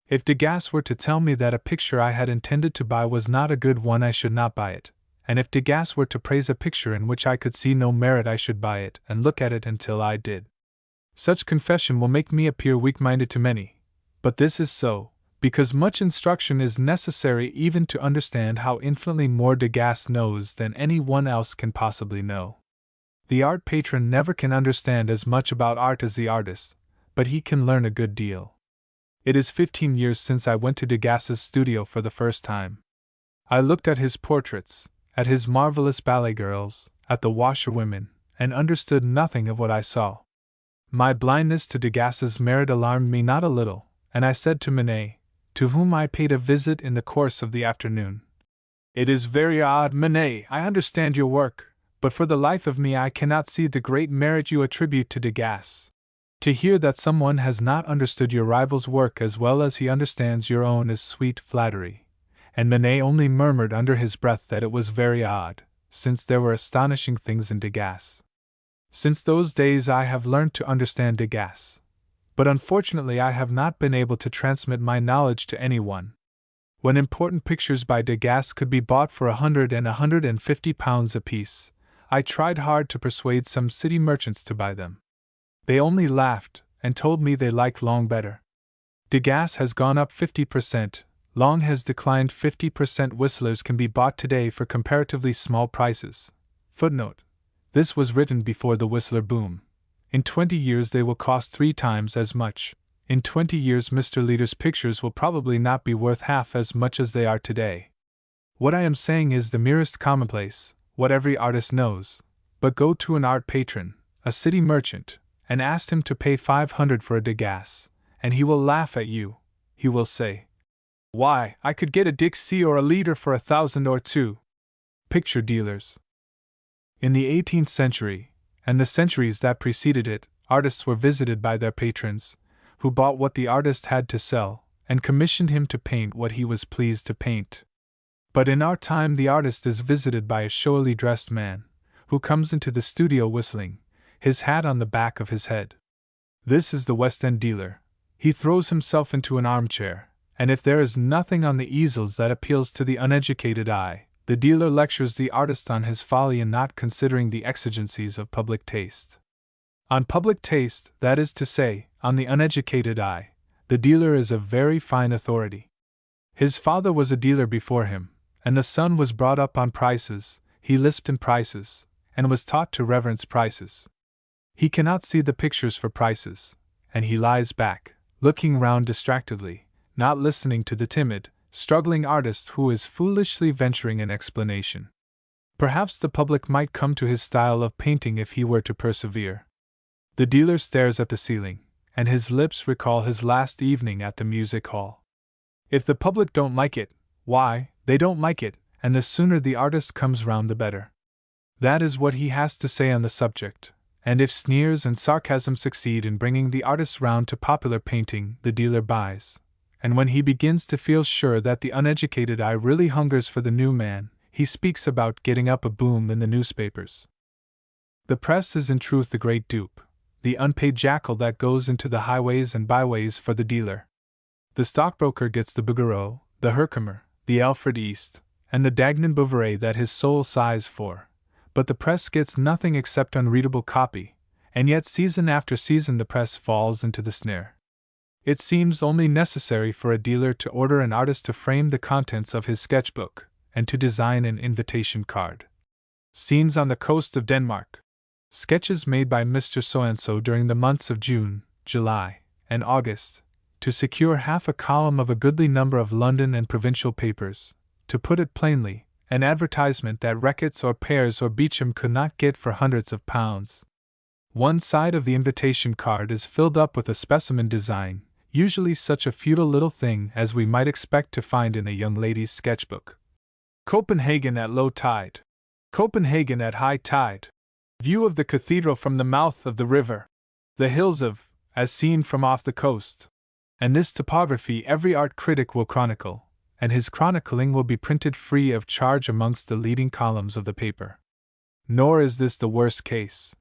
If Degas were to tell me that a picture I had intended to buy was not a good one, I should not buy it, and if Degas were to praise a picture in which I could see no merit, I should buy it and look at it until I did. Such confession will make me appear weak-minded to many, but this is so, because much instruction is necessary even to understand how infinitely more Degas knows than any one else can possibly know. The art patron never can understand as much about art as the artist, but he can learn a good deal. It is 15 years since I went to Degas's studio for the first time. I looked at his portraits, at his marvelous ballet girls, at the washerwomen, and understood nothing of what I saw. My blindness to Degas's merit alarmed me not a little, and I said to Manet, to whom I paid a visit in the course of the afternoon, "It is very odd, Manet, I understand your work, but for the life of me I cannot see the great merit you attribute to Degas. To hear that someone has not understood your rival's work as well as he understands your own is sweet flattery." And Manet only murmured under his breath that it was very odd, since there were astonishing things in Degas. Since those days I have learned to understand Degas, but unfortunately I have not been able to transmit my knowledge to anyone. When important pictures by Degas could be bought for £100 and £150 apiece, I tried hard to persuade some city merchants to buy them. They only laughed, and told me they liked Long better. Degas has gone up 50%, Long has declined 50%. Whistlers can be bought today for comparatively small prices. Footnote: this was written before the Whistler boom. In 20 years they will cost 3 times as much. In 20 years Mr. Lieder's pictures will probably not be worth half as much as they are today. What I am saying is the merest commonplace, what every artist knows. But go to an art patron, a city merchant, and ask him to pay 500 for a Degas, and he will laugh at you. He will say, "Why, I could get a Dixie or a Lieder for 1,000 or 2. Picture dealers. In the 18th century, and the centuries that preceded it, artists were visited by their patrons, who bought what the artist had to sell, and commissioned him to paint what he was pleased to paint. But in our time the artist is visited by a showily dressed man, who comes into the studio whistling, his hat on the back of his head. This is the West End dealer. He throws himself into an armchair, and if there is nothing on the easels that appeals to the uneducated eye, the dealer lectures the artist on his folly in not considering the exigencies of public taste. On public taste, that is to say, on the uneducated eye, the dealer is a very fine authority. His father was a dealer before him, and the son was brought up on prices. He lisped in prices, and was taught to reverence prices. He cannot see the pictures for prices, and he lies back, looking round distractedly, not listening to the timid, struggling artist who is foolishly venturing an explanation. Perhaps the public might come to his style of painting if he were to persevere. The dealer stares at the ceiling, and his lips recall his last evening at the music hall. If the public don't like it, why, they don't like it, and the sooner the artist comes round the better. That is what he has to say on the subject, and if sneers and sarcasm succeed in bringing the artist round to popular painting, the dealer buys. And when he begins to feel sure that the uneducated eye really hungers for the new man, he speaks about getting up a boom in the newspapers. The press is in truth the great dupe, the unpaid jackal that goes into the highways and byways for the dealer. The stockbroker gets the Bouguereau, the Herkimer, the Alfred East, and the Dagnan Bouverie that his soul sighs for, but the press gets nothing except unreadable copy, and yet season after season the press falls into the snare. It seems only necessary for a dealer to order an artist to frame the contents of his sketchbook, and to design an invitation card. Scenes on the coast of Denmark. Sketches made by Mr. So-and-so during the months of June, July, and August, to secure half a column of a goodly number of London and provincial papers. To put it plainly, an advertisement that Reckitt's or Pears or Beecham could not get for hundreds of pounds. One side of the invitation card is filled up with a specimen design, usually such a futile little thing as we might expect to find in a young lady's sketchbook. Copenhagen at low tide. Copenhagen at high tide. View of the cathedral from the mouth of the river. The hills of, as seen from off the coast. And this topography every art critic will chronicle, and his chronicling will be printed free of charge amongst the leading columns of the paper. Nor is this the worst case.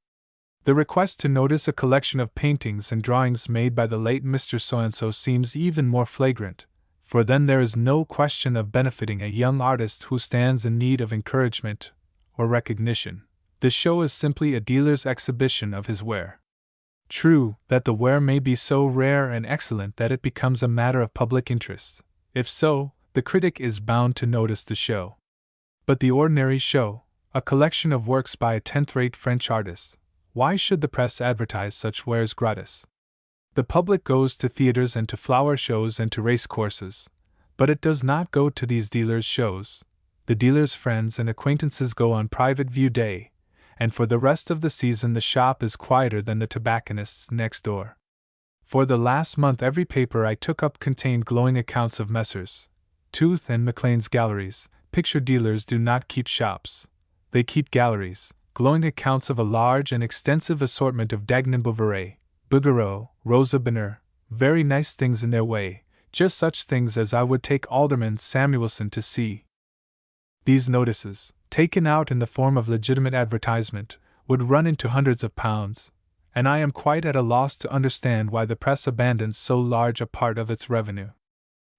The request to notice a collection of paintings and drawings made by the late Mr. So-and-so seems even more flagrant, for then there is no question of benefiting a young artist who stands in need of encouragement or recognition. The show is simply a dealer's exhibition of his ware. True that the ware may be so rare and excellent that it becomes a matter of public interest. If so, the critic is bound to notice the show. But the ordinary show, a collection of works by a tenth-rate French artist, why should the press advertise such wares gratis? The public goes to theaters and to flower shows and to race courses, but it does not go to these dealers' shows. The dealer's friends and acquaintances go on private view day, and for the rest of the season the shop is quieter than the tobacconist's next door. For the last month every paper I took up contained glowing accounts of Messrs. Tooth and McLean's galleries. Picture dealers do not keep shops. They keep galleries, glowing accounts of a large and extensive assortment of Dagnan Bouverie, Bouguereau, Rosa Bonheur, very nice things in their way, just such things as I would take Alderman Samuelson to see. These notices, taken out in the form of legitimate advertisement, would run into hundreds of pounds, and I am quite at a loss to understand why the press abandons so large a part of its revenue.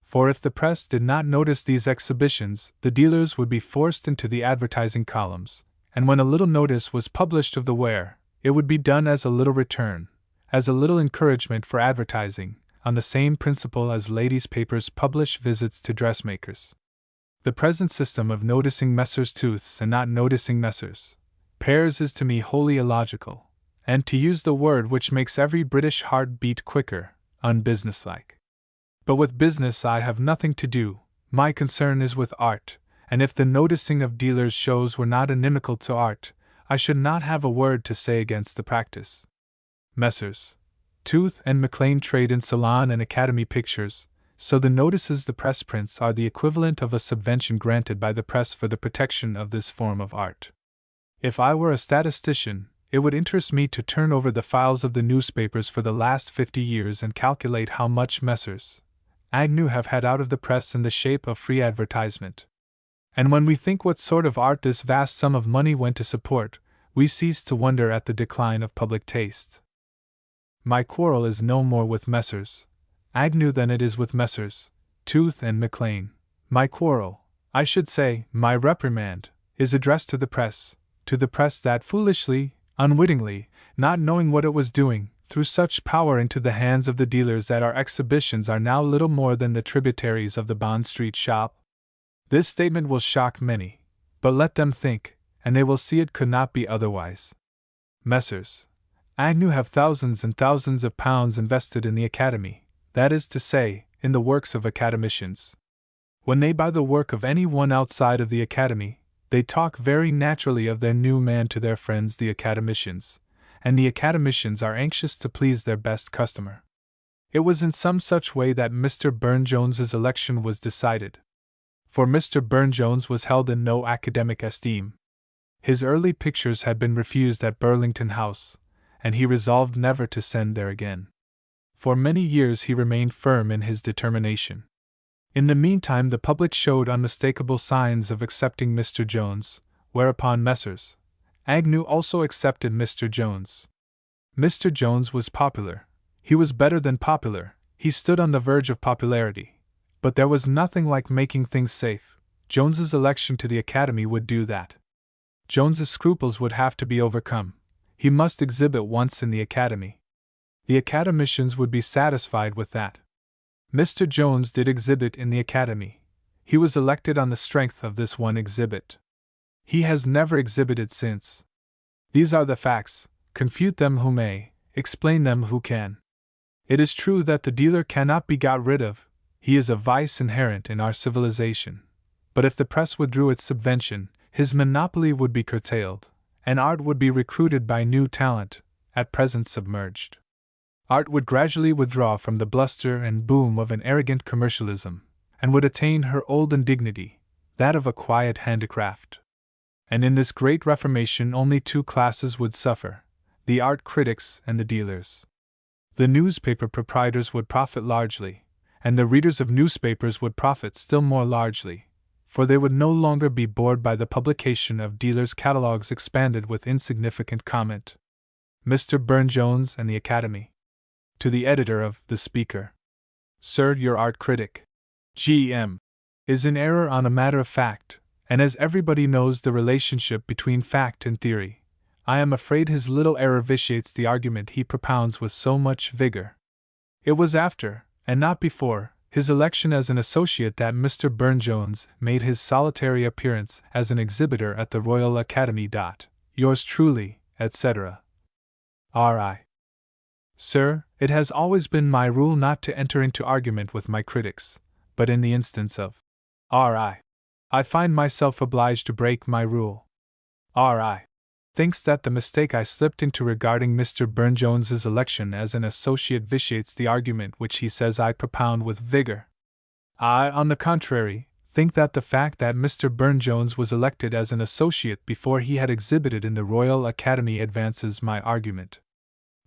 For if the press did not notice these exhibitions, the dealers would be forced into the advertising columns, and when a little notice was published of the ware, it would be done as a little return, as a little encouragement for advertising, on the same principle as ladies' papers publish visits to dressmakers. The present system of noticing Messrs. Tooths and not noticing Messrs. Pears is to me wholly illogical, and to use the word which makes every British heart beat quicker, unbusinesslike. But with business I have nothing to do, my concern is with art, and if the noticing of dealers' shows were not inimical to art, I should not have a word to say against the practice. Messrs. Tooth and McLean trade in Salon and Academy pictures, so the notices the press prints are the equivalent of a subvention granted by the press for the protection of this form of art. If I were a statistician, it would interest me to turn over the files of the newspapers for the last 50 years and calculate how much Messrs. Agnew have had out of the press in the shape of free advertisement. And when we think what sort of art this vast sum of money went to support, we cease to wonder at the decline of public taste. My quarrel is no more with Messrs. Agnew than it is with Messrs. Tooth and McLean. My quarrel, I should say, my reprimand, is addressed to the press that foolishly, unwittingly, not knowing what it was doing, threw such power into the hands of the dealers that our exhibitions are now little more than the tributaries of the Bond Street shop. This statement will shock many, but let them think, and they will see it could not be otherwise. Messrs. Agnew have thousands and thousands of pounds invested in the Academy, that is to say, in the works of academicians. When they buy the work of any one outside of the Academy, they talk very naturally of their new man to their friends the academicians, and the academicians are anxious to please their best customer. It was in some such way that Mr. Burne-Jones's election was decided. For Mr. Burne-Jones was held in no academic esteem. His early pictures had been refused at Burlington House, and he resolved never to send there again. For many years he remained firm in his determination. In the meantime, the public showed unmistakable signs of accepting Mr. Jones, whereupon Messrs. Agnew also accepted Mr. Jones. Mr. Jones was popular. He was better than popular, he stood on the verge of popularity. But there was nothing like making things safe. Jones's election to the Academy would do that. Jones's scruples would have to be overcome. He must exhibit once in the Academy. The Academicians would be satisfied with that. Mr. Jones did exhibit in the Academy. He was elected on the strength of this one exhibit. He has never exhibited since. These are the facts, confute them who may, explain them who can. It is true that the dealer cannot be got rid of, he is a vice inherent in our civilization. But if the press withdrew its subvention, his monopoly would be curtailed, and art would be recruited by new talent, at present submerged. Art would gradually withdraw from the bluster and boom of an arrogant commercialism, and would attain her olden dignity, that of a quiet handicraft. And in this great reformation only two classes would suffer, the art critics and the dealers. The newspaper proprietors would profit largely, and the readers of newspapers would profit still more largely, for they would no longer be bored by the publication of dealers' catalogues expanded with insignificant comment. Mr. Burne-Jones and the Academy. To the editor of The Speaker. Sir, your art critic, G.M., is in error on a matter of fact, and as everybody knows the relationship between fact and theory, I am afraid his little error vitiates the argument he propounds with so much vigor. It was after, and not before, his election as an associate that Mr. Burne-Jones made his solitary appearance as an exhibitor at the Royal Academy. Yours truly, etc. R.I. Sir, it has always been my rule not to enter into argument with my critics, but in the instance of R.I., I find myself obliged to break my rule. R.I. thinks that the mistake I slipped into regarding Mr. Burne-Jones's election as an associate vitiates the argument which he says I propound with vigor. I, on the contrary, think that the fact that Mr. Burne-Jones was elected as an associate before he had exhibited in the Royal Academy advances my argument.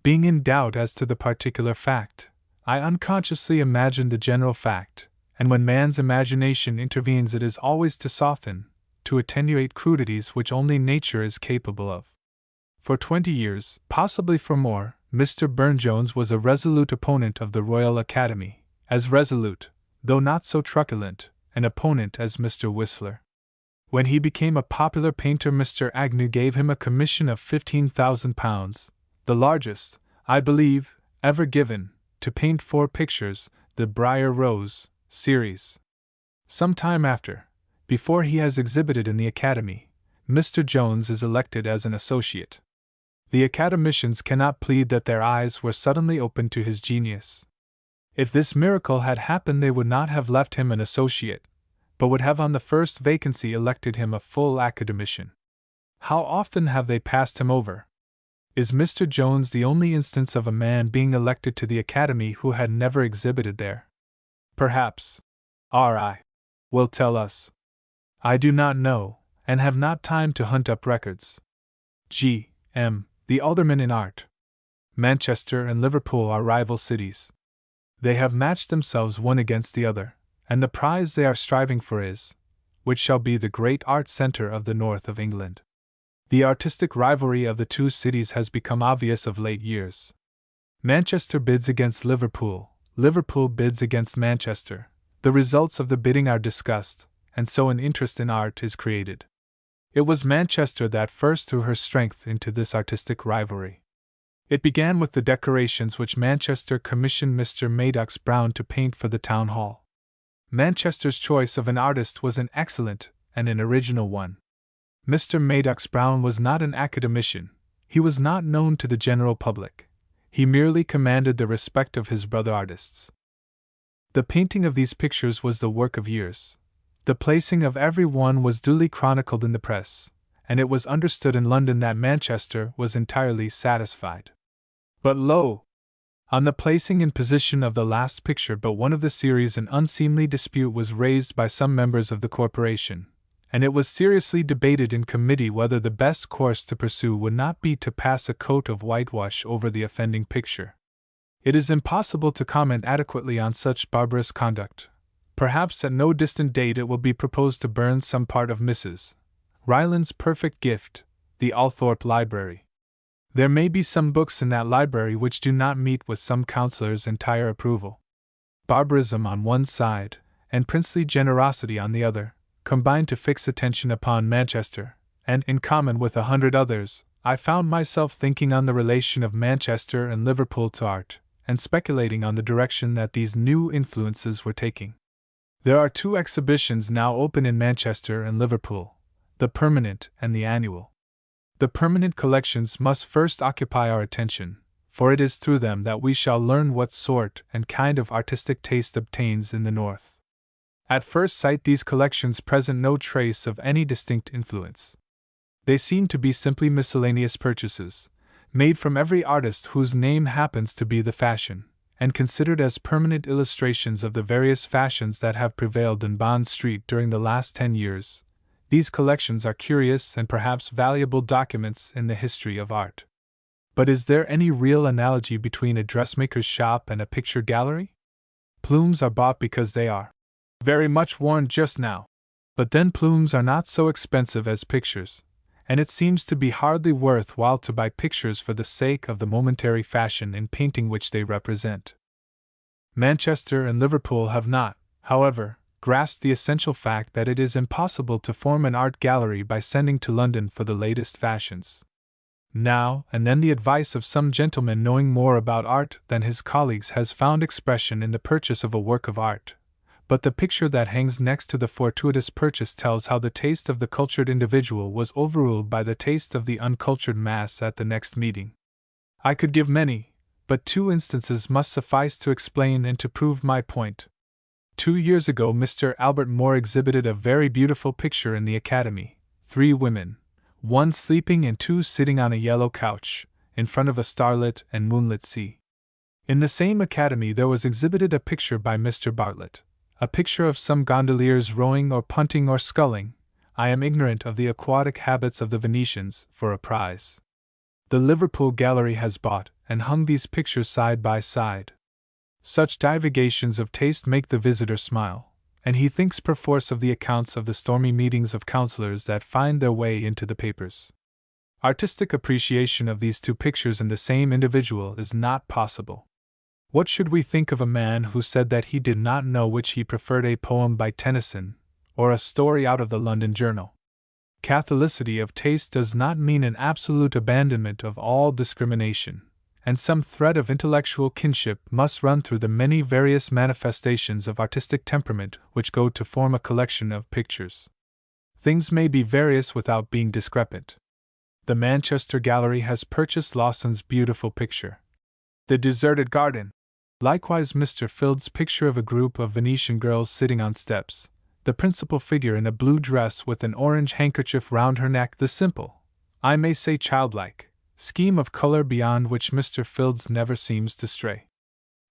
Being in doubt as to the particular fact, I unconsciously imagined the general fact, and when man's imagination intervenes it is always to soften, to attenuate crudities which only nature is capable of. For 20 years, possibly for more, Mr. Burne-Jones was a resolute opponent of the Royal Academy, as resolute, though not so truculent, an opponent as Mr. Whistler. When he became a popular painter, Mr. Agnew gave him a commission of £15,000, the largest, I believe, ever given, to paint 4 pictures, the Briar Rose series. Some time after, before he has exhibited in the Academy, Mr. Jones is elected as an associate. The Academicians cannot plead that their eyes were suddenly opened to his genius. If this miracle had happened, they would not have left him an associate, but would have on the first vacancy elected him a full Academician. How often have they passed him over? Is Mr. Jones the only instance of a man being elected to the Academy who had never exhibited there? Perhaps R.I. will tell us. I do not know, and have not time to hunt up records. G.M., the aldermen in art. Manchester and Liverpool are rival cities. They have matched themselves one against the other, and the prize they are striving for is, which shall be the great art centre of the north of England. The artistic rivalry of the two cities has become obvious of late years. Manchester bids against Liverpool, Liverpool bids against Manchester. The results of the bidding are discussed, and so an interest in art is created. It was Manchester that first threw her strength into this artistic rivalry. It began with the decorations which Manchester commissioned Mr. Madox Brown to paint for the town hall. Manchester's choice of an artist was an excellent and an original one. Mr. Madox Brown was not an academician, he was not known to the general public, he merely commanded the respect of his brother artists. The painting of these pictures was the work of years. The placing of every one was duly chronicled in the press, and it was understood in London that Manchester was entirely satisfied. But lo! On the placing in position of the last picture but one of the series, an unseemly dispute was raised by some members of the corporation, and it was seriously debated in committee whether the best course to pursue would not be to pass a coat of whitewash over the offending picture. It is impossible to comment adequately on such barbarous conduct. Perhaps at no distant date it will be proposed to burn some part of Mrs. Ryland's perfect gift, the Althorpe Library. There may be some books in that library which do not meet with some counselor's entire approval. Barbarism on one side, and princely generosity on the other, combined to fix attention upon Manchester, and, in common with 100 others, I found myself thinking on the relation of Manchester and Liverpool to art, and speculating on the direction that these new influences were taking. There are 2 exhibitions now open in Manchester and Liverpool, the permanent and the annual. The permanent collections must first occupy our attention, for it is through them that we shall learn what sort and kind of artistic taste obtains in the North. At first sight, these collections present no trace of any distinct influence. They seem to be simply miscellaneous purchases, made from every artist whose name happens to be the fashion, and considered as permanent illustrations of the various fashions that have prevailed in Bond Street during the last 10 years. These collections are curious and perhaps valuable documents in the history of art. But is there any real analogy between a dressmaker's shop and a picture gallery? Plumes are bought because they are very much worn just now. But then plumes are not so expensive as pictures, and it seems to be hardly worth while to buy pictures for the sake of the momentary fashion in painting which they represent. Manchester and Liverpool have not, however, grasped the essential fact that it is impossible to form an art gallery by sending to London for the latest fashions. Now and then the advice of some gentleman knowing more about art than his colleagues has found expression in the purchase of a work of art, but the picture that hangs next to the fortuitous purchase tells how the taste of the cultured individual was overruled by the taste of the uncultured mass at the next meeting. I could give many, but 2 instances must suffice to explain and to prove my point. 2 years ago Mr. Albert Moore exhibited a very beautiful picture in the Academy, 3 women, 1 sleeping and 2 sitting on a yellow couch, in front of a starlit and moonlit sea. In the same Academy there was exhibited a picture by Mr. Bartlett, a picture of some gondoliers rowing or punting or sculling, I am ignorant of the aquatic habits of the Venetians, for a prize. The Liverpool Gallery has bought and hung these pictures side by side. Such divagations of taste make the visitor smile, and he thinks perforce of the accounts of the stormy meetings of councillors that find their way into the papers. Artistic appreciation of these 2 pictures in the same individual is not possible. What should we think of a man who said that he did not know which he preferred, a poem by Tennyson, or a story out of the London Journal? Catholicity of taste does not mean an absolute abandonment of all discrimination, and some thread of intellectual kinship must run through the many various manifestations of artistic temperament which go to form a collection of pictures. Things may be various without being discrepant. The Manchester Gallery has purchased Lawson's beautiful picture, The Deserted Garden. Likewise Mr. Field's picture of a group of Venetian girls sitting on steps, the principal figure in a blue dress with an orange handkerchief round her neck, the simple, I may say childlike, scheme of color beyond which Mr. Field's never seems to stray.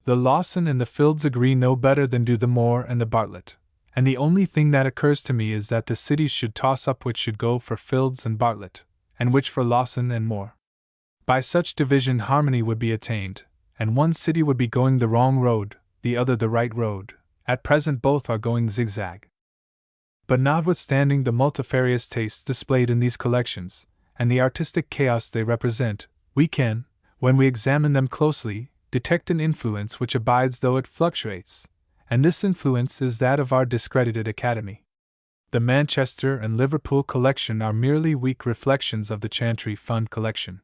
The Lawson and the Fields agree no better than do the Moore and the Bartlett, and the only thing that occurs to me is that the cities should toss up which should go for Fields and Bartlett, and which for Lawson and Moore. By such division harmony would be attained, and one city would be going the wrong road, the other the right road. At present both are going zigzag. But notwithstanding the multifarious tastes displayed in these collections, and the artistic chaos they represent, we can, when we examine them closely, detect an influence which abides though it fluctuates, and this influence is that of our discredited Academy. The Manchester and Liverpool collection are merely weak reflections of the Chantry Fund collection.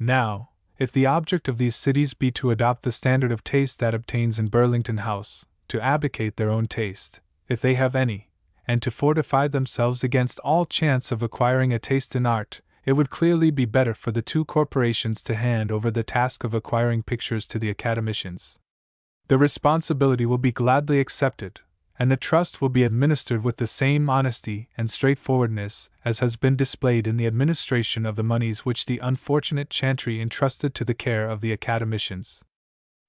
Now, if the object of these cities be to adopt the standard of taste that obtains in Burlington House, to abdicate their own taste, if they have any, and to fortify themselves against all chance of acquiring a taste in art, it would clearly be better for the 2 corporations to hand over the task of acquiring pictures to the academicians. The responsibility will be gladly accepted, and the trust will be administered with the same honesty and straightforwardness as has been displayed in the administration of the moneys which the unfortunate Chantry entrusted to the care of the academicians.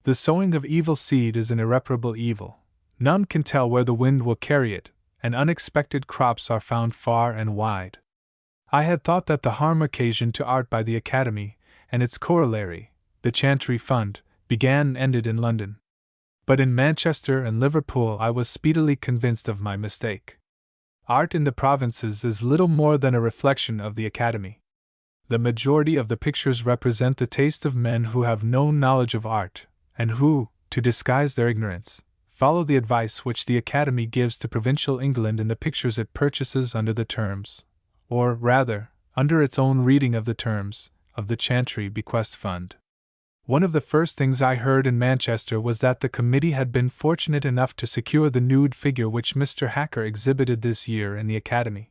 The sowing of evil seed is an irreparable evil. None can tell where the wind will carry it, and unexpected crops are found far and wide. I had thought that the harm occasioned to art by the Academy, and its corollary, the Chantry Fund, began and ended in London. But in Manchester and Liverpool I was speedily convinced of my mistake. Art in the provinces is little more than a reflection of the Academy. The majority of the pictures represent the taste of men who have no knowledge of art, and who, to disguise their ignorance, follow the advice which the Academy gives to provincial England in the pictures it purchases under the terms, or rather, under its own reading of the terms, of the Chantry Bequest Fund. One of the first things I heard in Manchester was that the committee had been fortunate enough to secure the nude figure which Mr. Hacker exhibited this year in the Academy.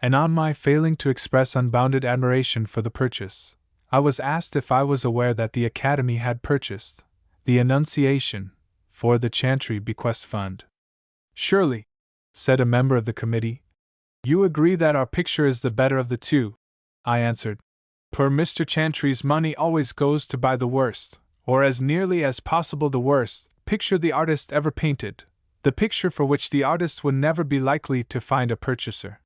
And on my failing to express unbounded admiration for the purchase, I was asked if I was aware that the Academy had purchased the Annunciation for the Chantry Bequest Fund. "Surely," said a member of the committee, "you agree that our picture is the better of the two?" I answered, "Per Mr. Chantry's money always goes to buy the worst, or as nearly as possible the worst, picture the artist ever painted, the picture for which the artist would never be likely to find a purchaser."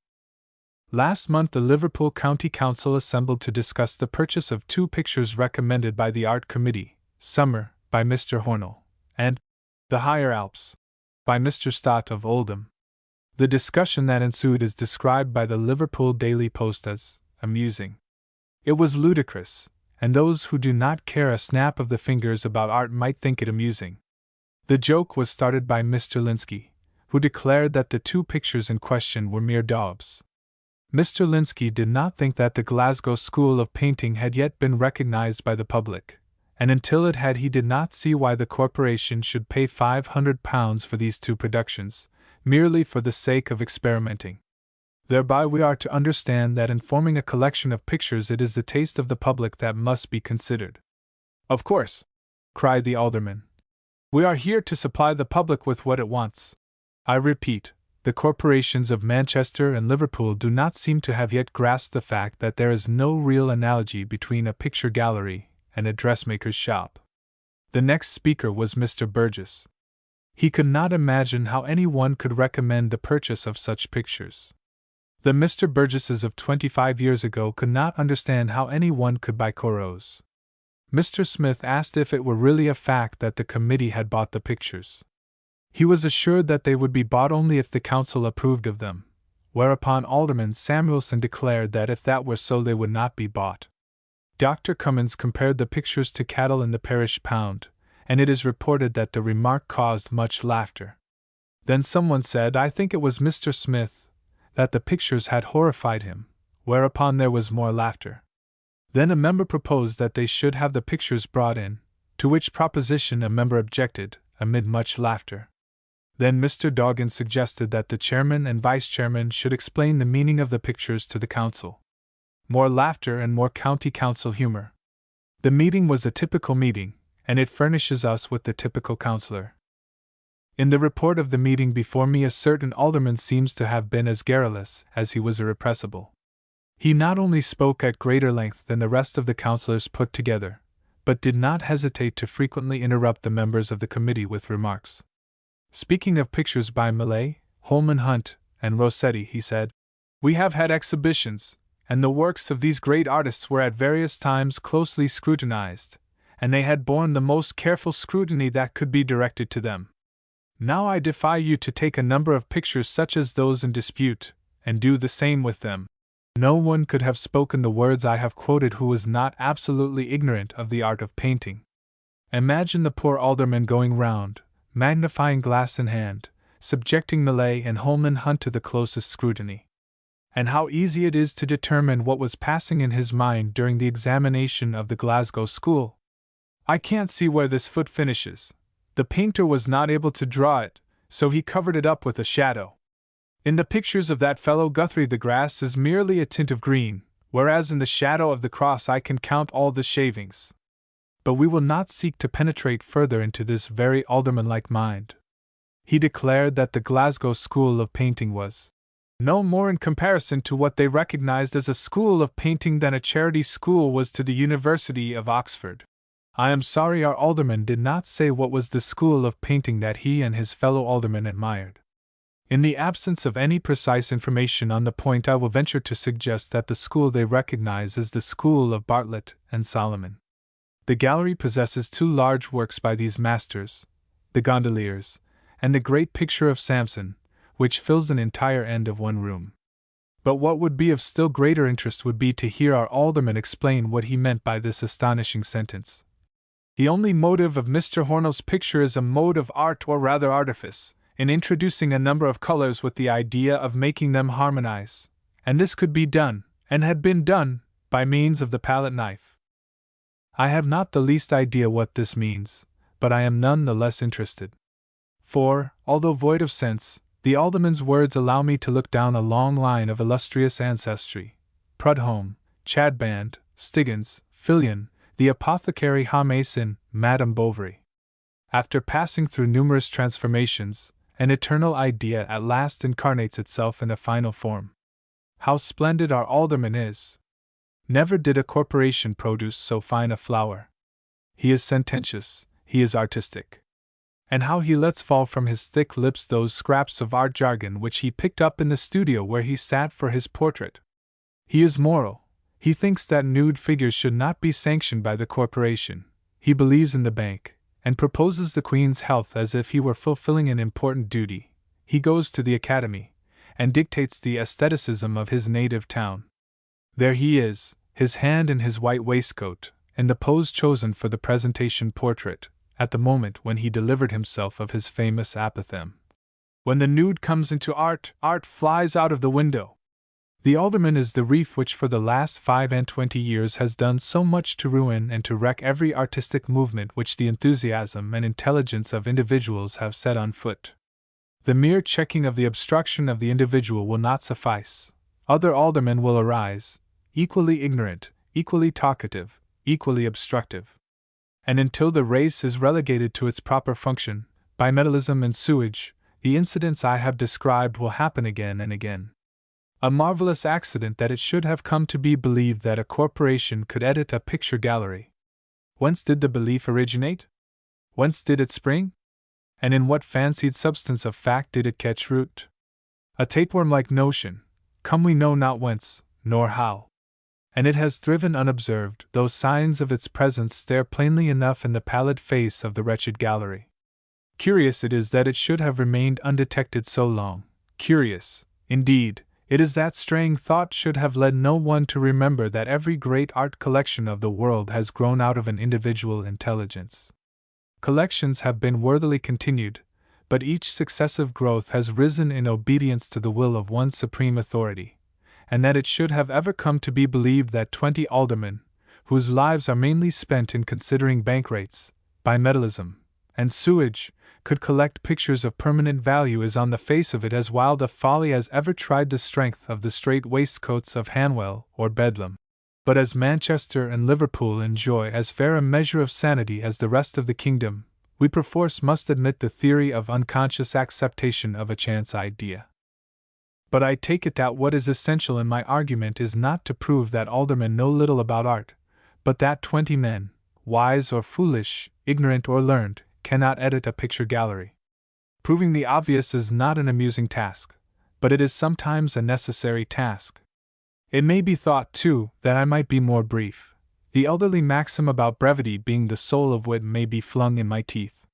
Last month the Liverpool County Council assembled to discuss the purchase of two pictures recommended by the Art Committee, Summer, by Mr. Hornell, and The Higher Alps, by Mr. Stott of Oldham. The discussion that ensued is described by the Liverpool Daily Post as amusing. It was ludicrous, and those who do not care a snap of the fingers about art might think it amusing. The joke was started by Mr. Linsky, who declared that the two pictures in question were mere daubs. Mr. Linsky did not think that the Glasgow School of Painting had yet been recognized by the public, and until it had he did not see why the corporation should pay £500 for these two productions, merely for the sake of experimenting. Thereby we are to understand that in forming a collection of pictures it is the taste of the public that must be considered. "Of course," cried the alderman, "we are here to supply the public with what it wants. I repeat, the corporations of Manchester and Liverpool do not seem to have yet grasped the fact that there is no real analogy between a picture gallery and a dressmaker's shop." The next speaker was Mr. Burgess. He could not imagine how any one could recommend the purchase of such pictures. The Mr. Burgesses of 25 years ago could not understand how any one could buy Corot's. Mr. Smith asked if it were really a fact that the committee had bought the pictures. He was assured that they would be bought only if the council approved of them, whereupon Alderman Samuelson declared that if that were so they would not be bought. Dr. Cummins compared the pictures to cattle in the parish pound, and it is reported that the remark caused much laughter. Then someone said, I think it was Mr. Smith, that the pictures had horrified him, whereupon there was more laughter. Then a member proposed that they should have the pictures brought in, to which proposition a member objected, amid much laughter. Then Mr. Dawkins suggested that the chairman and vice-chairman should explain the meaning of the pictures to the council. More laughter and more county council humor. The meeting was a typical meeting, and it furnishes us with the typical councillor. In the report of the meeting before me a certain alderman seems to have been as garrulous as he was irrepressible. He not only spoke at greater length than the rest of the councillors put together, but did not hesitate to frequently interrupt the members of the committee with remarks. Speaking of pictures by Millais, Holman Hunt, and Rossetti, he said, "We have had exhibitions, and the works of these great artists were at various times closely scrutinized, and they had borne the most careful scrutiny that could be directed to them. Now I defy you to take a number of pictures such as those in dispute, and do the same with them. No one could have spoken the words I have quoted who was not absolutely ignorant of the art of painting. Imagine the poor alderman going round, magnifying glass in hand, subjecting Millais and Holman Hunt to the closest scrutiny. And how easy it is to determine what was passing in his mind during the examination of the Glasgow School. I can't see where this foot finishes. The painter was not able to draw it, so he covered it up with a shadow. In the pictures of that fellow Guthrie the grass is merely a tint of green, whereas in the shadow of the cross I can count all the shavings. But we will not seek to penetrate further into this very alderman-like mind. He declared that the Glasgow School of Painting was no more in comparison to what they recognized as a school of painting than a charity school was to the University of Oxford. I am sorry our alderman did not say what was the school of painting that he and his fellow aldermen admired. In the absence of any precise information on the point, I will venture to suggest that the school they recognize is the school of Bartlett and Solomon. The gallery possesses two large works by these masters, the gondoliers, and the great picture of Samson, which fills an entire end of one room. But what would be of still greater interest would be to hear our alderman explain what he meant by this astonishing sentence. The only motive of Mr. Hornell's picture is a mode of art, or rather artifice, in introducing a number of colors with the idea of making them harmonize, and this could be done, and had been done, by means of the palette knife. I have not the least idea what this means, but I am none the less interested. For, although void of sense, the alderman's words allow me to look down a long line of illustrious ancestry: Prudhomme, Chadband, Stiggins, Fillion, the apothecary Hamason, Madame Bovary. After passing through numerous transformations, an eternal idea at last incarnates itself in a final form. How splendid our alderman is! Never did a corporation produce so fine a flower. He is sententious, he is artistic. And how he lets fall from his thick lips those scraps of art jargon which he picked up in the studio where he sat for his portrait. He is moral. He thinks that nude figures should not be sanctioned by the corporation. He believes in the bank, and proposes the Queen's health as if he were fulfilling an important duty. He goes to the Academy, and dictates the aestheticism of his native town. There he is, his hand in his white waistcoat, in the pose chosen for the presentation portrait, at the moment when he delivered himself of his famous apothegm. When the nude comes into art, art flies out of the window. The alderman is the reef which for the last 25 years has done so much to ruin and to wreck every artistic movement which the enthusiasm and intelligence of individuals have set on foot. The mere checking of the obstruction of the individual will not suffice. Other aldermen will arise, equally ignorant, equally talkative, equally obstructive. And until the race is relegated to its proper function, bimetallism and sewage, the incidents I have described will happen again and again. A marvelous accident that it should have come to be believed that a corporation could edit a picture gallery. Whence did the belief originate? Whence did it spring? And in what fancied substance of fact did it catch root? A tapeworm-like notion, come we know not whence, nor how. And it has thriven unobserved, though signs of its presence stare plainly enough in the pallid face of the wretched gallery. Curious it is that it should have remained undetected so long. Curious, indeed, it is that straying thought should have led no one to remember that every great art collection of the world has grown out of an individual intelligence. Collections have been worthily continued, but each successive growth has risen in obedience to the will of one supreme authority, and that it should have ever come to be believed that 20 aldermen, whose lives are mainly spent in considering bank rates, bimetallism, and sewage, could collect pictures of permanent value is on the face of it as wild a folly as ever tried the strength of the strait waistcoats of Hanwell or Bedlam. But as Manchester and Liverpool enjoy as fair a measure of sanity as the rest of the kingdom, we perforce must admit the theory of unconscious acceptation of a chance idea. But I take it that what is essential in my argument is not to prove that aldermen know little about art, but that 20 men, wise or foolish, ignorant or learned, cannot edit a picture gallery. Proving the obvious is not an amusing task, but it is sometimes a necessary task. It may be thought, too, that I might be more brief. The elderly maxim about brevity being the soul of wit may be flung in my teeth.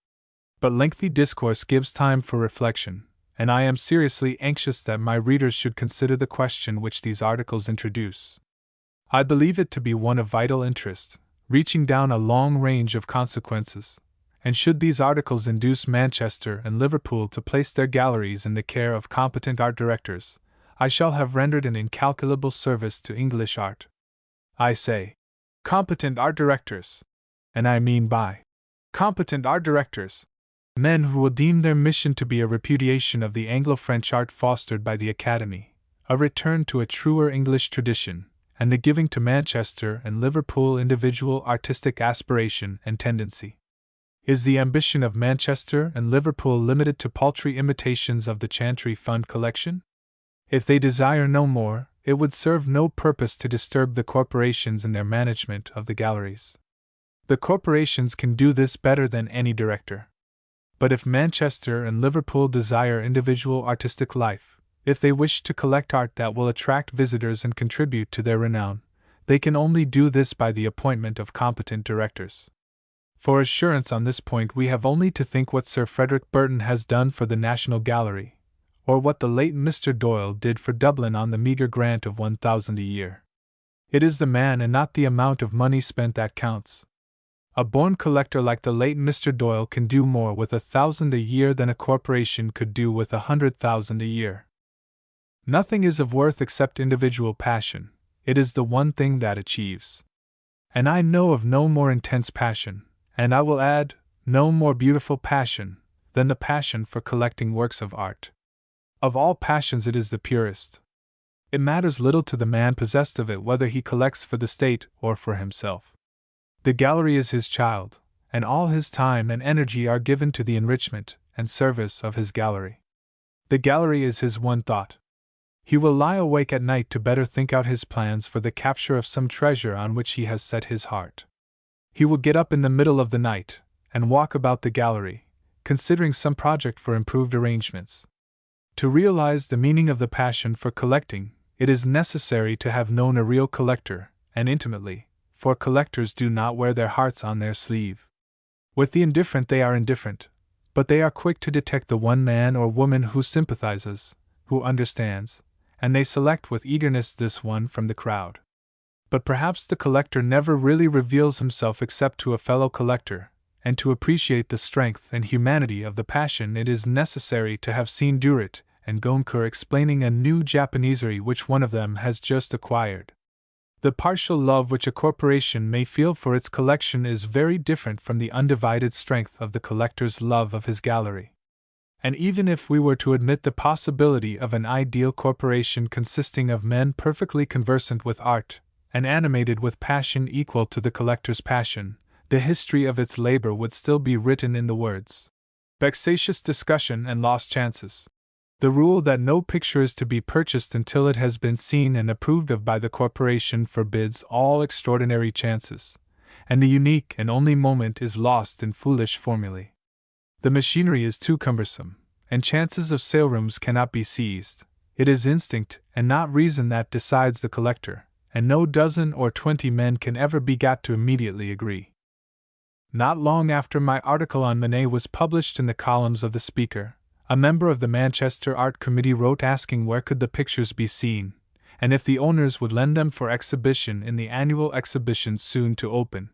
But lengthy discourse gives time for reflection, and I am seriously anxious that my readers should consider the question which these articles introduce. I believe it to be one of vital interest, reaching down a long range of consequences, and should these articles induce Manchester and Liverpool to place their galleries in the care of competent art directors, I shall have rendered an incalculable service to English art. I say, competent art directors, and I mean by competent art directors men who will deem their mission to be a repudiation of the Anglo-French art fostered by the Academy, a return to a truer English tradition, and the giving to Manchester and Liverpool individual artistic aspiration and tendency. Is the ambition of Manchester and Liverpool limited to paltry imitations of the Chantry Fund collection? If they desire no more, it would serve no purpose to disturb the corporations in their management of the galleries. The corporations can do this better than any director. But if Manchester and Liverpool desire individual artistic life, if they wish to collect art that will attract visitors and contribute to their renown, they can only do this by the appointment of competent directors. For assurance on this point we have only to think what Sir Frederick Burton has done for the National Gallery, or what the late Mr. Doyle did for Dublin on the meagre grant of 1,000 a year. It is the man and not the amount of money spent that counts. A born collector like the late Mr. Doyle can do more with 1,000 a year than a corporation could do with 100,000 a year. Nothing is of worth except individual passion. It is the one thing that achieves. And I know of no more intense passion, and I will add, no more beautiful passion, than the passion for collecting works of art. Of all passions it is the purest. It matters little to the man possessed of it whether he collects for the state or for himself. The gallery is his child, and all his time and energy are given to the enrichment and service of his gallery. The gallery is his one thought. He will lie awake at night to better think out his plans for the capture of some treasure on which he has set his heart. He will get up in the middle of the night and walk about the gallery, considering some project for improved arrangements. To realize the meaning of the passion for collecting, it is necessary to have known a real collector, and intimately, for collectors do not wear their hearts on their sleeve. With the indifferent they are indifferent, but they are quick to detect the one man or woman who sympathizes, who understands, and they select with eagerness this one from the crowd. But perhaps the collector never really reveals himself except to a fellow collector, and to appreciate the strength and humanity of the passion it is necessary to have seen Duret and Goncourt explaining a new Japanesery which one of them has just acquired. The partial love which a corporation may feel for its collection is very different from the undivided strength of the collector's love of his gallery. And even if we were to admit the possibility of an ideal corporation consisting of men perfectly conversant with art, and animated with passion equal to the collector's passion, the history of its labor would still be written in the words: vexatious discussion and lost chances. The rule that no picture is to be purchased until it has been seen and approved of by the corporation forbids all extraordinary chances, and the unique and only moment is lost in foolish formulae. The machinery is too cumbersome, and chances of sale rooms cannot be seized. It is instinct and not reason that decides the collector, and no dozen or 20 men can ever be got to immediately agree. Not long after my article on Manet was published in the columns of the Speaker, a member of the Manchester Art Committee wrote asking where could the pictures be seen, and if the owners would lend them for exhibition in the annual exhibition soon to open.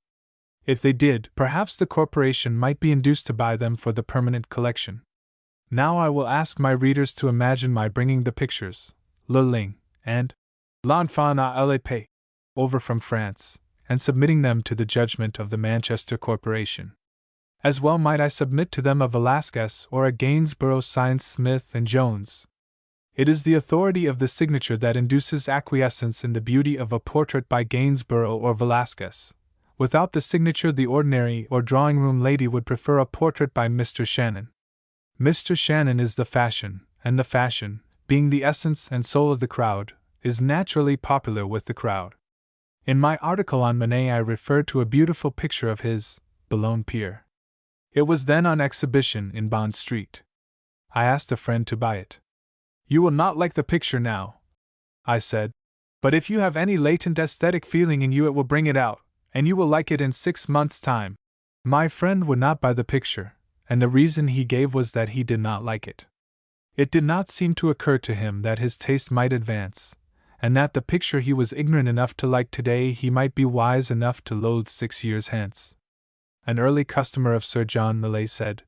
If they did, perhaps the corporation might be induced to buy them for the permanent collection. Now I will ask my readers to imagine my bringing the pictures, Le Ling and L'Enfant à l'Épée, over from France, and submitting them to the judgment of the Manchester Corporation. As well might I submit to them a Velasquez or a Gainsborough signed Smith and Jones. It is the authority of the signature that induces acquiescence in the beauty of a portrait by Gainsborough or Velasquez. Without the signature, the ordinary or drawing-room lady would prefer a portrait by Mr. Shannon. Mr. Shannon is the fashion, and the fashion, being the essence and soul of the crowd, is naturally popular with the crowd. In my article on Manet I referred to a beautiful picture of his, Boulogne Pier. It was then on exhibition in Bond Street. I asked a friend to buy it. "You will not like the picture now," I said, "but if you have any latent aesthetic feeling in you it will bring it out, and you will like it in 6 months' time." My friend would not buy the picture, and the reason he gave was that he did not like it. It did not seem to occur to him that his taste might advance, and that the picture he was ignorant enough to like today he might be wise enough to loathe 6 years hence. An early customer of Sir John Millais said,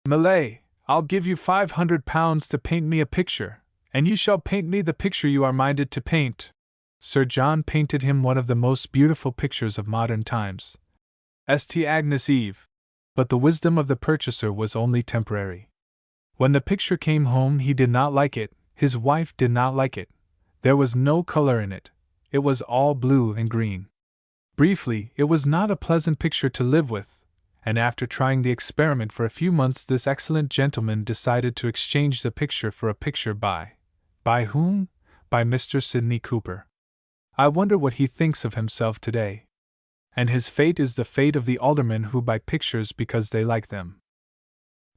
"Millais, I'll give you £500 to paint me a picture, and you shall paint me the picture you are minded to paint." Sir John painted him one of the most beautiful pictures of modern times, St. Agnes Eve. But the wisdom of the purchaser was only temporary. When the picture came home he did not like it, his wife did not like it. There was no color in it. It was all blue and green. Briefly, it was not a pleasant picture to live with, and after trying the experiment for a few months this excellent gentleman decided to exchange the picture for a picture by whom? By Mr. Sidney Cooper. I wonder what he thinks of himself today. And his fate is the fate of the aldermen who buy pictures because they like them.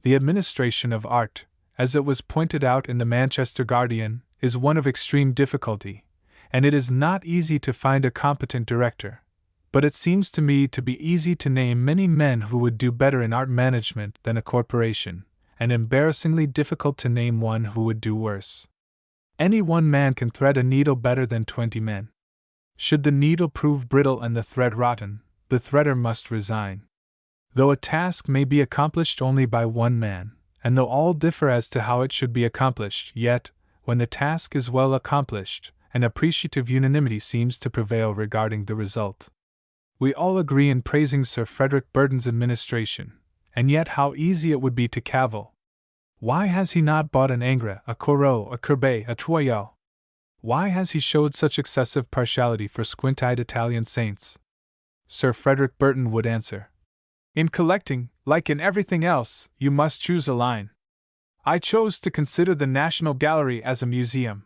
The administration of art, as it was pointed out in the Manchester Guardian, is one of extreme difficulty, and it is not easy to find a competent director. but it seems to me to be easy to name many men who would do better in art management than a corporation, and embarrassingly difficult to name one who would do worse. Any one man can thread a needle better than 20 men. Should the needle prove brittle and the thread rotten, the threader must resign. Though a task may be accomplished only by one man, and though all differ as to how it should be accomplished, yet, when the task is well accomplished, an appreciative unanimity seems to prevail regarding the result. We all agree in praising Sir Frederick Burton's administration, and yet how easy it would be to cavil. Why has he not bought an Ingres, a Corot, a Courbet, a Troyel? Why has he showed such excessive partiality for squint-eyed Italian saints? Sir Frederick Burton would answer, "In collecting, like in everything else, you must choose a line. I chose to consider the National Gallery as a museum.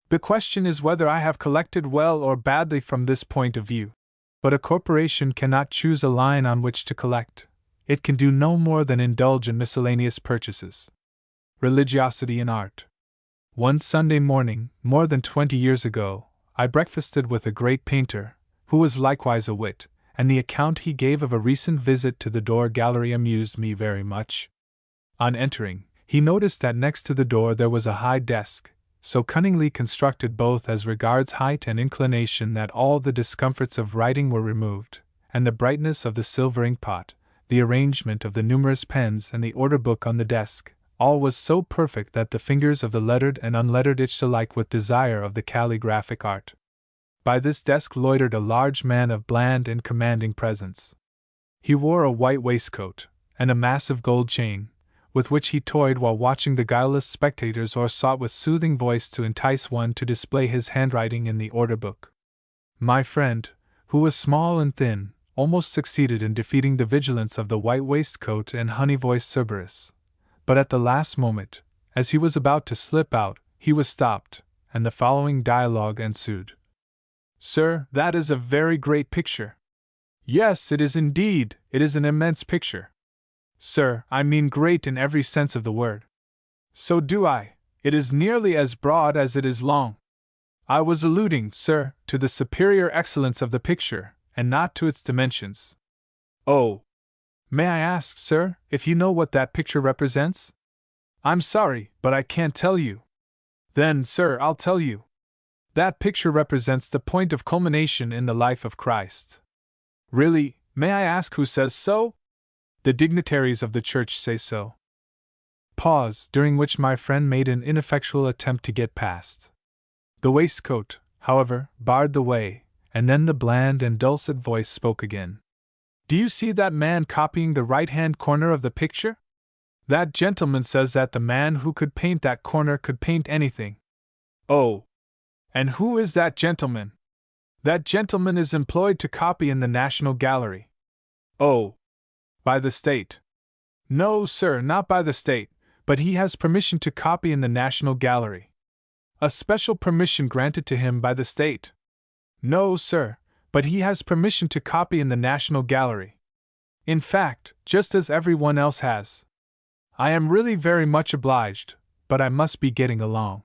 The question is whether I have collected well or badly from this point of view. But a corporation cannot choose a line on which to collect. It can do no more than indulge in miscellaneous purchases." Religiosity in art. One Sunday morning, more than 20 years ago, I breakfasted with a great painter, who was likewise a wit, and the account he gave of a recent visit to the door gallery amused me very much. On entering, he noticed that next to the door there was a high desk, so cunningly constructed both as regards height and inclination that all the discomforts of writing were removed, and the brightness of the silver ink pot, the arrangement of the numerous pens and the order book on the desk, all was so perfect that the fingers of the lettered and unlettered itched alike with desire of the calligraphic art. By this desk loitered a large man of bland and commanding presence. He wore a white waistcoat, and a massive gold chain, with which he toyed while watching the guileless spectators or sought with soothing voice to entice one to display his handwriting in the order book. My friend, who was small and thin, almost succeeded in defeating the vigilance of the white waistcoat and honey-voiced Cerberus. But at the last moment, as he was about to slip out, he was stopped, and the following dialogue ensued. "Sir, that is a very great picture." "Yes, it is indeed, it is an immense picture." "Sir, I mean great in every sense of the word." "So do I, it is nearly as broad as it is long." "I was alluding, sir, to the superior excellence of the picture, and not to its dimensions." "Oh! May I ask, sir, if you know what that picture represents?" "I'm sorry, but I can't tell you." "Then, sir, I'll tell you. That picture represents the point of culmination in the life of Christ." "Really, may I ask who says so?" "The dignitaries of the Church say so." Pause, during which my friend made an ineffectual attempt to get past. The waistcoat, however, barred the way, and then the bland and dulcet voice spoke again. "Do you see that man copying the right-hand corner of the picture? That gentleman says that the man who could paint that corner could paint anything." "Oh! And who is that gentleman?" "That gentleman is employed to copy in the National Gallery." "Oh! By the State?" "No, sir, not by the State, but he has permission to copy in the National Gallery." "A special permission granted to him by the State?" "No, sir, but he has permission to copy in the National Gallery. In fact, just as everyone else has." "I am really very much obliged, but I must be getting along."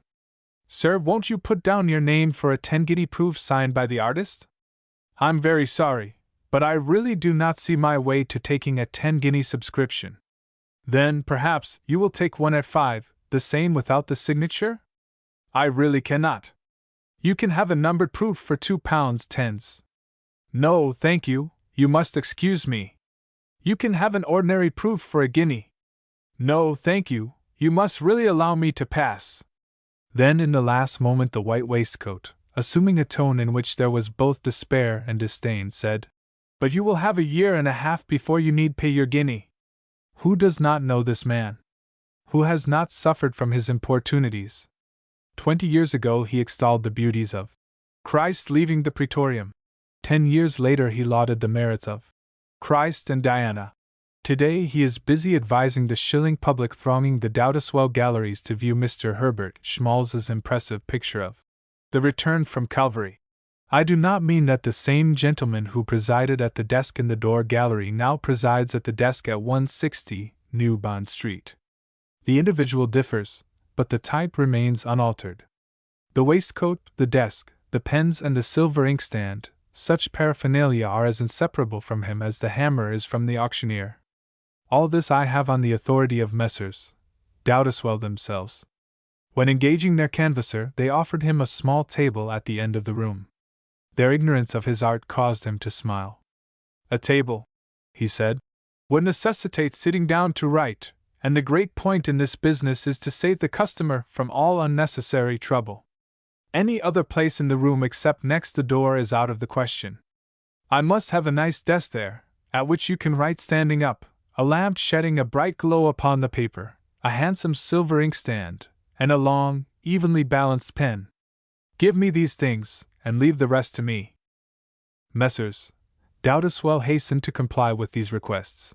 "Sir, won't you put down your name for a 10-guinea proof signed by the artist?" "I'm very sorry, but I really do not see my way to taking a 10-guinea subscription." "Then, perhaps, you will take one at 5, the same without the signature?" "I really cannot." "You can have a numbered proof for £2 tens." "No, thank you, you must excuse me." "You can have an ordinary proof for a guinea." "No, thank you, you must really allow me to pass." Then in the last moment the white waistcoat, assuming a tone in which there was both despair and disdain, said, "But you will have a year and a half before you need pay your guinea." Who does not know this man? Who has not suffered from his importunities? 20 years ago he extolled the beauties of Christ leaving the Praetorium. 10 years later he lauded the merits of Christ and Diana. Today he is busy advising the shilling public thronging the Doudeswell galleries to view Mr. Herbert Schmalz's impressive picture of The Return from Calvary. I do not mean that the same gentleman who presided at the desk in the Door Gallery now presides at the desk at 160 New Bond Street. The individual differs, but the type remains unaltered. The waistcoat, the desk, the pens and the silver inkstand, Such paraphernalia are as inseparable from him as the hammer is from the auctioneer. All this I have on the authority of Messrs. Doudeswell themselves. When engaging their canvasser, they offered him a small table at the end of the room. Their ignorance of his art caused him to smile. A table, he said, would necessitate sitting down to write, and the great point in this business is to save the customer from all unnecessary trouble. Any other place in the room except next the door is out of the question. I must have a nice desk there, at which you can write standing up, a lamp shedding a bright glow upon the paper, a handsome silver inkstand, and a long, evenly balanced pen. Give me these things, and leave the rest to me. Messrs. Doudeswell hastened to comply with these requests.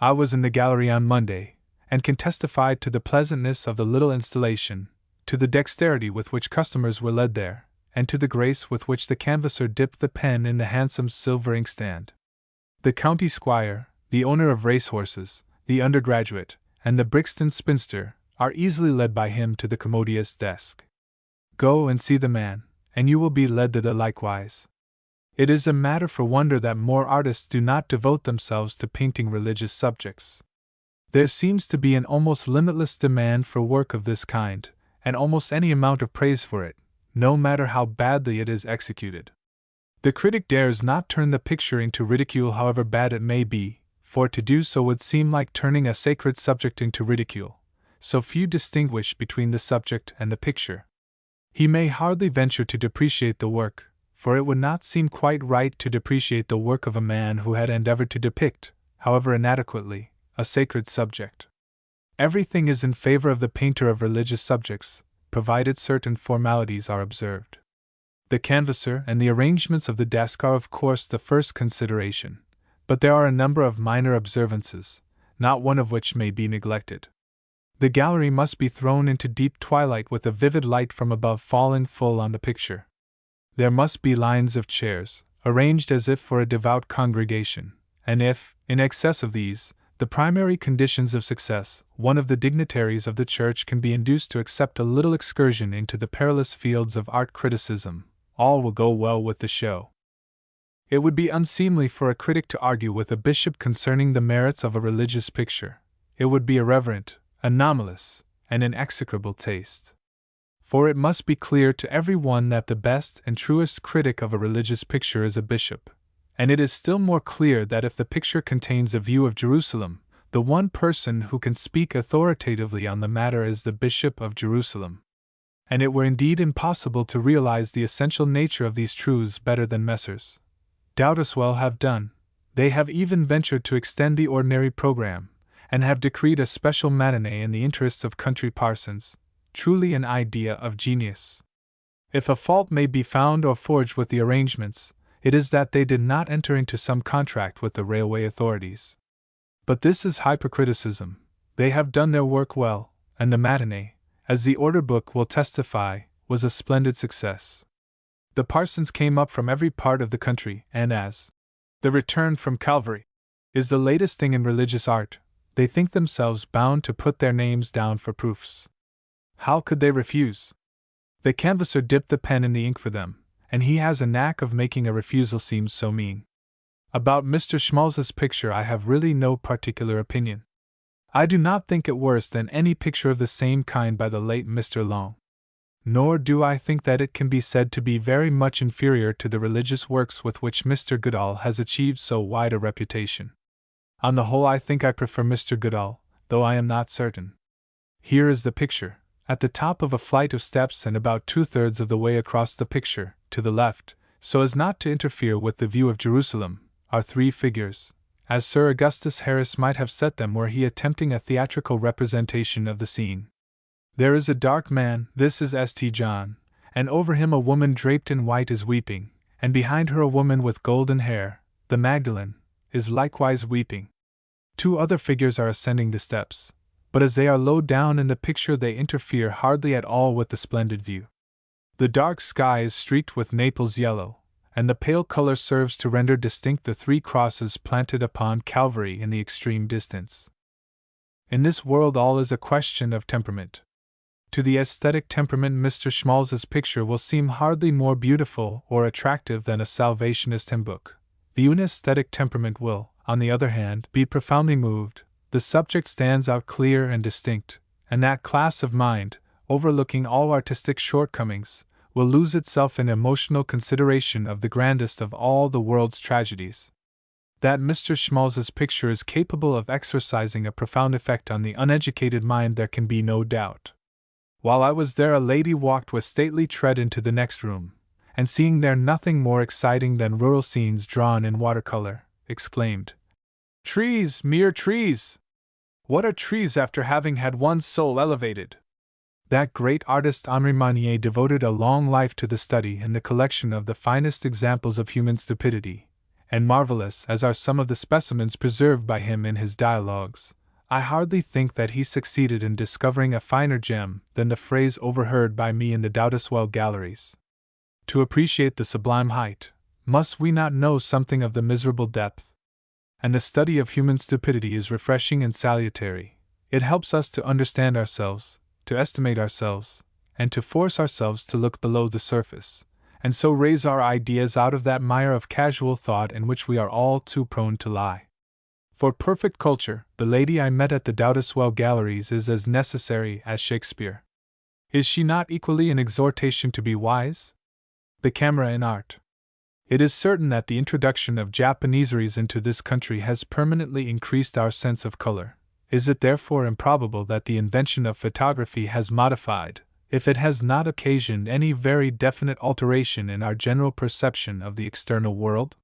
I was in the gallery on Monday, and can testify to the pleasantness of the little installation, to the dexterity with which customers were led there, and to the grace with which the canvasser dipped the pen in the handsome silver inkstand. The county squire, the owner of racehorses, the undergraduate, and the Brixton spinster, are easily led by him to the commodious desk. Go and see the man, and you will be led thither likewise. It is a matter for wonder that more artists do not devote themselves to painting religious subjects. There seems to be an almost limitless demand for work of this kind, and almost any amount of praise for it, no matter how badly it is executed. The critic dares not turn the picture into ridicule however bad it may be, for to do so would seem like turning a sacred subject into ridicule. So few distinguish between the subject and the picture. He may hardly venture to depreciate the work, for it would not seem quite right to depreciate the work of a man who had endeavored to depict, however inadequately, a sacred subject. Everything is in favor of the painter of religious subjects, provided certain formalities are observed. The canvasser and the arrangements of the desk are of course the first consideration, but there are a number of minor observances, not one of which may be neglected. The gallery must be thrown into deep twilight with a vivid light from above falling full on the picture. There must be lines of chairs, arranged as if for a devout congregation, and if, in excess of these, the primary conditions of success, one of the dignitaries of the church can be induced to accept a little excursion into the perilous fields of art criticism, all will go well with the show. It would be unseemly for a critic to argue with a bishop concerning the merits of a religious picture. It would be irreverent, anomalous, and in execrable taste. For it must be clear to every one that the best and truest critic of a religious picture is a bishop, and it is still more clear that if the picture contains a view of Jerusalem, the one person who can speak authoritatively on the matter is the Bishop of Jerusalem. And it were indeed impossible to realize the essential nature of these truths better than Messrs. Doudeswell have done. They have even ventured to extend the ordinary program, and have decreed a special matinee in the interests of country parsons, truly an idea of genius. If a fault may be found or forged with the arrangements, it is that they did not enter into some contract with the railway authorities. But this is hypercriticism. They have done their work well, and the matinee, as the order book will testify, was a splendid success. The parsons came up from every part of the country, and as the return from Calvary is the latest thing in religious art, they think themselves bound to put their names down for proofs. How could they refuse? The canvasser dipped the pen in the ink for them, and he has a knack of making a refusal seem so mean. About Mr. Schmalz's picture I have really no particular opinion. I do not think it worse than any picture of the same kind by the late Mr. Long. Nor do I think that it can be said to be very much inferior to the religious works with which Mr. Goodall has achieved so wide a reputation. On the whole I think I prefer Mr. Goodall, though I am not certain. Here is the picture. At the top of a flight of steps and about 2/3 of the way across the picture, to the left, so as not to interfere with the view of Jerusalem, are 3 figures, as Sir Augustus Harris might have set them were he attempting a theatrical representation of the scene. There is a dark man, this is St. John, and over him a woman draped in white is weeping, and behind her a woman with golden hair, the Magdalene, is likewise weeping. 2 other figures are ascending the steps, but as they are low down in the picture they interfere hardly at all with the splendid view. The dark sky is streaked with Naples yellow, and the pale color serves to render distinct the 3 crosses planted upon Calvary in the extreme distance. In this world all is a question of temperament. To the aesthetic temperament, Mr. Schmalz's picture will seem hardly more beautiful or attractive than a Salvationist hymn book. The unaesthetic temperament will, on the other hand, be profoundly moved. The subject stands out clear and distinct, and that class of mind, overlooking all artistic shortcomings, will lose itself in emotional consideration of the grandest of all the world's tragedies. That Mr. Schmalz's picture is capable of exercising a profound effect on the uneducated mind there can be no doubt. While I was there, a lady walked with stately tread into the next room, and seeing there nothing more exciting than rural scenes drawn in watercolor, exclaimed, "Trees, mere trees! What are trees after having had one's soul elevated?" That great artist Henri Monnier devoted a long life to the study and the collection of the finest examples of human stupidity, and marvelous as are some of the specimens preserved by him in his dialogues, I hardly think that he succeeded in discovering a finer gem than the phrase overheard by me in the Doudeswell galleries. To appreciate the sublime height, must we not know something of the miserable depth? And the study of human stupidity is refreshing and salutary. It helps us to understand ourselves, to estimate ourselves, and to force ourselves to look below the surface, and so raise our ideas out of that mire of casual thought in which we are all too prone to lie. For perfect culture, the lady I met at the Doudeswell galleries is as necessary as Shakespeare. Is she not equally an exhortation to be wise? The camera in art. It is certain that the introduction of Japaneseries into this country has permanently increased our sense of color. Is it therefore improbable that the invention of photography has modified, if it has not occasioned any very definite alteration in our general perception of the external world?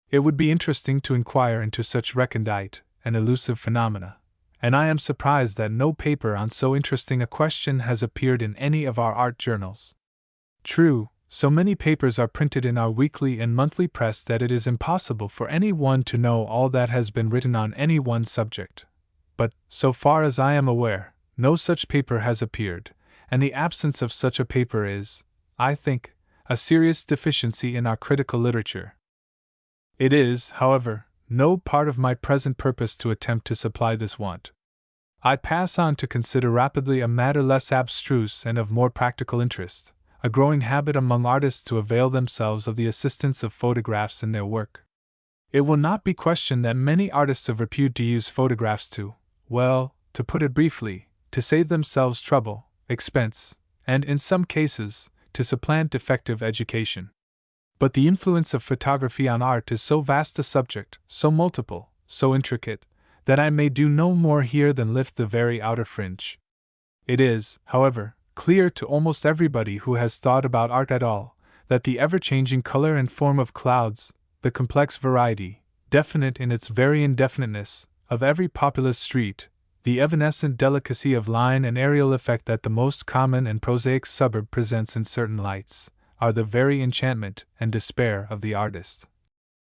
It would be interesting to inquire into such recondite and elusive phenomena, and I am surprised that no paper on so interesting a question has appeared in any of our art journals. True, so many papers are printed in our weekly and monthly press that it is impossible for any one to know all that has been written on any one subject. But, so far as I am aware, no such paper has appeared, and the absence of such a paper is, I think, a serious deficiency in our critical literature. It is, however, no part of my present purpose to attempt to supply this want. I pass on to consider rapidly a matter less abstruse and of more practical interest, a growing habit among artists to avail themselves of the assistance of photographs in their work. It will not be questioned that many artists of repute to use photographs to put it briefly, to save themselves trouble, expense, and, in some cases, to supplant defective education. But the influence of photography on art is so vast a subject, so multiple, so intricate, that I may do no more here than lift the very outer fringe. It is, however, clear to almost everybody who has thought about art at all, that the ever-changing color and form of clouds, the complex variety, definite in its very indefiniteness, of every populous street, the evanescent delicacy of line and aerial effect that the most common and prosaic suburb presents in certain lights, are the very enchantment and despair of the artist.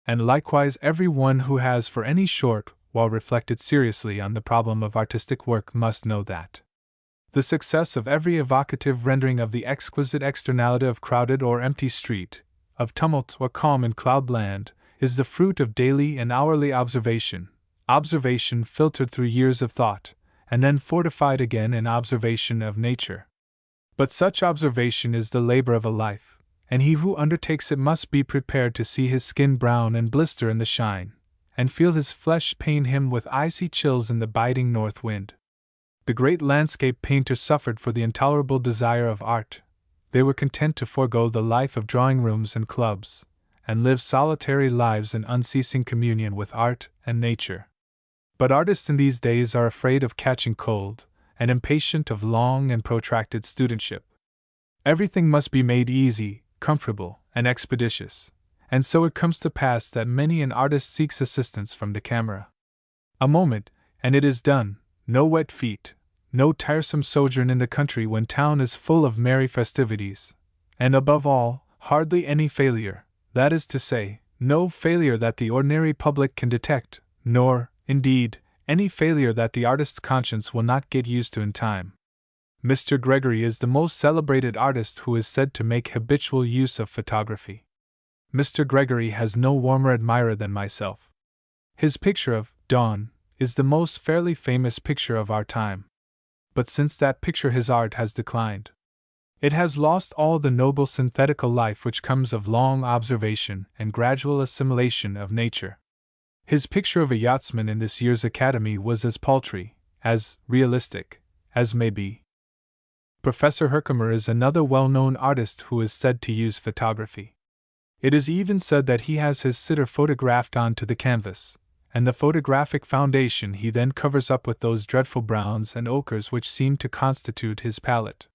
And likewise every one who has for any short while reflected seriously on the problem of artistic work must know that the success of every evocative rendering of the exquisite externality of crowded or empty street, of tumult or calm in cloudland, is the fruit of daily and hourly observation filtered through years of thought, and then fortified again in observation of nature. But such observation is the labor of a life, and he who undertakes it must be prepared to see his skin brown and blister in the shine, and feel his flesh pain him with icy chills in the biting north wind. The great landscape painters suffered for the intolerable desire of art. They were content to forego the life of drawing rooms and clubs, and live solitary lives in unceasing communion with art and nature. But artists in these days are afraid of catching cold, and impatient of long and protracted studentship. Everything must be made easy, comfortable, and expeditious, and so it comes to pass that many an artist seeks assistance from the camera. A moment, and it is done, no wet feet, no tiresome sojourn in the country when town is full of merry festivities, and above all, hardly any failure, that is to say, no failure that the ordinary public can detect, nor, indeed, any failure that the artist's conscience will not get used to in time. Mr. Gregory is the most celebrated artist who is said to make habitual use of photography. Mr. Gregory has no warmer admirer than myself. His picture of Dawn is the most fairly famous picture of our time. but since that picture his art has declined. It has lost all the noble synthetical life which comes of long observation and gradual assimilation of nature. His picture of a yachtsman in this year's Academy was as paltry, as realistic, as may be. Professor Herkimer is another well-known artist who is said to use photography. It is even said that he has his sitter photographed onto the canvas, and the photographic foundation he then covers up with those dreadful browns and ochres which seem to constitute his palette.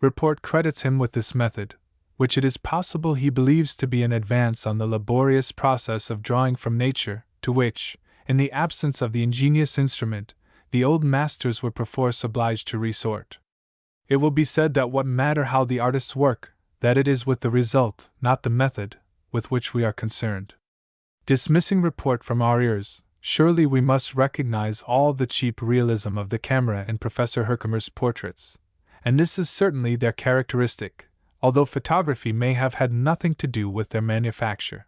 Report credits him with this method, which it is possible he believes to be an advance on the laborious process of drawing from nature, to which, in the absence of the ingenious instrument, the old masters were perforce obliged to resort. It will be said that what matter how the artists work, that it is with the result, not the method, with which we are concerned. Dismissing report from our ears, surely we must recognize all the cheap realism of the camera in Professor Herkimer's portraits, and this is certainly their characteristic, although photography may have had nothing to do with their manufacture.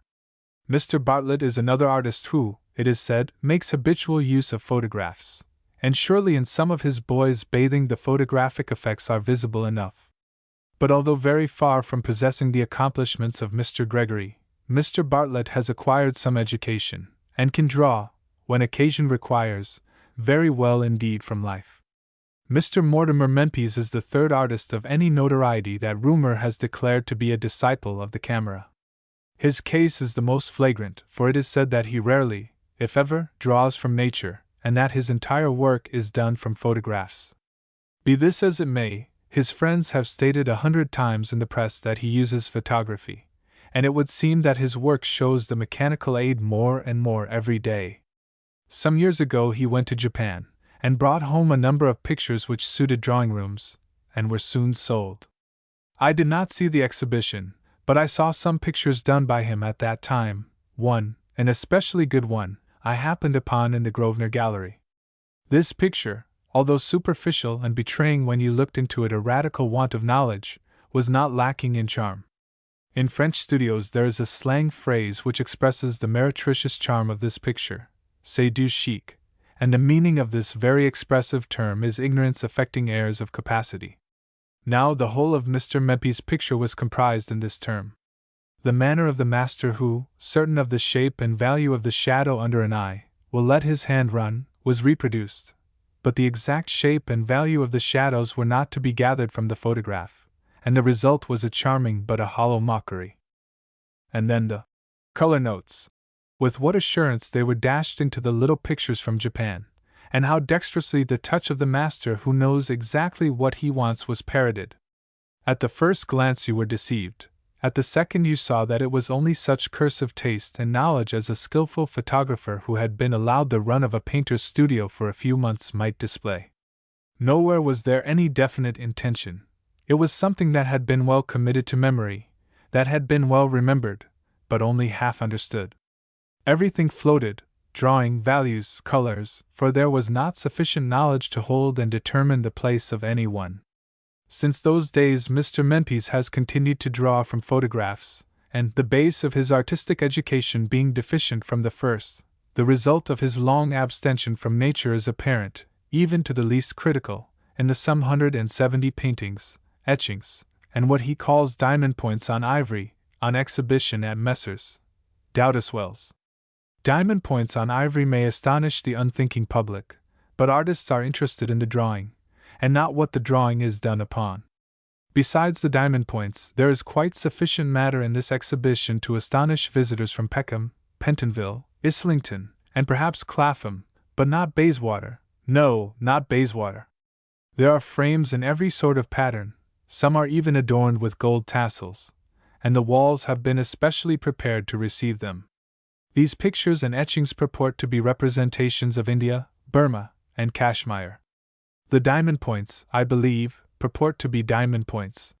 Mr. Bartlett is another artist who, it is said, makes habitual use of photographs, and surely in some of his boys' bathing the photographic effects are visible enough. But although very far from possessing the accomplishments of Mr. Gregory, Mr. Bartlett has acquired some education, and can draw, when occasion requires, very well indeed from life. Mr. Mortimer Menpes is the third artist of any notoriety that rumor has declared to be a disciple of the camera. His case is the most flagrant, for it is said that he rarely, if ever, draws from nature, and that his entire work is done from photographs. Be this as it may, his friends have stated 100 times in the press that he uses photography, and it would seem that his work shows the mechanical aid more and more every day. Some years ago he went to Japan, and brought home a number of pictures which suited drawing rooms, and were soon sold. I did not see the exhibition, but I saw some pictures done by him at that time. One, an especially good one, I happened upon in the Grosvenor Gallery. This picture, although superficial and betraying when you looked into it a radical want of knowledge, was not lacking in charm. In French studios there is a slang phrase which expresses the meretricious charm of this picture, c'est du chic, and the meaning of this very expressive term is ignorance affecting airs of capacity. Now the whole of Mr. Menpes' picture was comprised in this term. The manner of the master who, certain of the shape and value of the shadow under an eye, will let his hand run, was reproduced, but the exact shape and value of the shadows were not to be gathered from the photograph, and the result was a charming but a hollow mockery. And then the color notes. With what assurance they were dashed into the little pictures from Japan, and how dexterously the touch of the master who knows exactly what he wants was parroted. At the first glance you were deceived. At the second you saw that it was only such cursive taste and knowledge as a skillful photographer who had been allowed the run of a painter's studio for a few months might display. Nowhere was there any definite intention. It was something that had been well committed to memory, that had been well remembered, but only half understood. Everything floated, drawing, values, colors, for there was not sufficient knowledge to hold and determine the place of any one. Since those days Mr. Menpes has continued to draw from photographs, and, the base of his artistic education being deficient from the first, the result of his long abstention from nature is apparent, even to the least critical, in the some 170 paintings, etchings, and what he calls diamond points on ivory, on exhibition at Messrs. Dowdeswell's. Diamond points on ivory may astonish the unthinking public, but artists are interested in the drawing, and not what the drawing is done upon. Besides the diamond points, there is quite sufficient matter in this exhibition to astonish visitors from Peckham, Pentonville, Islington, and perhaps Clapham, but not Bayswater. No, not Bayswater. There are frames in every sort of pattern, some are even adorned with gold tassels, and the walls have been especially prepared to receive them. These pictures and etchings purport to be representations of India, Burma, and Kashmir. The diamond points, I believe, purport to be diamond points.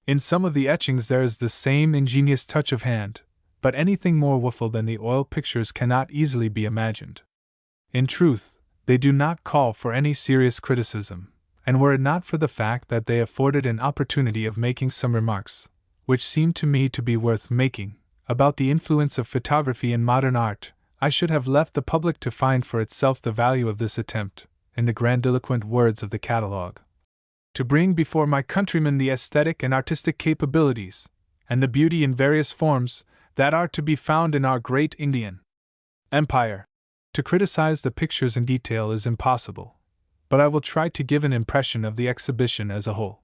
In some of the etchings there is the same ingenious touch of hand, but anything more woeful than the oil pictures cannot easily be imagined. In truth, they do not call for any serious criticism, and were it not for the fact that they afforded an opportunity of making some remarks, which seemed to me to be worth making, about the influence of photography in modern art, I should have left the public to find for itself the value of this attempt, in the grandiloquent words of the catalogue, to bring before my countrymen the aesthetic and artistic capabilities, and the beauty in various forms, that are to be found in our great Indian Empire. To criticize the pictures in detail is impossible, but I will try to give an impression of the exhibition as a whole.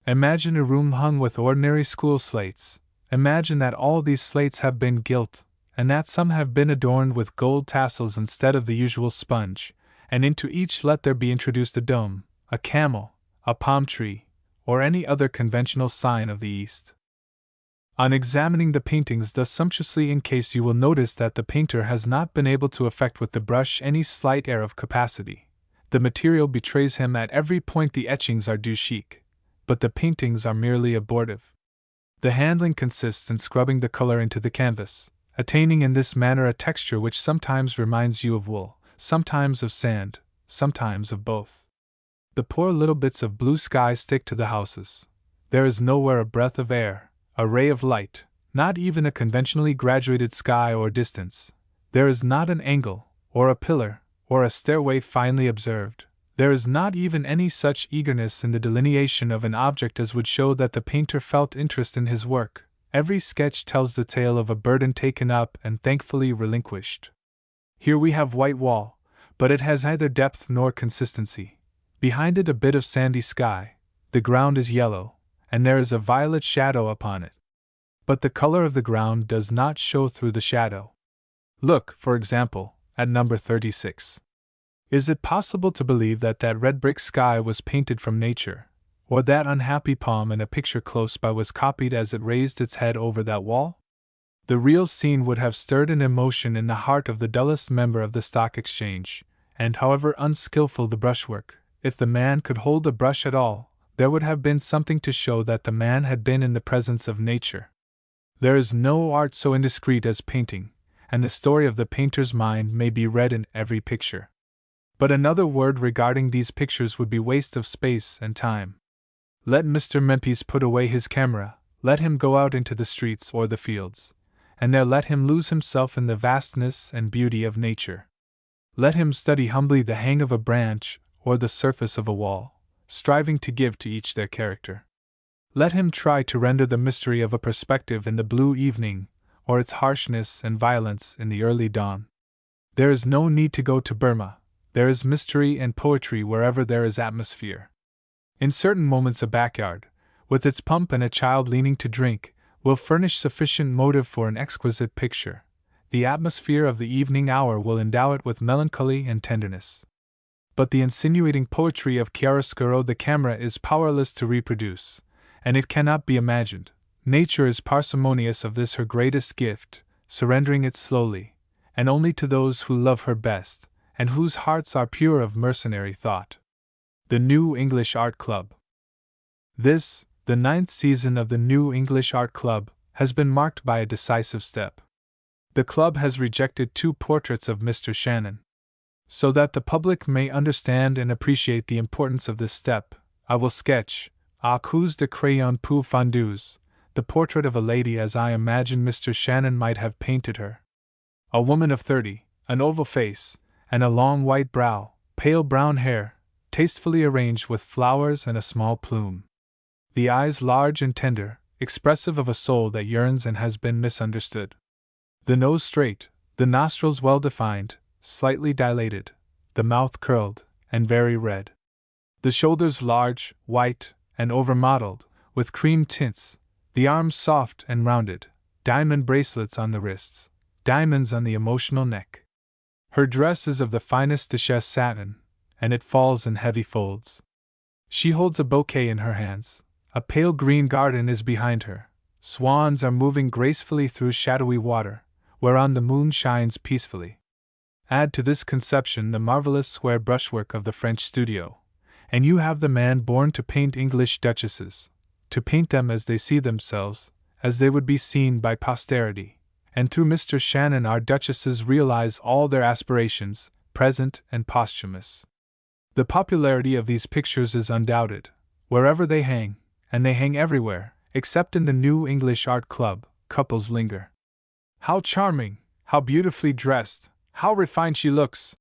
Imagine a room hung with ordinary school slates. Imagine that all these slates have been gilt, and that some have been adorned with gold tassels instead of the usual sponge, and into each let there be introduced a dome, a camel, a palm tree, or any other conventional sign of the East. On examining the paintings thus sumptuously encased, you will notice that the painter has not been able to effect with the brush any slight air of capacity. The material betrays him at every point. The etchings are du chic, but the paintings are merely abortive. The handling consists in scrubbing the color into the canvas, attaining in this manner a texture which sometimes reminds you of wool, sometimes of sand, sometimes of both. The poor little bits of blue sky stick to the houses. There is nowhere a breath of air, a ray of light, not even a conventionally graduated sky or distance. There is not an angle, or a pillar, or a stairway finely observed. There is not even any such eagerness in the delineation of an object as would show that the painter felt interest in his work. Every sketch tells the tale of a burden taken up and thankfully relinquished. Here we have white wall, but it has neither depth nor consistency. Behind it a bit of sandy sky, the ground is yellow, and there is a violet shadow upon it. But the color of the ground does not show through the shadow. Look, for example, at number 36. Is it possible to believe that that red brick sky was painted from nature, or that unhappy palm in a picture close by was copied as it raised its head over that wall? The real scene would have stirred an emotion in the heart of the dullest member of the Stock Exchange, and however unskillful the brushwork, if the man could hold the brush at all, there would have been something to show that the man had been in the presence of nature. There is no art so indiscreet as painting, and the story of the painter's mind may be read in every picture. But another word regarding these pictures would be waste of space and time. Let Mr. Mempis put away his camera, let him go out into the streets or the fields, and there let him lose himself in the vastness and beauty of nature. Let him study humbly the hang of a branch or the surface of a wall, striving to give to each their character. Let him try to render the mystery of a perspective in the blue evening, or its harshness and violence in the early dawn. There is no need to go to Burma. There is mystery and poetry wherever there is atmosphere. In certain moments a backyard, with its pump and a child leaning to drink, will furnish sufficient motive for an exquisite picture. The atmosphere of the evening hour will endow it with melancholy and tenderness. But the insinuating poetry of chiaroscuro the camera is powerless to reproduce, and it cannot be imagined. Nature is parsimonious of this her greatest gift, surrendering it slowly, and only to those who love her best, and whose hearts are pure of mercenary thought. The New English Art Club. This, the 9th season of the New English Art Club, has been marked by a decisive step. The club has rejected 2 portraits of Mr. Shannon. So that the public may understand and appreciate the importance of this step, I will sketch, à coups de crayon pour fondus, the portrait of a lady as I imagine Mr. Shannon might have painted her. A woman of 30, an oval face, and a long white brow, pale brown hair, tastefully arranged with flowers and a small plume. The eyes large and tender, expressive of a soul that yearns and has been misunderstood. The nose straight, the nostrils well defined, slightly dilated, the mouth curled, and very red. The shoulders large, white, and over-modeled, with cream tints, the arms soft and rounded, diamond bracelets on the wrists, diamonds on the emotional neck. Her dress is of the finest Duchesse satin, and it falls in heavy folds. She holds a bouquet in her hands. A pale green garden is behind her. Swans are moving gracefully through shadowy water, whereon the moon shines peacefully. Add to this conception the marvelous square brushwork of the French studio, and you have the man born to paint English duchesses, to paint them as they see themselves, as they would be seen by posterity, and through Mr. Shannon our duchesses realize all their aspirations, present and posthumous. The popularity of these pictures is undoubted, wherever they hang, and they hang everywhere, except in the New English Art Club. Couples linger. How charming, how beautifully dressed, how refined she looks!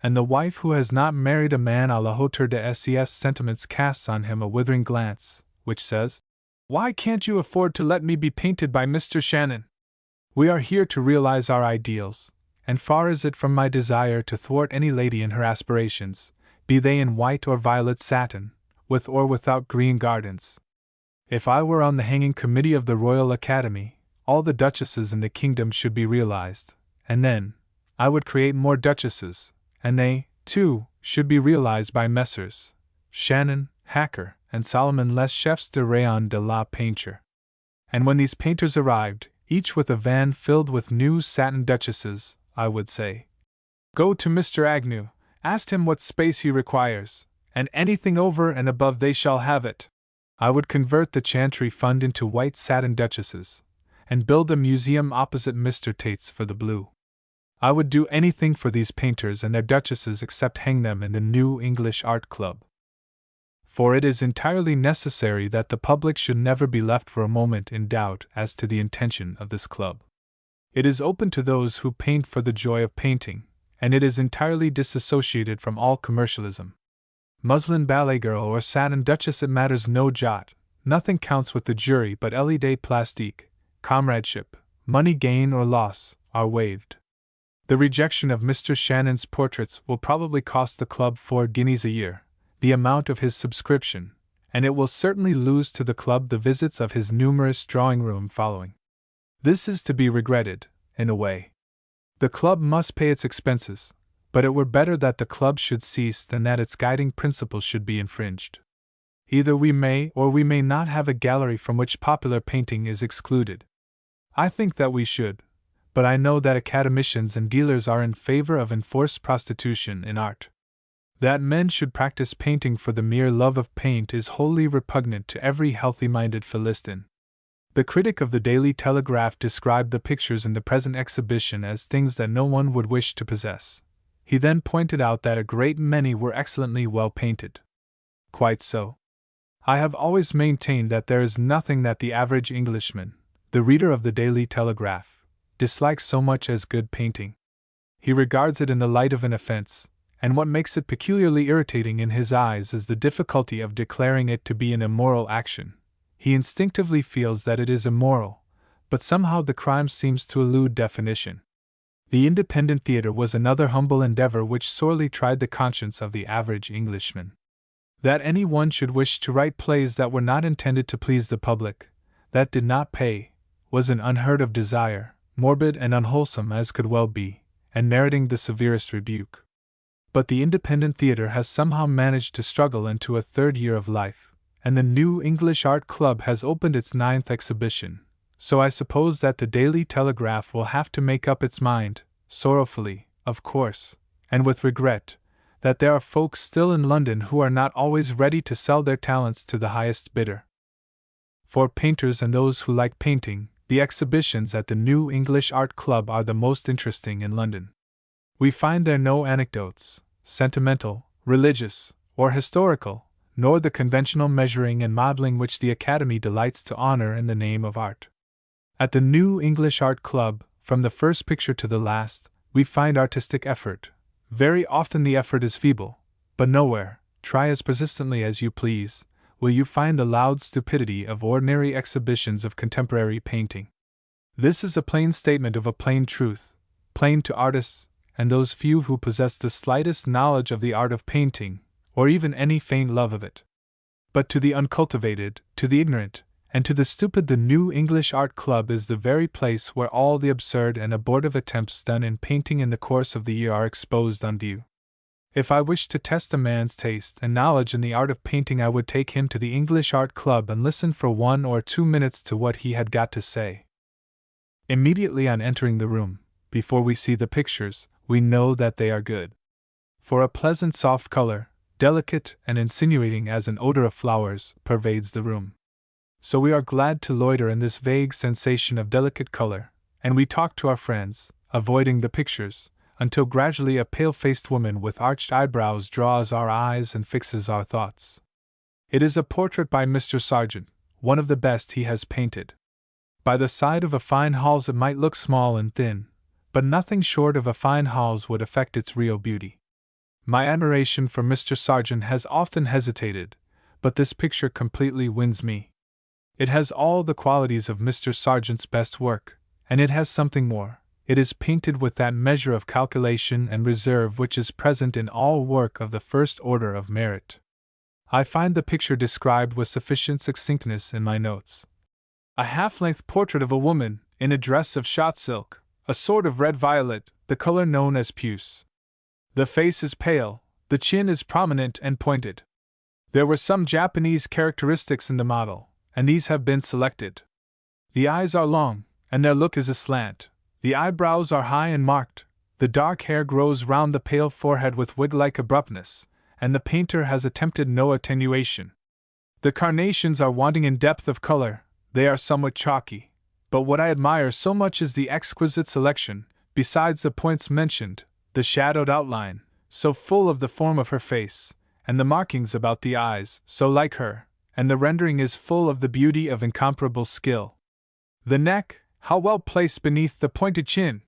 and the wife who has not married a man à la hauteur de ses sentiments casts on him a withering glance, which says, "Why can't you afford to let me be painted by Mr. Shannon?" We are here to realize our ideals, and far is it from my desire to thwart any lady in her aspirations, be they in white or violet satin, with or without green gardens. If I were on the hanging committee of the Royal Academy, all the duchesses in the kingdom should be realized, and then I would create more duchesses, and they, too, should be realized by Messrs. Shannon, Hacker, and Solomon les chefs de rayon de la peinture. And when these painters arrived, each with a van filled with new satin duchesses, I would say, "Go to Mr. Agnew, ask him what space he requires, and anything over and above they shall have it." I would convert the Chantry Fund into white satin duchesses, and build a museum opposite Mr. Tate's for the blue. I would do anything for these painters and their duchesses except hang them in the New English Art Club. For it is entirely necessary that the public should never be left for a moment in doubt as to the intention of this club. It is open to those who paint for the joy of painting, and it is entirely disassociated from all commercialism. Muslin ballet girl or satin duchess, it matters no jot, nothing counts with the jury but l'idée plastique, comradeship, money gain or loss, are waived. The rejection of Mr. Shannon's portraits will probably cost the club 4 guineas a year, the amount of his subscription, and it will certainly lose to the club the visits of his numerous drawing-room following. This is to be regretted, in a way. The club must pay its expenses, but it were better that the club should cease than that its guiding principles should be infringed. Either we may or we may not have a gallery from which popular painting is excluded. I think that we should, but I know that academicians and dealers are in favor of enforced prostitution in art. That men should practice painting for the mere love of paint is wholly repugnant to every healthy-minded Philistine. The critic of the Daily Telegraph described the pictures in the present exhibition as things that no one would wish to possess. He then pointed out that a great many were excellently well painted. Quite so. I have always maintained that there is nothing that the average Englishman, the reader of the Daily Telegraph, dislikes so much as good painting. He regards it in the light of an offense, and what makes it peculiarly irritating in his eyes is the difficulty of declaring it to be an immoral action. He instinctively feels that it is immoral, but somehow the crime seems to elude definition. The independent theatre was another humble endeavor which sorely tried the conscience of the average Englishman. That any one should wish to write plays that were not intended to please the public, that did not pay, was an unheard of desire, morbid and unwholesome as could well be, and meriting the severest rebuke. But the independent theatre has somehow managed to struggle into a third year of life, and the New English Art Club has opened its 9th exhibition, so I suppose that the Daily Telegraph will have to make up its mind, sorrowfully, of course, and with regret, that there are folks still in London who are not always ready to sell their talents to the highest bidder. For painters and those who like painting, the exhibitions at the New English Art Club are the most interesting in London. We find there no anecdotes, sentimental, religious, or historical, nor the conventional measuring and modeling which the Academy delights to honor in the name of art. At the New English Art Club, from the first picture to the last, we find artistic effort. Very often the effort is feeble, but nowhere, try as persistently as you please, will you find the loud stupidity of ordinary exhibitions of contemporary painting. This is a plain statement of a plain truth, plain to artists, and those few who possess the slightest knowledge of the art of painting, or even any faint love of it. But to the uncultivated, to the ignorant, and to the stupid, the New English Art Club is the very place where all the absurd and abortive attempts done in painting in the course of the year are exposed on view. If I wished to test a man's taste and knowledge in the art of painting, I would take him to the English Art Club and listen for 1 or 2 minutes to what he had got to say. Immediately on entering the room, before we see the pictures, we know that they are good. For a pleasant soft color, delicate and insinuating as an odor of flowers, pervades the room. So we are glad to loiter in this vague sensation of delicate color, and we talk to our friends, avoiding the pictures, until gradually a pale-faced woman with arched eyebrows draws our eyes and fixes our thoughts. It is a portrait by Mr. Sargent, one of the best he has painted. By the side of a fine Hals it might look small and thin, but nothing short of a fine Hals would affect its real beauty. My admiration for Mr. Sargent has often hesitated, but this picture completely wins me. It has all the qualities of Mr. Sargent's best work, and it has something more. It is painted with that measure of calculation and reserve which is present in all work of the first order of merit. I find the picture described with sufficient succinctness in my notes. A half-length portrait of a woman, in a dress of shot silk, a sort of red violet, the color known as puce. The face is pale, the chin is prominent and pointed. There were some Japanese characteristics in the model, and these have been selected. The eyes are long, and their look is aslant. The eyebrows are high and marked, the dark hair grows round the pale forehead with wig-like abruptness, and the painter has attempted no attenuation. The carnations are wanting in depth of color, they are somewhat chalky, but what I admire so much is the exquisite selection, besides the points mentioned, the shadowed outline, so full of the form of her face, and the markings about the eyes, so like her, and the rendering is full of the beauty of incomparable skill. The neck, how well placed beneath the pointed chin!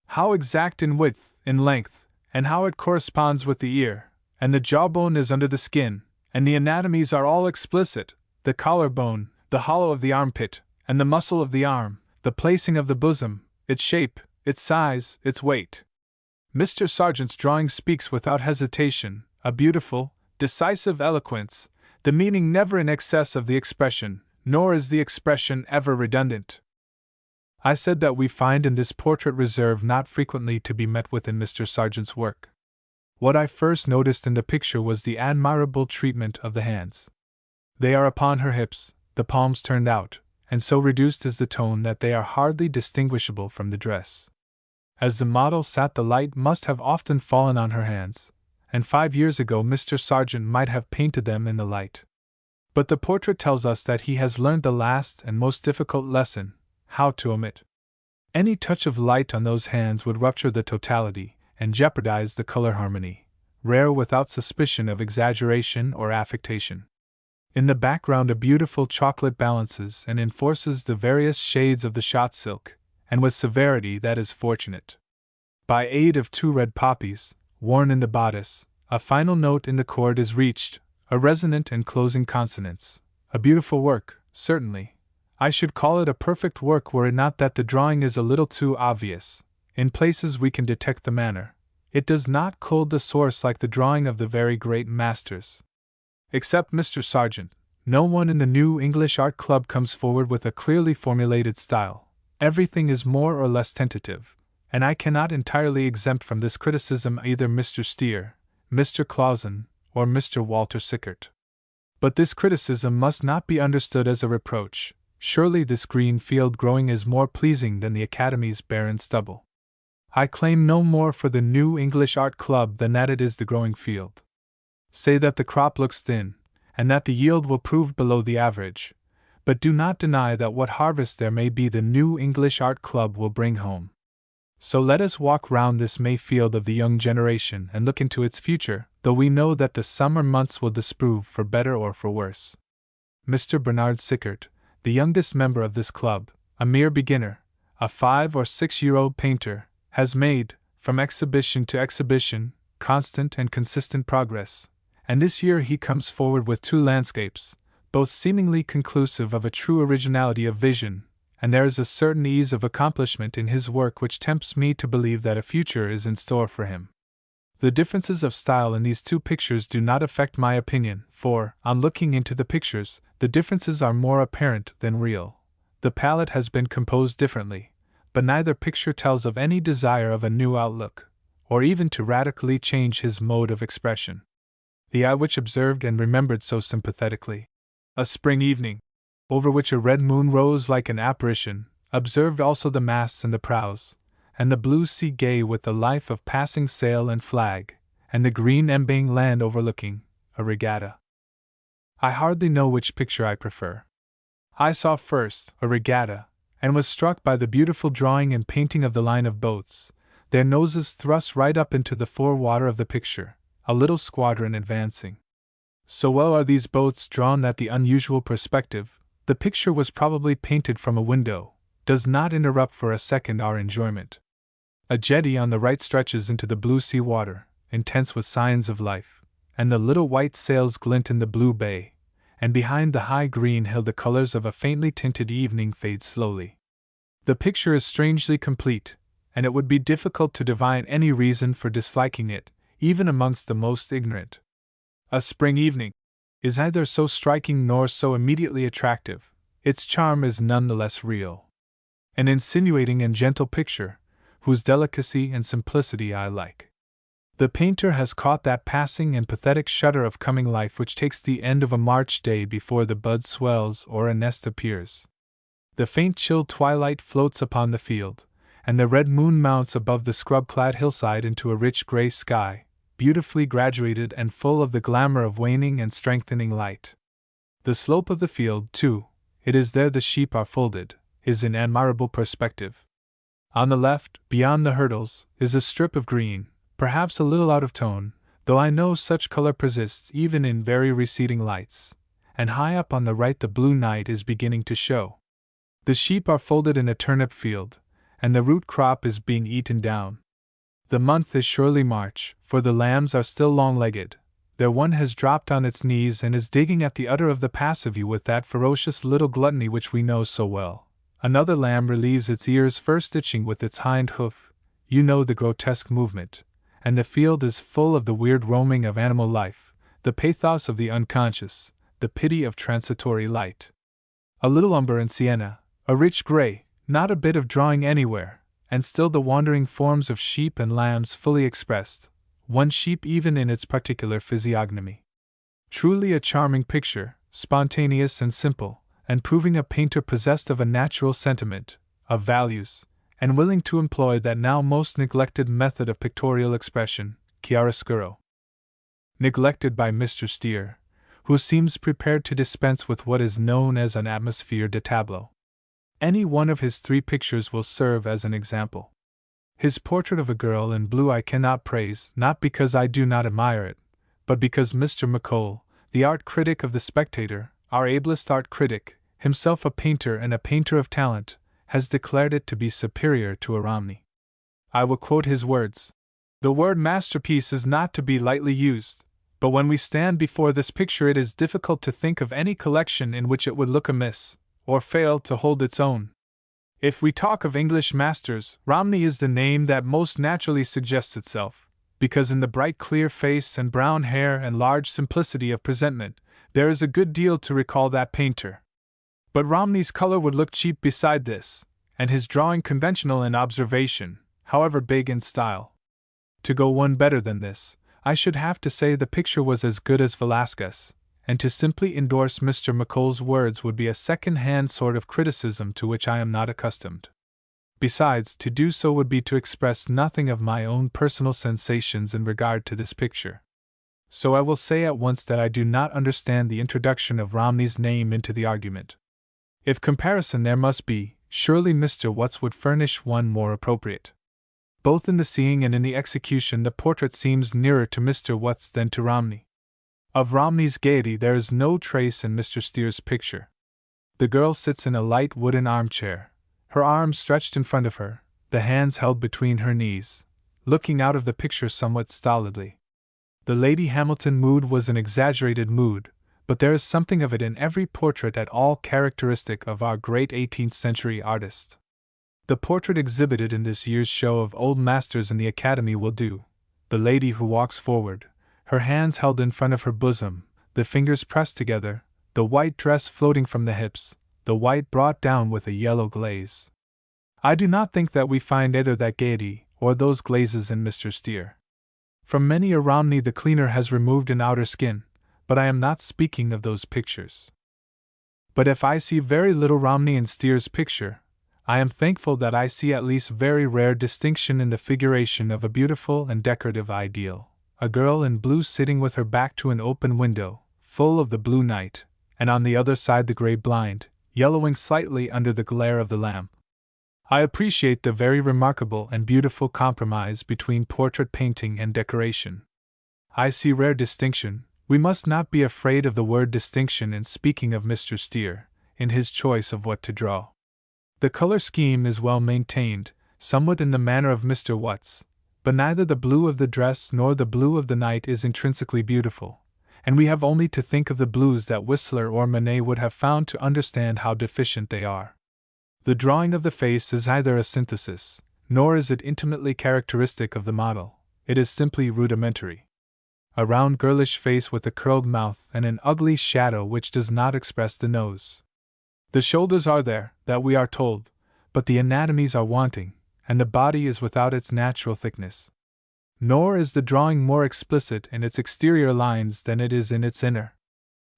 How exact in width, in length, and how it corresponds with the ear, and the jawbone is under the skin, and the anatomies are all explicit, the collarbone, the hollow of the armpit, and the muscle of the arm, the placing of the bosom, its shape, its size, its weight. Mr. Sargent's drawing speaks without hesitation, a beautiful, decisive eloquence, the meaning never in excess of the expression, nor is the expression ever redundant. I said that we find in this portrait reserve not frequently to be met with in Mr. Sargent's work. What I first noticed in the picture was the admirable treatment of the hands. They are upon her hips, the palms turned out, and so reduced is the tone that they are hardly distinguishable from the dress. As the model sat, the light must have often fallen on her hands, and 5 years ago Mr. Sargent might have painted them in the light. But the portrait tells us that he has learned the last and most difficult lesson, how to omit. Any touch of light on those hands would rupture the totality and jeopardize the color harmony, rare without suspicion of exaggeration or affectation. In the background a beautiful chocolate balances and enforces the various shades of the shot silk, and with severity that is fortunate. By aid of 2 red poppies, worn in the bodice, a final note in the chord is reached, a resonant and closing consonance. A beautiful work, certainly. I should call it a perfect work were it not that the drawing is a little too obvious. In places we can detect the manner. It does not code the source like the drawing of the very great masters. Except Mr. Sargent, no one in the New English Art Club comes forward with a clearly formulated style. Everything is more or less tentative, and I cannot entirely exempt from this criticism either Mr. Steer, Mr. Clausen, or Mr. Walter Sickert. But this criticism must not be understood as a reproach. Surely this green field growing is more pleasing than the Academy's barren stubble. I claim no more for the New English Art Club than that it is the growing field. Say that the crop looks thin, and that the yield will prove below the average, but do not deny that what harvest there may be the New English Art Club will bring home. So let us walk round this May field of the young generation and look into its future, though we know that the summer months will disprove for better or for worse. Mr. Bernard Sickert, the youngest member of this club, a mere beginner, a 5 or 6-year-old painter, has made, from exhibition to exhibition, constant and consistent progress, and this year he comes forward with 2 landscapes, both seemingly conclusive of a true originality of vision, and there is a certain ease of accomplishment in his work which tempts me to believe that a future is in store for him. The differences of style in these 2 pictures do not affect my opinion, for, on looking into the pictures, the differences are more apparent than real. The palette has been composed differently, but neither picture tells of any desire of a new outlook, or even to radically change his mode of expression. The eye which observed and remembered so sympathetically a spring evening, over which a red moon rose like an apparition, observed also the masts and the prows, and the blue sea gay with the life of passing sail and flag, and the green embaying land overlooking a regatta. I hardly know which picture I prefer. I saw first a regatta, and was struck by the beautiful drawing and painting of the line of boats, their noses thrust right up into the forewater of the picture, a little squadron advancing. So well are these boats drawn that the unusual perspective, the picture was probably painted from a window, does not interrupt for a second our enjoyment. A jetty on the right stretches into the blue sea water, intense with signs of life, and the little white sails glint in the blue bay, and behind the high green hill the colors of a faintly tinted evening fade slowly. The picture is strangely complete, and it would be difficult to divine any reason for disliking it, even amongst the most ignorant. A spring evening is neither so striking nor so immediately attractive. Its charm is none the less real. An insinuating and gentle picture, whose delicacy and simplicity I like. The painter has caught that passing and pathetic shudder of coming life which takes the end of a March day before the bud swells or a nest appears. The faint chill twilight floats upon the field, and the red moon mounts above the scrub-clad hillside into a rich gray sky, beautifully graduated and full of the glamour of waning and strengthening light. The slope of the field, too, it is there the sheep are folded, is in admirable perspective. On the left, beyond the hurdles, is a strip of green, perhaps a little out of tone, though I know such color persists even in very receding lights, and high up on the right the blue night is beginning to show. The sheep are folded in a turnip field, and the root crop is being eaten down. The month is surely March, for the lambs are still long-legged. Their one has dropped on its knees and is digging at the udder of the passivue with that ferocious little gluttony which we know so well. Another lamb relieves its ears first stitching with its hind hoof, you know the grotesque movement, and the field is full of the weird roaming of animal life, the pathos of the unconscious, the pity of transitory light. A little umber and sienna, a rich gray, not a bit of drawing anywhere, and still the wandering forms of sheep and lambs fully expressed, one sheep even in its particular physiognomy. Truly a charming picture, spontaneous and simple, and proving a painter possessed of a natural sentiment, of values, and willing to employ that now most neglected method of pictorial expression, chiaroscuro. Neglected by Mr. Steer, who seems prepared to dispense with what is known as an atmosphere de tableau. Any one of his 3 pictures will serve as an example. His portrait of a girl in blue I cannot praise, not because I do not admire it, but because Mr. McColl, the art critic of The Spectator, our ablest art critic, himself a painter and a painter of talent, has declared it to be superior to a Romney. I will quote his words. The word masterpiece is not to be lightly used, but when we stand before this picture it is difficult to think of any collection in which it would look amiss, or fail to hold its own. If we talk of English masters, Romney is the name that most naturally suggests itself, because in the bright clear face and brown hair and large simplicity of presentment, there is a good deal to recall that painter. But Romney's color would look cheap beside this, and his drawing conventional in observation, however big in style. To go one better than this, I should have to say the picture was as good as Velázquez, and to simply endorse Mr. McColl's words would be a second-hand sort of criticism to which I am not accustomed. Besides, to do so would be to express nothing of my own personal sensations in regard to this picture. So I will say at once that I do not understand the introduction of Romney's name into the argument. If comparison there must be, surely Mr. Watts would furnish one more appropriate. Both in the seeing and in the execution the portrait seems nearer to Mr. Watts than to Romney. Of Romney's gaiety there is no trace in Mr. Steer's picture. The girl sits in a light wooden armchair, her arms stretched in front of her, the hands held between her knees, looking out of the picture somewhat stolidly. The Lady Hamilton mood was an exaggerated mood, but there is something of it in every portrait at all characteristic of our great 18th century artist. The portrait exhibited in this year's show of Old Masters in the Academy will do. The lady who walks forward, her hands held in front of her bosom, the fingers pressed together, the white dress floating from the hips, the white brought down with a yellow glaze. I do not think that we find either that gaiety or those glazes in Mr. Steer. From many a Romney the cleaner has removed an outer skin, but I am not speaking of those pictures. But if I see very little Romney in Steer's picture, I am thankful that I see at least very rare distinction in the figuration of a beautiful and decorative ideal. A girl in blue sitting with her back to an open window, full of the blue night, and on the other side the gray blind, yellowing slightly under the glare of the lamp. I appreciate the very remarkable and beautiful compromise between portrait painting and decoration. I see rare distinction. We must not be afraid of the word distinction in speaking of Mr. Steer, in his choice of what to draw. The color scheme is well maintained, somewhat in the manner of Mr. Watts, but neither the blue of the dress nor the blue of the night is intrinsically beautiful, and we have only to think of the blues that Whistler or Manet would have found to understand how deficient they are. The drawing of the face is neither a synthesis, nor is it intimately characteristic of the model, it is simply rudimentary. A round girlish face with a curled mouth and an ugly shadow which does not express the nose. The shoulders are there, that we are told, but the anatomies are wanting, and the body is without its natural thickness. Nor is the drawing more explicit in its exterior lines than it is in its inner.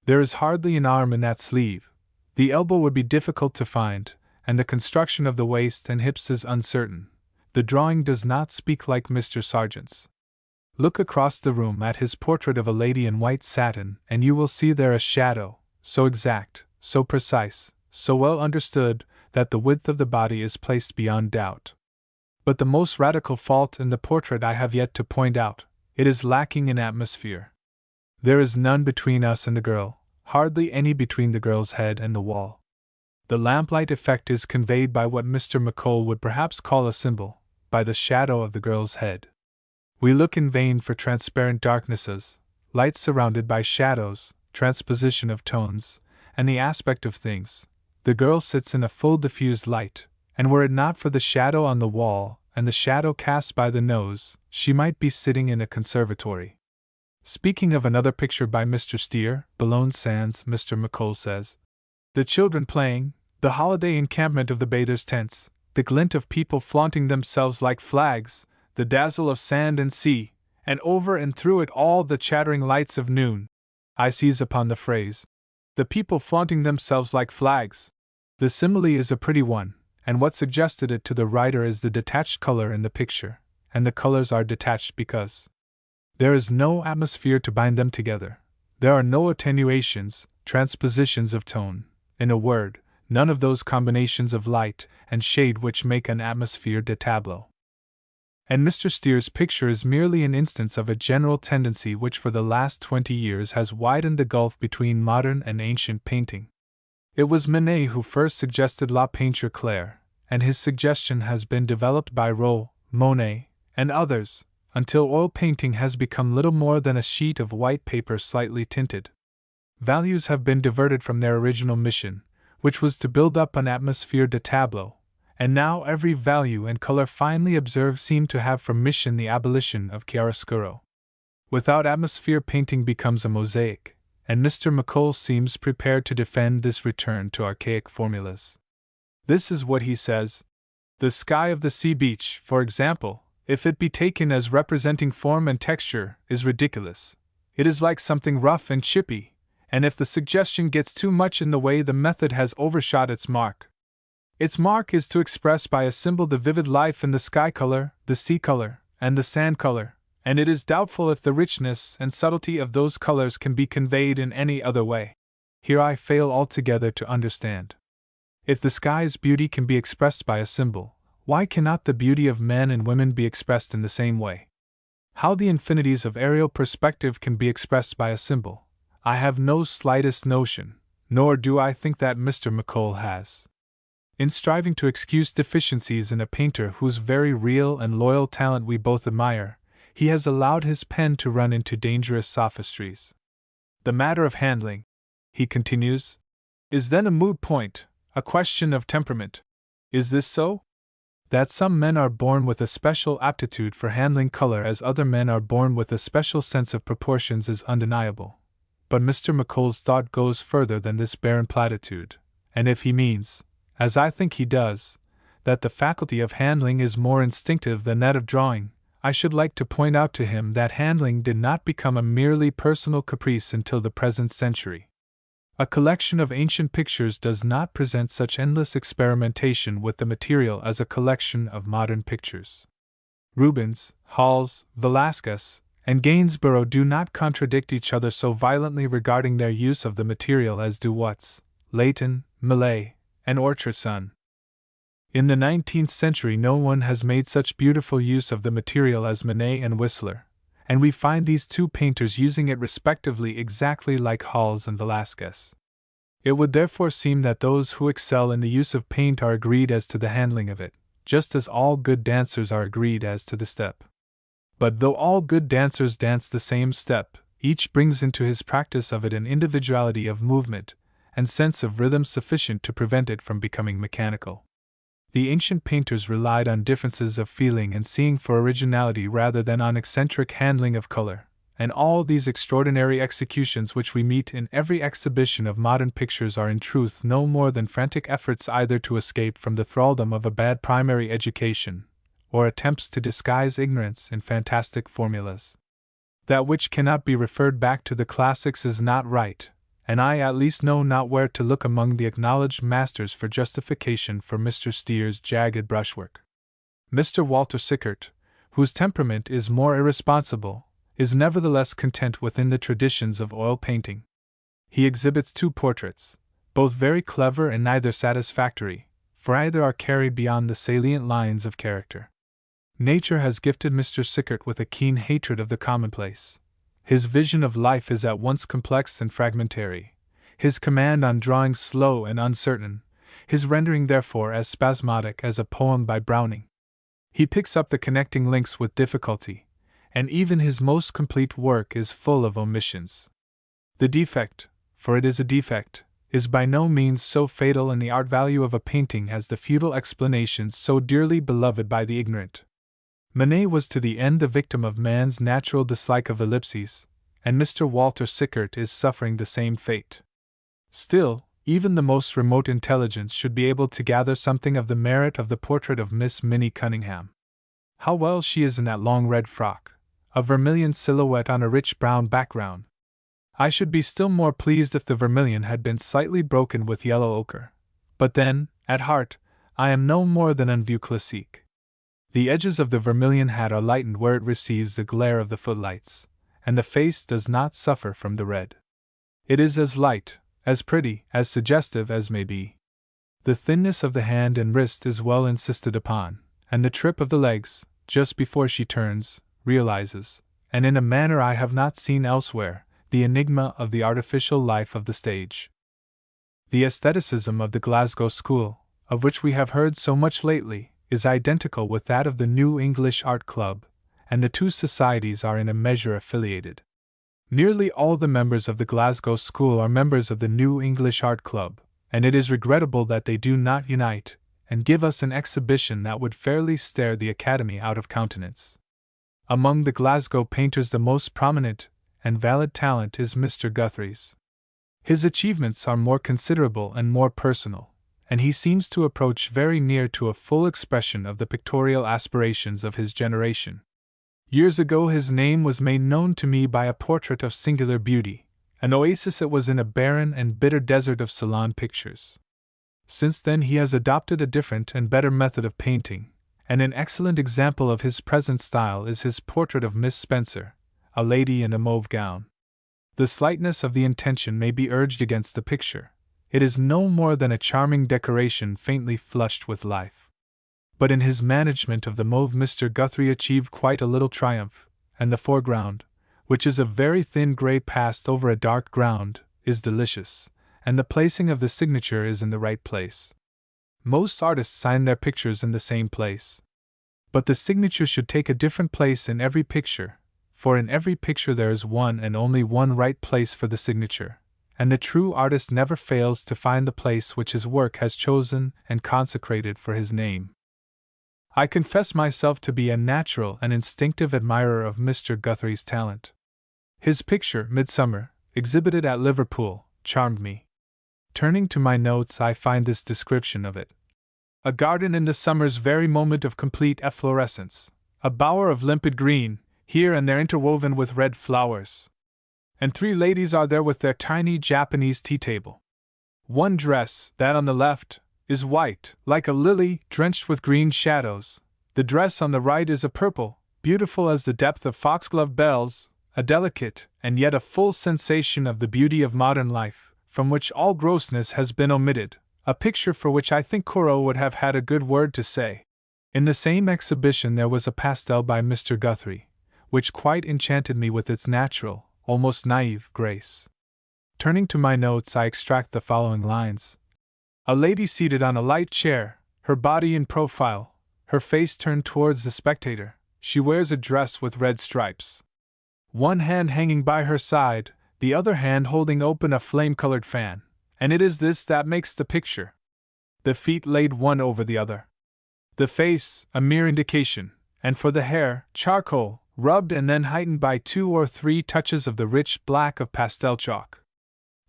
There is hardly an arm in that sleeve, the elbow would be difficult to find, and the construction of the waist and hips is uncertain. The drawing does not speak like Mr. Sargent's. Look across the room at his portrait of a lady in white satin, and you will see there a shadow, so exact, so precise, so well understood, that the width of the body is placed beyond doubt. But the most radical fault in the portrait I have yet to point out, it is lacking in atmosphere. There is none between us and the girl, hardly any between the girl's head and the wall. The lamplight effect is conveyed by what Mr. McColl would perhaps call a symbol, by the shadow of the girl's head. We look in vain for transparent darknesses, light surrounded by shadows, transposition of tones, and the aspect of things. The girl sits in a full diffused light, and were it not for the shadow on the wall and the shadow cast by the nose, she might be sitting in a conservatory. Speaking of another picture by Mr. Steer, Boulogne Sands, Mr. McColl says, "The children playing, the holiday encampment of the bathers' tents, the glint of people flaunting themselves like flags, the dazzle of sand and sea, and over and through it all the chattering lights of noon." I seize upon the phrase, "the people flaunting themselves like flags." The simile is a pretty one, and what suggested it to the writer is the detached color in the picture, and the colors are detached because there is no atmosphere to bind them together. There are no attenuations, transpositions of tone, in a word, none of those combinations of light and shade which make an atmosphere de tableau. And Mr. Steer's picture is merely an instance of a general tendency which for the last 20 years has widened the gulf between modern and ancient painting. It was Manet who first suggested la peinture claire, and his suggestion has been developed by Rowe, Monet, and others, until oil painting has become little more than a sheet of white paper slightly tinted. Values have been diverted from their original mission, which was to build up an atmosphere de tableau, and now every value and color finely observed seem to have for mission the abolition of chiaroscuro. Without atmosphere painting becomes a mosaic, and Mr. McColl seems prepared to defend this return to archaic formulas. This is what he says: "The sky of the sea beach, for example, if it be taken as representing form and texture, is ridiculous. It is like something rough and chippy, and if the suggestion gets too much in the way, the method has overshot its mark. Its mark is to express by a symbol the vivid life in the sky color, the sea color, and the sand color, and it is doubtful if the richness and subtlety of those colors can be conveyed in any other way." Here I fail altogether to understand. If the sky's beauty can be expressed by a symbol, why cannot the beauty of men and women be expressed in the same way? How the infinities of aerial perspective can be expressed by a symbol, I have no slightest notion, nor do I think that Mr. McColl has. In striving to excuse deficiencies in a painter whose very real and loyal talent we both admire, he has allowed his pen to run into dangerous sophistries. "The matter of handling," he continues, "is then a moot point, a question of temperament. Is this so? That some men are born with a special aptitude for handling color as other men are born with a special sense of proportions is undeniable. But Mr. McColl's thought goes further than this barren platitude, and if he means, as I think he does, that the faculty of handling is more instinctive than that of drawing, I should like to point out to him that handling did not become a merely personal caprice until the present century. A collection of ancient pictures does not present such endless experimentation with the material as a collection of modern pictures. Rubens, Hals, Velasquez, and Gainsborough do not contradict each other so violently regarding their use of the material as do Watts, Leighton, Millais, and Orchardson. In the 19th century no one has made such beautiful use of the material as Manet and Whistler, and we find these two painters using it respectively exactly like Hals and Velasquez. It would therefore seem that those who excel in the use of paint are agreed as to the handling of it, just as all good dancers are agreed as to the step. But though all good dancers dance the same step, each brings into his practice of it an individuality of movement and sense of rhythm sufficient to prevent it from becoming mechanical. The ancient painters relied on differences of feeling and seeing for originality rather than on eccentric handling of color, and all these extraordinary executions which we meet in every exhibition of modern pictures are in truth no more than frantic efforts either to escape from the thraldom of a bad primary education, or attempts to disguise ignorance in fantastic formulas. That which cannot be referred back to the classics is not right, and I at least know not where to look among the acknowledged masters for justification for Mr. Steere's jagged brushwork. Mr. Walter Sickert, whose temperament is more irresponsible, is nevertheless content within the traditions of oil painting. He exhibits 2 portraits, both very clever and neither satisfactory, for either are carried beyond the salient lines of character. Nature has gifted Mr. Sickert with a keen hatred of the commonplace. His vision of life is at once complex and fragmentary, his command on drawing slow and uncertain, his rendering therefore as spasmodic as a poem by Browning. He picks up the connecting links with difficulty, and even his most complete work is full of omissions. The defect, for it is a defect, is by no means so fatal in the art value of a painting as the futile explanations so dearly beloved by the ignorant. Manet was to the end the victim of man's natural dislike of ellipses, and Mr. Walter Sickert is suffering the same fate. Still, even the most remote intelligence should be able to gather something of the merit of the portrait of Miss Minnie Cunningham. How well she is in that long red frock, a vermilion silhouette on a rich brown background. I should be still more pleased if the vermilion had been slightly broken with yellow ochre. But then, at heart, I am no more than un vieux classique. The edges of the vermilion hat are lightened where it receives the glare of the footlights, and the face does not suffer from the red. It is as light, as pretty, as suggestive as may be. The thinness of the hand and wrist is well insisted upon, and the trip of the legs, just before she turns, realizes, and in a manner I have not seen elsewhere, the enigma of the artificial life of the stage. The aestheticism of the Glasgow school, of which we have heard so much lately, is identical with that of the New English Art Club, and the 2 societies are in a measure affiliated. Nearly all the members of the Glasgow School are members of the New English Art Club, and it is regrettable that they do not unite and give us an exhibition that would fairly stare the Academy out of countenance. Among the Glasgow painters the most prominent and valid talent is Mr. Guthrie's. His achievements are more considerable and more personal, and he seems to approach very near to a full expression of the pictorial aspirations of his generation. Years ago his name was made known to me by a portrait of singular beauty, an oasis it was in a barren and bitter desert of salon pictures. Since then he has adopted a different and better method of painting, and an excellent example of his present style is his portrait of Miss Spencer, a lady in a mauve gown. The slightness of the intention may be urged against the picture. It is no more than a charming decoration faintly flushed with life. But in his management of the mauve Mr. Guthrie achieved quite a little triumph, and the foreground, which is a very thin grey passed over a dark ground, is delicious, and the placing of the signature is in the right place. Most artists sign their pictures in the same place. But the signature should take a different place in every picture, for in every picture there is one and only one right place for the signature, and the true artist never fails to find the place which his work has chosen and consecrated for his name. I confess myself to be a natural and instinctive admirer of Mr. Guthrie's talent. His picture, Midsummer, exhibited at Liverpool, charmed me. Turning to my notes, I find this description of it: a garden in the summer's very moment of complete efflorescence, a bower of limpid green, here and there interwoven with red flowers. And 3 ladies are there with their tiny Japanese tea-table. One dress, that on the left, is white, like a lily, drenched with green shadows. The dress on the right is a purple, beautiful as the depth of foxglove bells, a delicate, and yet a full sensation of the beauty of modern life, from which all grossness has been omitted, a picture for which I think Corot would have had a good word to say. In the same exhibition there was a pastel by Mr. Guthrie, which quite enchanted me with its natural, almost naive, grace. Turning to my notes, I extract the following lines: a lady seated on a light chair, her body in profile, her face turned towards the spectator, She wears a dress with red stripes. One hand hanging by her side, the other hand holding open a flame-colored fan, and it is this that makes the picture. The feet laid one over the other. The face, a mere indication, and for the hair, charcoal, rubbed and then heightened by 2 or 3 touches of the rich black of pastel chalk.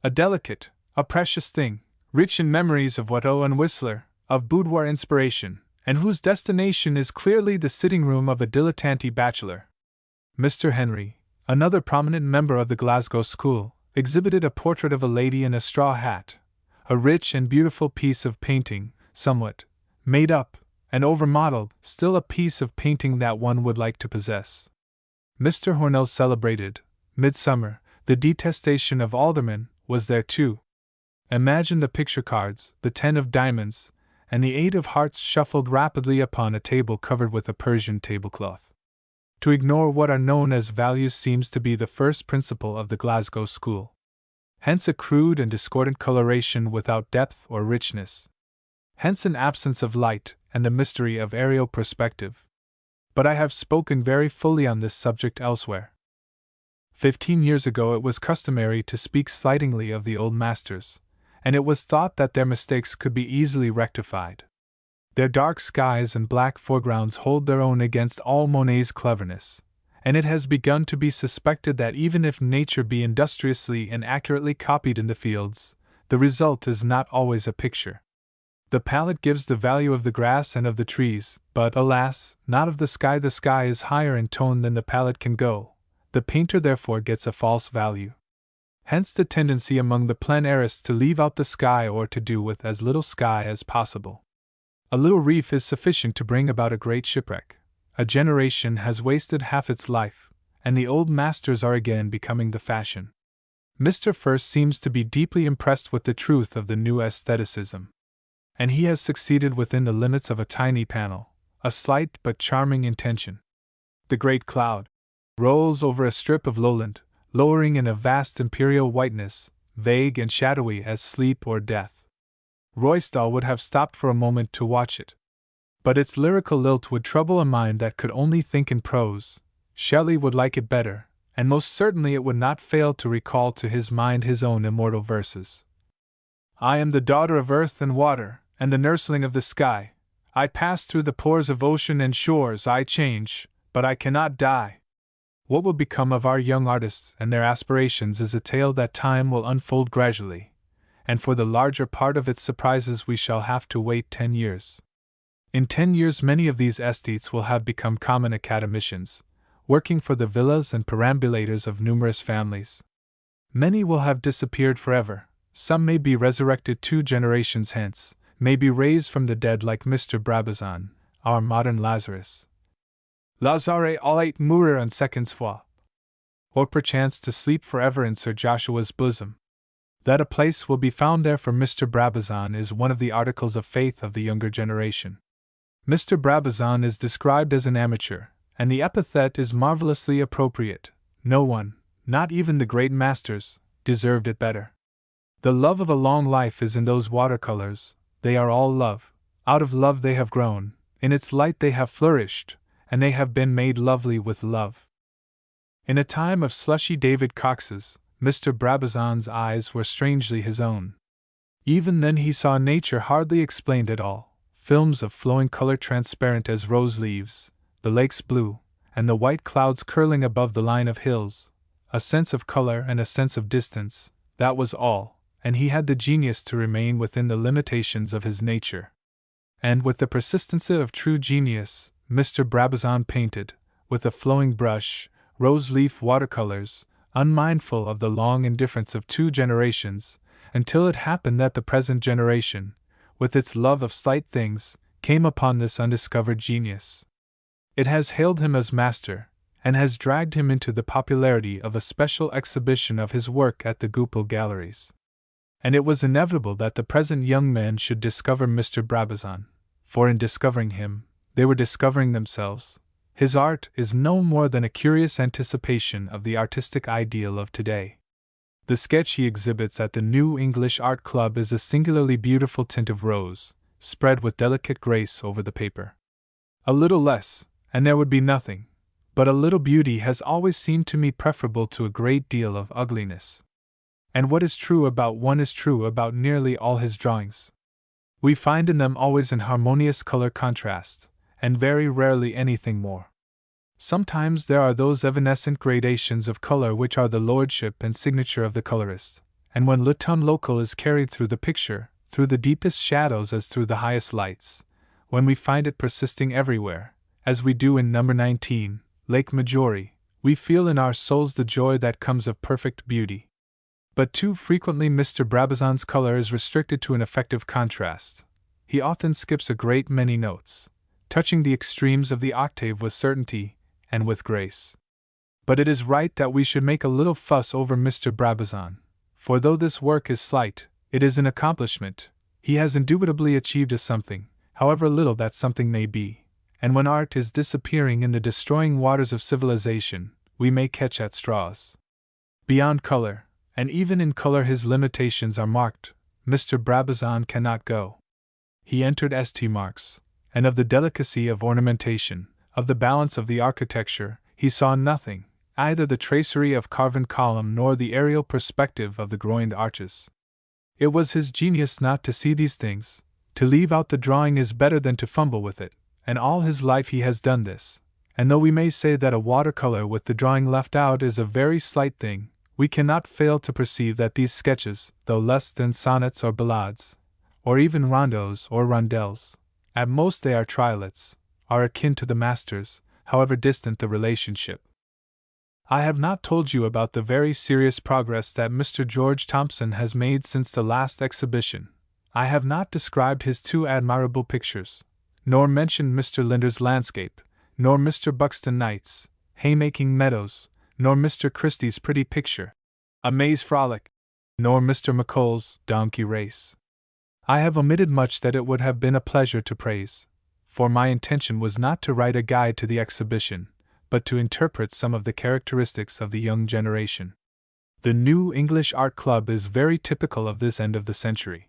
A delicate, a precious thing, rich in memories of Watteau and Whistler, of boudoir inspiration, and whose destination is clearly the sitting-room of a dilettante bachelor. Mr. Henry, another prominent member of the Glasgow school, exhibited a portrait of a lady in a straw hat, a rich and beautiful piece of painting, somewhat made up and over-modeled, still a piece of painting that one would like to possess. Mr. Hornell's celebrated Midsummer, the detestation of aldermen, was there too. Imagine the picture cards, the 10 of diamonds, and the 8 of hearts shuffled rapidly upon a table covered with a Persian tablecloth. To ignore what are known as values seems to be the first principle of the Glasgow school. Hence a crude and discordant coloration without depth or richness. Hence an absence of light and the mystery of aerial perspective. But I have spoken very fully on this subject elsewhere. 15 years ago it was customary to speak slightingly of the old masters, and it was thought that their mistakes could be easily rectified. Their dark skies and black foregrounds hold their own against all Monet's cleverness, and it has begun to be suspected that even if nature be industriously and accurately copied in the fields, the result is not always a picture. The palette gives the value of the grass and of the trees, but, alas, not of the sky. The sky is higher in tone than the palette can go. The painter therefore gets a false value. Hence the tendency among the plein airists to leave out the sky or to do with as little sky as possible. A little reef is sufficient to bring about a great shipwreck. A generation has wasted half its life, and the old masters are again becoming the fashion. Mr. First seems to be deeply impressed with the truth of the new aestheticism, and he has succeeded within the limits of a tiny panel, a slight but charming intention. The great cloud rolls over a strip of lowland, lowering in a vast imperial whiteness, vague and shadowy as sleep or death. Royston would have stopped for a moment to watch it. But its lyrical lilt would trouble a mind that could only think in prose. Shelley would like it better, and most certainly it would not fail to recall to his mind his own immortal verses. I am the daughter of earth and water, and the nursling of the sky. I pass through the pores of ocean and shores. I change, but I cannot die. What will become of our young artists and their aspirations is a tale that time will unfold gradually, and for the larger part of its surprises we shall have to wait 10 years. In 10 years many of these aesthetes will have become common academicians, working for the villas and perambulators of numerous families. Many will have disappeared forever. Some may be resurrected 2 generations hence, may be raised from the dead like Mr. Brabazon, our modern Lazarus. Lazare allait mourir en secondes fois. Or perchance to sleep forever in Sir Joshua's bosom. That a place will be found there for Mr. Brabazon is one of the articles of faith of the younger generation. Mr. Brabazon is described as an amateur, and the epithet is marvelously appropriate. No one, not even the great masters, deserved it better. The love of a long life is in those watercolors. They are all love. Out of love they have grown, in its light they have flourished, and they have been made lovely with love. In a time of slushy David Coxes, Mr. Brabazon's eyes were strangely his own. Even then he saw nature hardly explained at all, films of flowing color transparent as rose leaves, the lakes blue, and the white clouds curling above the line of hills, a sense of color and a sense of distance, that was all, and he had the genius to remain within the limitations of his nature. And with the persistency of true genius, Mr. Brabazon painted, with a flowing brush, rose-leaf watercolors, unmindful of the long indifference of 2 generations, until it happened that the present generation, with its love of slight things, came upon this undiscovered genius. It has hailed him as master, and has dragged him into the popularity of a special exhibition of his work at the Goupil Galleries. And it was inevitable that the present young men should discover Mr. Brabazon, for in discovering him, they were discovering themselves. His art is no more than a curious anticipation of the artistic ideal of today. The sketch he exhibits at the New English Art Club is a singularly beautiful tint of rose, spread with delicate grace over the paper. A little less, and there would be nothing. But a little beauty has always seemed to me preferable to a great deal of ugliness. And what is true about one is true about nearly all his drawings. We find in them always an harmonious color contrast, and very rarely anything more. Sometimes there are those evanescent gradations of color which are the lordship and signature of the colorist, and when le ton local is carried through the picture, through the deepest shadows as through the highest lights, when we find it persisting everywhere, as we do in number 19, Lake Maggiore, we feel in our souls the joy that comes of perfect beauty. But too frequently Mr. Brabazon's color is restricted to an effective contrast. He often skips a great many notes, touching the extremes of the octave with certainty and with grace. But it is right that we should make a little fuss over Mr. Brabazon, for though this work is slight, it is an accomplishment. He has indubitably achieved a something, however little that something may be. And when art is disappearing in the destroying waters of civilization, we may catch at straws. Beyond color, and even in color his limitations are marked, Mr. Brabazon cannot go. He entered St. Marks, and of the delicacy of ornamentation, of the balance of the architecture, he saw nothing, either the tracery of carven column nor the aerial perspective of the groined arches. It was his genius not to see these things. To leave out the drawing is better than to fumble with it, and all his life he has done this. And though we may say that a watercolor with the drawing left out is a very slight thing, we cannot fail to perceive that these sketches, though less than sonnets or ballades, or even rondeaux or rondels, at most they are triolets, are akin to the masters, however distant the relationship. I have not told you about the very serious progress that Mr. George Thompson has made since the last exhibition. I have not described his two admirable pictures, nor mentioned Mr. Linder's landscape, nor Mr. Buxton Knight's haymaking meadows, nor Mr. Christie's pretty picture, A May's Frolic, nor Mr. McColl's Donkey Race. I have omitted much that it would have been a pleasure to praise, for my intention was not to write a guide to the exhibition, but to interpret some of the characteristics of the young generation. The New English Art Club is very typical of this end of the century.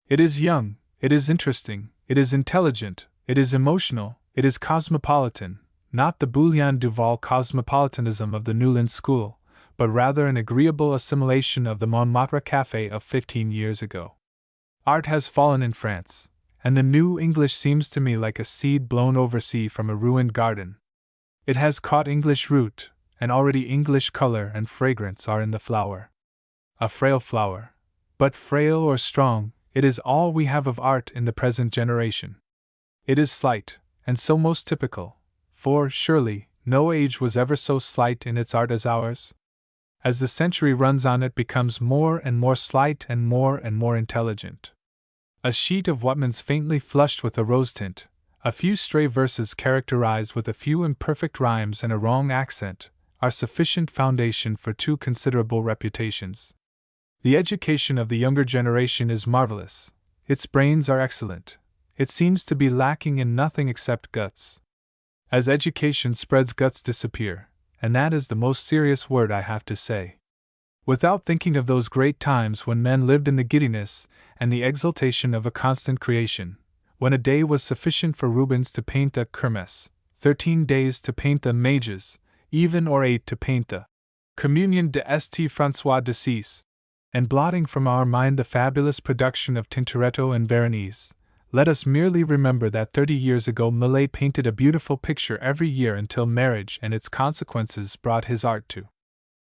It is young, it is interesting, it is intelligent, it is emotional, it is cosmopolitan, not the Bouillon Duval cosmopolitanism of the Newland School, but rather an agreeable assimilation of the Montmartre Café of 15 years ago. Art has fallen in France, and the New English seems to me like a seed blown oversea from a ruined garden. It has caught English root, and already English color and fragrance are in the flower. A frail flower, but frail or strong, it is all we have of art in the present generation. It is slight, and so most typical, for, surely, no age was ever so slight in its art as ours. As the century runs on it becomes more and more slight and more intelligent. A sheet of Whitman's faintly flushed with a rose tint, a few stray verses characterized with a few imperfect rhymes and a wrong accent, are sufficient foundation for two considerable reputations. The education of the younger generation is marvelous, its brains are excellent, it seems to be lacking in nothing except guts. As education spreads, guts disappear, and that is the most serious word I have to say. Without thinking of those great times when men lived in the giddiness and the exultation of a constant creation, when a day was sufficient for Rubens to paint the Kermesse, 13 days to paint the Mages, even or 8 to paint the Communion de St. François d'Assise, and blotting from our mind the fabulous production of Tintoretto and Veronese, let us merely remember that 30 years ago Millet painted a beautiful picture every year until marriage and its consequences brought his art to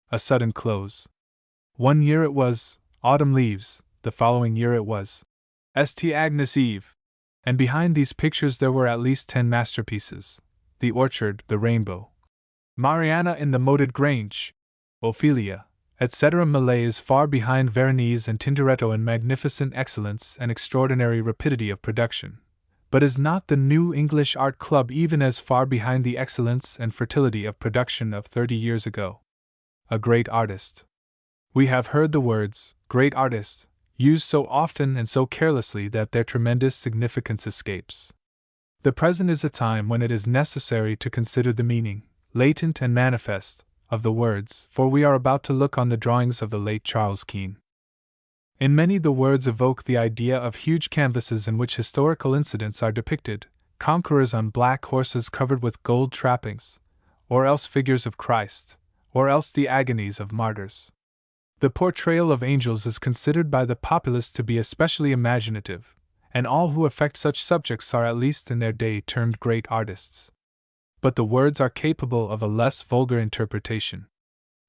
a sudden close. One year it was Autumn Leaves, the following year it was St. Agnes Eve, and behind these pictures there were at least 10 masterpieces: The Orchard, The Rainbow, Mariana in the Moated Grange, Ophelia, etc. Millet is far behind Veronese and Tintoretto in magnificent excellence and extraordinary rapidity of production, but is not the New English Art Club even as far behind the excellence and fertility of production of 30 years ago? A great artist. We have heard the words, great artist, used so often and so carelessly that their tremendous significance escapes. The present is a time when it is necessary to consider the meaning, latent and manifest, of the words, for we are about to look on the drawings of the late Charles Keene. In many the words evoke the idea of huge canvases in which historical incidents are depicted, conquerors on black horses covered with gold trappings, or else figures of Christ, or else the agonies of martyrs. The portrayal of angels is considered by the populace to be especially imaginative, and all who affect such subjects are at least in their day termed great artists. But the words are capable of a less vulgar interpretation.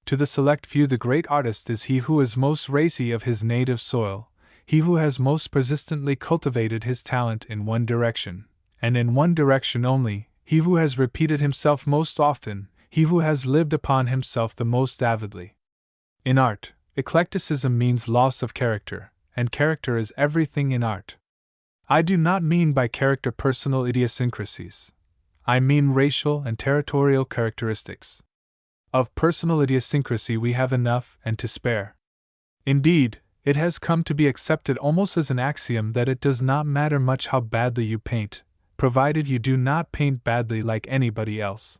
To the select few, the great artist is he who is most racy of his native soil, he who has most persistently cultivated his talent in one direction, and in one direction only, he who has repeated himself most often, he who has lived upon himself the most avidly. In art, eclecticism means loss of character, and character is everything in art. I do not mean by character personal idiosyncrasies. I mean racial and territorial characteristics. Of personal idiosyncrasy we have enough and to spare. Indeed, it has come to be accepted almost as an axiom that it does not matter much how badly you paint, provided you do not paint badly like anybody else.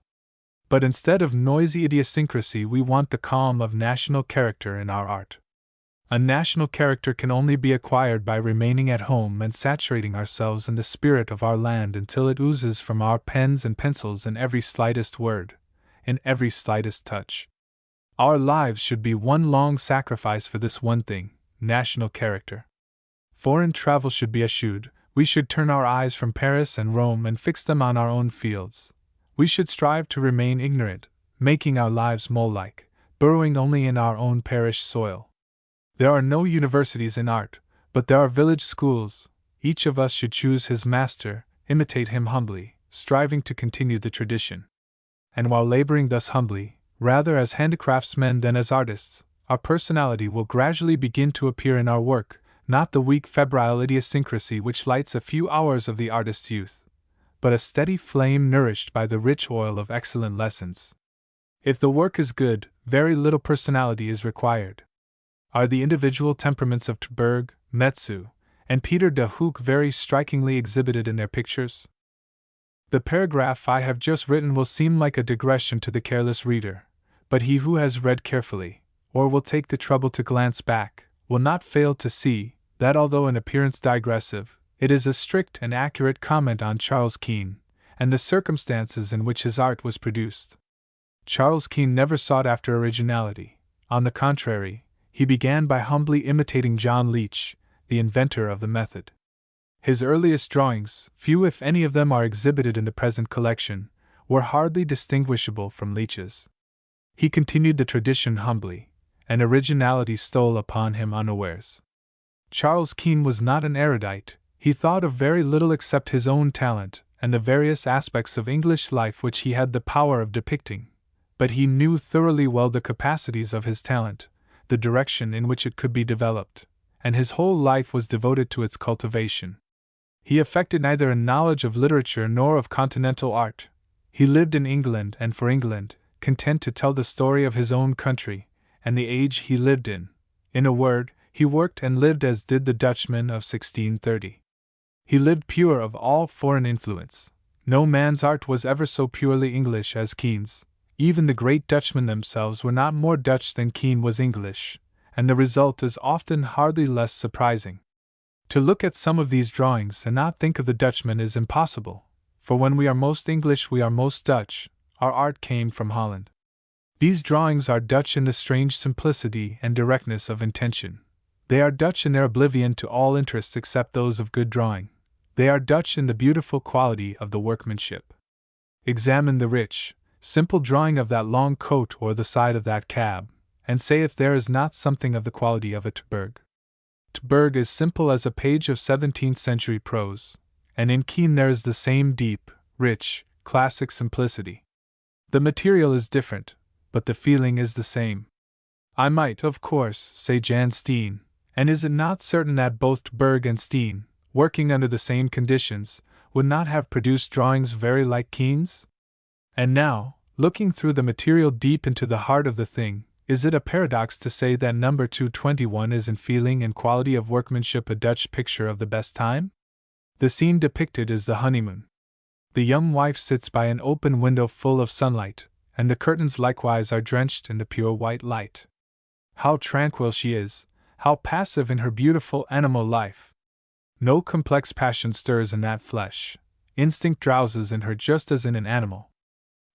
But instead of noisy idiosyncrasy, we want the calm of national character in our art. A national character can only be acquired by remaining at home and saturating ourselves in the spirit of our land until it oozes from our pens and pencils in every slightest word, in every slightest touch. Our lives should be one long sacrifice for this one thing, national character. Foreign travel should be eschewed. We should turn our eyes from Paris and Rome and fix them on our own fields. We should strive to remain ignorant, making our lives mole-like, burrowing only in our own parish soil. There are no universities in art, but there are village schools. Each of us should choose his master, imitate him humbly, striving to continue the tradition. And while laboring thus humbly, rather as handicraftsmen than as artists, our personality will gradually begin to appear in our work, not the weak febrile idiosyncrasy which lights a few hours of the artist's youth, but a steady flame nourished by the rich oil of excellent lessons. If the work is good, very little personality is required. Are the individual temperaments of Terburg, Metzu, and Peter de Hoek very strikingly exhibited in their pictures? The paragraph I have just written will seem like a digression to the careless reader, but he who has read carefully, or will take the trouble to glance back, will not fail to see that although in appearance digressive, it is a strict and accurate comment on Charles Keene, and the circumstances in which his art was produced. Charles Keene never sought after originality. On the contrary, he began by humbly imitating John Leech, the inventor of the method. His earliest drawings, few if any of them are exhibited in the present collection, were hardly distinguishable from Leech's. He continued the tradition humbly, and originality stole upon him unawares. Charles Keene was not an erudite. He thought of very little except his own talent and the various aspects of English life which he had the power of depicting, but he knew thoroughly well the capacities of his talent, the direction in which it could be developed, and his whole life was devoted to its cultivation. He affected neither a knowledge of literature nor of continental art. He lived in England and for England, content to tell the story of his own country and the age he lived in. In a word, he worked and lived as did the Dutchman of 1630. He lived pure of all foreign influence. No man's art was ever so purely English as Keene's. Even the great Dutchmen themselves were not more Dutch than Keene was English, and the result is often hardly less surprising. To look at some of these drawings and not think of the Dutchman is impossible, for when we are most English we are most Dutch. Our art came from Holland. These drawings are Dutch in the strange simplicity and directness of intention. They are Dutch in their oblivion to all interests except those of good drawing. They are Dutch in the beautiful quality of the workmanship. Examine the rich, simple drawing of that long coat or the side of that cab, and say if there is not something of the quality of a Terburg. Terburg is simple as a page of 17th-century prose, and in Keene there is the same deep, rich, classic simplicity. The material is different, but the feeling is the same. I might, of course, say Jan Steen, and is it not certain that both Terburg and Steen, working under the same conditions, would not have produced drawings very like Keene's? And now, looking through the material deep into the heart of the thing, is it a paradox to say that number 221 is in feeling and quality of workmanship a Dutch picture of the best time? The scene depicted is the honeymoon. The young wife sits by an open window full of sunlight, and the curtains likewise are drenched in the pure white light. How tranquil she is, how passive in her beautiful animal life! No complex passion stirs in that flesh. Instinct drowses in her just as in an animal.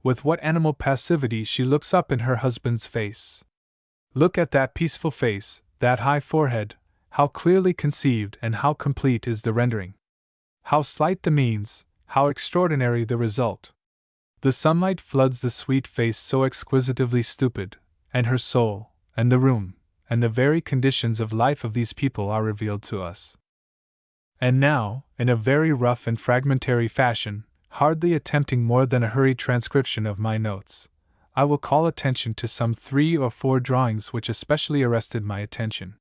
With what animal passivity she looks up in her husband's face. Look at that peaceful face, that high forehead, how clearly conceived and how complete is the rendering. How slight the means, how extraordinary the result. The sunlight floods the sweet face so exquisitively stupid, and her soul, and the room, and the very conditions of life of these people are revealed to us. And now, in a very rough and fragmentary fashion, hardly attempting more than a hurried transcription of my notes, I will call attention to some 3 or 4 drawings which especially arrested my attention.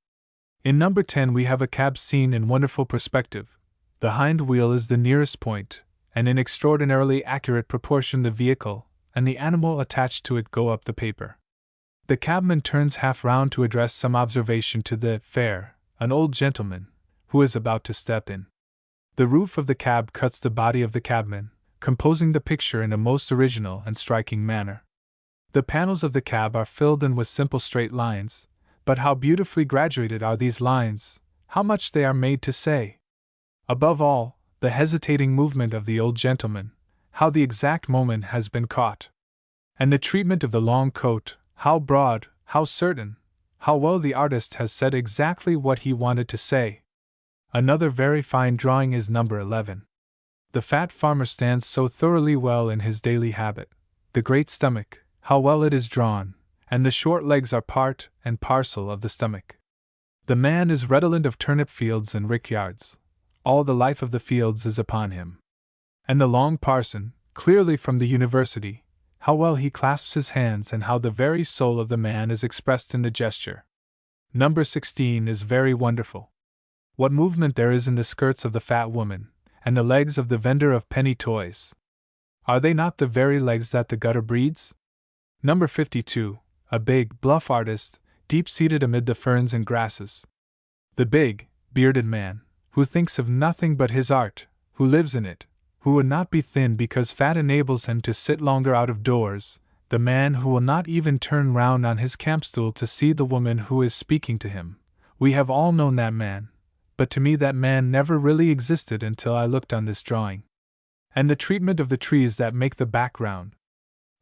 In number 10 we have a cab scene in wonderful perspective. The hind wheel is the nearest point, and in extraordinarily accurate proportion the vehicle and the animal attached to it go up the paper. The cabman turns half round to address some observation to the fare, an old gentleman, who is about to step in. The roof of the cab cuts the body of the cabman, composing the picture in a most original and striking manner. The panels of the cab are filled in with simple straight lines, but how beautifully graduated are these lines, how much they are made to say! Above all, the hesitating movement of the old gentleman, how the exact moment has been caught! And the treatment of the long coat, how broad, how certain, how well the artist has said exactly what he wanted to say! Another very fine drawing is number 11. The fat farmer stands so thoroughly well in his daily habit. The great stomach, how well it is drawn, and the short legs are part and parcel of the stomach. The man is redolent of turnip fields and rickyards. All the life of the fields is upon him. And the long parson, clearly from the university, how well he clasps his hands and how the very soul of the man is expressed in the gesture. Number 16 is very wonderful. What movement there is in the skirts of the fat woman, and the legs of the vendor of penny toys! Are they not the very legs that the gutter breeds? Number 52, a big, bluff artist, deep-seated amid the ferns and grasses. The big, bearded man, who thinks of nothing but his art, who lives in it, who would not be thin because fat enables him to sit longer out of doors, the man who will not even turn round on his campstool to see the woman who is speaking to him. We have all known that man, but to me that man never really existed until I looked on this drawing. And the treatment of the trees that make the background.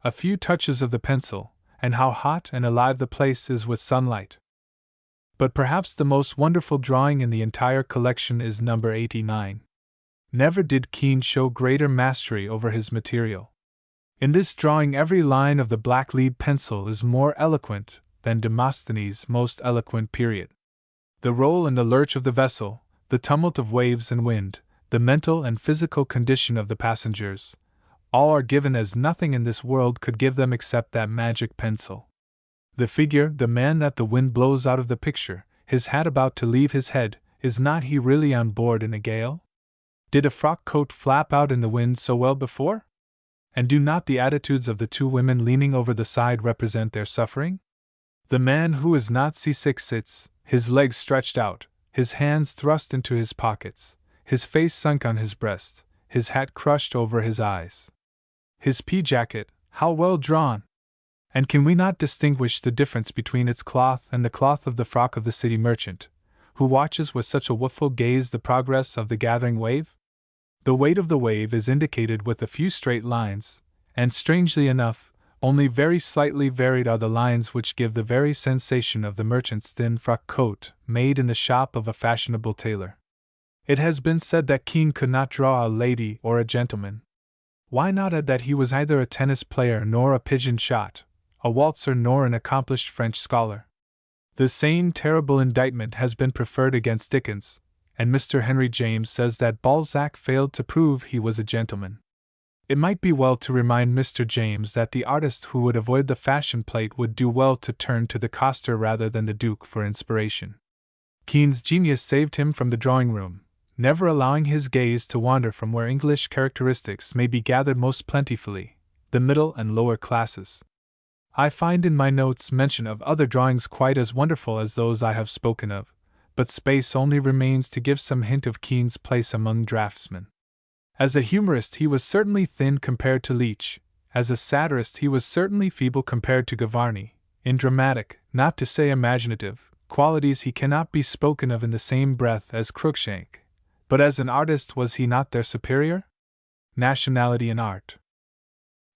A few touches of the pencil, and how hot and alive the place is with sunlight. But perhaps the most wonderful drawing in the entire collection is number 89. Never did Keene show greater mastery over his material. In this drawing every line of the black lead pencil is more eloquent than Demosthenes' most eloquent period. The roll and the lurch of the vessel, the tumult of waves and wind, the mental and physical condition of the passengers, all are given as nothing in this world could give them except that magic pencil. The figure, the man that the wind blows out of the picture, his hat about to leave his head, is not he really on board in a gale? Did a frock coat flap out in the wind so well before? And do not the attitudes of the 2 women leaning over the side represent their suffering? The man who is not seasick sits, his legs stretched out, his hands thrust into his pockets, his face sunk on his breast, his hat crushed over his eyes. His pea-jacket, how well drawn! And can we not distinguish the difference between its cloth and the cloth of the frock of the city merchant, who watches with such a woeful gaze the progress of the gathering wave? The weight of the wave is indicated with a few straight lines, and strangely enough, only very slightly varied are the lines which give the very sensation of the merchant's thin frock coat made in the shop of a fashionable tailor. It has been said that Keene could not draw a lady or a gentleman. Why not add that he was neither a tennis player nor a pigeon shot, a waltzer nor an accomplished French scholar? The same terrible indictment has been preferred against Dickens, and Mr. Henry James says that Balzac failed to prove he was a gentleman. It might be well to remind Mr. James that the artist who would avoid the fashion plate would do well to turn to the coster rather than the Duke for inspiration. Keene's genius saved him from the drawing-room, never allowing his gaze to wander from where English characteristics may be gathered most plentifully, the middle and lower classes. I find in my notes mention of other drawings quite as wonderful as those I have spoken of, but space only remains to give some hint of Keene's place among draftsmen. As a humorist he was certainly thin compared to Leech, as a satirist he was certainly feeble compared to Gavarni. In dramatic, not to say imaginative, qualities he cannot be spoken of in the same breath as Cruikshank, but as an artist was he not their superior? Nationality in Art.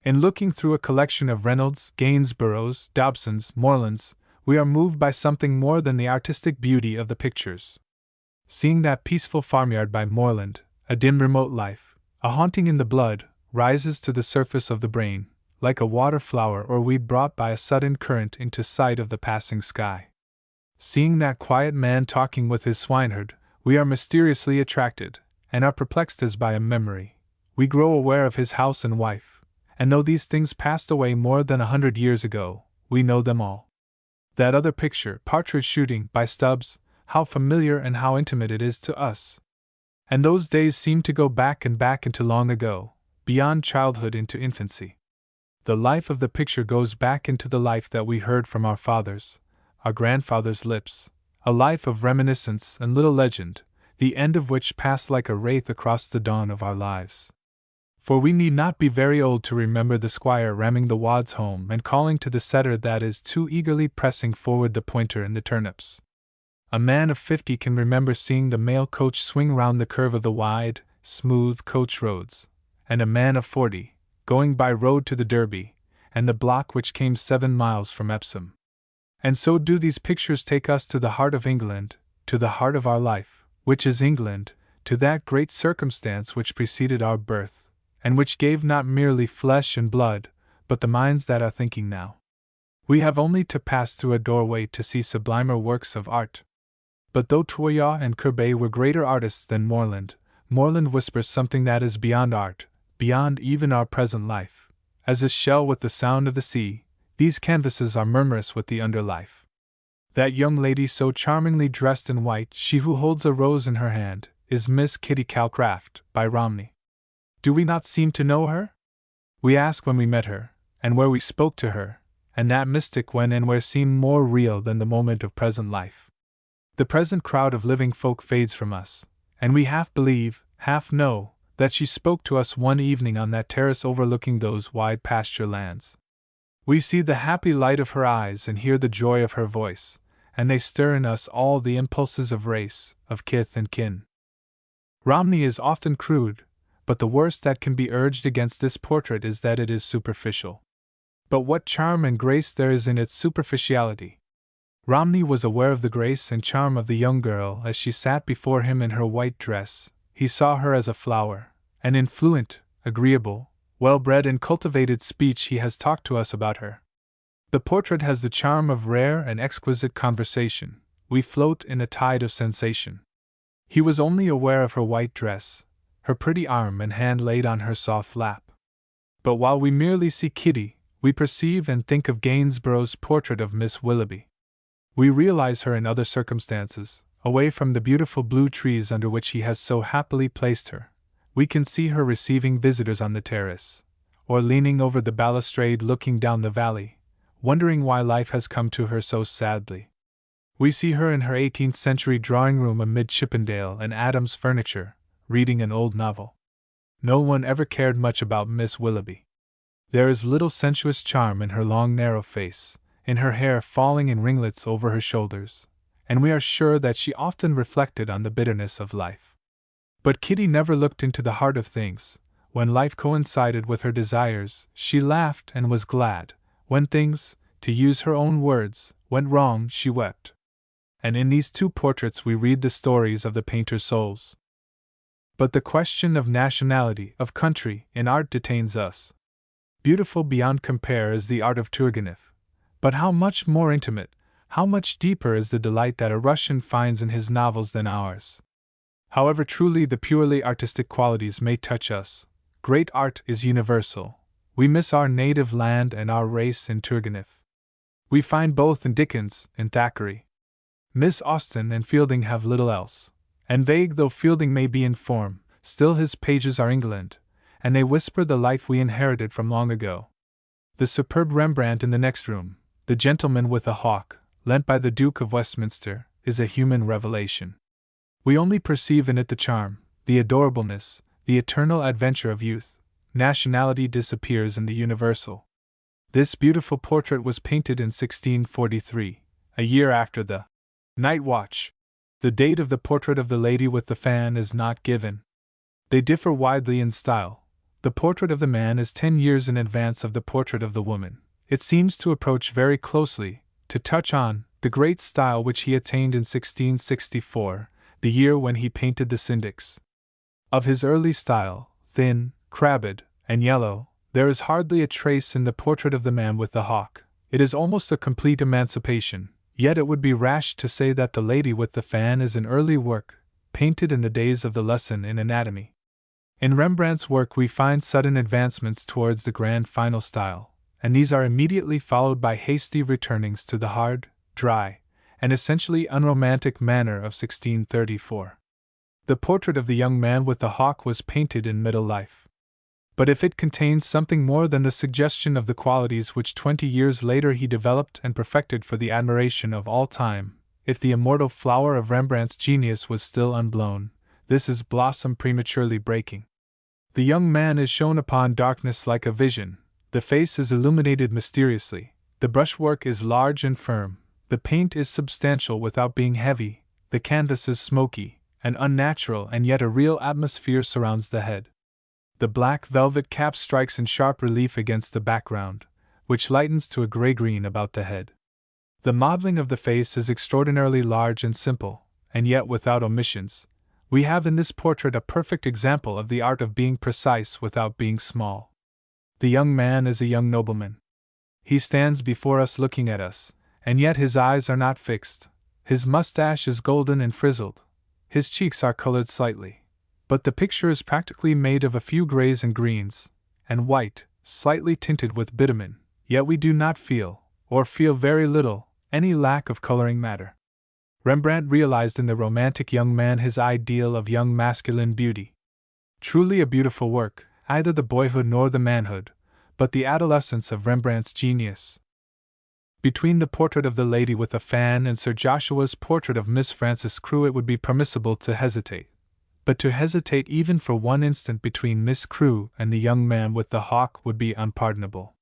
In looking through a collection of Reynolds, Gainsboroughs, Dobsons, Morlands, we are moved by something more than the artistic beauty of the pictures. Seeing that peaceful farmyard by Morland, a dim remote life, a haunting in the blood, rises to the surface of the brain, like a water flower or weed brought by a sudden current into sight of the passing sky. Seeing that quiet man talking with his swineherd, we are mysteriously attracted, and are perplexed as by a memory. We grow aware of his house and wife, and though these things passed away more than 100 years ago, we know them all. That other picture, Partridge Shooting, by Stubbs, how familiar and how intimate it is to us. And those days seem to go back and back into long ago, beyond childhood into infancy. The life of the picture goes back into the life that we heard from our fathers, our grandfathers' lips, a life of reminiscence and little legend, the end of which passed like a wraith across the dawn of our lives. For we need not be very old to remember the squire ramming the wads home and calling to the setter that is too eagerly pressing forward the pointer and the turnips. A man of 50 can remember seeing the mail coach swing round the curve of the wide, smooth coach roads, and a man of 40, going by road to the Derby, and the block which came 7 miles from Epsom. And so do these pictures take us to the heart of England, to the heart of our life, which is England, to that great circumstance which preceded our birth, and which gave not merely flesh and blood, but the minds that are thinking now. We have only to pass through a doorway to see sublimer works of art. But though Troyat and Courbet were greater artists than Morland, Morland whispers something that is beyond art, beyond even our present life. As a shell with the sound of the sea, these canvases are murmurous with the underlife. That young lady so charmingly dressed in white, she who holds a rose in her hand, is Miss Kitty Calcraft, by Romney. Do we not seem to know her? We ask when we met her, and where we spoke to her, and that mystic when and where seem more real than the moment of present life. The present crowd of living folk fades from us, and we half believe, half know, that she spoke to us one evening on that terrace overlooking those wide pasture lands. We see the happy light of her eyes and hear the joy of her voice, and they stir in us all the impulses of race, of kith and kin. Romney is often crude, but the worst that can be urged against this portrait is that it is superficial. But what charm and grace there is in its superficiality! Romney was aware of the grace and charm of the young girl as she sat before him in her white dress. He saw her as a flower, and in fluent, agreeable, well-bred and cultivated speech he has talked to us about her. The portrait has the charm of rare and exquisite conversation. We float in a tide of sensation. He was only aware of her white dress, her pretty arm and hand laid on her soft lap. But while we merely see Kitty, we perceive and think of Gainsborough's portrait of Miss Willoughby. We realize her in other circumstances, away from the beautiful blue trees under which he has so happily placed her. We can see her receiving visitors on the terrace, or leaning over the balustrade looking down the valley, wondering why life has come to her so sadly. We see her in her 18th century drawing room amid Chippendale and Adams furniture, reading an old novel. No one ever cared much about Miss Willoughby. There is little sensuous charm in her long narrow face, in her hair falling in ringlets over her shoulders, and we are sure that she often reflected on the bitterness of life. But Kitty never looked into the heart of things. When life coincided with her desires, she laughed and was glad. When things, to use her own words, went wrong, she wept. And in these two portraits we read the stories of the painter's souls. But the question of nationality, of country, in art detains us. Beautiful beyond compare is the art of Turgenev, but how much more intimate, how much deeper is the delight that a Russian finds in his novels than ours. However truly the purely artistic qualities may touch us, great art is universal. We miss our native land and our race in Turgenev. We find both in Dickens, in Thackeray. Miss Austen and Fielding have little else. And vague though Fielding may be in form, still his pages are England, and they whisper the life we inherited from long ago. The superb Rembrandt in the next room, The Gentleman with a Hawk, lent by the Duke of Westminster, is a human revelation. We only perceive in it the charm, the adorableness, the eternal adventure of youth. Nationality disappears in the universal. This beautiful portrait was painted in 1643, a year after the Night Watch. The date of the portrait of the lady with the fan is not given. They differ widely in style. The portrait of the man is 10 years in advance of the portrait of the woman. It seems to approach very closely, to touch on, the great style which he attained in 1664, the year when he painted the Syndics. Of his early style, thin, crabbed, and yellow, there is hardly a trace in the portrait of the man with the hawk. It is almost a complete emancipation, yet it would be rash to say that the lady with the fan is an early work, painted in the days of the lesson in anatomy. In Rembrandt's work we find sudden advancements towards the grand final style, and these are immediately followed by hasty returnings to the hard, dry, and essentially unromantic manner of 1634. The portrait of the young man with the hawk was painted in middle life. But if it contains something more than the suggestion of the qualities which 20 years later he developed and perfected for the admiration of all time, if the immortal flower of Rembrandt's genius was still unblown, this is blossom prematurely breaking. The young man is shown upon darkness like a vision, the face is illuminated mysteriously, the brushwork is large and firm, the paint is substantial without being heavy, the canvas is smoky and unnatural, and yet a real atmosphere surrounds the head. The black velvet cap strikes in sharp relief against the background, which lightens to a gray-green about the head. The modeling of the face is extraordinarily large and simple, and yet without omissions. We have in this portrait a perfect example of the art of being precise without being small. The young man is a young nobleman. He stands before us looking at us, and yet his eyes are not fixed. His mustache is golden and frizzled. His cheeks are colored slightly. But the picture is practically made of a few grays and greens, and white, slightly tinted with bitumen, yet we do not feel, or feel very little, any lack of coloring matter. Rembrandt realized in the romantic young man his ideal of young masculine beauty. Truly a beautiful work, neither the boyhood nor the manhood, but the adolescence of Rembrandt's genius. Between the portrait of the lady with the fan and Sir Joshua's portrait of Miss Frances Crewe it would be permissible to hesitate. But to hesitate even for one instant between Miss Crewe and the young man with the hawk would be unpardonable.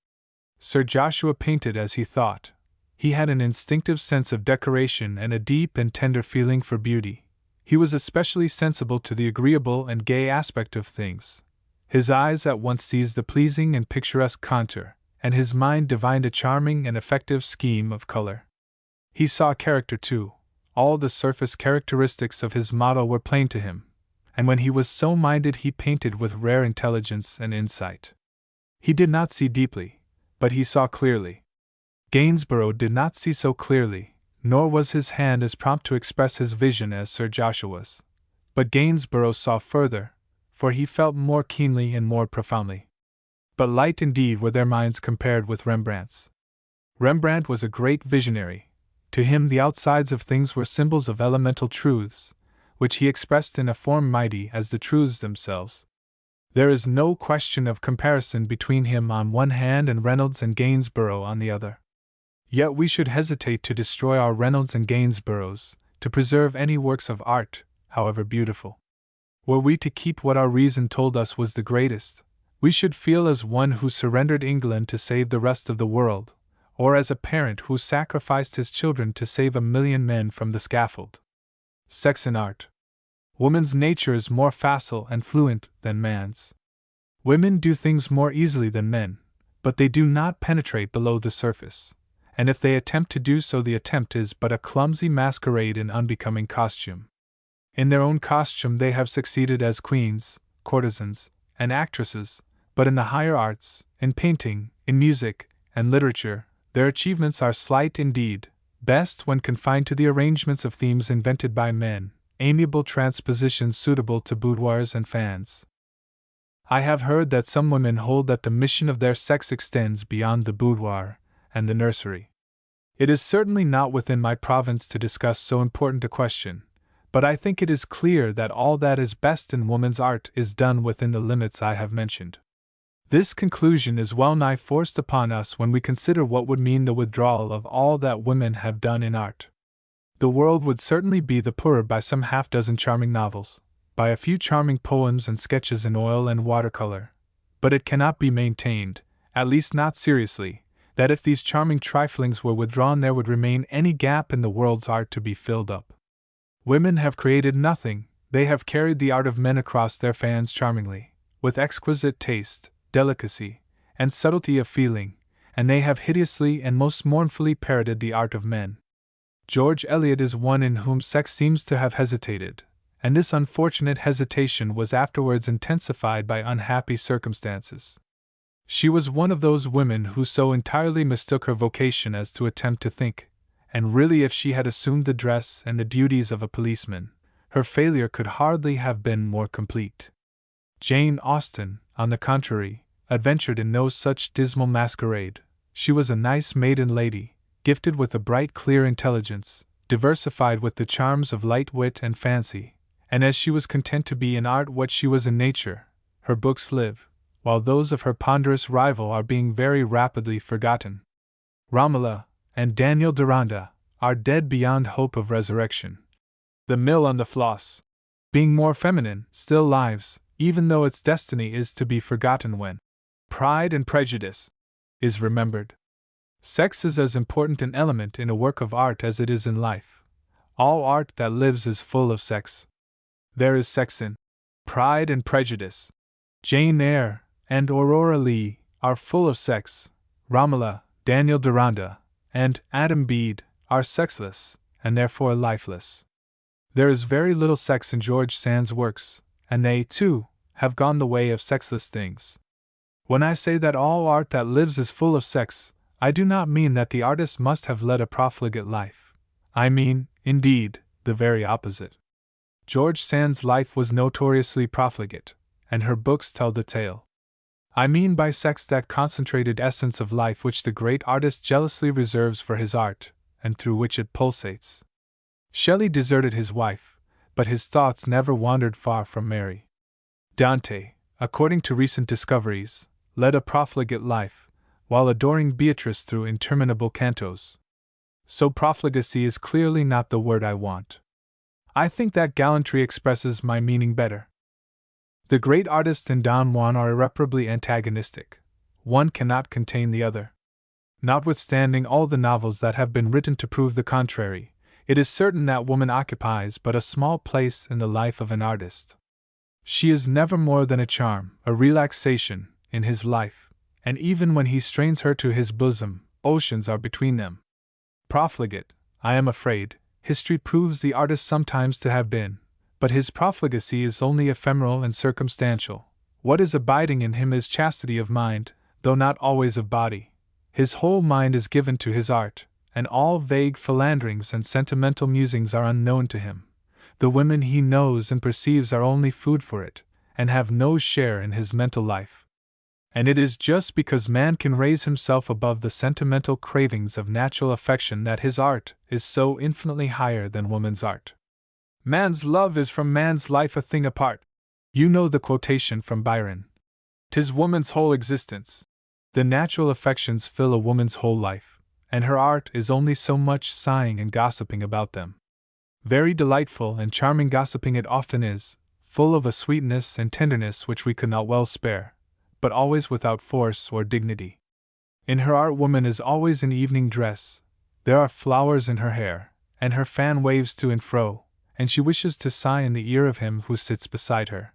Sir Joshua painted as he thought. He had an instinctive sense of decoration and a deep and tender feeling for beauty. He was especially sensible to the agreeable and gay aspect of things. His eyes at once seized the pleasing and picturesque contour, and his mind divined a charming and effective scheme of color. He saw character too. All the surface characteristics of his model were plain to him, and when he was so minded he painted with rare intelligence and insight. He did not see deeply, but he saw clearly. Gainsborough did not see so clearly, nor was his hand as prompt to express his vision as Sir Joshua's. But Gainsborough saw further, for he felt more keenly and more profoundly. But light indeed were their minds compared with Rembrandt's. Rembrandt was a great visionary. To him the outsides of things were symbols of elemental truths, which he expressed in a form mighty as the truths themselves. There is no question of comparison between him on one hand and Reynolds and Gainsborough on the other. Yet we should hesitate to destroy our Reynolds and Gainsboroughs, to preserve any works of art, however beautiful. Were we to keep what our reason told us was the greatest, we should feel as one who surrendered England to save the rest of the world, or as a parent who sacrificed his children to save 1,000,000 men from the scaffold. Sex in art. Woman's nature is more facile and fluent than man's. Women do things more easily than men, but they do not penetrate below the surface, and if they attempt to do so the attempt is but a clumsy masquerade in unbecoming costume. In their own costume they have succeeded as queens, courtesans, and actresses, but in the higher arts, in painting, in music, and literature, their achievements are slight indeed, best when confined to the arrangements of themes invented by men, amiable transpositions suitable to boudoirs and fans. I have heard that some women hold that the mission of their sex extends beyond the boudoir and the nursery. It is certainly not within my province to discuss so important a question, but I think it is clear that all that is best in woman's art is done within the limits I have mentioned. This conclusion is well nigh forced upon us when we consider what would mean the withdrawal of all that women have done in art. The world would certainly be the poorer by some half-dozen charming novels, by a few charming poems and sketches in oil and watercolor, but it cannot be maintained, at least not seriously, that if these charming triflings were withdrawn there would remain any gap in the world's art to be filled up. Women have created nothing, they have carried the art of men across their fans charmingly. with exquisite taste, delicacy, and subtlety of feeling, and they have hideously and most mournfully parodied the art of men. George Eliot is one in whom sex seems to have hesitated, and this unfortunate hesitation was afterwards intensified by unhappy circumstances. She was one of those women who so entirely mistook her vocation as to attempt to think, and really if she had assumed the dress and the duties of a policeman, her failure could hardly have been more complete. Jane Austen, on the contrary, adventured in no such dismal masquerade. She was a nice maiden lady, gifted with a bright clear intelligence, diversified with the charms of light wit and fancy, and as she was content to be in art what she was in nature, her books live, while those of her ponderous rival are being very rapidly forgotten. Romola and Daniel Deronda are dead beyond hope of resurrection. The Mill on the Floss, being more feminine, still lives, even though its destiny is to be forgotten when Pride and Prejudice is remembered. Sex is as important an element in a work of art as it is in life. All art that lives is full of sex. There is sex in Pride and Prejudice. Jane Eyre and Aurora Leigh are full of sex. Romola, Daniel Deronda, and Adam Bede are sexless, and therefore lifeless. There is very little sex in George Sand's works, and they, too, have gone the way of sexless things. When I say that all art that lives is full of sex, I do not mean that the artist must have led a profligate life. I mean, indeed, the very opposite. George Sand's life was notoriously profligate, and her books tell the tale. I mean by sex that concentrated essence of life which the great artist jealously reserves for his art, and through which it pulsates. Shelley deserted his wife, but his thoughts never wandered far from Mary. Dante, according to recent discoveries, led a profligate life, while adoring Beatrice through interminable cantos. So profligacy is clearly not the word I want. I think that gallantry expresses my meaning better. The great artist and Don Juan are irreparably antagonistic. One cannot contain the other. Notwithstanding all the novels that have been written to prove the contrary, it is certain that woman occupies but a small place in the life of an artist. She is never more than a charm, a relaxation, in his life, and even when he strains her to his bosom, oceans are between them. Profligate, I am afraid, history proves the artist sometimes to have been, but his profligacy is only ephemeral and circumstantial. What is abiding in him is chastity of mind, though not always of body. His whole mind is given to his art, and all vague philanderings and sentimental musings are unknown to him. The women he knows and perceives are only food for it, and have no share in his mental life. And it is just because man can raise himself above the sentimental cravings of natural affection that his art is so infinitely higher than woman's art. Man's love is from man's life a thing apart. You know the quotation from Byron. 'Tis woman's whole existence. The natural affections fill a woman's whole life, and her art is only so much sighing and gossiping about them. Very delightful and charming gossiping it often is, full of a sweetness and tenderness which we could not well spare, but always without force or dignity. In her art woman is always in evening dress, there are flowers in her hair, and her fan waves to and fro, and she wishes to sigh in the ear of him who sits beside her.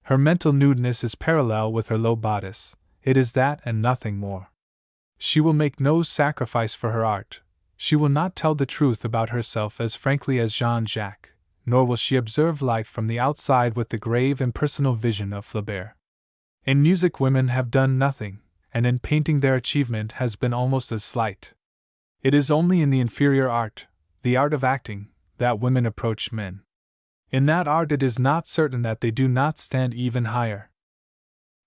Her mental nudeness is parallel with her low bodice, it is that and nothing more. She will make no sacrifice for her art, she will not tell the truth about herself as frankly as Jean-Jacques, nor will she observe life from the outside with the grave impersonal vision of Flaubert. In music women have done nothing, and in painting their achievement has been almost as slight. It is only in the inferior art, the art of acting, that women approach men. In that art it is not certain that they do not stand even higher.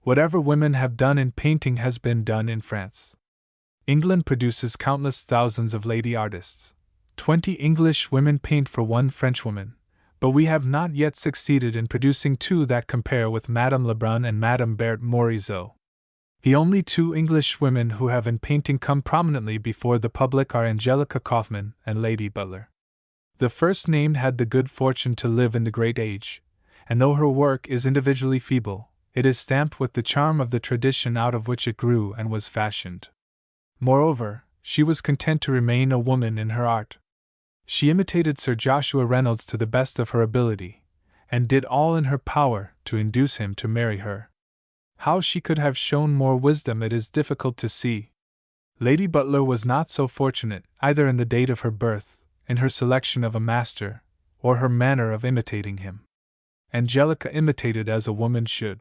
Whatever women have done in painting has been done in France. England produces countless thousands of lady artists. 20 English women paint for one Frenchwoman, but we have not yet succeeded in producing two that compare with Madame Lebrun and Madame Berthe Morisot. The only two English women who have in painting come prominently before the public are Angelica Kauffman and Lady Butler. The first named had the good fortune to live in the great age, and though her work is individually feeble, it is stamped with the charm of the tradition out of which it grew and was fashioned. Moreover, she was content to remain a woman in her art. She imitated Sir Joshua Reynolds to the best of her ability, and did all in her power to induce him to marry her. How she could have shown more wisdom it is difficult to see. Lady Butler was not so fortunate, either in the date of her birth, in her selection of a master, or her manner of imitating him. Angelica imitated as a woman should.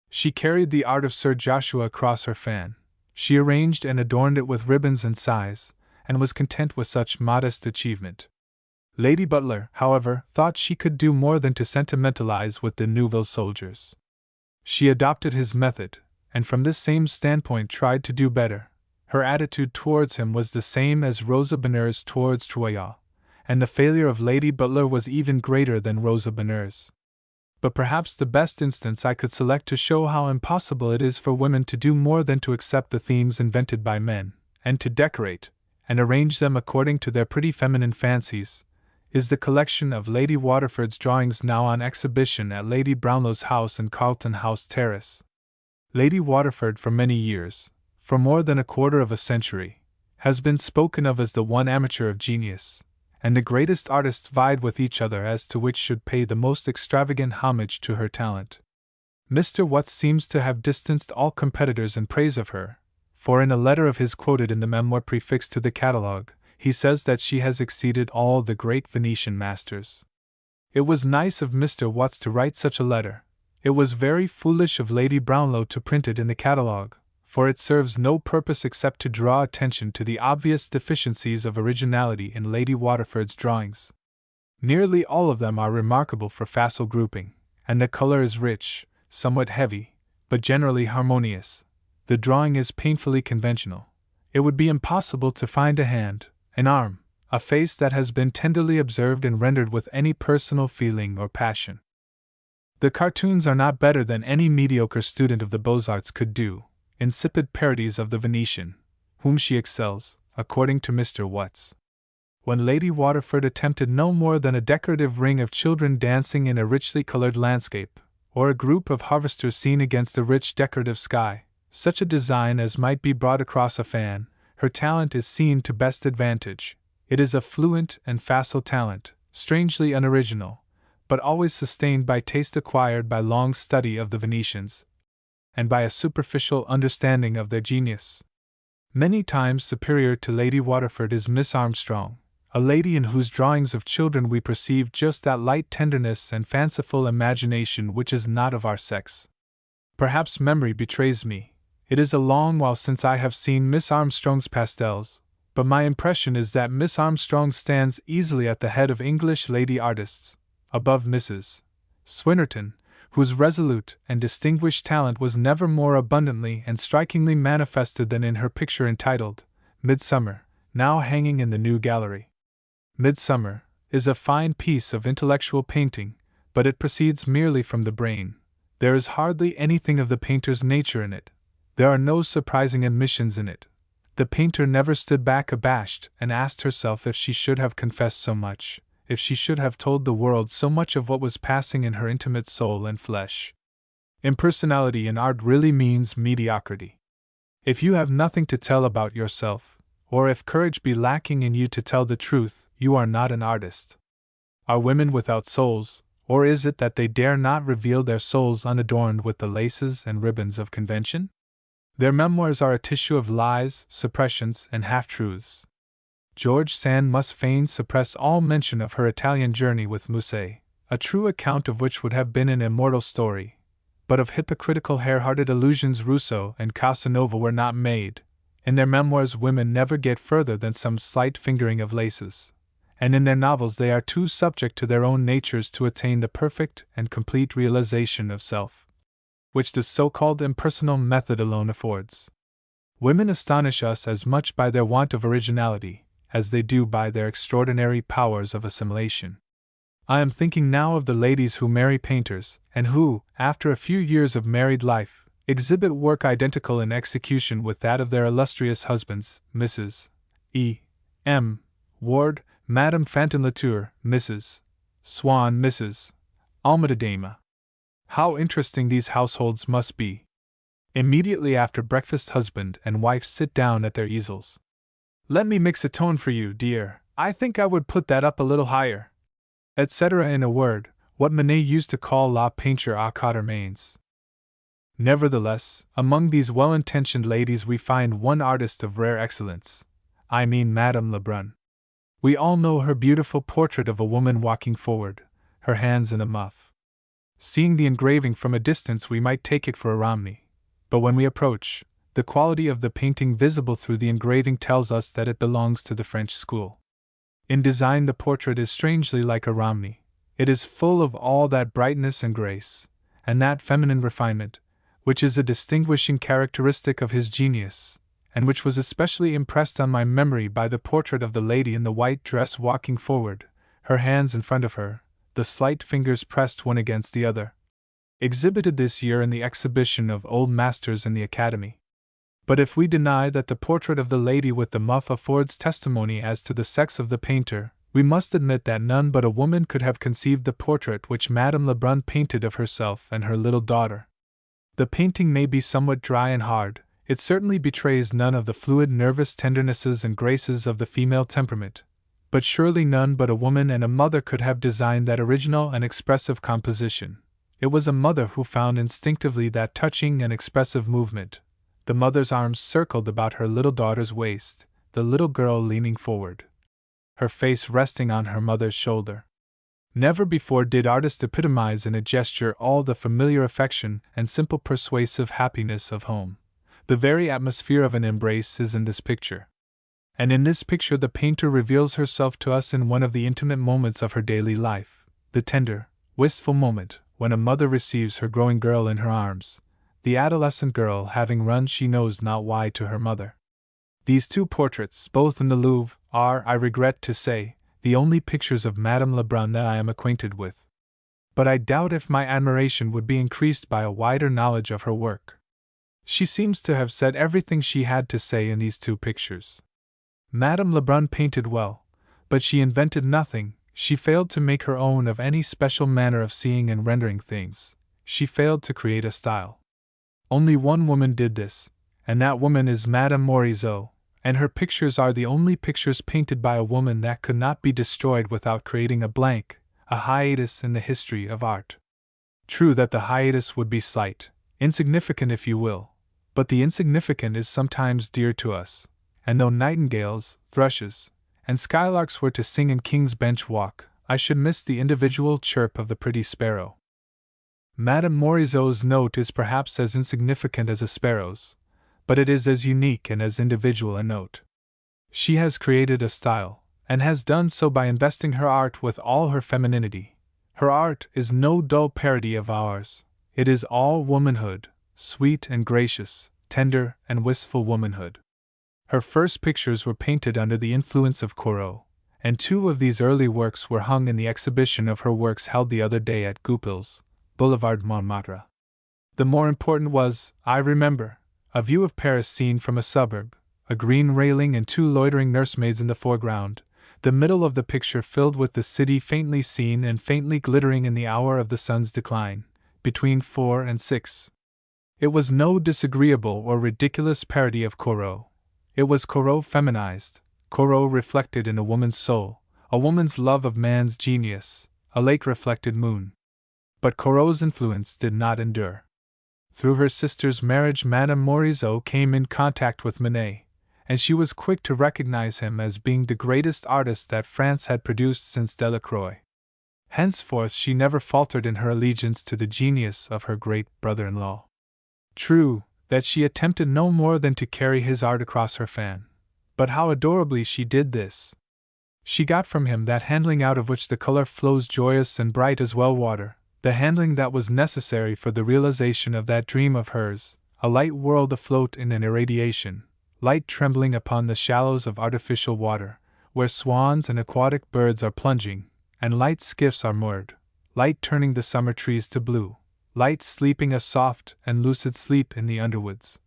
She carried the art of Sir Joshua across her fan. She arranged and adorned it with ribbons and size, and was content with such modest achievement. Lady Butler, however, thought she could do more than to sentimentalize with de Neuville soldiers. She adopted his method, and from this same standpoint tried to do better. Her attitude towards him was the same as Rosa Bonheur's towards Troyat, and the failure of Lady Butler was even greater than Rosa Bonheur's. But perhaps the best instance I could select to show how impossible it is for women to do more than to accept the themes invented by men, and to decorate and arrange them according to their pretty feminine fancies, is the collection of Lady Waterford's drawings now on exhibition at Lady Brownlow's house in Carlton House Terrace. Lady Waterford for many years, for more than a quarter of a century, has been spoken of as the one amateur of genius, and the greatest artists vied with each other as to which should pay the most extravagant homage to her talent. Mr. Watts seems to have distanced all competitors in praise of her, for in a letter of his quoted in the memoir prefixed to the catalogue, he says that she has exceeded all the great Venetian masters. It was nice of Mr. Watts to write such a letter. It was very foolish of Lady Brownlow to print it in the catalogue, for it serves no purpose except to draw attention to the obvious deficiencies of originality in Lady Waterford's drawings. Nearly all of them are remarkable for facile grouping, and the color is rich, somewhat heavy, but generally harmonious. The drawing is painfully conventional. It would be impossible to find a hand, an arm, a face that has been tenderly observed and rendered with any personal feeling or passion. The cartoons are not better than any mediocre student of the Beaux-Arts could do, insipid parodies of the Venetian, whom she excels, according to Mr. Watts. When Lady Waterford attempted no more than a decorative ring of children dancing in a richly colored landscape, or a group of harvesters seen against a rich decorative sky, such a design as might be brought across a fan, her talent is seen to best advantage. It is a fluent and facile talent, strangely unoriginal, but always sustained by taste acquired by long study of the Venetians, and by a superficial understanding of their genius. Many times superior to Lady Waterford is Miss Armstrong, a lady in whose drawings of children we perceive just that light tenderness and fanciful imagination which is not of our sex. Perhaps memory betrays me. It is a long while since I have seen Miss Armstrong's pastels, but my impression is that Miss Armstrong stands easily at the head of English lady artists, above Mrs. Swinnerton, whose resolute and distinguished talent was never more abundantly and strikingly manifested than in her picture entitled Midsummer, now hanging in the New Gallery. Midsummer is a fine piece of intellectual painting, but it proceeds merely from the brain. There is hardly anything of the painter's nature in it. There are no surprising admissions in it. The painter never stood back abashed and asked herself if she should have confessed so much, if she should have told the world so much of what was passing in her intimate soul and flesh. Impersonality in art really means mediocrity. If you have nothing to tell about yourself, or if courage be lacking in you to tell the truth, you are not an artist. Are women without souls, or is it that they dare not reveal their souls unadorned with the laces and ribbons of convention? Their memoirs are a tissue of lies, suppressions, and half-truths. George Sand must fain suppress all mention of her Italian journey with Musset, a true account of which would have been an immortal story, but of hypocritical hare-hearted allusions Rousseau and Casanova were not made. In their memoirs women never get further than some slight fingering of laces, and in their novels they are too subject to their own natures to attain the perfect and complete realization of self, which the so-called impersonal method alone affords. Women astonish us as much by their want of originality, as they do by their extraordinary powers of assimilation. I am thinking now of the ladies who marry painters, and who, after a few years of married life, exhibit work identical in execution with that of their illustrious husbands, Mrs. E. M. Ward, Madame Fantin-Latour, Mrs. Swan, Mrs. Almeda-Dama. How interesting these households must be! Immediately after breakfast, husband and wife sit down at their easels. "Let me mix a tone for you, dear. I think I would put that up a little higher," etc. In a word, what Manet used to call la peinture à quatre mains. Nevertheless, among these well-intentioned ladies we find one artist of rare excellence. I mean Madame Lebrun. We all know her beautiful portrait of a woman walking forward, her hands in a muff. Seeing the engraving from a distance we might take it for a Romney, but when we approach, the quality of the painting visible through the engraving tells us that it belongs to the French school. In design the portrait is strangely like a Romney. It is full of all that brightness and grace, and that feminine refinement, which is a distinguishing characteristic of his genius, and which was especially impressed on my memory by the portrait of the lady in the white dress walking forward, her hands in front of her, the slight fingers pressed one against the other. Exhibited this year in the exhibition of Old Masters in the Academy. But if we deny that the portrait of the lady with the muff affords testimony as to the sex of the painter, we must admit that none but a woman could have conceived the portrait which Madame Lebrun painted of herself and her little daughter. The painting may be somewhat dry and hard, it certainly betrays none of the fluid nervous tendernesses and graces of the female temperament, but surely none but a woman and a mother could have designed that original and expressive composition. It was a mother who found instinctively that touching and expressive movement. The mother's arms circled about her little daughter's waist, the little girl leaning forward, her face resting on her mother's shoulder. Never before did artist epitomize in a gesture all the familiar affection and simple persuasive happiness of home. The very atmosphere of an embrace is in this picture. And in this picture the painter reveals herself to us in one of the intimate moments of her daily life, the tender, wistful moment when a mother receives her growing girl in her arms, the adolescent girl having run she knows not why to her mother. These two portraits, both in the Louvre, are, I regret to say, the only pictures of Madame Lebrun that I am acquainted with. But I doubt if my admiration would be increased by a wider knowledge of her work. She seems to have said everything she had to say in these two pictures. Madame Lebrun painted well, but she invented nothing, she failed to make her own of any special manner of seeing and rendering things, she failed to create a style. Only one woman did this, and that woman is Madame Morisot, and her pictures are the only pictures painted by a woman that could not be destroyed without creating a blank, a hiatus in the history of art. True that the hiatus would be slight, insignificant if you will, but the insignificant is sometimes dear to us, and though nightingales, thrushes, and skylarks were to sing in King's Bench Walk, I should miss the individual chirp of the pretty sparrow. Madame Morisot's note is perhaps as insignificant as a sparrow's, but it is as unique and as individual a note. She has created a style, and has done so by investing her art with all her femininity. Her art is no dull parody of ours, it is all womanhood, sweet and gracious, tender and wistful womanhood. Her first pictures were painted under the influence of Corot, and two of these early works were hung in the exhibition of her works held the other day at Goupil's, Boulevard Montmartre. The more important was, I remember, a view of Paris seen from a suburb, a green railing and two loitering nursemaids in the foreground, the middle of the picture filled with the city faintly seen and faintly glittering in the hour of the sun's decline, between 4 and 6. It was no disagreeable or ridiculous parody of Corot. It was Corot feminized, Corot reflected in a woman's soul, a woman's love of man's genius, a lake-reflected moon. But Corot's influence did not endure. Through her sister's marriage Madame Morisot came in contact with Manet, and she was quick to recognize him as being the greatest artist that France had produced since Delacroix. Henceforth she never faltered in her allegiance to the genius of her great brother-in-law. True, that she attempted no more than to carry his art across her fan, but how adorably she did this! She got from him that handling out of which the color flows joyous and bright as well water, the handling that was necessary for the realization of that dream of hers, a light world afloat in an irradiation, light trembling upon the shallows of artificial water, where swans and aquatic birds are plunging, and light skiffs are moored, light turning the summer trees to blue, light sleeping a soft and lucid sleep in the underwoods,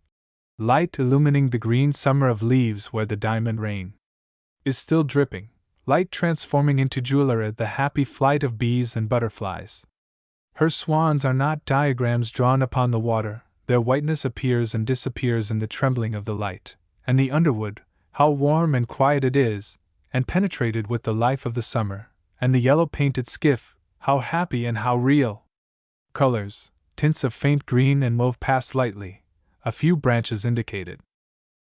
light illumining the green summer of leaves where the diamond rain is still dripping, light transforming into jewelry the happy flight of bees and butterflies. Her swans are not diagrams drawn upon the water, their whiteness appears and disappears in the trembling of the light, and the underwood, how warm and quiet it is, and penetrated with the life of the summer, and the yellow painted skiff, how happy and how real! Colors, tints of faint green and mauve passed lightly, a few branches indicated.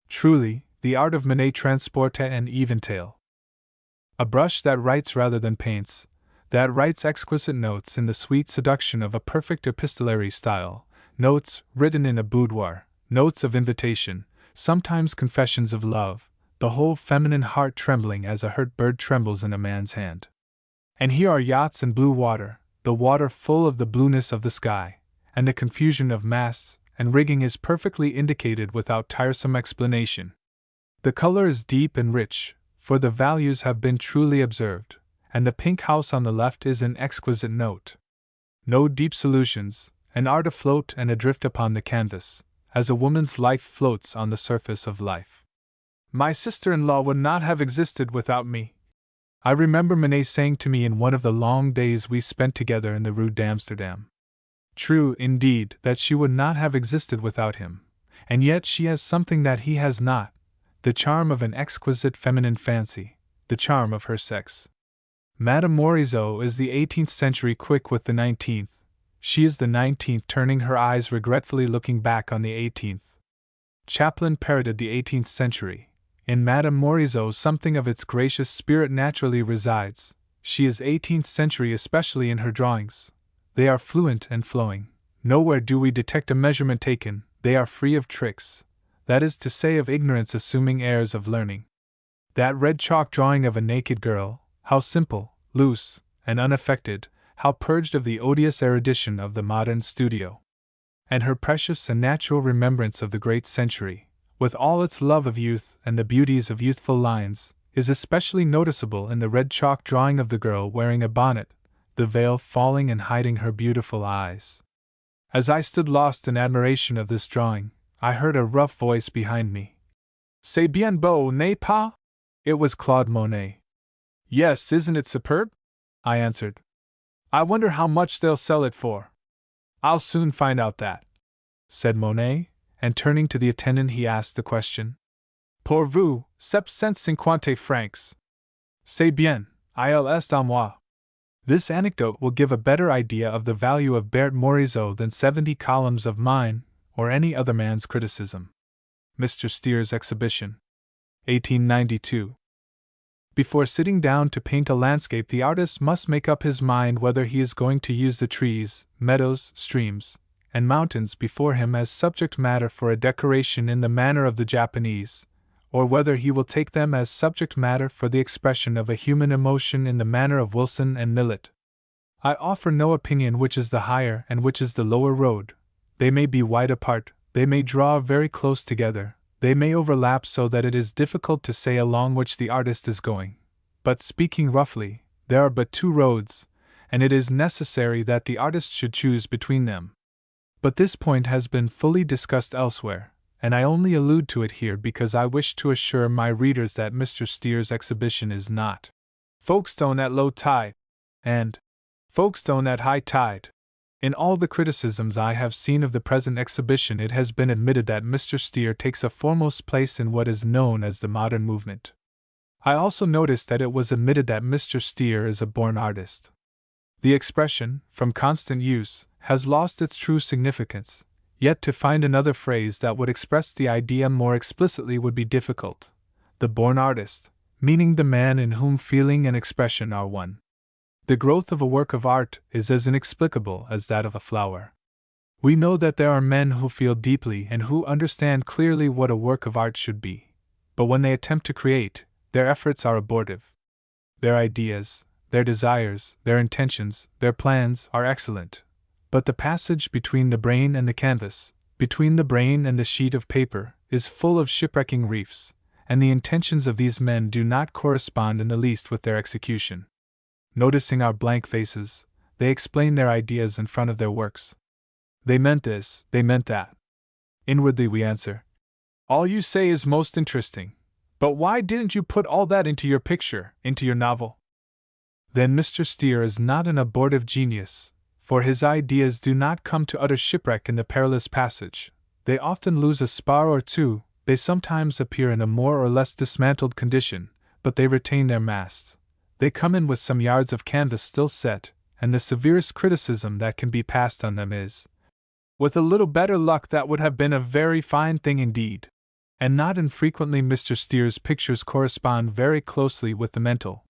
Truly, the art of Manet transporte and eventail. A brush that writes rather than paints, that writes exquisite notes in the sweet seduction of a perfect epistolary style, notes written in a boudoir, notes of invitation, sometimes confessions of love, the whole feminine heart trembling as a hurt bird trembles in a man's hand. And here are yachts and blue water, the water full of the blueness of the sky, and the confusion of masts and rigging is perfectly indicated without tiresome explanation. The color is deep and rich, for the values have been truly observed, and the pink house on the left is an exquisite note. No deep solutions, an art afloat and adrift upon the canvas, as a woman's life floats on the surface of life. My sister-in-law would not have existed without me. I remember Manet saying to me in one of the long days we spent together in the Rue d'Amsterdam. True, indeed, that she would not have existed without him, and yet she has something that he has not, the charm of an exquisite feminine fancy, the charm of her sex. Madame Morisot is the 18th century quick with the 19th, she is the 19th turning her eyes regretfully looking back on the 18th. Chaplin parroted the 18th century. In Madame Morisot something of its gracious spirit naturally resides. She is 18th century especially in her drawings. They are fluent and flowing. Nowhere do we detect a measurement taken, they are free of tricks, that is to say of ignorance assuming airs of learning. That red chalk drawing of a naked girl, how simple, loose, and unaffected, how purged of the odious erudition of the modern studio. And her precious and natural remembrance of the great century, with all its love of youth and the beauties of youthful lines, is especially noticeable in the red chalk drawing of the girl wearing a bonnet, the veil falling and hiding her beautiful eyes. As I stood lost in admiration of this drawing, I heard a rough voice behind me. C'est bien beau, n'est pas? It was Claude Monet. Yes, isn't it superb? I answered. I wonder how much they'll sell it for. I'll soon find out that, said Monet, and turning to the attendant he asked the question. Pour vous, 750 francs. C'est bien, il est à moi. This anecdote will give a better idea of the value of Berthe Morisot than 70 columns of mine, or any other man's criticism. Mr. Steele's Exhibition. 1892. Before sitting down to paint a landscape, the artist must make up his mind whether he is going to use the trees, meadows, streams, and mountains before him as subject matter for a decoration in the manner of the Japanese, or whether he will take them as subject matter for the expression of a human emotion in the manner of Wilson and Millet. I offer no opinion which is the higher and which is the lower road. They may be wide apart, they may draw very close together, they may overlap so that it is difficult to say along which the artist is going. But speaking roughly, there are but two roads, and it is necessary that the artist should choose between them. But this point has been fully discussed elsewhere, and I only allude to it here because I wish to assure my readers that Mr. Steele's exhibition is not Folkestone at low tide, and Folkestone at high tide. In all the criticisms I have seen of the present exhibition, it has been admitted that Mr. Steele takes a foremost place in what is known as the modern movement. I also noticed that it was admitted that Mr. Steele is a born artist. The expression, from constant use, has lost its true significance, yet to find another phrase that would express the idea more explicitly would be difficult. The born artist, meaning the man in whom feeling and expression are one. The growth of a work of art is as inexplicable as that of a flower. We know that there are men who feel deeply and who understand clearly what a work of art should be, but when they attempt to create, their efforts are abortive. Their ideas, their desires, their intentions, their plans are excellent, but the passage between the brain and the canvas, between the brain and the sheet of paper, is full of shipwrecking reefs, and the intentions of these men do not correspond in the least with their execution. Noticing our blank faces, they explain their ideas in front of their works. They meant this, they meant that. Inwardly we answer, all you say is most interesting, but why didn't you put all that into your picture, into your novel? Then Mr. Steele is not an abortive genius, for his ideas do not come to utter shipwreck in the perilous passage. They often lose a spar or two, they sometimes appear in a more or less dismantled condition, but they retain their masts. They come in with some yards of canvas still set, and the severest criticism that can be passed on them is, With a little better luck, that would have been a very fine thing indeed. And not infrequently Mr. Steere's pictures correspond very closely with the mental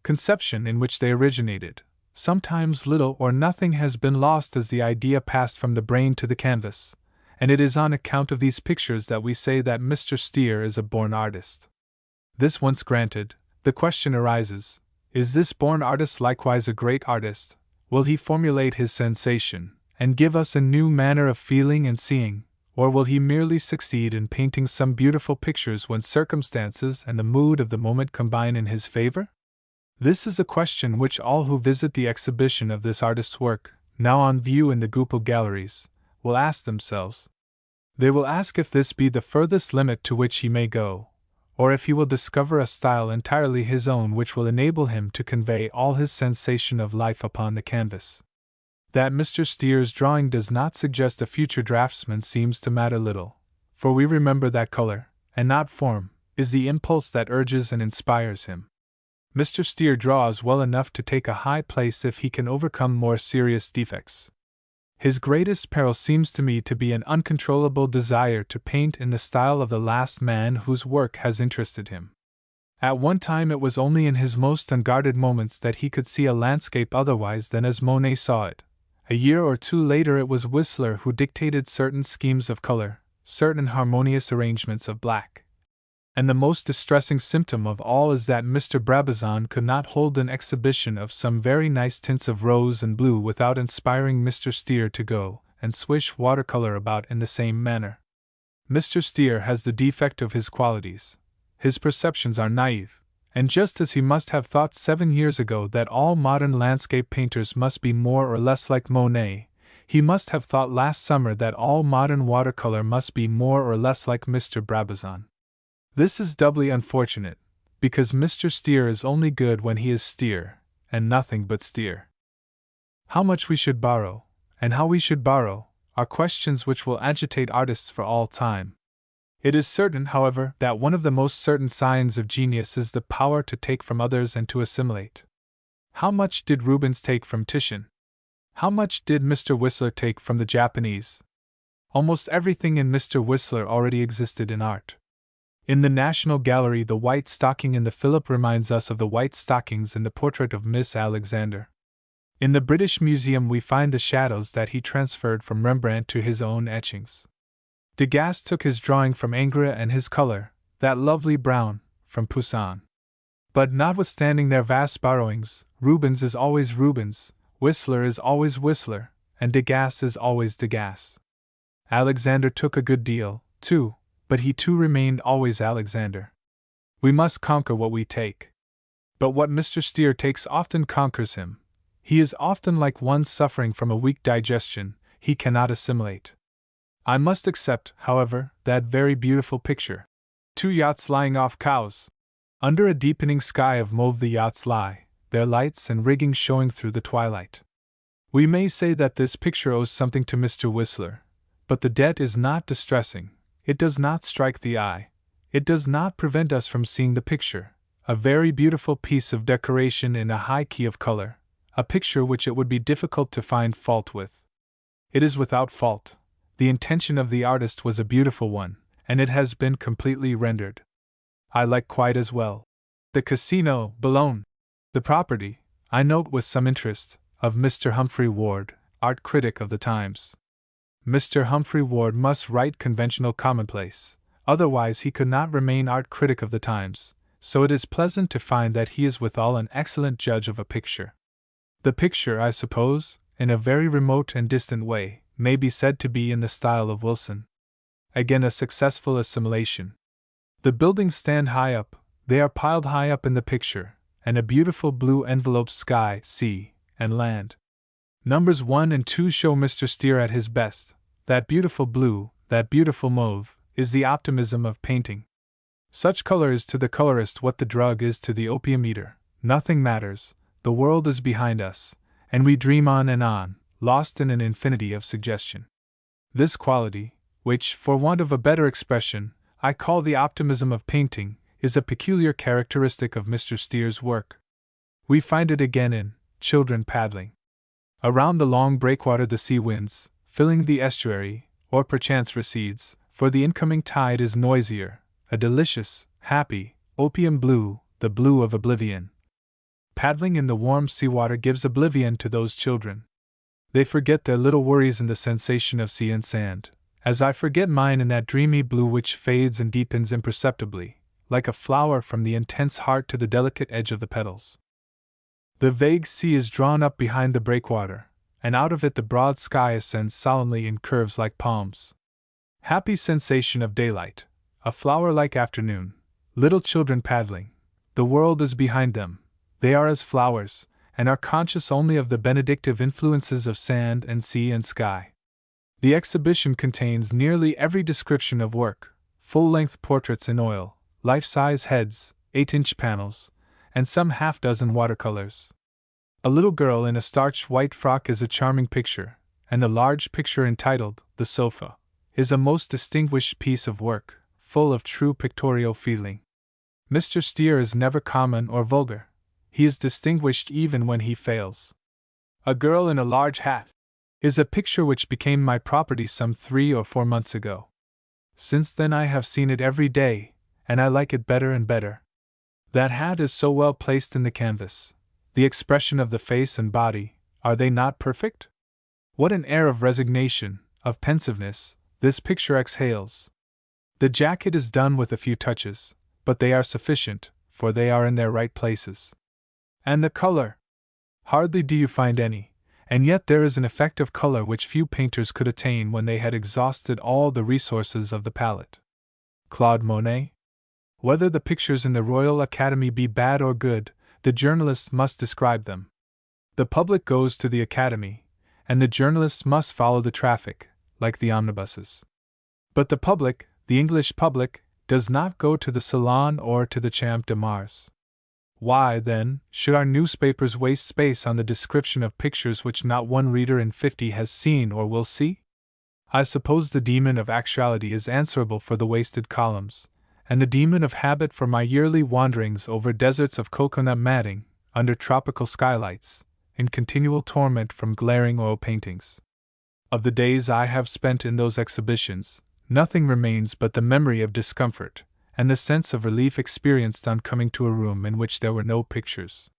conception in which they originated. Sometimes little or nothing has been lost as the idea passed from the brain to the canvas, and it is on account of these pictures that we say that Mr. Steere is a born artist. This once granted, the question arises, is this born artist likewise a great artist? Will he formulate his sensation, and give us a new manner of feeling and seeing, or will he merely succeed in painting some beautiful pictures when circumstances and the mood of the moment combine in his favor? This is a question which all who visit the exhibition of this artist's work, now on view in the Goupil galleries, will ask themselves. They will ask if this be the furthest limit to which he may go, or if he will discover a style entirely his own which will enable him to convey all his sensation of life upon the canvas. That Mr. Steere's drawing does not suggest a future draftsman seems to matter little, for we remember that color, and not form, is the impulse that urges and inspires him. Mr. Steere draws well enough to take a high place if he can overcome more serious defects. His greatest peril seems to me to be an uncontrollable desire to paint in the style of the last man whose work has interested him. At one time it was only in his most unguarded moments that he could see a landscape otherwise than as Monet saw it. A year or two later it was Whistler who dictated certain schemes of color, certain harmonious arrangements of black. And the most distressing symptom of all is that Mr. Brabazon could not hold an exhibition of some very nice tints of rose and blue without inspiring Mr. Steere to go and swish watercolor about in the same manner. Mr. Steere has the defect of his qualities. His perceptions are naive, and just as he must have thought 7 years ago that all modern landscape painters must be more or less like Monet, he must have thought last summer that all modern watercolor must be more or less like Mr. Brabazon. This is doubly unfortunate, because Mr. Steere is only good when he is Steere, and nothing but Steere. How much we should borrow, and how we should borrow, are questions which will agitate artists for all time. It is certain, however, that one of the most certain signs of genius is the power to take from others and to assimilate. How much did Rubens take from Titian? How much did Mr. Whistler take from the Japanese? Almost everything in Mr. Whistler already existed in art. In the National Gallery, the white stocking in the Philip reminds us of the white stockings in the portrait of Miss Alexander. In the British Museum, we find the shadows that he transferred from Rembrandt to his own etchings. Degas took his drawing from Ingres and his color, that lovely brown, from Poussin. But notwithstanding their vast borrowings, Rubens is always Rubens, Whistler is always Whistler, and Degas is always Degas. Alexander took a good deal, too, but he too remained always Alexander. We must conquer what we take. But what Mr. Steere takes often conquers him. He is often like one suffering from a weak digestion, he cannot assimilate. I must accept, however, that very beautiful picture. 2 yachts lying off Cowes. Under a deepening sky of mauve the yachts lie, their lights and rigging showing through the twilight. We may say that this picture owes something to Mr. Whistler, but the debt is not distressing. It does not strike the eye. It does not prevent us from seeing the picture, a very beautiful piece of decoration in a high key of color, a picture which it would be difficult to find fault with. It is without fault. The intention of the artist was a beautiful one, and it has been completely rendered. I like quite as well the Casino, Boulogne. The property, I note with some interest, of Mr. Humphrey Ward, art critic of the Times. Mr. Humphrey Ward must write conventional commonplace, otherwise he could not remain art critic of the Times, so it is pleasant to find that he is withal an excellent judge of a picture. The picture, I suppose, in a very remote and distant way, may be said to be in the style of Wilson. Again a successful assimilation. The buildings stand high up, they are piled high up in the picture, and a beautiful blue envelopes sky, sea, and land. Numbers 1 and 2 show Mr. Steere at his best. That beautiful blue, that beautiful mauve, is the optimism of painting. Such color is to the colorist what the drug is to the opium eater. Nothing matters, the world is behind us, and we dream on, lost in an infinity of suggestion. This quality, which, for want of a better expression, I call the optimism of painting, is a peculiar characteristic of Mr. Steere's work. We find it again in Children Paddling. Around the long breakwater the sea winds, filling the estuary, or perchance recedes, for the incoming tide is noisier, a delicious, happy, opium blue, the blue of oblivion. Paddling in the warm seawater gives oblivion to those children. They forget their little worries in the sensation of sea and sand, as I forget mine in that dreamy blue which fades and deepens imperceptibly, like a flower from the intense heart to the delicate edge of the petals. The vague sea is drawn up behind the breakwater, and out of it the broad sky ascends solemnly in curves like palms. Happy sensation of daylight, a flower-like afternoon, little children paddling, the world is behind them, they are as flowers, and are conscious only of the benedictive influences of sand and sea and sky. The exhibition contains nearly every description of work, full-length portraits in oil, life-size heads, 8-inch panels, and some half-dozen watercolors. A little girl in a starched white frock is a charming picture, and a large picture entitled The Sofa is a most distinguished piece of work, full of true pictorial feeling. Mr. Steer is never common or vulgar. He is distinguished even when he fails. A girl in a large hat is a picture which became my property some 3 or 4 months ago. Since then I have seen it every day, and I like it better and better. That hat is so well placed in the canvas. The expression of the face and body, are they not perfect? What an air of resignation, of pensiveness, this picture exhales. The jacket is done with a few touches, but they are sufficient, for they are in their right places. And the color? Hardly do you find any, and yet there is an effect of color which few painters could attain when they had exhausted all the resources of the palette. Claude Monet? Whether the pictures in the Royal Academy be bad or good, the journalists must describe them. The public goes to the Academy, and the journalists must follow the traffic, like the omnibuses. But the public, the English public, does not go to the Salon or to the Champ de Mars. Why, then, should our newspapers waste space on the description of pictures which not one reader in 50 has seen or will see? I suppose the demon of actuality is answerable for the wasted columns, and the demon of habit for my yearly wanderings over deserts of coconut matting, under tropical skylights, in continual torment from glaring oil paintings. Of the days I have spent in those exhibitions, nothing remains but the memory of discomfort, and the sense of relief experienced on coming to a room in which there were no pictures.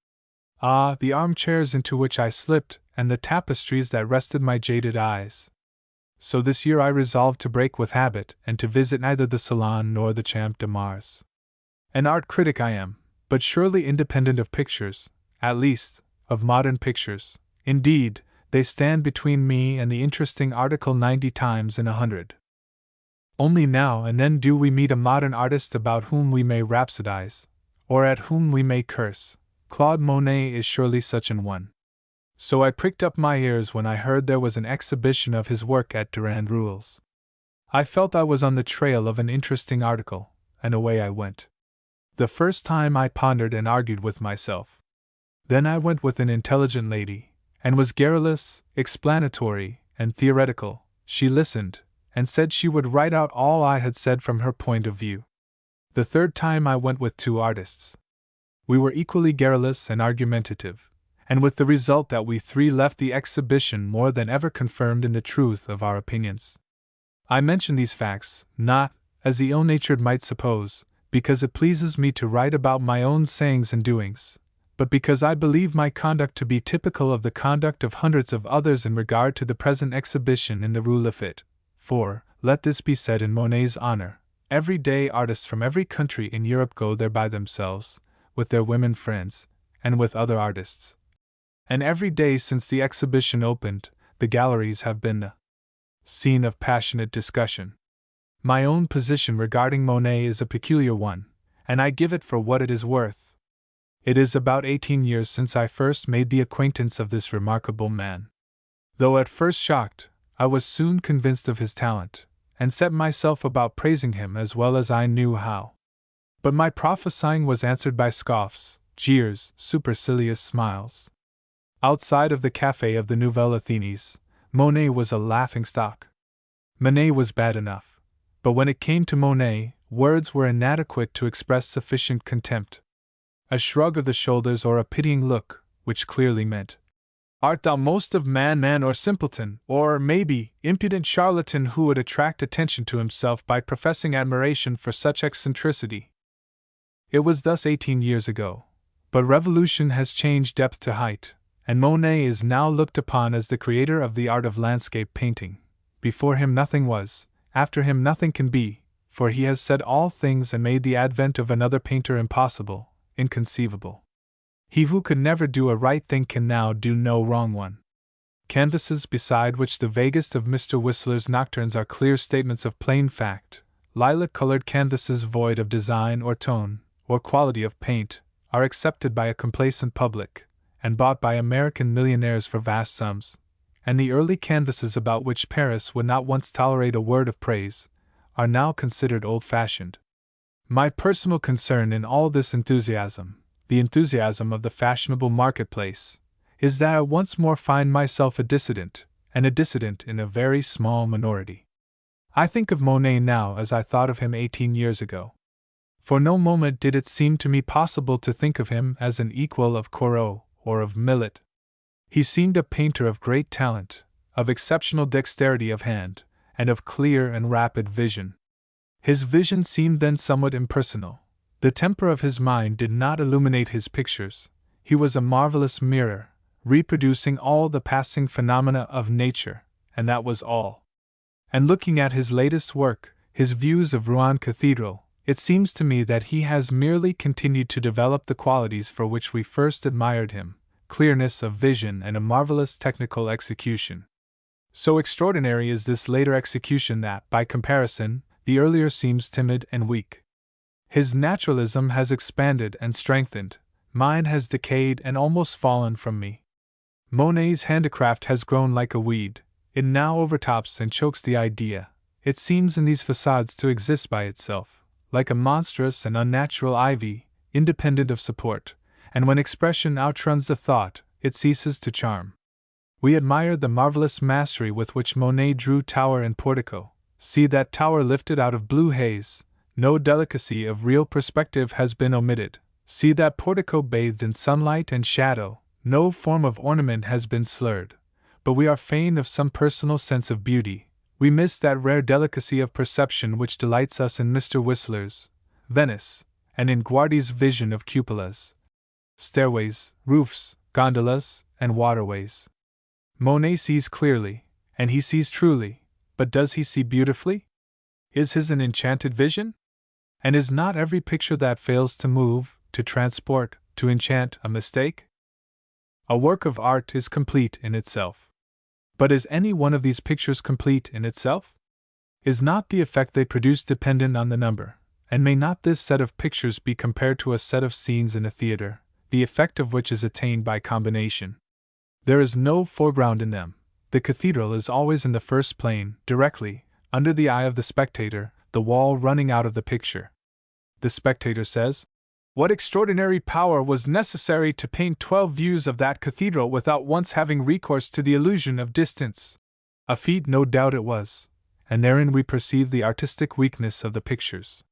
Ah, the armchairs into which I slipped, and the tapestries that rested my jaded eyes. So this year I resolved to break with habit and to visit neither the Salon nor the Champ de Mars. An art critic I am, but surely independent of pictures, at least, of modern pictures. Indeed, they stand between me and the interesting article 90 times in 100. Only now and then do we meet a modern artist about whom we may rhapsodize, or at whom we may curse. Claude Monet is surely such an one. So I pricked up my ears when I heard there was an exhibition of his work at Durand Ruel's. I felt I was on the trail of an interesting article, and away I went. The first time I pondered and argued with myself. Then I went with an intelligent lady, and was garrulous, explanatory, and theoretical. She listened, and said she would write out all I had said from her point of view. The third time I went with 2 artists. We were equally garrulous and argumentative, and with the result that we 3 left the exhibition more than ever confirmed in the truth of our opinions. I mention these facts, not, as the ill-natured might suppose, because it pleases me to write about my own sayings and doings, but because I believe my conduct to be typical of the conduct of hundreds of others in regard to the present exhibition in the Rue Lafitte. For, let this be said in Monet's honor, every day artists from every country in Europe go there by themselves, with their women friends, and with other artists. And every day since the exhibition opened, the galleries have been the scene of passionate discussion. My own position regarding Monet is a peculiar one, and I give it for what it is worth. It is about 18 years since I first made the acquaintance of this remarkable man. Though at first shocked, I was soon convinced of his talent, and set myself about praising him as well as I knew how. But my prophesying was answered by scoffs, jeers, supercilious smiles. Outside of the café of the Nouvelle Athenes, Monet was a laughing-stock. Manet was bad enough, but when it came to Monet, words were inadequate to express sufficient contempt. A shrug of the shoulders or a pitying look, which clearly meant, Art thou most of man or simpleton, or, maybe, impudent charlatan who would attract attention to himself by professing admiration for such eccentricity? It was thus 18 years ago. But revolution has changed depth to height, and Monet is now looked upon as the creator of the art of landscape painting. Before him nothing was, after him nothing can be, for he has said all things and made the advent of another painter impossible, inconceivable. He who could never do a right thing can now do no wrong one. Canvases beside which the vaguest of Mr. Whistler's nocturnes are clear statements of plain fact, lilac-colored canvases void of design or tone, or quality of paint, are accepted by a complacent public, and bought by American millionaires for vast sums, and the early canvases about which Paris would not once tolerate a word of praise, are now considered old-fashioned. My personal concern in all this enthusiasm, the enthusiasm of the fashionable marketplace, is that I once more find myself a dissident, and a dissident in a very small minority. I think of Monet now as I thought of him 18 years ago. For no moment did it seem to me possible to think of him as an equal of Corot or of Millet. He seemed a painter of great talent, of exceptional dexterity of hand, and of clear and rapid vision. His vision seemed then somewhat impersonal. The temper of his mind did not illuminate his pictures. He was a marvelous mirror, reproducing all the passing phenomena of nature, and that was all. And looking at his latest work, his views of Rouen Cathedral, it seems to me that he has merely continued to develop the qualities for which we first admired him, clearness of vision and a marvelous technical execution. So extraordinary is this later execution that, by comparison, the earlier seems timid and weak. His naturalism has expanded and strengthened, mine has decayed and almost fallen from me. Monet's handicraft has grown like a weed, it now overtops and chokes the idea, it seems in these facades to exist by itself, like a monstrous and unnatural ivy, independent of support, and when expression outruns the thought, it ceases to charm. We admire the marvelous mastery with which Monet drew tower and portico. See that tower lifted out of blue haze. No delicacy of real perspective has been omitted. See that portico bathed in sunlight and shadow. No form of ornament has been slurred. But we are fain of some personal sense of beauty. We miss that rare delicacy of perception which delights us in Mr. Whistler's Venice, and in Guardi's vision of cupolas, stairways, roofs, gondolas, and waterways. Monet sees clearly, and he sees truly, but does he see beautifully? Is his an enchanted vision? And is not every picture that fails to move, to transport, to enchant a mistake? A work of art is complete in itself. But is any one of these pictures complete in itself? Is not the effect they produce dependent on the number, and may not this set of pictures be compared to a set of scenes in a theater, the effect of which is attained by combination? There is no foreground in them. The cathedral is always in the first plane, directly, under the eye of the spectator, the wall running out of the picture. The spectator says, "What extraordinary power was necessary to paint 12 views of that cathedral without once having recourse to the illusion of distance?" A feat no doubt it was, and therein we perceive the artistic weakness of the pictures.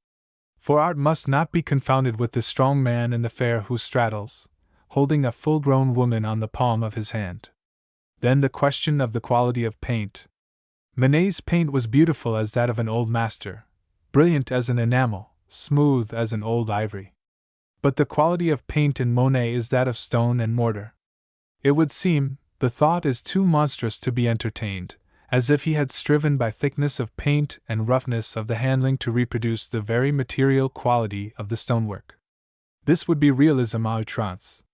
For art must not be confounded with the strong man and the fair who straddles, holding a full-grown woman on the palm of his hand. Then the question of the quality of paint. Monet's paint was beautiful as that of an old master, brilliant as an enamel, smooth as an old ivory. But the quality of paint in Monet is that of stone and mortar. It would seem, the thought is too monstrous to be entertained, as if he had striven by thickness of paint and roughness of the handling to reproduce the very material quality of the stonework. This would be realism à outrance.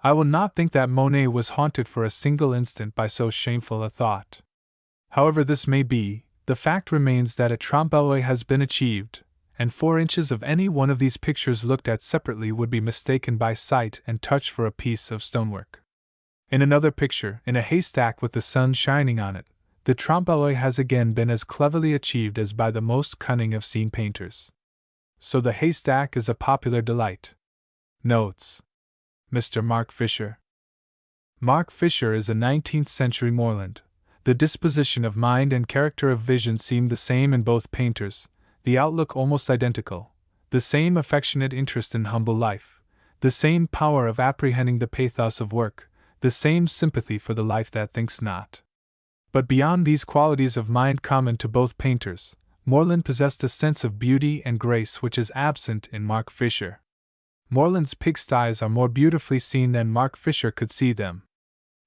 I will not think that Monet was haunted for a single instant by so shameful a thought. However this may be, the fact remains that a trompe-l'œil has been achieved, and 4 inches of any one of these pictures looked at separately would be mistaken by sight and touch for a piece of stonework. In another picture, in a haystack with the sun shining on it, the trompe-l'œil has again been as cleverly achieved as by the most cunning of scene painters. So the haystack is a popular delight. Notes. Mr. Mark Fisher. Mark Fisher is a 19th-century Morland. The disposition of mind and character of vision seem the same in both painters, the outlook almost identical, the same affectionate interest in humble life, the same power of apprehending the pathos of work, the same sympathy for the life that thinks not. But beyond these qualities of mind common to both painters, Moreland possessed a sense of beauty and grace which is absent in Mark Fisher. Moreland's pigsties are more beautifully seen than Mark Fisher could see them.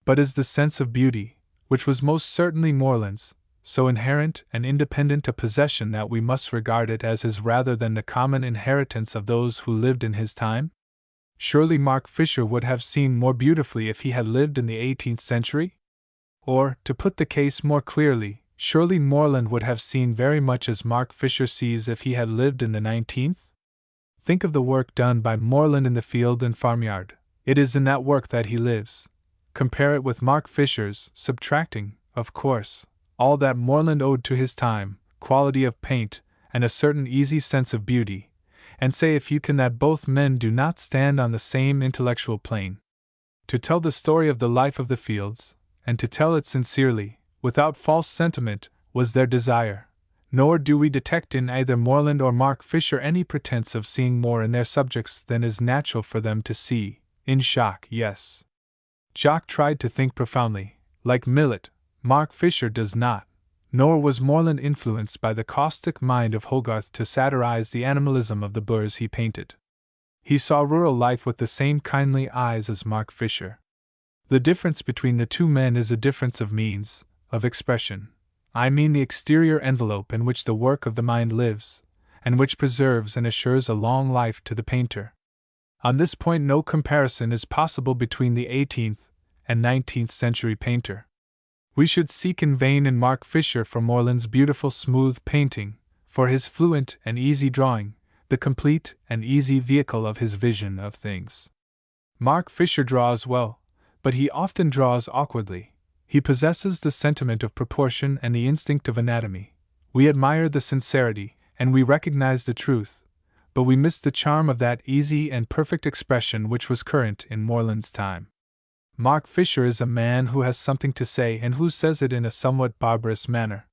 But is the sense of beauty, which was most certainly Moreland's, so inherent and independent a possession that we must regard it as his rather than the common inheritance of those who lived in his time? Surely Mark Fisher would have seen more beautifully if he had lived in the 18th century? Or, to put the case more clearly, surely Moreland would have seen very much as Mark Fisher sees if he had lived in the 19th? Think of the work done by Moreland in the field and farmyard. It is in that work that he lives. Compare it with Mark Fisher's, subtracting, of course, all that Moreland owed to his time, quality of paint, and a certain easy sense of beauty, and say if you can that both men do not stand on the same intellectual plane. To tell the story of the life of the fields, and to tell it sincerely, without false sentiment, was their desire, nor do we detect in either Moreland or Mark Fisher any pretense of seeing more in their subjects than is natural for them to see, in shock, yes. Jock tried to think profoundly, like Millet. Mark Fisher does not, nor was Moreland influenced by the caustic mind of Hogarth to satirize the animalism of the burrs he painted. He saw rural life with the same kindly eyes as Mark Fisher. The difference between the two men is a difference of means, of expression. I mean the exterior envelope in which the work of the mind lives, and which preserves and assures a long life to the painter. On this point no comparison is possible between the 18th and 19th century painter. We should seek in vain in Mark Fisher for Moreland's beautiful smooth painting, for his fluent and easy drawing, the complete and easy vehicle of his vision of things. Mark Fisher draws well, but he often draws awkwardly. He possesses the sentiment of proportion and the instinct of anatomy. We admire the sincerity, and we recognize the truth, but we miss the charm of that easy and perfect expression which was current in Moreland's time. Mark Fisher is a man who has something to say and who says it in a somewhat barbarous manner.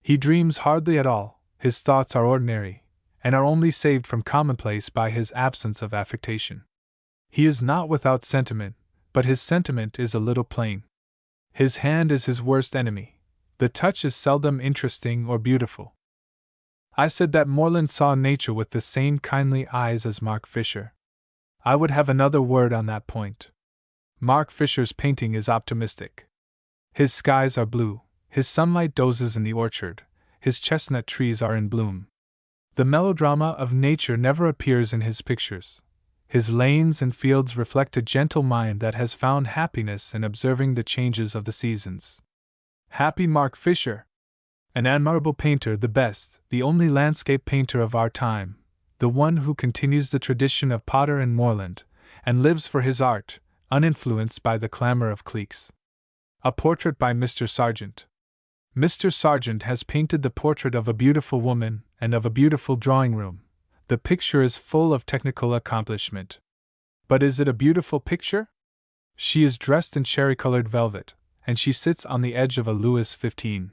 He dreams hardly at all, his thoughts are ordinary, and are only saved from commonplace by his absence of affectation. He is not without sentiment, but his sentiment is a little plain. His hand is his worst enemy. The touch is seldom interesting or beautiful. I said that Moreland saw nature with the same kindly eyes as Mark Fisher. I would have another word on that point. Mark Fisher's painting is optimistic. His skies are blue, his sunlight dozes in the orchard, his chestnut trees are in bloom. The melodrama of nature never appears in his pictures. His lanes and fields reflect a gentle mind that has found happiness in observing the changes of the seasons. Happy Mark Fisher! An admirable painter, the best, the only landscape painter of our time, the one who continues the tradition of Potter and Moreland, and lives for his art, uninfluenced by the clamor of cliques. A portrait by Mr. Sargent. Mr. Sargent has painted the portrait of a beautiful woman and of a beautiful drawing room. The picture is full of technical accomplishment. But is it a beautiful picture? She is dressed in cherry-colored velvet, and she sits on the edge of a Louis XV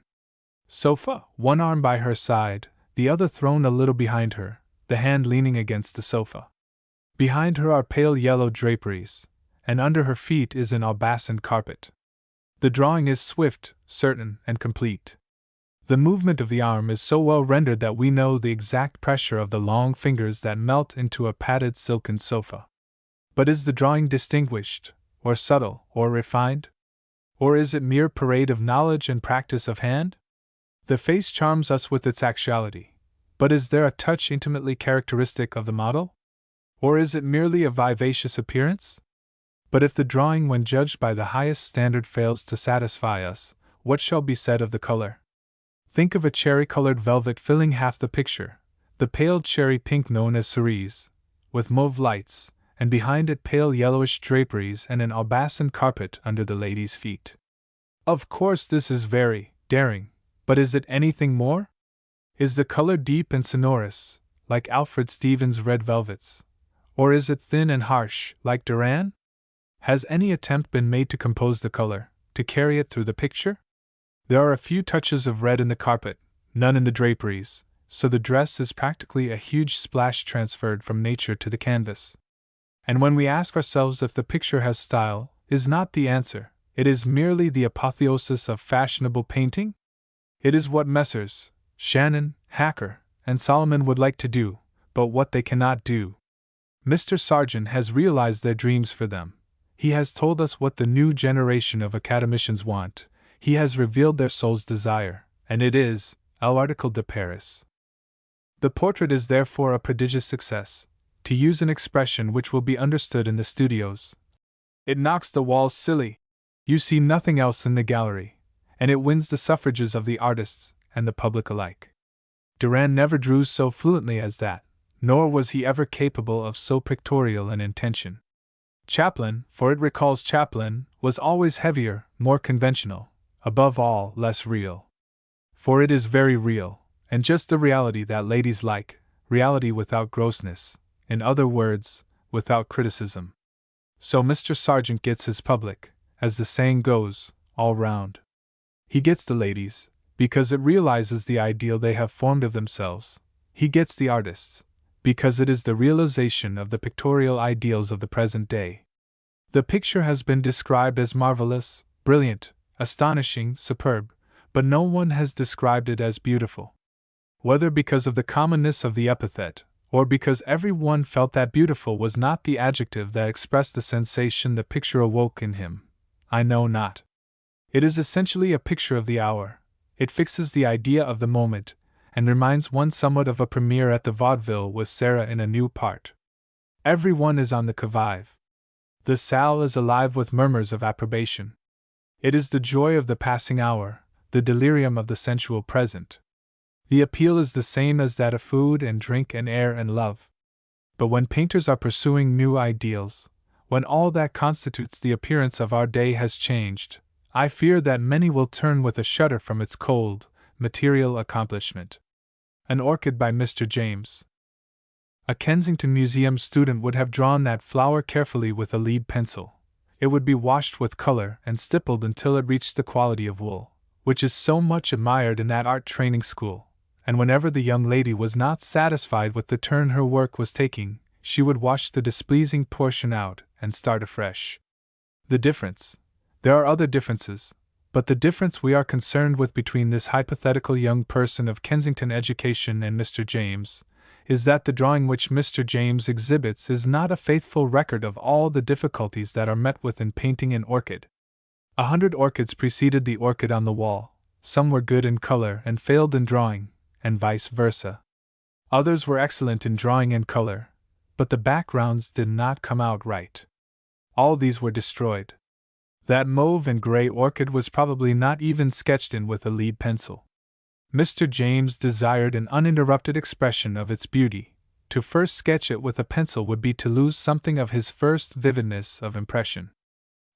sofa, one arm by her side, the other thrown a little behind her, the hand leaning against the sofa. Behind her are pale yellow draperies, and under her feet is an albassan carpet. The drawing is swift, certain, and complete. The movement of the arm is so well rendered that we know the exact pressure of the long fingers that melt into a padded silken sofa. But is the drawing distinguished, or subtle, or refined? Or is it mere parade of knowledge and practice of hand? The face charms us with its actuality, but is there a touch intimately characteristic of the model? Or is it merely a vivacious appearance? But if the drawing, when judged by the highest standard, fails to satisfy us, what shall be said of the color? Think of a cherry-colored velvet filling half the picture, the pale cherry pink known as cerise, with mauve lights, and behind it pale yellowish draperies and an albassan carpet under the lady's feet. Of course this is very daring, but is it anything more? Is the color deep and sonorous, like Alfred Stevens' red velvets? Or is it thin and harsh, like Duran? Has any attempt been made to compose the color, to carry it through the picture? There are a few touches of red in the carpet, none in the draperies, so the dress is practically a huge splash transferred from nature to the canvas. And when we ask ourselves if the picture has style, is not the answer. It is merely the apotheosis of fashionable painting? It is what Messrs. Shannon, Hacker, and Solomon would like to do, but what they cannot do. Mr. Sargent has realized their dreams for them. He has told us what the new generation of academicians want. He has revealed their soul's desire, and it is l'article de Paris. The portrait is therefore a prodigious success, to use an expression which will be understood in the studios. It knocks the walls silly. You see nothing else in the gallery, and it wins the suffrages of the artists and the public alike. Durand never drew so fluently as that, nor was he ever capable of so pictorial an intention. Chaplin, for it recalls Chaplin, was always heavier, more conventional, above all, less real. For it is very real, and just the reality that ladies like, reality without grossness, in other words, without criticism. So Mr. Sargent gets his public, as the saying goes, all round. He gets the ladies, because it realizes the ideal they have formed of themselves. He gets the artists, because it is the realization of the pictorial ideals of the present day. The picture has been described as marvelous, brilliant, astonishing, superb, but no one has described it as beautiful. Whether because of the commonness of the epithet, or because every one felt that beautiful was not the adjective that expressed the sensation the picture awoke in him, I know not. It is essentially a picture of the hour. It fixes the idea of the moment, and reminds one somewhat of a premiere at the vaudeville with Sarah in a new part. Every one is on the qui-vive. The salle is alive with murmurs of approbation. It is the joy of the passing hour, the delirium of the sensual present. The appeal is the same as that of food and drink and air and love. But when painters are pursuing new ideals, when all that constitutes the appearance of our day has changed, I fear that many will turn with a shudder from its cold, material accomplishment. An orchid by Mr. James. A Kensington Museum student would have drawn that flower carefully with a lead pencil. It would be washed with color and stippled until it reached the quality of wool, which is so much admired in that art training school. And whenever the young lady was not satisfied with the turn her work was taking, she would wash the displeasing portion out and start afresh. The difference. There are other differences, but the difference we are concerned with between this hypothetical young person of Kensington education and Mr. James, is that the drawing which Mr. James exhibits is not a faithful record of all the difficulties that are met with in painting an orchid. 100 orchids preceded the orchid on the wall. Some were good in color and failed in drawing, and vice versa. Others were excellent in drawing and color, but the backgrounds did not come out right. All these were destroyed. That mauve and gray orchid was probably not even sketched in with a lead pencil. Mr. James desired an uninterrupted expression of its beauty. To first sketch it with a pencil would be to lose something of his first vividness of impression.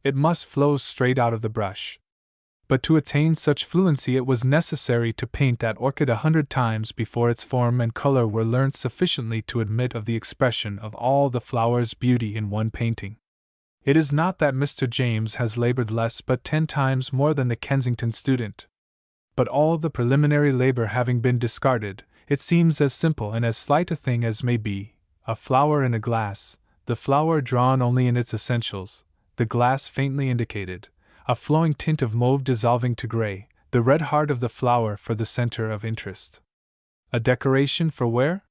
It must flow straight out of the brush. But to attain such fluency it was necessary to paint that orchid 100 times before its form and color were learnt sufficiently to admit of the expression of all the flower's beauty in one painting. It is not that Mr. James has labored less but 10 times more than the Kensington student. But all the preliminary labor having been discarded, it seems as simple and as slight a thing as may be, a flower in a glass, the flower drawn only in its essentials, the glass faintly indicated, a flowing tint of mauve dissolving to gray, the red heart of the flower for the center of interest. A decoration for where?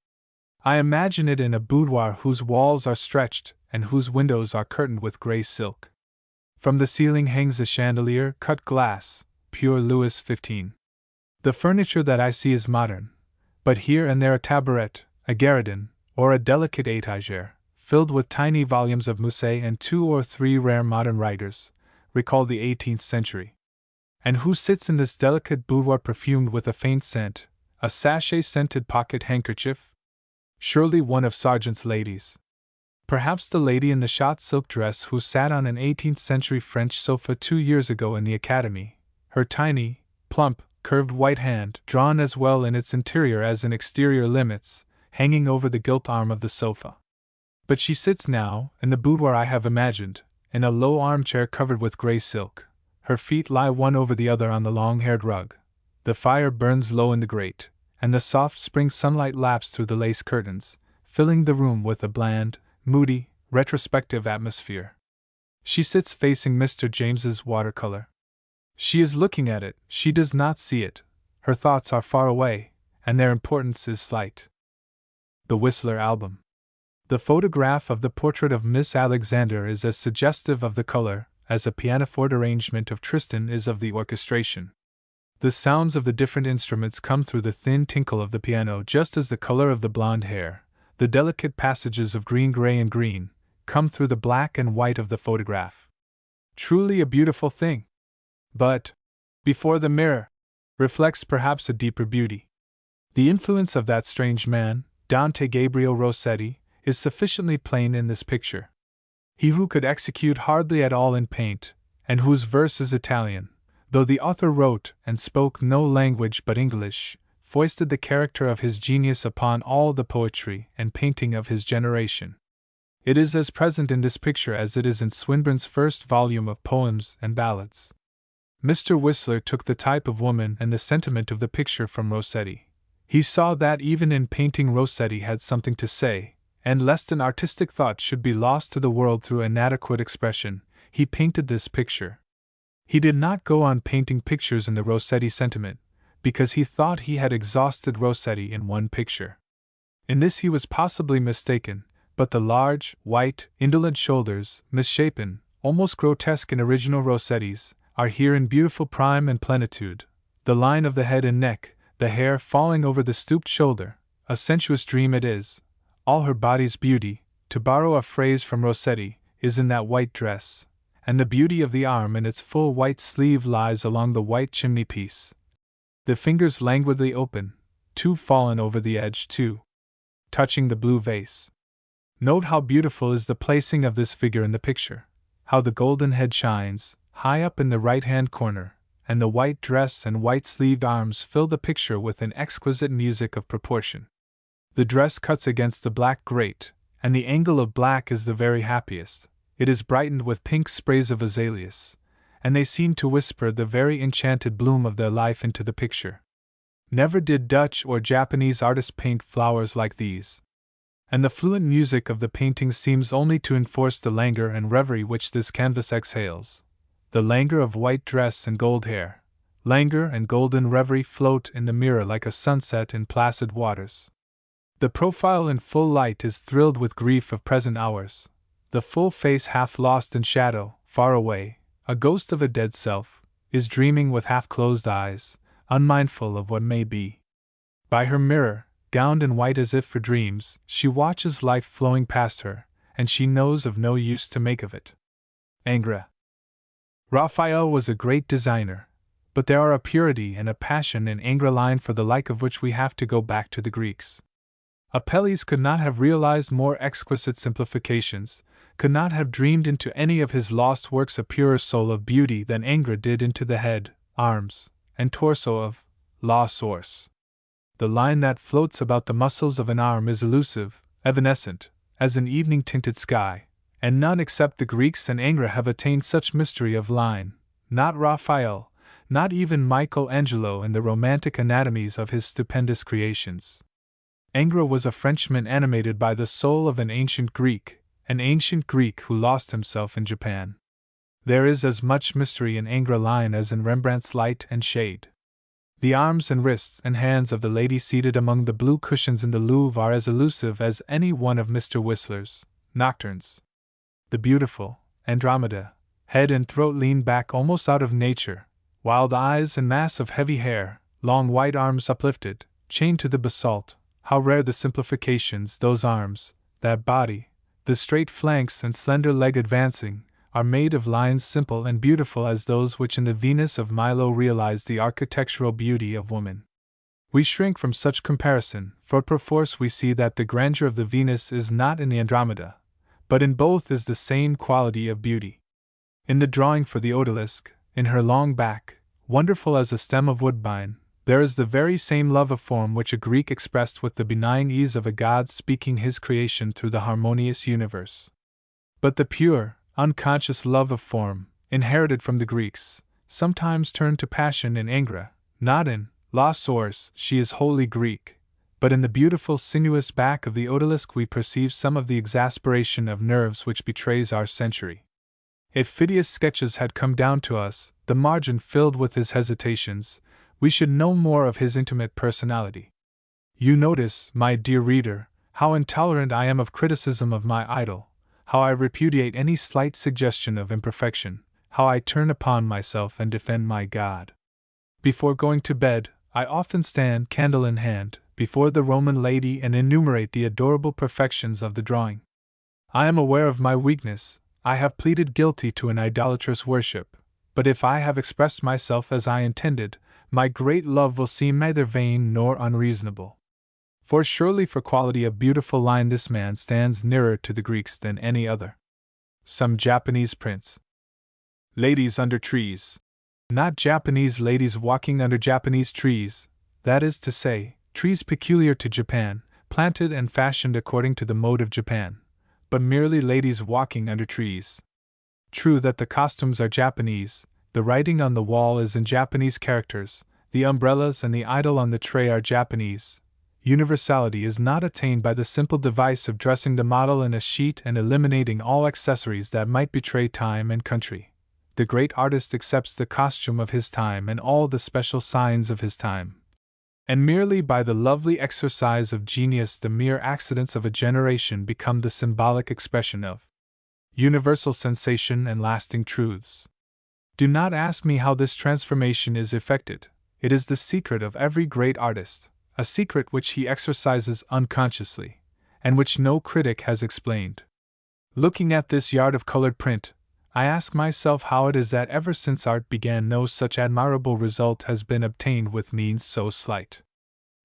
I imagine it in a boudoir whose walls are stretched and whose windows are curtained with gray silk. From the ceiling hangs a chandelier, cut glass, pure Louis XV. The furniture that I see is modern, but here and there a tabouret, a garridon, or a delicate étagère, filled with tiny volumes of Musset and 2 or 3 rare modern writers, recall the 18th century. And who sits in this delicate boudoir perfumed with a faint scent, a sachet-scented pocket handkerchief? Surely one of Sargent's ladies. Perhaps the lady in the shot silk dress who sat on an 18th century French sofa 2 years ago in the Academy, her tiny, plump, curved white hand, drawn as well in its interior as in exterior limits, hanging over the gilt arm of the sofa. But she sits now, in the boudoir I have imagined, in a low armchair covered with gray silk. Her feet lie one over the other on the long-haired rug. The fire burns low in the grate, and the soft spring sunlight laps through the lace curtains, filling the room with a bland, moody, retrospective atmosphere. She sits facing Mr. James's watercolor. She is looking at it, she does not see it. Her thoughts are far away, and their importance is slight. The Whistler Album. The photograph of the portrait of Miss Alexander is as suggestive of the color as a pianoforte arrangement of Tristan is of the orchestration. The sounds of the different instruments come through the thin tinkle of the piano just as the color of the blonde hair, the delicate passages of green, gray, and green, come through the black and white of the photograph. Truly a beautiful thing. But, before the mirror, reflects perhaps a deeper beauty. The influence of that strange man, Dante Gabriel Rossetti, is sufficiently plain in this picture. He who could execute hardly at all in paint, and whose verse is Italian, though the author wrote and spoke no language but English, foisted the character of his genius upon all the poetry and painting of his generation. It is as present in this picture as it is in Swinburne's first volume of Poems and Ballads. Mr. Whistler took the type of woman and the sentiment of the picture from Rossetti. He saw that even in painting Rossetti had something to say, and lest an artistic thought should be lost to the world through inadequate expression, he painted this picture. He did not go on painting pictures in the Rossetti sentiment, because he thought he had exhausted Rossetti in one picture. In this he was possibly mistaken, but the large, white, indolent shoulders, misshapen, almost grotesque in original Rossetti's, are here in beautiful prime and plenitude. The line of the head and neck, the hair falling over the stooped shoulder, a sensuous dream it is. All her body's beauty, to borrow a phrase from Rossetti, is in that white dress, and the beauty of the arm in its full white sleeve lies along the white chimney-piece. The fingers languidly open, two fallen over the edge, two touching the blue vase. Note how beautiful is the placing of this figure in the picture, how the golden head shines, high up in the right-hand corner, and the white dress and white-sleeved arms fill the picture with an exquisite music of proportion. The dress cuts against the black grate, and the angle of black is the very happiest. It is brightened with pink sprays of azaleas, and they seem to whisper the very enchanted bloom of their life into the picture. Never did Dutch or Japanese artist paint flowers like these. And the fluent music of the painting seems only to enforce the languor and reverie which this canvas exhales. The languor of white dress and gold hair, languor and golden reverie float in the mirror like a sunset in placid waters. The profile in full light is thrilled with grief of present hours, the full face half lost in shadow, far away, a ghost of a dead self, is dreaming with half-closed eyes, unmindful of what may be. By her mirror, gowned in white as if for dreams, she watches life flowing past her, and she knows of no use to make of it. Ingres. Raphael was a great designer, but there are a purity and a passion in Ingres line for the like of which we have to go back to the Greeks. Apelles could not have realized more exquisite simplifications, could not have dreamed into any of his lost works a purer soul of beauty than Ingres did into the head, arms, and torso of La Source. The line that floats about the muscles of an arm is elusive, evanescent, as an evening-tinted sky, and none except the Greeks and Ingres have attained such mystery of line, not Raphael, not even Michelangelo in the romantic anatomies of his stupendous creations. Ingres was a Frenchman animated by the soul of an ancient Greek who lost himself in Japan. There is as much mystery in Ingres line as in Rembrandt's light and shade. The arms and wrists and hands of the lady seated among the blue cushions in the Louvre are as elusive as any one of Mr. Whistler's nocturnes. The beautiful Andromeda, head and throat lean back almost out of nature, while the eyes and mass of heavy hair, long white arms uplifted, chained to the basalt. How rare the simplifications, those arms, that body, the straight flanks and slender leg advancing, are made of lines simple and beautiful as those which in the Venus of Milo realize the architectural beauty of woman. We shrink from such comparison, for perforce we see that the grandeur of the Venus is not in the Andromeda, but in both is the same quality of beauty. In the drawing for the odalisque, in her long back, wonderful as a stem of woodbine, there is the very same love of form which a Greek expressed with the benign ease of a god speaking his creation through the harmonious universe. But the pure, unconscious love of form, inherited from the Greeks, sometimes turned to passion in Ingres, not in La Source, she is wholly Greek, but in the beautiful sinuous back of the odalisque we perceive some of the exasperation of nerves which betrays our century. If Phidias' sketches had come down to us, the margin filled with his hesitations, we should know more of his intimate personality. You notice, my dear reader, how intolerant I am of criticism of my idol, how I repudiate any slight suggestion of imperfection, how I turn upon myself and defend my God. Before going to bed, I often stand, candle in hand, before the Roman lady and enumerate the adorable perfections of the drawing. I am aware of my weakness. I have pleaded guilty to an idolatrous worship, but if I have expressed myself as I intended, my great love will seem neither vain nor unreasonable. For surely for quality of beautiful line this man stands nearer to the Greeks than any other. Some Japanese prints. Ladies under trees. Not Japanese ladies walking under Japanese trees, that is to say, trees peculiar to Japan, planted and fashioned according to the mode of Japan, but merely ladies walking under trees. True that the costumes are Japanese, the writing on the wall is in Japanese characters, the umbrellas and the idol on the tray are Japanese. Universality is not attained by the simple device of dressing the model in a sheet and eliminating all accessories that might betray time and country. The great artist accepts the costume of his time and all the special signs of his time. And merely by the lovely exercise of genius the mere accidents of a generation become the symbolic expression of universal sensation and lasting truths. Do not ask me how this transformation is effected. It is the secret of every great artist, a secret which he exercises unconsciously, and which no critic has explained. Looking at this yard of colored print, I ask myself how it is that ever since art began no such admirable result has been obtained with means so slight.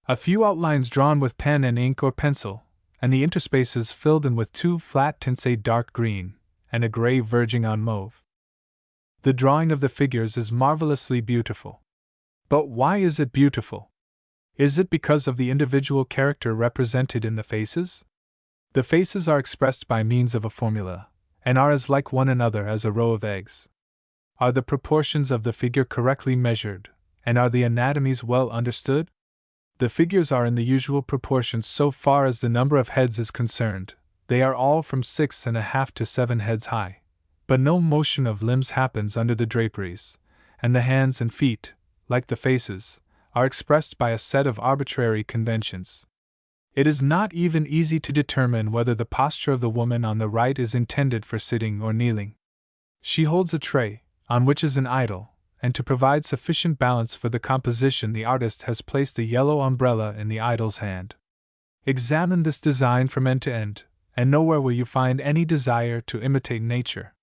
A few outlines drawn with pen and ink or pencil, and the interspaces filled in with two flat tints, a dark green, and a gray verging on mauve. The drawing of the figures is marvelously beautiful. But why is it beautiful? Is it because of the individual character represented in the faces? The faces are expressed by means of a formula, and are as like one another as a row of eggs. Are the proportions of the figure correctly measured, and are the anatomies well understood? The figures are in the usual proportions so far as the number of heads is concerned. They are all from 6½ to 7 heads high. But no motion of limbs happens under the draperies, and the hands and feet, like the faces, are expressed by a set of arbitrary conventions. It is not even easy to determine whether the posture of the woman on the right is intended for sitting or kneeling. She holds a tray, on which is an idol, and to provide sufficient balance for the composition the artist has placed a yellow umbrella in the idol's hand. Examine this design from end to end, and nowhere will you find any desire to imitate nature.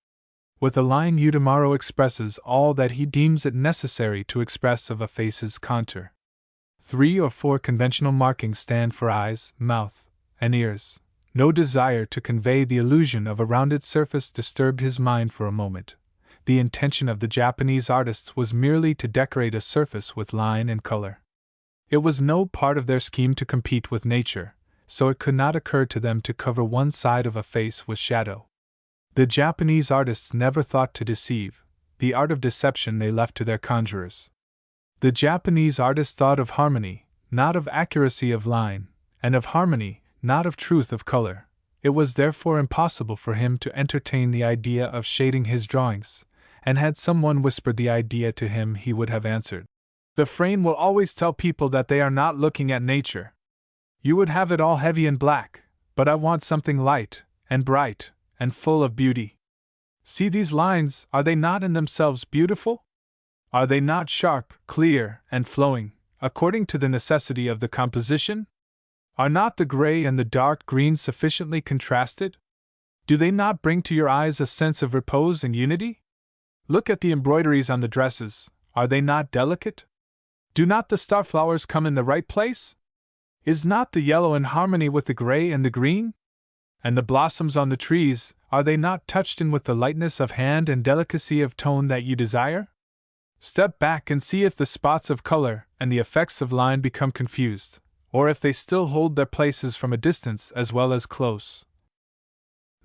With a line Unabridged expresses all that he deems it necessary to express of a face's contour. 3 or 4 conventional markings stand for eyes, mouth, and ears. No desire to convey the illusion of a rounded surface disturbed his mind for a moment. The intention of the Japanese artists was merely to decorate a surface with line and color. It was no part of their scheme to compete with nature, so it could not occur to them to cover one side of a face with shadow. The Japanese artists never thought to deceive. The art of deception they left to their conjurers. The Japanese artist thought of harmony, not of accuracy of line, and of harmony, not of truth of color. It was therefore impossible for him to entertain the idea of shading his drawings, and had someone whispered the idea to him he would have answered, "The frame will always tell people that they are not looking at nature. You would have it all heavy and black, but I want something light, and bright, and full of beauty. See these lines, are they not in themselves beautiful? Are they not sharp, clear, and flowing, according to the necessity of the composition? Are not the gray and the dark green sufficiently contrasted? Do they not bring to your eyes a sense of repose and unity? Look at the embroideries on the dresses, are they not delicate? Do not the starflowers come in the right place? Is not the yellow in harmony with the gray and the green? And the blossoms on the trees, are they not touched in with the lightness of hand and delicacy of tone that you desire? Step back and see if the spots of color and the effects of line become confused, or if they still hold their places from a distance as well as close."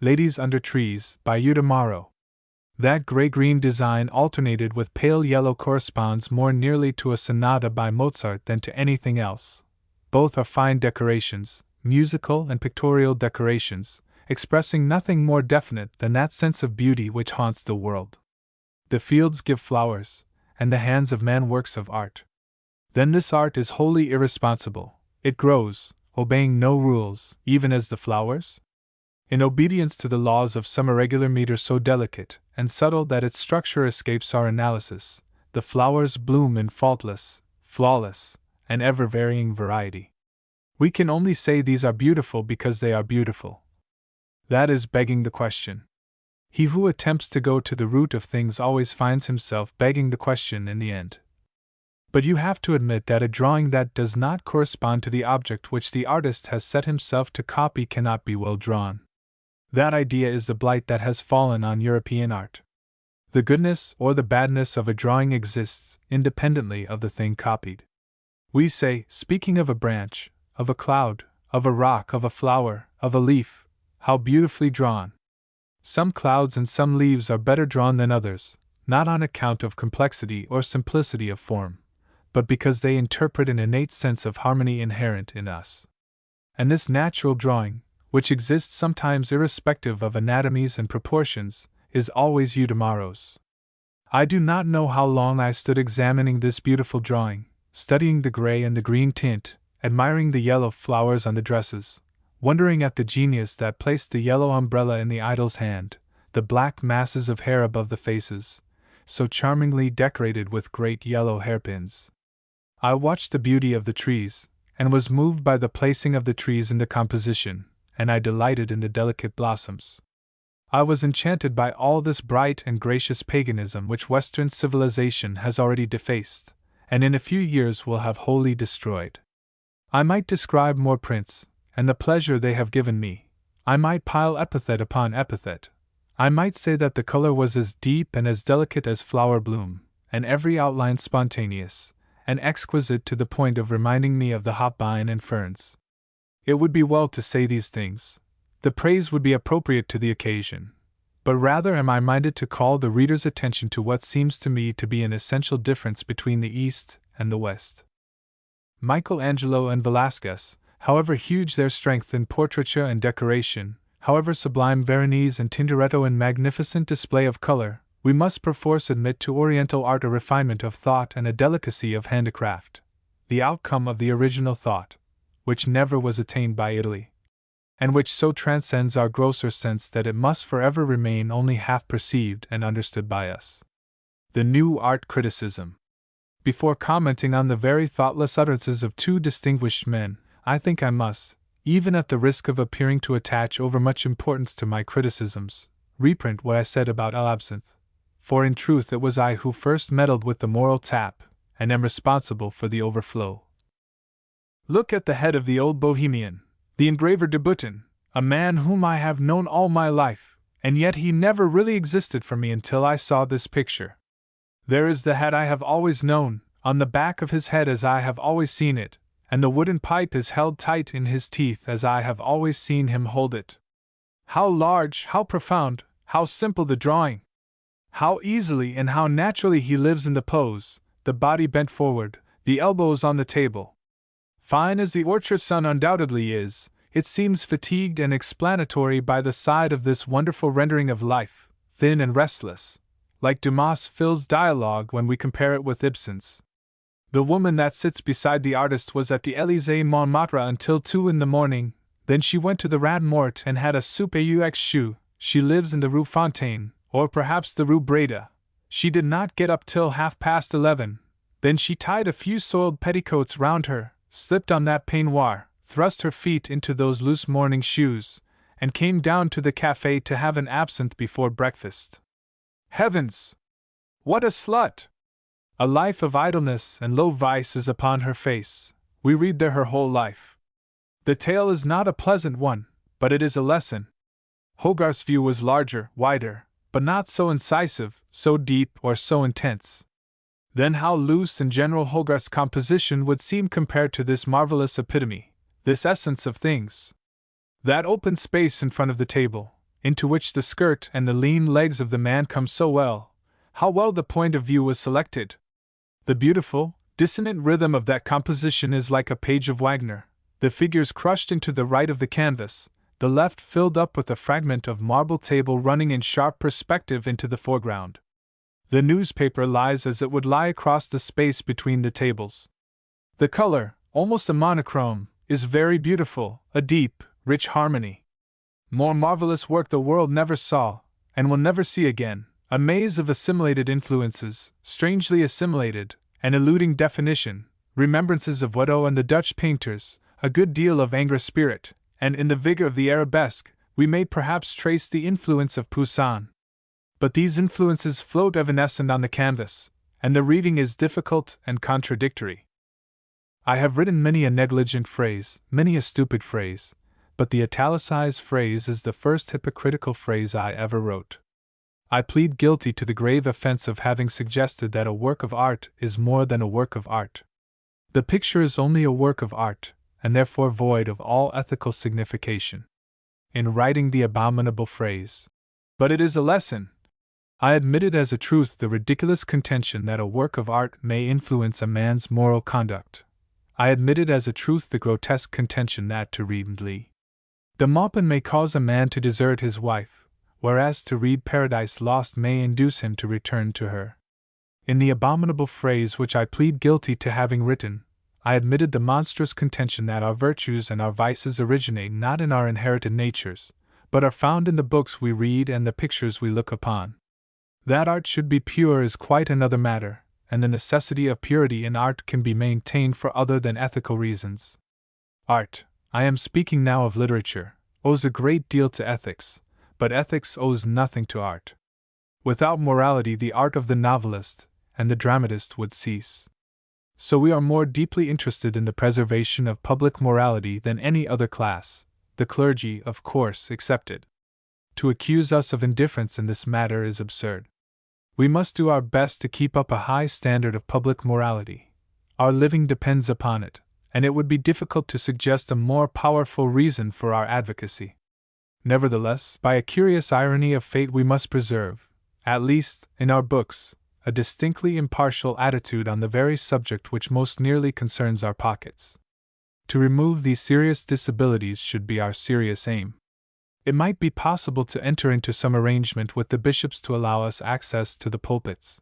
Ladies Under Trees, by Unabridged. That gray-green design alternated with pale yellow corresponds more nearly to a sonata by Mozart than to anything else. Both are fine decorations, musical and pictorial decorations, expressing nothing more definite than that sense of beauty which haunts the world. The fields give flowers, and the hands of man works of art. Then this art is wholly irresponsible, it grows, obeying no rules, even as the flowers? In obedience to the laws of some irregular meter so delicate and subtle that its structure escapes our analysis, the flowers bloom in faultless, flawless, and ever-varying variety. We can only say these are beautiful because they are beautiful. That is begging the question. He who attempts to go to the root of things always finds himself begging the question in the end. But you have to admit that a drawing that does not correspond to the object which the artist has set himself to copy cannot be well drawn. That idea is the blight that has fallen on European art. The goodness or the badness of a drawing exists independently of the thing copied. We say, speaking of a branch, of a cloud, of a rock, of a flower, of a leaf, how beautifully drawn. Some clouds and some leaves are better drawn than others, not on account of complexity or simplicity of form, but because they interpret an innate sense of harmony inherent in us. And this natural drawing, which exists sometimes irrespective of anatomies and proportions, is always Udamaro's. I do not know how long I stood examining this beautiful drawing, studying the gray and the green tint, admiring the yellow flowers on the dresses, wondering at the genius that placed the yellow umbrella in the idol's hand, the black masses of hair above the faces, so charmingly decorated with great yellow hairpins. I watched the beauty of the trees, and was moved by the placing of the trees in the composition, and I delighted in the delicate blossoms. I was enchanted by all this bright and gracious paganism which Western civilization has already defaced, and in a few years will have wholly destroyed. I might describe more prints, and the pleasure they have given me. I might pile epithet upon epithet. I might say that the color was as deep and as delicate as flower bloom, and every outline spontaneous, and exquisite to the point of reminding me of the hop-vine and ferns. It would be well to say these things. The praise would be appropriate to the occasion, but rather am I minded to call the reader's attention to what seems to me to be an essential difference between the East and the West. Michelangelo and Velázquez, however huge their strength in portraiture and decoration, however sublime Veronese and Tintoretto in magnificent display of color, we must perforce admit to Oriental art a refinement of thought and a delicacy of handicraft, the outcome of the original thought, which never was attained by Italy, and which so transcends our grosser sense that it must forever remain only half perceived and understood by us. The new art criticism. Before commenting on the very thoughtless utterances of two distinguished men, I think I must, even at the risk of appearing to attach overmuch importance to my criticisms, reprint what I said about Absinthe, for in truth it was I who first meddled with the moral tap, and am responsible for the overflow. Look at the head of the old Bohemian, the engraver de Button, a man whom I have known all my life, and yet he never really existed for me until I saw this picture. There is the head I have always known, on the back of his head as I have always seen it, and the wooden pipe is held tight in his teeth as I have always seen him hold it. How large, how profound, how simple the drawing! How easily and how naturally he lives in the pose, the body bent forward, the elbows on the table. Fine as the orchard sun undoubtedly is, it seems fatigued and explanatory by the side of this wonderful rendering of life, thin and restless, like Dumas' Phil's dialogue when we compare it with Ibsen's. The woman that sits beside the artist was at the Élysée Montmartre until 2 in the morning, then she went to the Rat Mort and had a soupe aux choux. She lives in the Rue Fontaine, or perhaps the Rue Breda. She did not get up till 11:30, then she tied a few soiled petticoats round her, slipped on that peignoir, thrust her feet into those loose morning shoes, and came down to the café to have an absinthe before breakfast. Heavens! What a slut! A life of idleness and low vice is upon her face. We read there her whole life. The tale is not a pleasant one, but it is a lesson. Hogarth's view was larger, wider, but not so incisive, so deep, or so intense. Then how loose and general Hogarth's composition would seem compared to this marvelous epitome, this essence of things. That open space in front of the table, into which the skirt and the lean legs of the man come so well, how well the point of view was selected! The beautiful, dissonant rhythm of that composition is like a page of Wagner, the figures crushed into the right of the canvas, the left filled up with a fragment of marble table running in sharp perspective into the foreground. The newspaper lies as it would lie across the space between the tables. The color, almost a monochrome, is very beautiful, a deep, rich harmony. More marvelous work the world never saw, and will never see again, a maze of assimilated influences, strangely assimilated, and eluding definition, remembrances of Watteau and the Dutch painters, a good deal of Angers spirit, and in the vigor of the arabesque, we may perhaps trace the influence of Poussin. But these influences float evanescent on the canvas, and the reading is difficult and contradictory. I have written many a negligent phrase, many a stupid phrase, but the italicized phrase is the first hypocritical phrase I ever wrote. I plead guilty to the grave offense of having suggested that a work of art is more than a work of art. The picture is only a work of art, and therefore void of all ethical signification. In writing the abominable phrase, but it is a lesson. I admitted as a truth the ridiculous contention that a work of art may influence a man's moral conduct. I admitted as a truth the grotesque contention that to read Lee de Maupin may cause a man to desert his wife, whereas to read Paradise Lost may induce him to return to her. In the abominable phrase which I plead guilty to having written, I admitted the monstrous contention that our virtues and our vices originate not in our inherited natures, but are found in the books we read and the pictures we look upon. That art should be pure is quite another matter, and the necessity of purity in art can be maintained for other than ethical reasons. Art, I am speaking now of literature, owes a great deal to ethics, but ethics owes nothing to art. Without morality the art of the novelist and the dramatist would cease. So we are more deeply interested in the preservation of public morality than any other class, the clergy, of course, excepted. To accuse us of indifference in this matter is absurd. We must do our best to keep up a high standard of public morality. Our living depends upon it, and it would be difficult to suggest a more powerful reason for our advocacy. Nevertheless, by a curious irony of fate, we must preserve, at least in our books, a distinctly impartial attitude on the very subject which most nearly concerns our pockets. To remove these serious disabilities should be our serious aim. It might be possible to enter into some arrangement with the bishops to allow us access to the pulpits.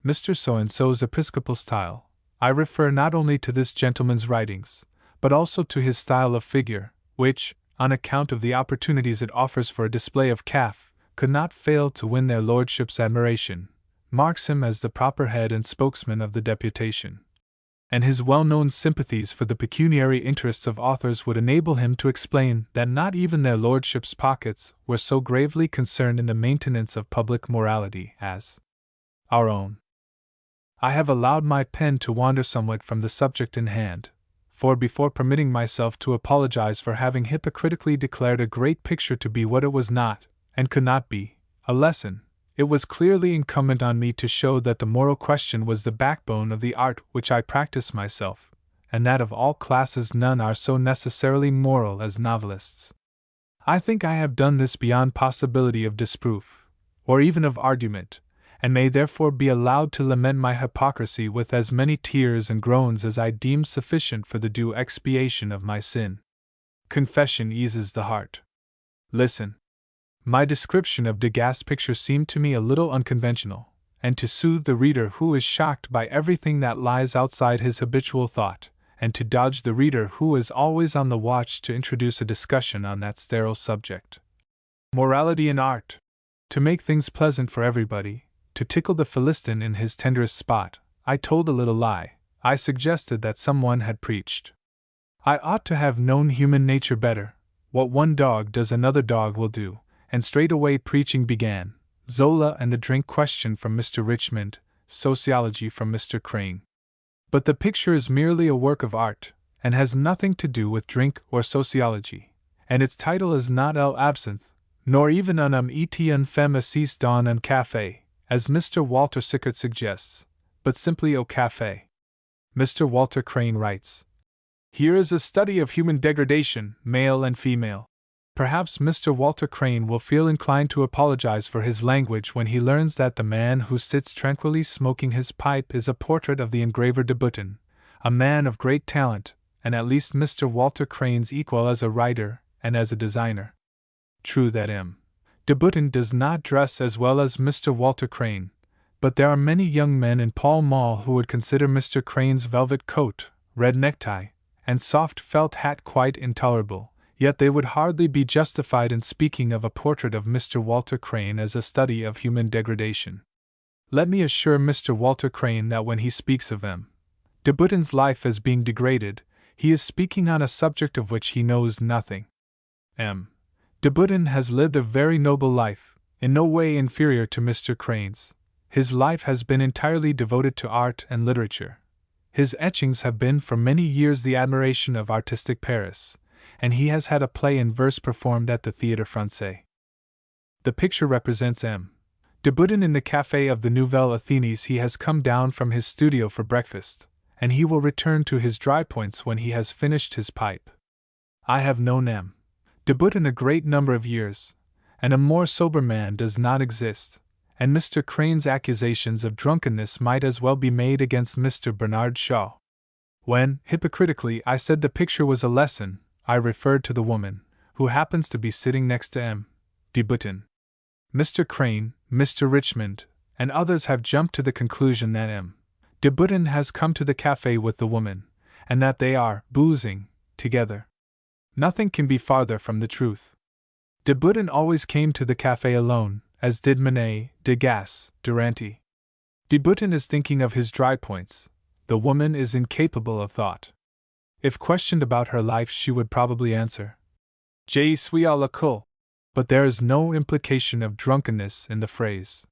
Mr. So-and-so's episcopal style, I refer not only to this gentleman's writings, but also to his style of figure, which, on account of the opportunities it offers for a display of calf, could not fail to win their lordships' admiration, marks him as the proper head and spokesman of the deputation. And his well-known sympathies for the pecuniary interests of authors would enable him to explain that not even their lordships' pockets were so gravely concerned in the maintenance of public morality as our own. I have allowed my pen to wander somewhat from the subject in hand, for before permitting myself to apologize for having hypocritically declared a great picture to be what it was not, and could not be, a lesson, it was clearly incumbent on me to show that the moral question was the backbone of the art which I practice myself, and that of all classes none are so necessarily moral as novelists. I think I have done this beyond possibility of disproof, or even of argument, and may therefore be allowed to lament my hypocrisy with as many tears and groans as I deem sufficient for the due expiation of my sin. Confession eases the heart. Listen. My description of Degas' picture seemed to me a little unconventional, and to soothe the reader who is shocked by everything that lies outside his habitual thought, and to dodge the reader who is always on the watch to introduce a discussion on that sterile subject. Morality in art. To make things pleasant for everybody, to tickle the Philistine in his tenderest spot, I told a little lie. I suggested that someone had preached. I ought to have known human nature better. What one dog does another dog will do. And straightway preaching began, Zola and the drink question from Mr. Richmond, sociology from Mr. Crane. But the picture is merely a work of art, and has nothing to do with drink or sociology, and its title is not El Absinthe, nor even Un homme et une femme assis dans un café, as Mr. Walter Sickert suggests, but simply Au Café. Mr. Walter Crane writes, "Here is a study of human degradation, male and female." Perhaps Mr. Walter Crane will feel inclined to apologize for his language when he learns that the man who sits tranquilly smoking his pipe is a portrait of the engraver de Bouton, a man of great talent, and at least Mr. Walter Crane's equal as a writer, and as a designer. True that M. de Botton does not dress as well as Mr. Walter Crane, but there are many young men in Pall Mall who would consider Mr. Crane's velvet coat, red necktie, and soft felt hat quite intolerable, yet they would hardly be justified in speaking of a portrait of Mr. Walter Crane as a study of human degradation. Let me assure Mr. Walter Crane that when he speaks of M. de Botton's life as being degraded, he is speaking on a subject of which he knows nothing. M. de Botton has lived a very noble life, in no way inferior to Mr. Crane's. His life has been entirely devoted to art and literature. His etchings have been for many years the admiration of artistic Paris, and he has had a play in verse performed at the Théâtre Français. The picture represents M. de Botton in the café of the Nouvelle Athènes. He has come down from his studio for breakfast, and he will return to his dry points when he has finished his pipe. I have known M. de Botton a great number of years, and a more sober man does not exist, and Mr. Crane's accusations of drunkenness might as well be made against Mr. Bernard Shaw. When, hypocritically, I said the picture was a lesson, I referred to the woman, who happens to be sitting next to M. de Botton. Mr. Crane, Mr. Richmond, and others have jumped to the conclusion that M. de Botton has come to the café with the woman, and that they are boozing together. Nothing can be farther from the truth. De Botton always came to the café alone, as did Manet, Degas, Duranty. De Botton is thinking of his dry points. The woman is incapable of thought. If questioned about her life, she would probably answer, Je suis à l'école. But there is no implication of drunkenness in the phrase.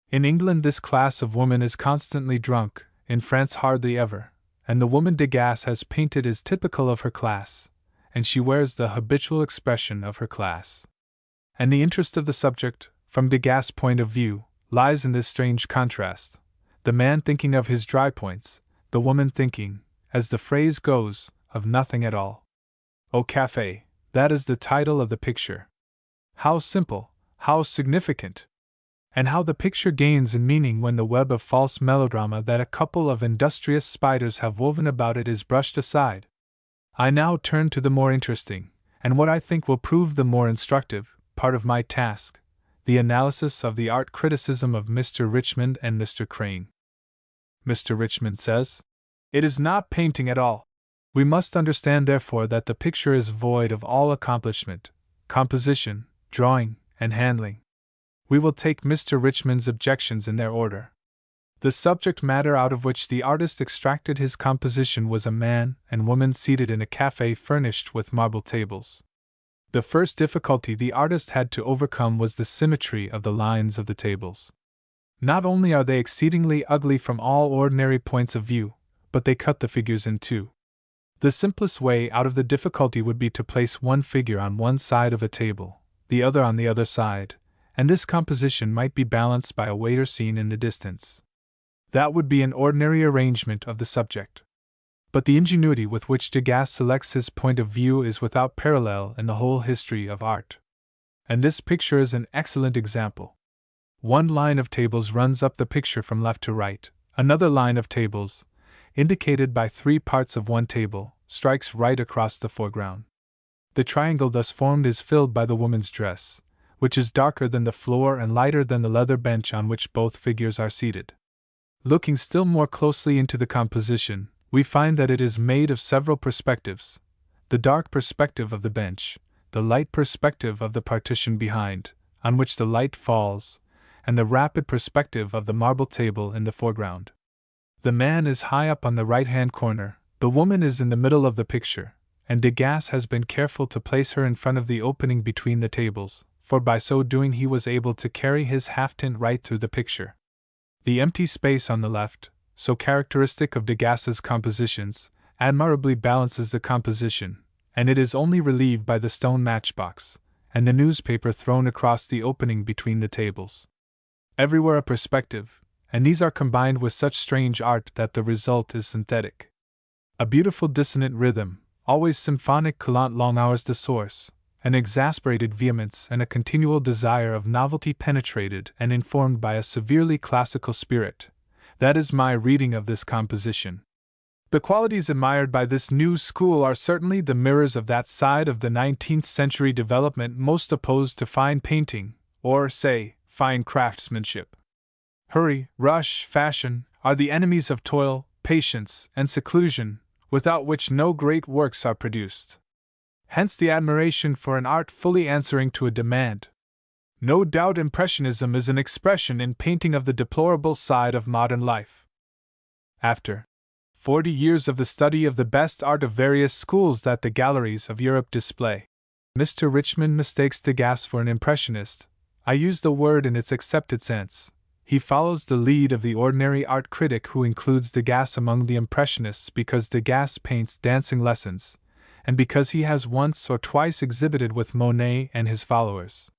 In England, this class of woman is constantly drunk, in France, hardly ever, and the woman Degas has painted is typical of her class, and she wears the habitual expression of her class. And the interest of the subject, from Degas' point of view, lies in this strange contrast: the man thinking of his dry points, the woman thinking, as the phrase goes, of nothing at all. Au café, that is the title of the picture. How simple, how significant! And how the picture gains in meaning when the web of false melodrama that a couple of industrious spiders have woven about it is brushed aside. I now turn to the more interesting, and what I think will prove the more instructive, part of my task, the analysis of the art criticism of Mr. Richmond and Mr. Crane. Mr. Richmond says, "It is not painting at all. We must understand, therefore, that the picture is void of all accomplishment, composition, drawing, and handling." We will take Mr. Richmond's objections in their order. The subject matter out of which the artist extracted his composition was a man and woman seated in a café furnished with marble tables. The first difficulty the artist had to overcome was the symmetry of the lines of the tables. Not only are they exceedingly ugly from all ordinary points of view, but they cut the figures in two. The simplest way out of the difficulty would be to place one figure on one side of a table, the other on the other side, and this composition might be balanced by a waiter seen in the distance. That would be an ordinary arrangement of the subject. But the ingenuity with which Degas selects his point of view is without parallel in the whole history of art. And this picture is an excellent example. One line of tables runs up the picture from left to right, another line of tables, indicated by three parts of one table, strikes right across the foreground. The triangle thus formed is filled by the woman's dress, which is darker than the floor and lighter than the leather bench on which both figures are seated. Looking still more closely into the composition, we find that it is made of several perspectives: the dark perspective of the bench, the light perspective of the partition behind, on which the light falls, and the rapid perspective of the marble table in the foreground. The man is high up on the right-hand corner, the woman is in the middle of the picture, and Degas has been careful to place her in front of the opening between the tables, for by so doing he was able to carry his half-tint right through the picture. The empty space on the left, so characteristic of Degas's compositions, admirably balances the composition, and it is only relieved by the stone matchbox, and the newspaper thrown across the opening between the tables. Everywhere a perspective, and these are combined with such strange art that the result is synthetic. A beautiful dissonant rhythm, always symphonic coulant long hours de source, an exasperated vehemence and a continual desire of novelty penetrated and informed by a severely classical spirit. That is my reading of this composition. The qualities admired by this new school are certainly the mirrors of that side of the 19th century development most opposed to fine painting, or, say, fine craftsmanship. Hurry, rush, fashion are the enemies of toil, patience, and seclusion, without which no great works are produced. Hence the admiration for an art fully answering to a demand. No doubt Impressionism is an expression in painting of the deplorable side of modern life. After 40 years of the study of the best art of various schools that the galleries of Europe display, Mr. Richmond mistakes Degas for an impressionist. I use the word in its accepted sense. He follows the lead of the ordinary art critic who includes Degas among the impressionists because Degas paints dancing lessons, and because he has once or twice exhibited with Monet and his followers.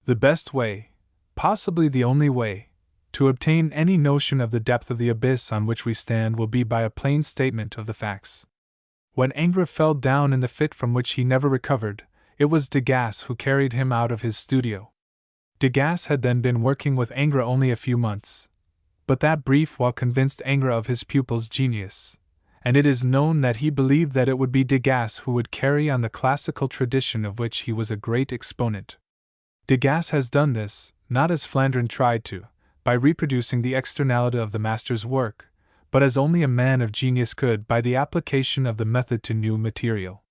The best way, possibly the only way, to obtain any notion of the depth of the abyss on which we stand will be by a plain statement of the facts. When Ingres fell down in the fit from which he never recovered, it was Degas who carried him out of his studio. Degas had then been working with Ingres only a few months, but that brief while convinced Ingres of his pupil's genius, and it is known that he believed that it would be Degas who would carry on the classical tradition of which he was a great exponent. Degas has done this, not as Flandrin tried to, by reproducing the externality of the master's work, but as only a man of genius could by the application of the method to new material.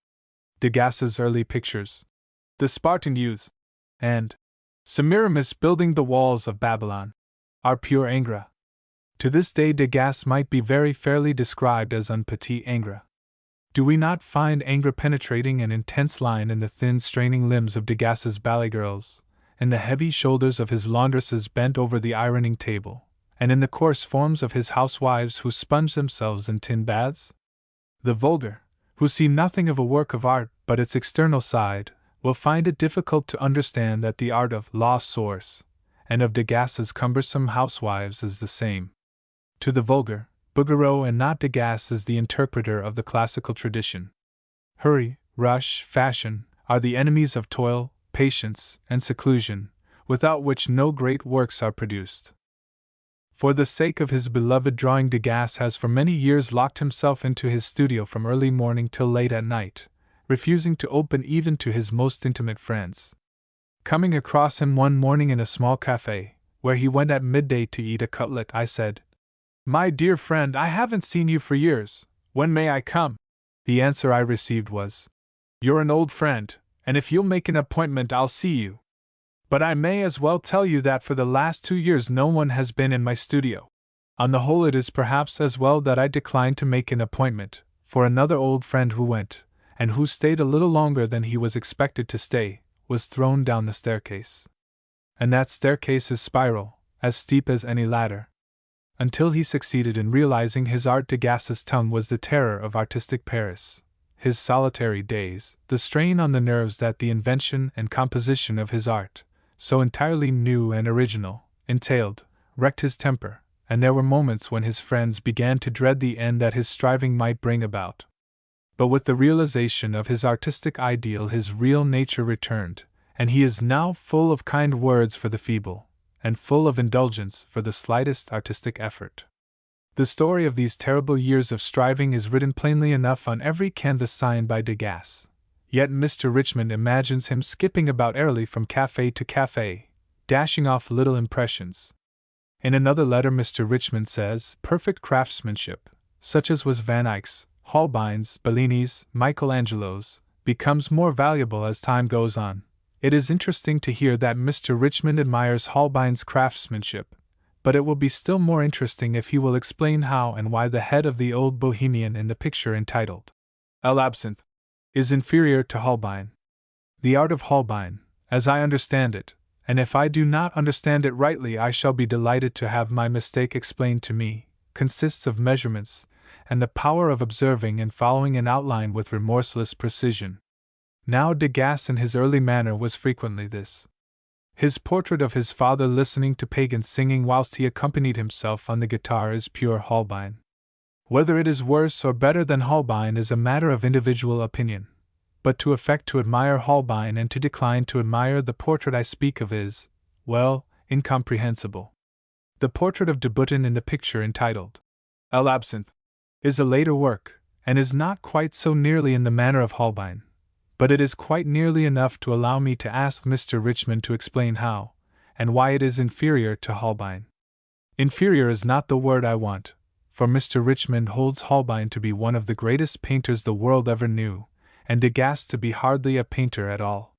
Degas's early pictures, The Spartan Youth, and Semiramis building the walls of Babylon, are pure Ingres. To this day Degas might be very fairly described as un petit Ingres. Do we not find Ingres penetrating an intense line in the thin straining limbs of Degas's ballet girls, in the heavy shoulders of his laundresses bent over the ironing table, and in the coarse forms of his housewives who sponge themselves in tin baths? The vulgar, who see nothing of a work of art but its external side, will find it difficult to understand that the art of La Source and of Degas's cumbersome housewives is the same. To the vulgar, Bouguereau and not Degas is the interpreter of the classical tradition. Hurry, rush, fashion are the enemies of toil, patience, and seclusion, without which no great works are produced. For the sake of his beloved drawing, Degas has for many years locked himself into his studio from early morning till late at night, refusing to open even to his most intimate friends. Coming across him one morning in a small cafe, where he went at midday to eat a cutlet, I said, "My dear friend, I haven't seen you for years. When may I come?" The answer I received was, "You're an old friend, and if you'll make an appointment I'll see you. But I may as well tell you that for the last 2 years no one has been in my studio. On the whole it is perhaps as well that I declined to make an appointment, for another old friend who went, and who stayed a little longer than he was expected to stay, was thrown down the staircase. And that staircase is spiral, as steep as any ladder." Until he succeeded in realizing his art, Degas's tongue was the terror of artistic Paris. His solitary days, the strain on the nerves that the invention and composition of his art, so entirely new and original, entailed, wrecked his temper, and there were moments when his friends began to dread the end that his striving might bring about. But with the realization of his artistic ideal his real nature returned, and he is now full of kind words for the feeble, and full of indulgence for the slightest artistic effort. The story of these terrible years of striving is written plainly enough on every canvas signed by Degas, yet Mr. Richmond imagines him skipping about airily from cafe to cafe, dashing off little impressions. In another letter Mr. Richmond says, "Perfect craftsmanship, such as was Van Eyck's, Holbein's, Bellini's, Michelangelo's, becomes more valuable as time goes on." It is interesting to hear that Mr. Richmond admires Holbein's craftsmanship, but it will be still more interesting if he will explain how and why the head of the old Bohemian in the picture entitled L'Absinthe is inferior to Holbein. The art of Holbein, as I understand it, and if I do not understand it rightly I shall be delighted to have my mistake explained to me, consists of measurements, and the power of observing and following an outline with remorseless precision. Now Degas in his early manner was frequently this. His portrait of his father listening to pagans singing whilst he accompanied himself on the guitar is pure Holbein. Whether it is worse or better than Holbein is a matter of individual opinion, but to affect to admire Holbein and to decline to admire the portrait I speak of is, well, incomprehensible. The portrait of de Botton in the picture entitled L'Absinthe is a later work, and is not quite so nearly in the manner of Holbein, but it is quite nearly enough to allow me to ask Mr. Richmond to explain how, and why it is inferior to Holbein. Inferior is not the word I want, for Mr. Richmond holds Holbein to be one of the greatest painters the world ever knew, and Degas to be hardly a painter at all.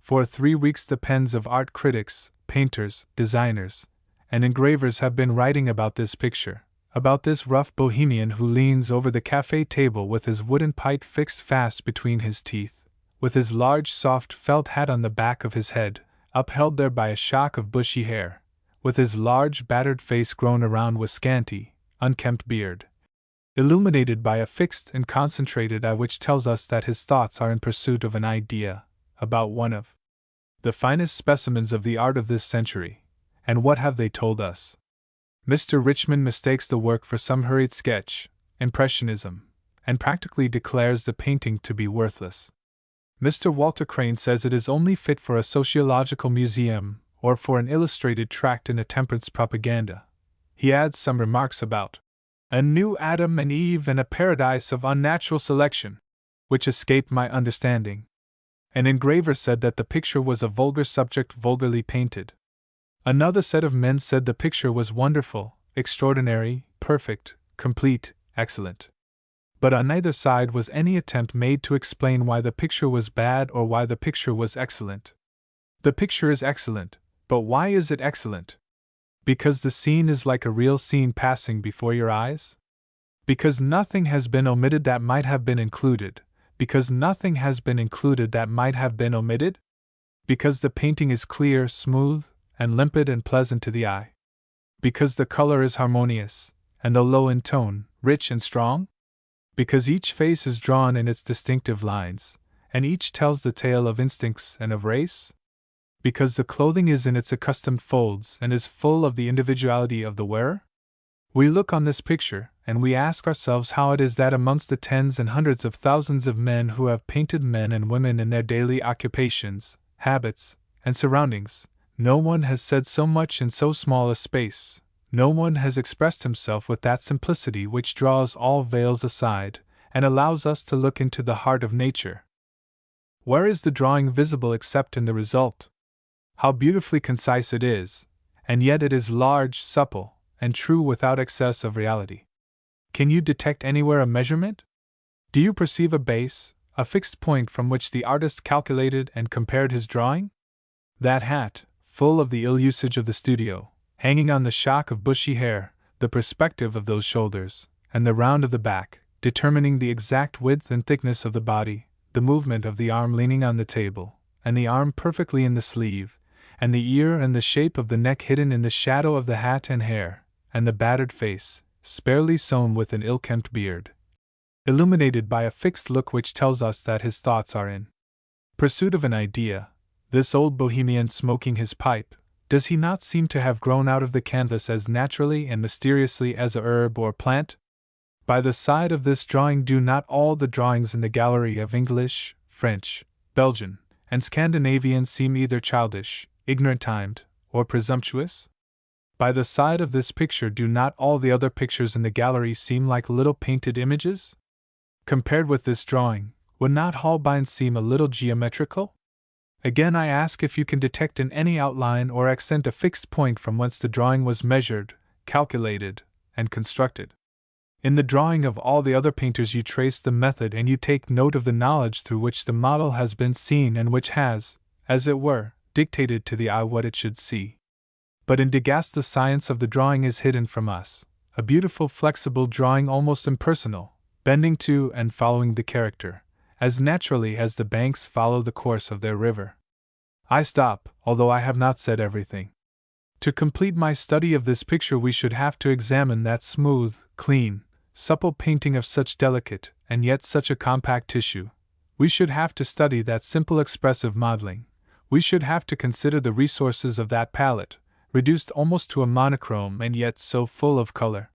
For 3 weeks the pens of art critics, painters, designers, and engravers have been writing about this picture, about this rough bohemian who leans over the café table with his wooden pipe fixed fast between his teeth, with his large soft felt hat on the back of his head, upheld there by a shock of bushy hair, with his large battered face grown around with scanty, unkempt beard, illuminated by a fixed and concentrated eye which tells us that his thoughts are in pursuit of an idea, about one of the finest specimens of the art of this century. And what have they told us? Mr. Richmond mistakes the work for some hurried sketch, impressionism, and practically declares the painting to be worthless. Mr. Walter Crane says it is only fit for a sociological museum, or for an illustrated tract in a temperance propaganda. He adds some remarks about a new Adam and Eve and a paradise of unnatural selection, which escaped my understanding. An engraver said that the picture was a vulgar subject vulgarly painted. Another set of men said the picture was wonderful, extraordinary, perfect, complete, excellent. But on neither side was any attempt made to explain why the picture was bad or why the picture was excellent. The picture is excellent, but why is it excellent? Because the scene is like a real scene passing before your eyes? Because nothing has been omitted that might have been included? Because nothing has been included that might have been omitted? Because the painting is clear, smooth, and limpid and pleasant to the eye? Because the color is harmonious, and though low in tone, rich and strong? Because each face is drawn in its distinctive lines, and each tells the tale of instincts and of race? Because the clothing is in its accustomed folds and is full of the individuality of the wearer? We look on this picture, and we ask ourselves how it is that amongst the tens and hundreds of thousands of men who have painted men and women in their daily occupations, habits, and surroundings, no one has said so much in so small a space, no one has expressed himself with that simplicity which draws all veils aside, and allows us to look into the heart of nature. Where is the drawing visible except in the result? How beautifully concise it is, and yet it is large, supple, and true without excess of reality. Can you detect anywhere a measurement? Do you perceive a base, a fixed point from which the artist calculated and compared his drawing? That hat, full of the ill usage of the studio, hanging on the shock of bushy hair, the perspective of those shoulders, and the round of the back, determining the exact width and thickness of the body, the movement of the arm leaning on the table, and the arm perfectly in the sleeve, and the ear and the shape of the neck hidden in the shadow of the hat and hair, and the battered face, sparely sown with an ill-kempt beard, illuminated by a fixed look which tells us that his thoughts are in pursuit of an idea. This old bohemian smoking his pipe, does he not seem to have grown out of the canvas as naturally and mysteriously as a herb or plant? By the side of this drawing do not all the drawings in the gallery of English, French, Belgian, and Scandinavian seem either childish, ignorant-timed, or presumptuous? By the side of this picture do not all the other pictures in the gallery seem like little painted images? Compared with this drawing, would not Holbein seem a little geometrical? Again I ask if you can detect in any outline or accent a fixed point from whence the drawing was measured, calculated, and constructed. In the drawing of all the other painters you trace the method and you take note of the knowledge through which the model has been seen and which has, as it were, dictated to the eye what it should see. But in Degas the science of the drawing is hidden from us, a beautiful flexible drawing almost impersonal, bending to and following the character, as naturally as the banks follow the course of their river. I stop, although I have not said everything. To complete my study of this picture we should have to examine that smooth, clean, supple painting of such delicate, and yet such a compact tissue. We should have to study that simple expressive modeling. We should have to consider the resources of that palette, reduced almost to a monochrome and yet so full of color.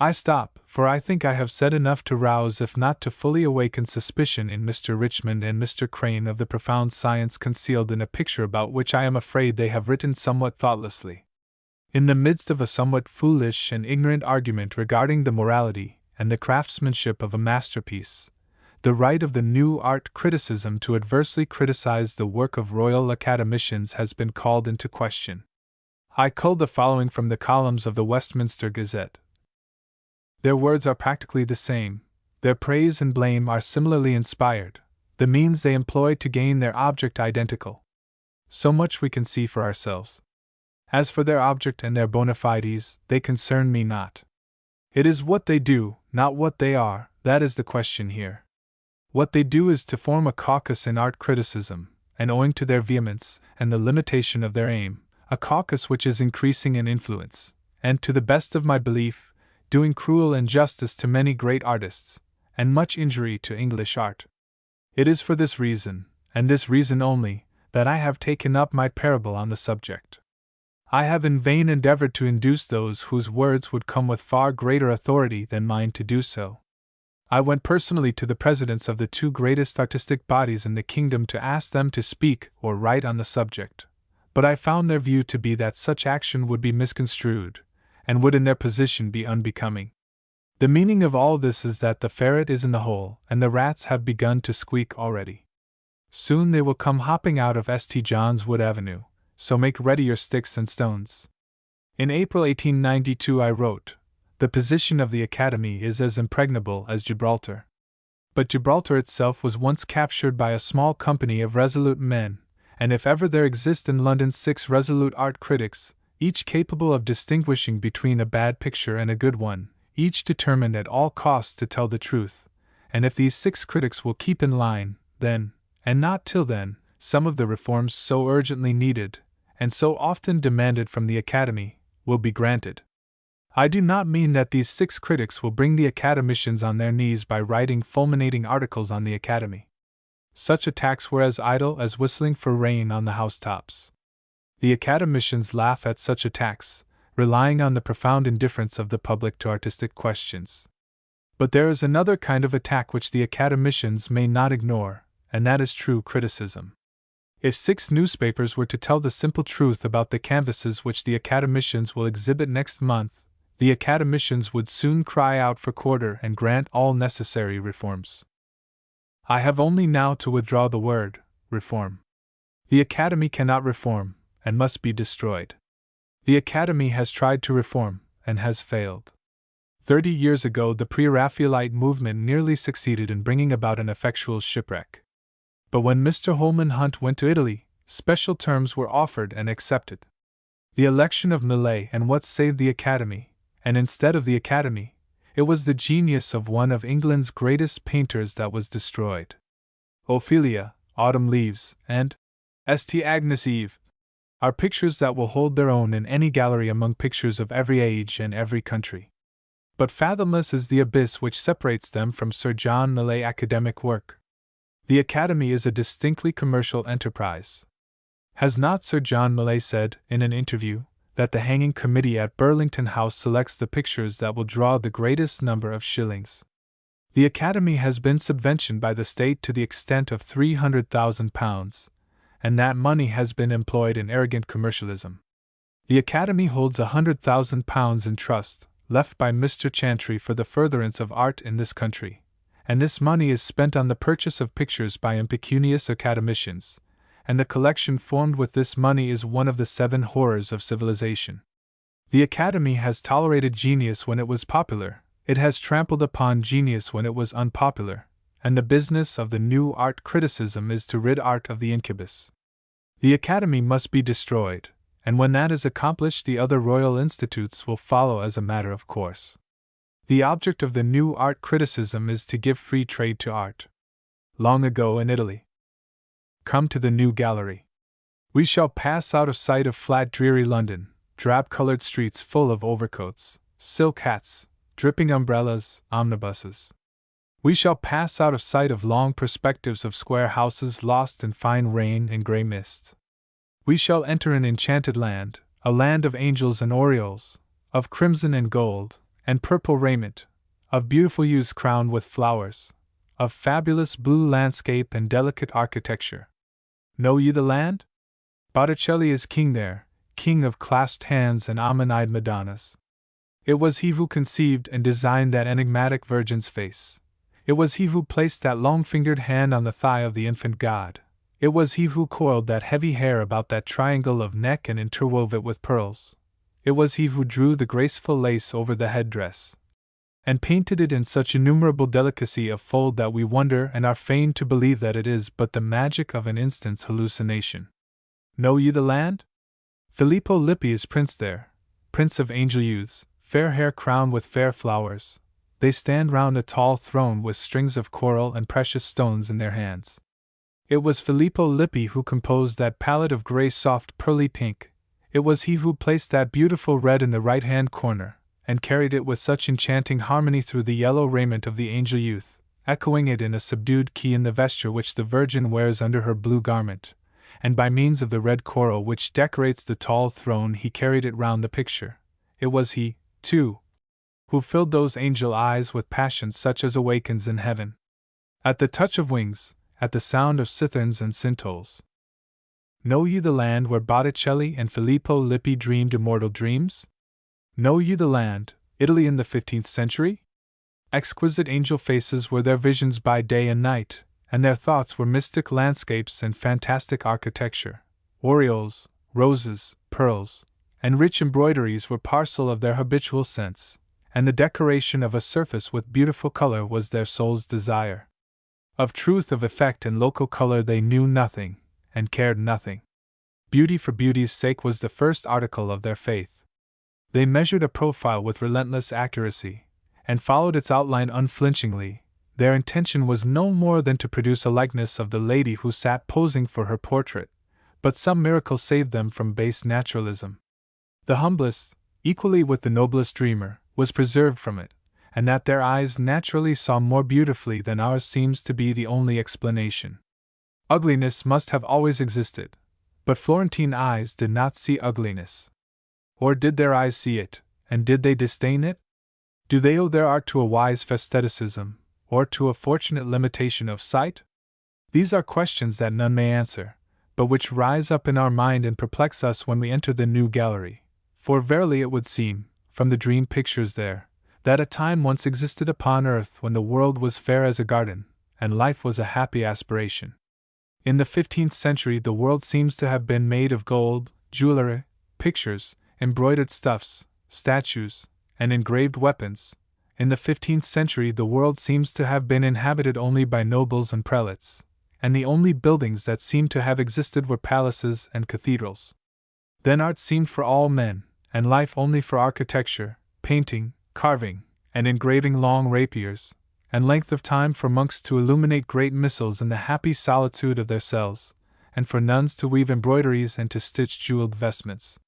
I stop, for I think I have said enough to rouse if not to fully awaken suspicion in Mr. Richmond and Mr. Crane of the profound science concealed in a picture about which I am afraid they have written somewhat thoughtlessly. In the midst of a somewhat foolish and ignorant argument regarding the morality, and the craftsmanship of a masterpiece, the right of the new art criticism to adversely criticize the work of Royal Academicians has been called into question. I culled the following from the columns of the Westminster Gazette. Their words are practically the same, their praise and blame are similarly inspired, the means they employ to gain their object identical. So much we can see for ourselves. As for their object and their bona fides, they concern me not. It is what they do, not what they are, that is the question here. What they do is to form a caucus in art criticism, and owing to their vehemence and the limitation of their aim, a caucus which is increasing in influence, and, to the best of my belief, doing cruel injustice to many great artists, and much injury to English art. It is for this reason, and this reason only, that I have taken up my parable on the subject. I have in vain endeavored to induce those whose words would come with far greater authority than mine to do so. I went personally to the presidents of the two greatest artistic bodies in the kingdom to ask them to speak or write on the subject, but I found their view to be that such action would be misconstrued, and would in their position be unbecoming. The meaning of all this is that the ferret is in the hole, and the rats have begun to squeak already. Soon they will come hopping out of St. John's Wood Avenue, so make ready your sticks and stones. In April 1892 I wrote, "The position of the Academy is as impregnable as Gibraltar." But Gibraltar itself was once captured by a small company of resolute men, and if ever there exist in London 6 resolute art critics, each capable of distinguishing between a bad picture and a good one, each determined at all costs to tell the truth, and if these 6 critics will keep in line, then, and not till then, some of the reforms so urgently needed, and so often demanded from the Academy, will be granted. I do not mean that these 6 critics will bring the Academicians on their knees by writing fulminating articles on the Academy. Such attacks were as idle as whistling for rain on the housetops. The Academicians laugh at such attacks, relying on the profound indifference of the public to artistic questions. But there is another kind of attack which the Academicians may not ignore, and that is true criticism. If 6 newspapers were to tell the simple truth about the canvases which the Academicians will exhibit next month, the Academicians would soon cry out for quarter and grant all necessary reforms. I have only now to withdraw the word, reform. The Academy cannot reform, and must be destroyed. The Academy has tried to reform, and has failed. 30 years ago the pre-Raphaelite movement nearly succeeded in bringing about an effectual shipwreck. But when Mr. Holman Hunt went to Italy, special terms were offered and accepted. The election of Millais and what saved the Academy, and instead of the Academy, it was the genius of one of England's greatest painters that was destroyed. Ophelia, Autumn Leaves, and St. Agnes Eve are pictures that will hold their own in any gallery among pictures of every age and every country. But fathomless is the abyss which separates them from Sir John Millais' academic work. The Academy is a distinctly commercial enterprise. Has not Sir John Millais said, in an interview, that the hanging committee at Burlington House selects the pictures that will draw the greatest number of shillings? The Academy has been subventioned by the State to the extent of £300,000, and that money has been employed in arrogant commercialism. The Academy holds £100,000 in trust, left by Mr. Chantrey for the furtherance of art in this country, and this money is spent on the purchase of pictures by impecunious Academicians, and the collection formed with this money is one of the 7 horrors of civilization. The Academy has tolerated genius when it was popular, it has trampled upon genius when it was unpopular, and the business of the new art criticism is to rid art of the incubus. The Academy must be destroyed, and when that is accomplished the other royal institutes will follow as a matter of course. The object of the new art criticism is to give free trade to art. Long ago in Italy. Come to the new gallery. We shall pass out of sight of flat dreary London, drab-colored streets full of overcoats, silk hats, dripping umbrellas, omnibuses. We shall pass out of sight of long perspectives of square houses lost in fine rain and grey mist. We shall enter an enchanted land, a land of angels and orioles, of crimson and gold, and purple raiment, of beautiful hues crowned with flowers, of fabulous blue landscape and delicate architecture. Know ye the land? Botticelli is king there, king of clasped hands and almond-eyed Madonnas. It was he who conceived and designed that enigmatic Virgin's face. It was he who placed that long-fingered hand on the thigh of the infant God. It was he who coiled that heavy hair about that triangle of neck and interwove it with pearls. It was he who drew the graceful lace over the headdress, and painted it in such innumerable delicacy of fold that we wonder and are fain to believe that it is but the magic of an instant's hallucination. Know ye the land? Filippo Lippi is prince there, prince of angel youths, fair hair crowned with fair flowers. They stand round a tall throne with strings of coral and precious stones in their hands. It was Filippo Lippi who composed that palette of grey soft pearly pink. It was he who placed that beautiful red in the right-hand corner, and carried it with such enchanting harmony through the yellow raiment of the angel youth, echoing it in a subdued key in the vesture which the Virgin wears under her blue garment, and by means of the red coral which decorates the tall throne he carried it round the picture. It was he, too, who filled those angel eyes with passion such as awakens in heaven at the touch of wings, at the sound of citherns and cintols. Know ye the land where Botticelli and Filippo Lippi dreamed immortal dreams? Know ye the land, Italy in the 15th century? Exquisite angel faces were their visions by day and night, and their thoughts were mystic landscapes and fantastic architecture. Aureoles, roses, pearls, and rich embroideries were parcel of their habitual sense, and the decoration of a surface with beautiful color was their soul's desire. Of truth of effect and local color they knew nothing, and cared nothing. Beauty for beauty's sake was the first article of their faith. They measured a profile with relentless accuracy, and followed its outline unflinchingly. Their intention was no more than to produce a likeness of the lady who sat posing for her portrait, but some miracle saved them from base naturalism. The humblest, equally with the noblest dreamer, was preserved from it, and that their eyes naturally saw more beautifully than ours seems to be the only explanation. Ugliness must have always existed, but Florentine eyes did not see ugliness. Or did their eyes see it, and did they disdain it? Do they owe their art to a wise aestheticism, or to a fortunate limitation of sight? These are questions that none may answer, but which rise up in our mind and perplex us when we enter the new gallery. For verily it would seem, from the dream pictures there, that a time once existed upon earth when the world was fair as a garden, and life was a happy aspiration. In the 15th century the world seems to have been made of gold, jewelry, pictures, embroidered stuffs, statues, and engraved weapons. In the 15th century the world seems to have been inhabited only by nobles and prelates, and the only buildings that seem to have existed were palaces and cathedrals. Then art seemed for all men, and life only for architecture, painting, carving, and engraving long rapiers, and length of time for monks to illuminate great missals in the happy solitude of their cells, and for nuns to weave embroideries and to stitch jeweled vestments.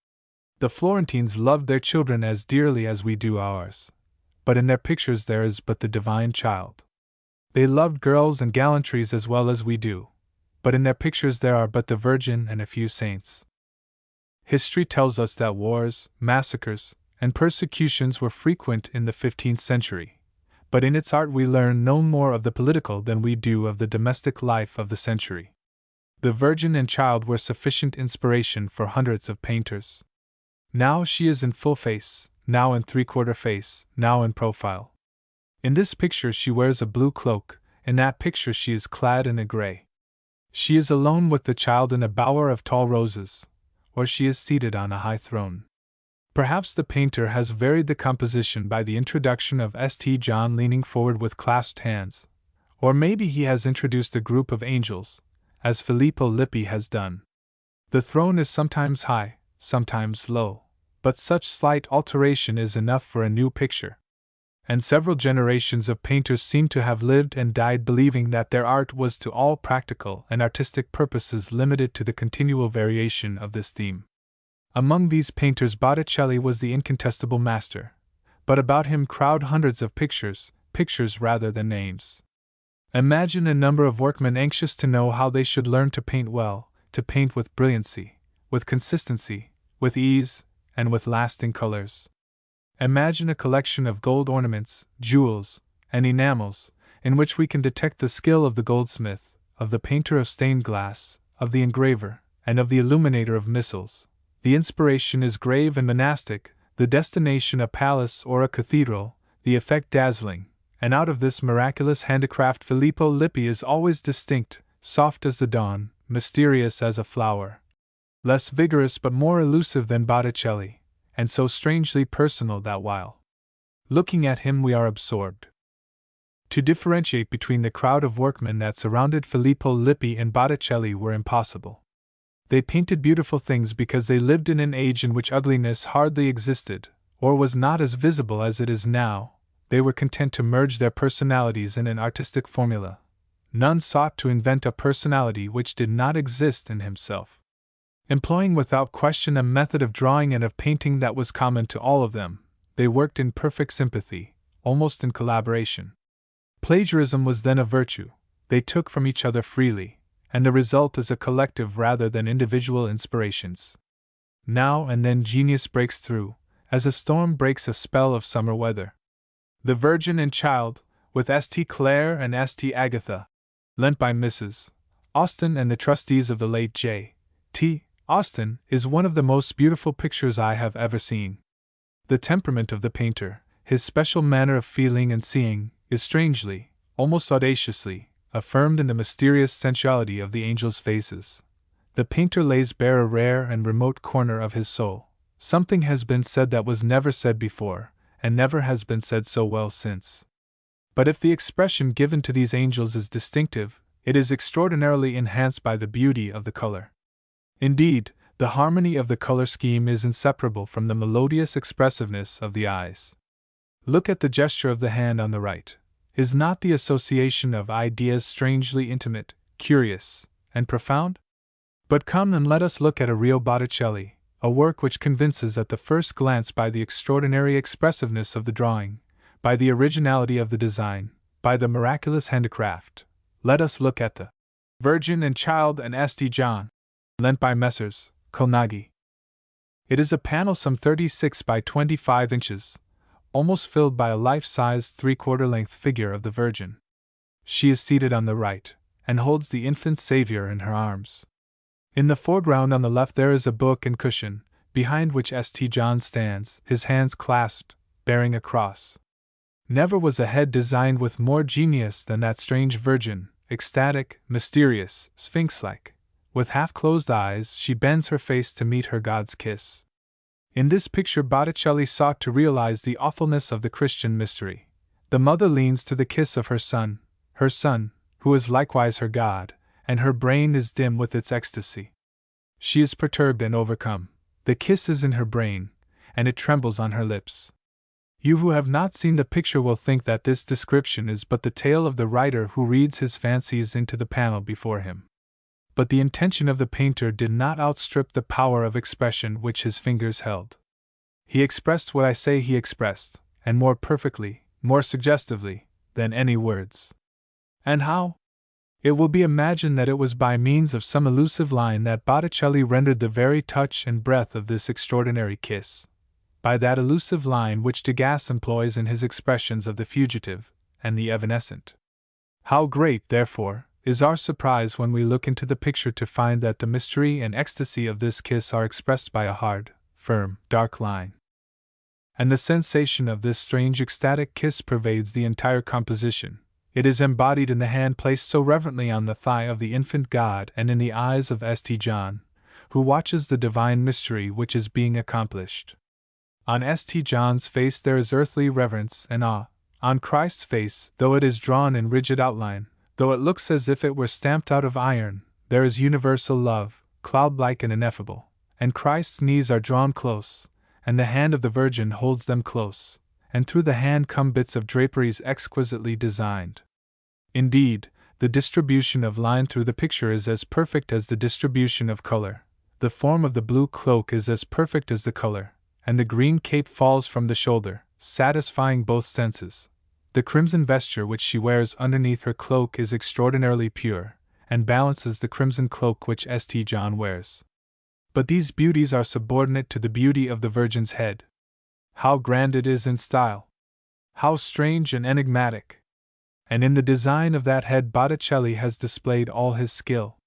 The Florentines loved their children as dearly as we do ours, but in their pictures there is but the divine child. They loved girls and gallantries as well as we do, but in their pictures there are but the Virgin and a few saints. History tells us that wars, massacres, and persecutions were frequent in the 15th century, but in its art we learn no more of the political than we do of the domestic life of the century. The Virgin and Child were sufficient inspiration for hundreds of painters. Now she is in full face, now in three-quarter face, now in profile. In this picture she wears a blue cloak, in that picture she is clad in a gray. She is alone with the child in a bower of tall roses, or she is seated on a high throne. Perhaps the painter has varied the composition by the introduction of St. John leaning forward with clasped hands, or maybe he has introduced a group of angels, as Filippo Lippi has done. The throne is sometimes high, sometimes low, but such slight alteration is enough for a new picture. And several generations of painters seem to have lived and died believing that their art was to all practical and artistic purposes limited to the continual variation of this theme. Among these painters Botticelli was the incontestable master, but about him crowd hundreds of pictures rather than names. Imagine a number of workmen anxious to know how they should learn to paint well, to paint with brilliancy, with consistency, with ease, and with lasting colors. Imagine a collection of gold ornaments, jewels, and enamels, in which we can detect the skill of the goldsmith, of the painter of stained glass, of the engraver, and of the illuminator of missals. The inspiration is grave and monastic, The destination a palace or a cathedral, the effect dazzling, and out of this miraculous handicraft Filippo Lippi is always distinct, soft as the dawn, mysterious as a flower. Less vigorous but more elusive than Botticelli, and so strangely personal that while looking at him we are absorbed. To differentiate between the crowd of workmen that surrounded Filippo Lippi and Botticelli were impossible. They painted beautiful things because they lived in an age in which ugliness hardly existed, or was not as visible as it is now. They were content to merge their personalities in an artistic formula. None sought to invent a personality which did not exist in himself. Employing without question a method of drawing and of painting that was common to all of them, they worked in perfect sympathy, almost in collaboration. Plagiarism was then a virtue. They took from each other freely, and the result is a collective rather than individual inspirations. Now and then genius breaks through, as a storm breaks a spell of summer weather. The Virgin and Child, with St. Clare and St. Agatha, lent by Mrs. Austen and the trustees of the late J.T. Austen, is one of the most beautiful pictures I have ever seen. The temperament of the painter, his special manner of feeling and seeing, is strangely, almost audaciously, affirmed in the mysterious sensuality of the angels' faces. The painter lays bare a rare and remote corner of his soul. Something has been said that was never said before, and never has been said so well since. But if the expression given to these angels is distinctive, it is extraordinarily enhanced by the beauty of the color. Indeed, the harmony of the color scheme is inseparable from the melodious expressiveness of the eyes. Look at the gesture of the hand on the right. Is not the association of ideas strangely intimate, curious, and profound? But come and let us look at a real Botticelli, a work which convinces at the first glance by the extraordinary expressiveness of the drawing, by the originality of the design, by the miraculous handicraft. Let us look at the Virgin and Child and St. John, lent by Messrs. Colnaghi. It is a panel some 36 by 25 inches, almost filled by a life-sized three-quarter-length figure of the Virgin. She is seated on the right, and holds the infant Savior in her arms. In the foreground on the left there is a book and cushion, behind which St. John stands, his hands clasped, bearing a cross. Never was a head designed with more genius than that strange Virgin, ecstatic, mysterious, sphinx-like. With half-closed eyes she bends her face to meet her God's kiss. In this picture Botticelli sought to realize the awfulness of the Christian mystery. The mother leans to the kiss of her son, who is likewise her God, and her brain is dim with its ecstasy. She is perturbed and overcome. The kiss is in her brain, and it trembles on her lips. You who have not seen the picture will think that this description is but the tale of the writer who reads his fancies into the panel before him. But the intention of the painter did not outstrip the power of expression which his fingers held. He expressed what I say he expressed, and more perfectly, more suggestively, than any words. And how? It will be imagined that it was by means of some elusive line that Botticelli rendered the very touch and breath of this extraordinary kiss. By that elusive line which Degas employs in his expressions of the fugitive and the evanescent. How great, therefore, is our surprise when we look into the picture to find that the mystery and ecstasy of this kiss are expressed by a hard, firm, dark line. And the sensation of this strange ecstatic kiss pervades the entire composition. It is embodied in the hand placed so reverently on the thigh of the infant God and in the eyes of St. John, who watches the divine mystery which is being accomplished. On St. John's face there is earthly reverence and awe. On Christ's face, though it is drawn in rigid outline, though it looks as if it were stamped out of iron, there is universal love, cloud-like and ineffable, and Christ's knees are drawn close, and the hand of the Virgin holds them close, and through the hand come bits of draperies exquisitely designed. Indeed, the distribution of line through the picture is as perfect as the distribution of color. The form of the blue cloak is as perfect as the color, and the green cape falls from the shoulder, satisfying both senses. The crimson vesture which she wears underneath her cloak is extraordinarily pure, and balances the crimson cloak which St. John wears. But these beauties are subordinate to the beauty of the Virgin's head. How grand it is in style! How strange and enigmatic! And in the design of that head Botticelli has displayed all his skill.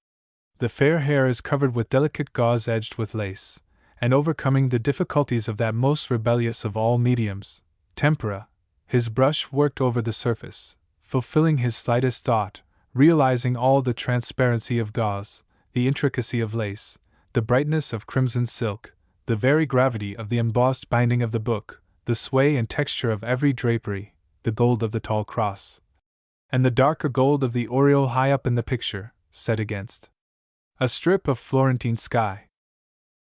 The fair hair is covered with delicate gauze edged with lace, and overcoming the difficulties of that most rebellious of all mediums, tempera, his brush worked over the surface, fulfilling his slightest thought, realizing all the transparency of gauze, the intricacy of lace, the brightness of crimson silk, the very gravity of the embossed binding of the book, the sway and texture of every drapery, the gold of the tall cross, and the darker gold of the aureole high up in the picture, set against a strip of Florentine sky.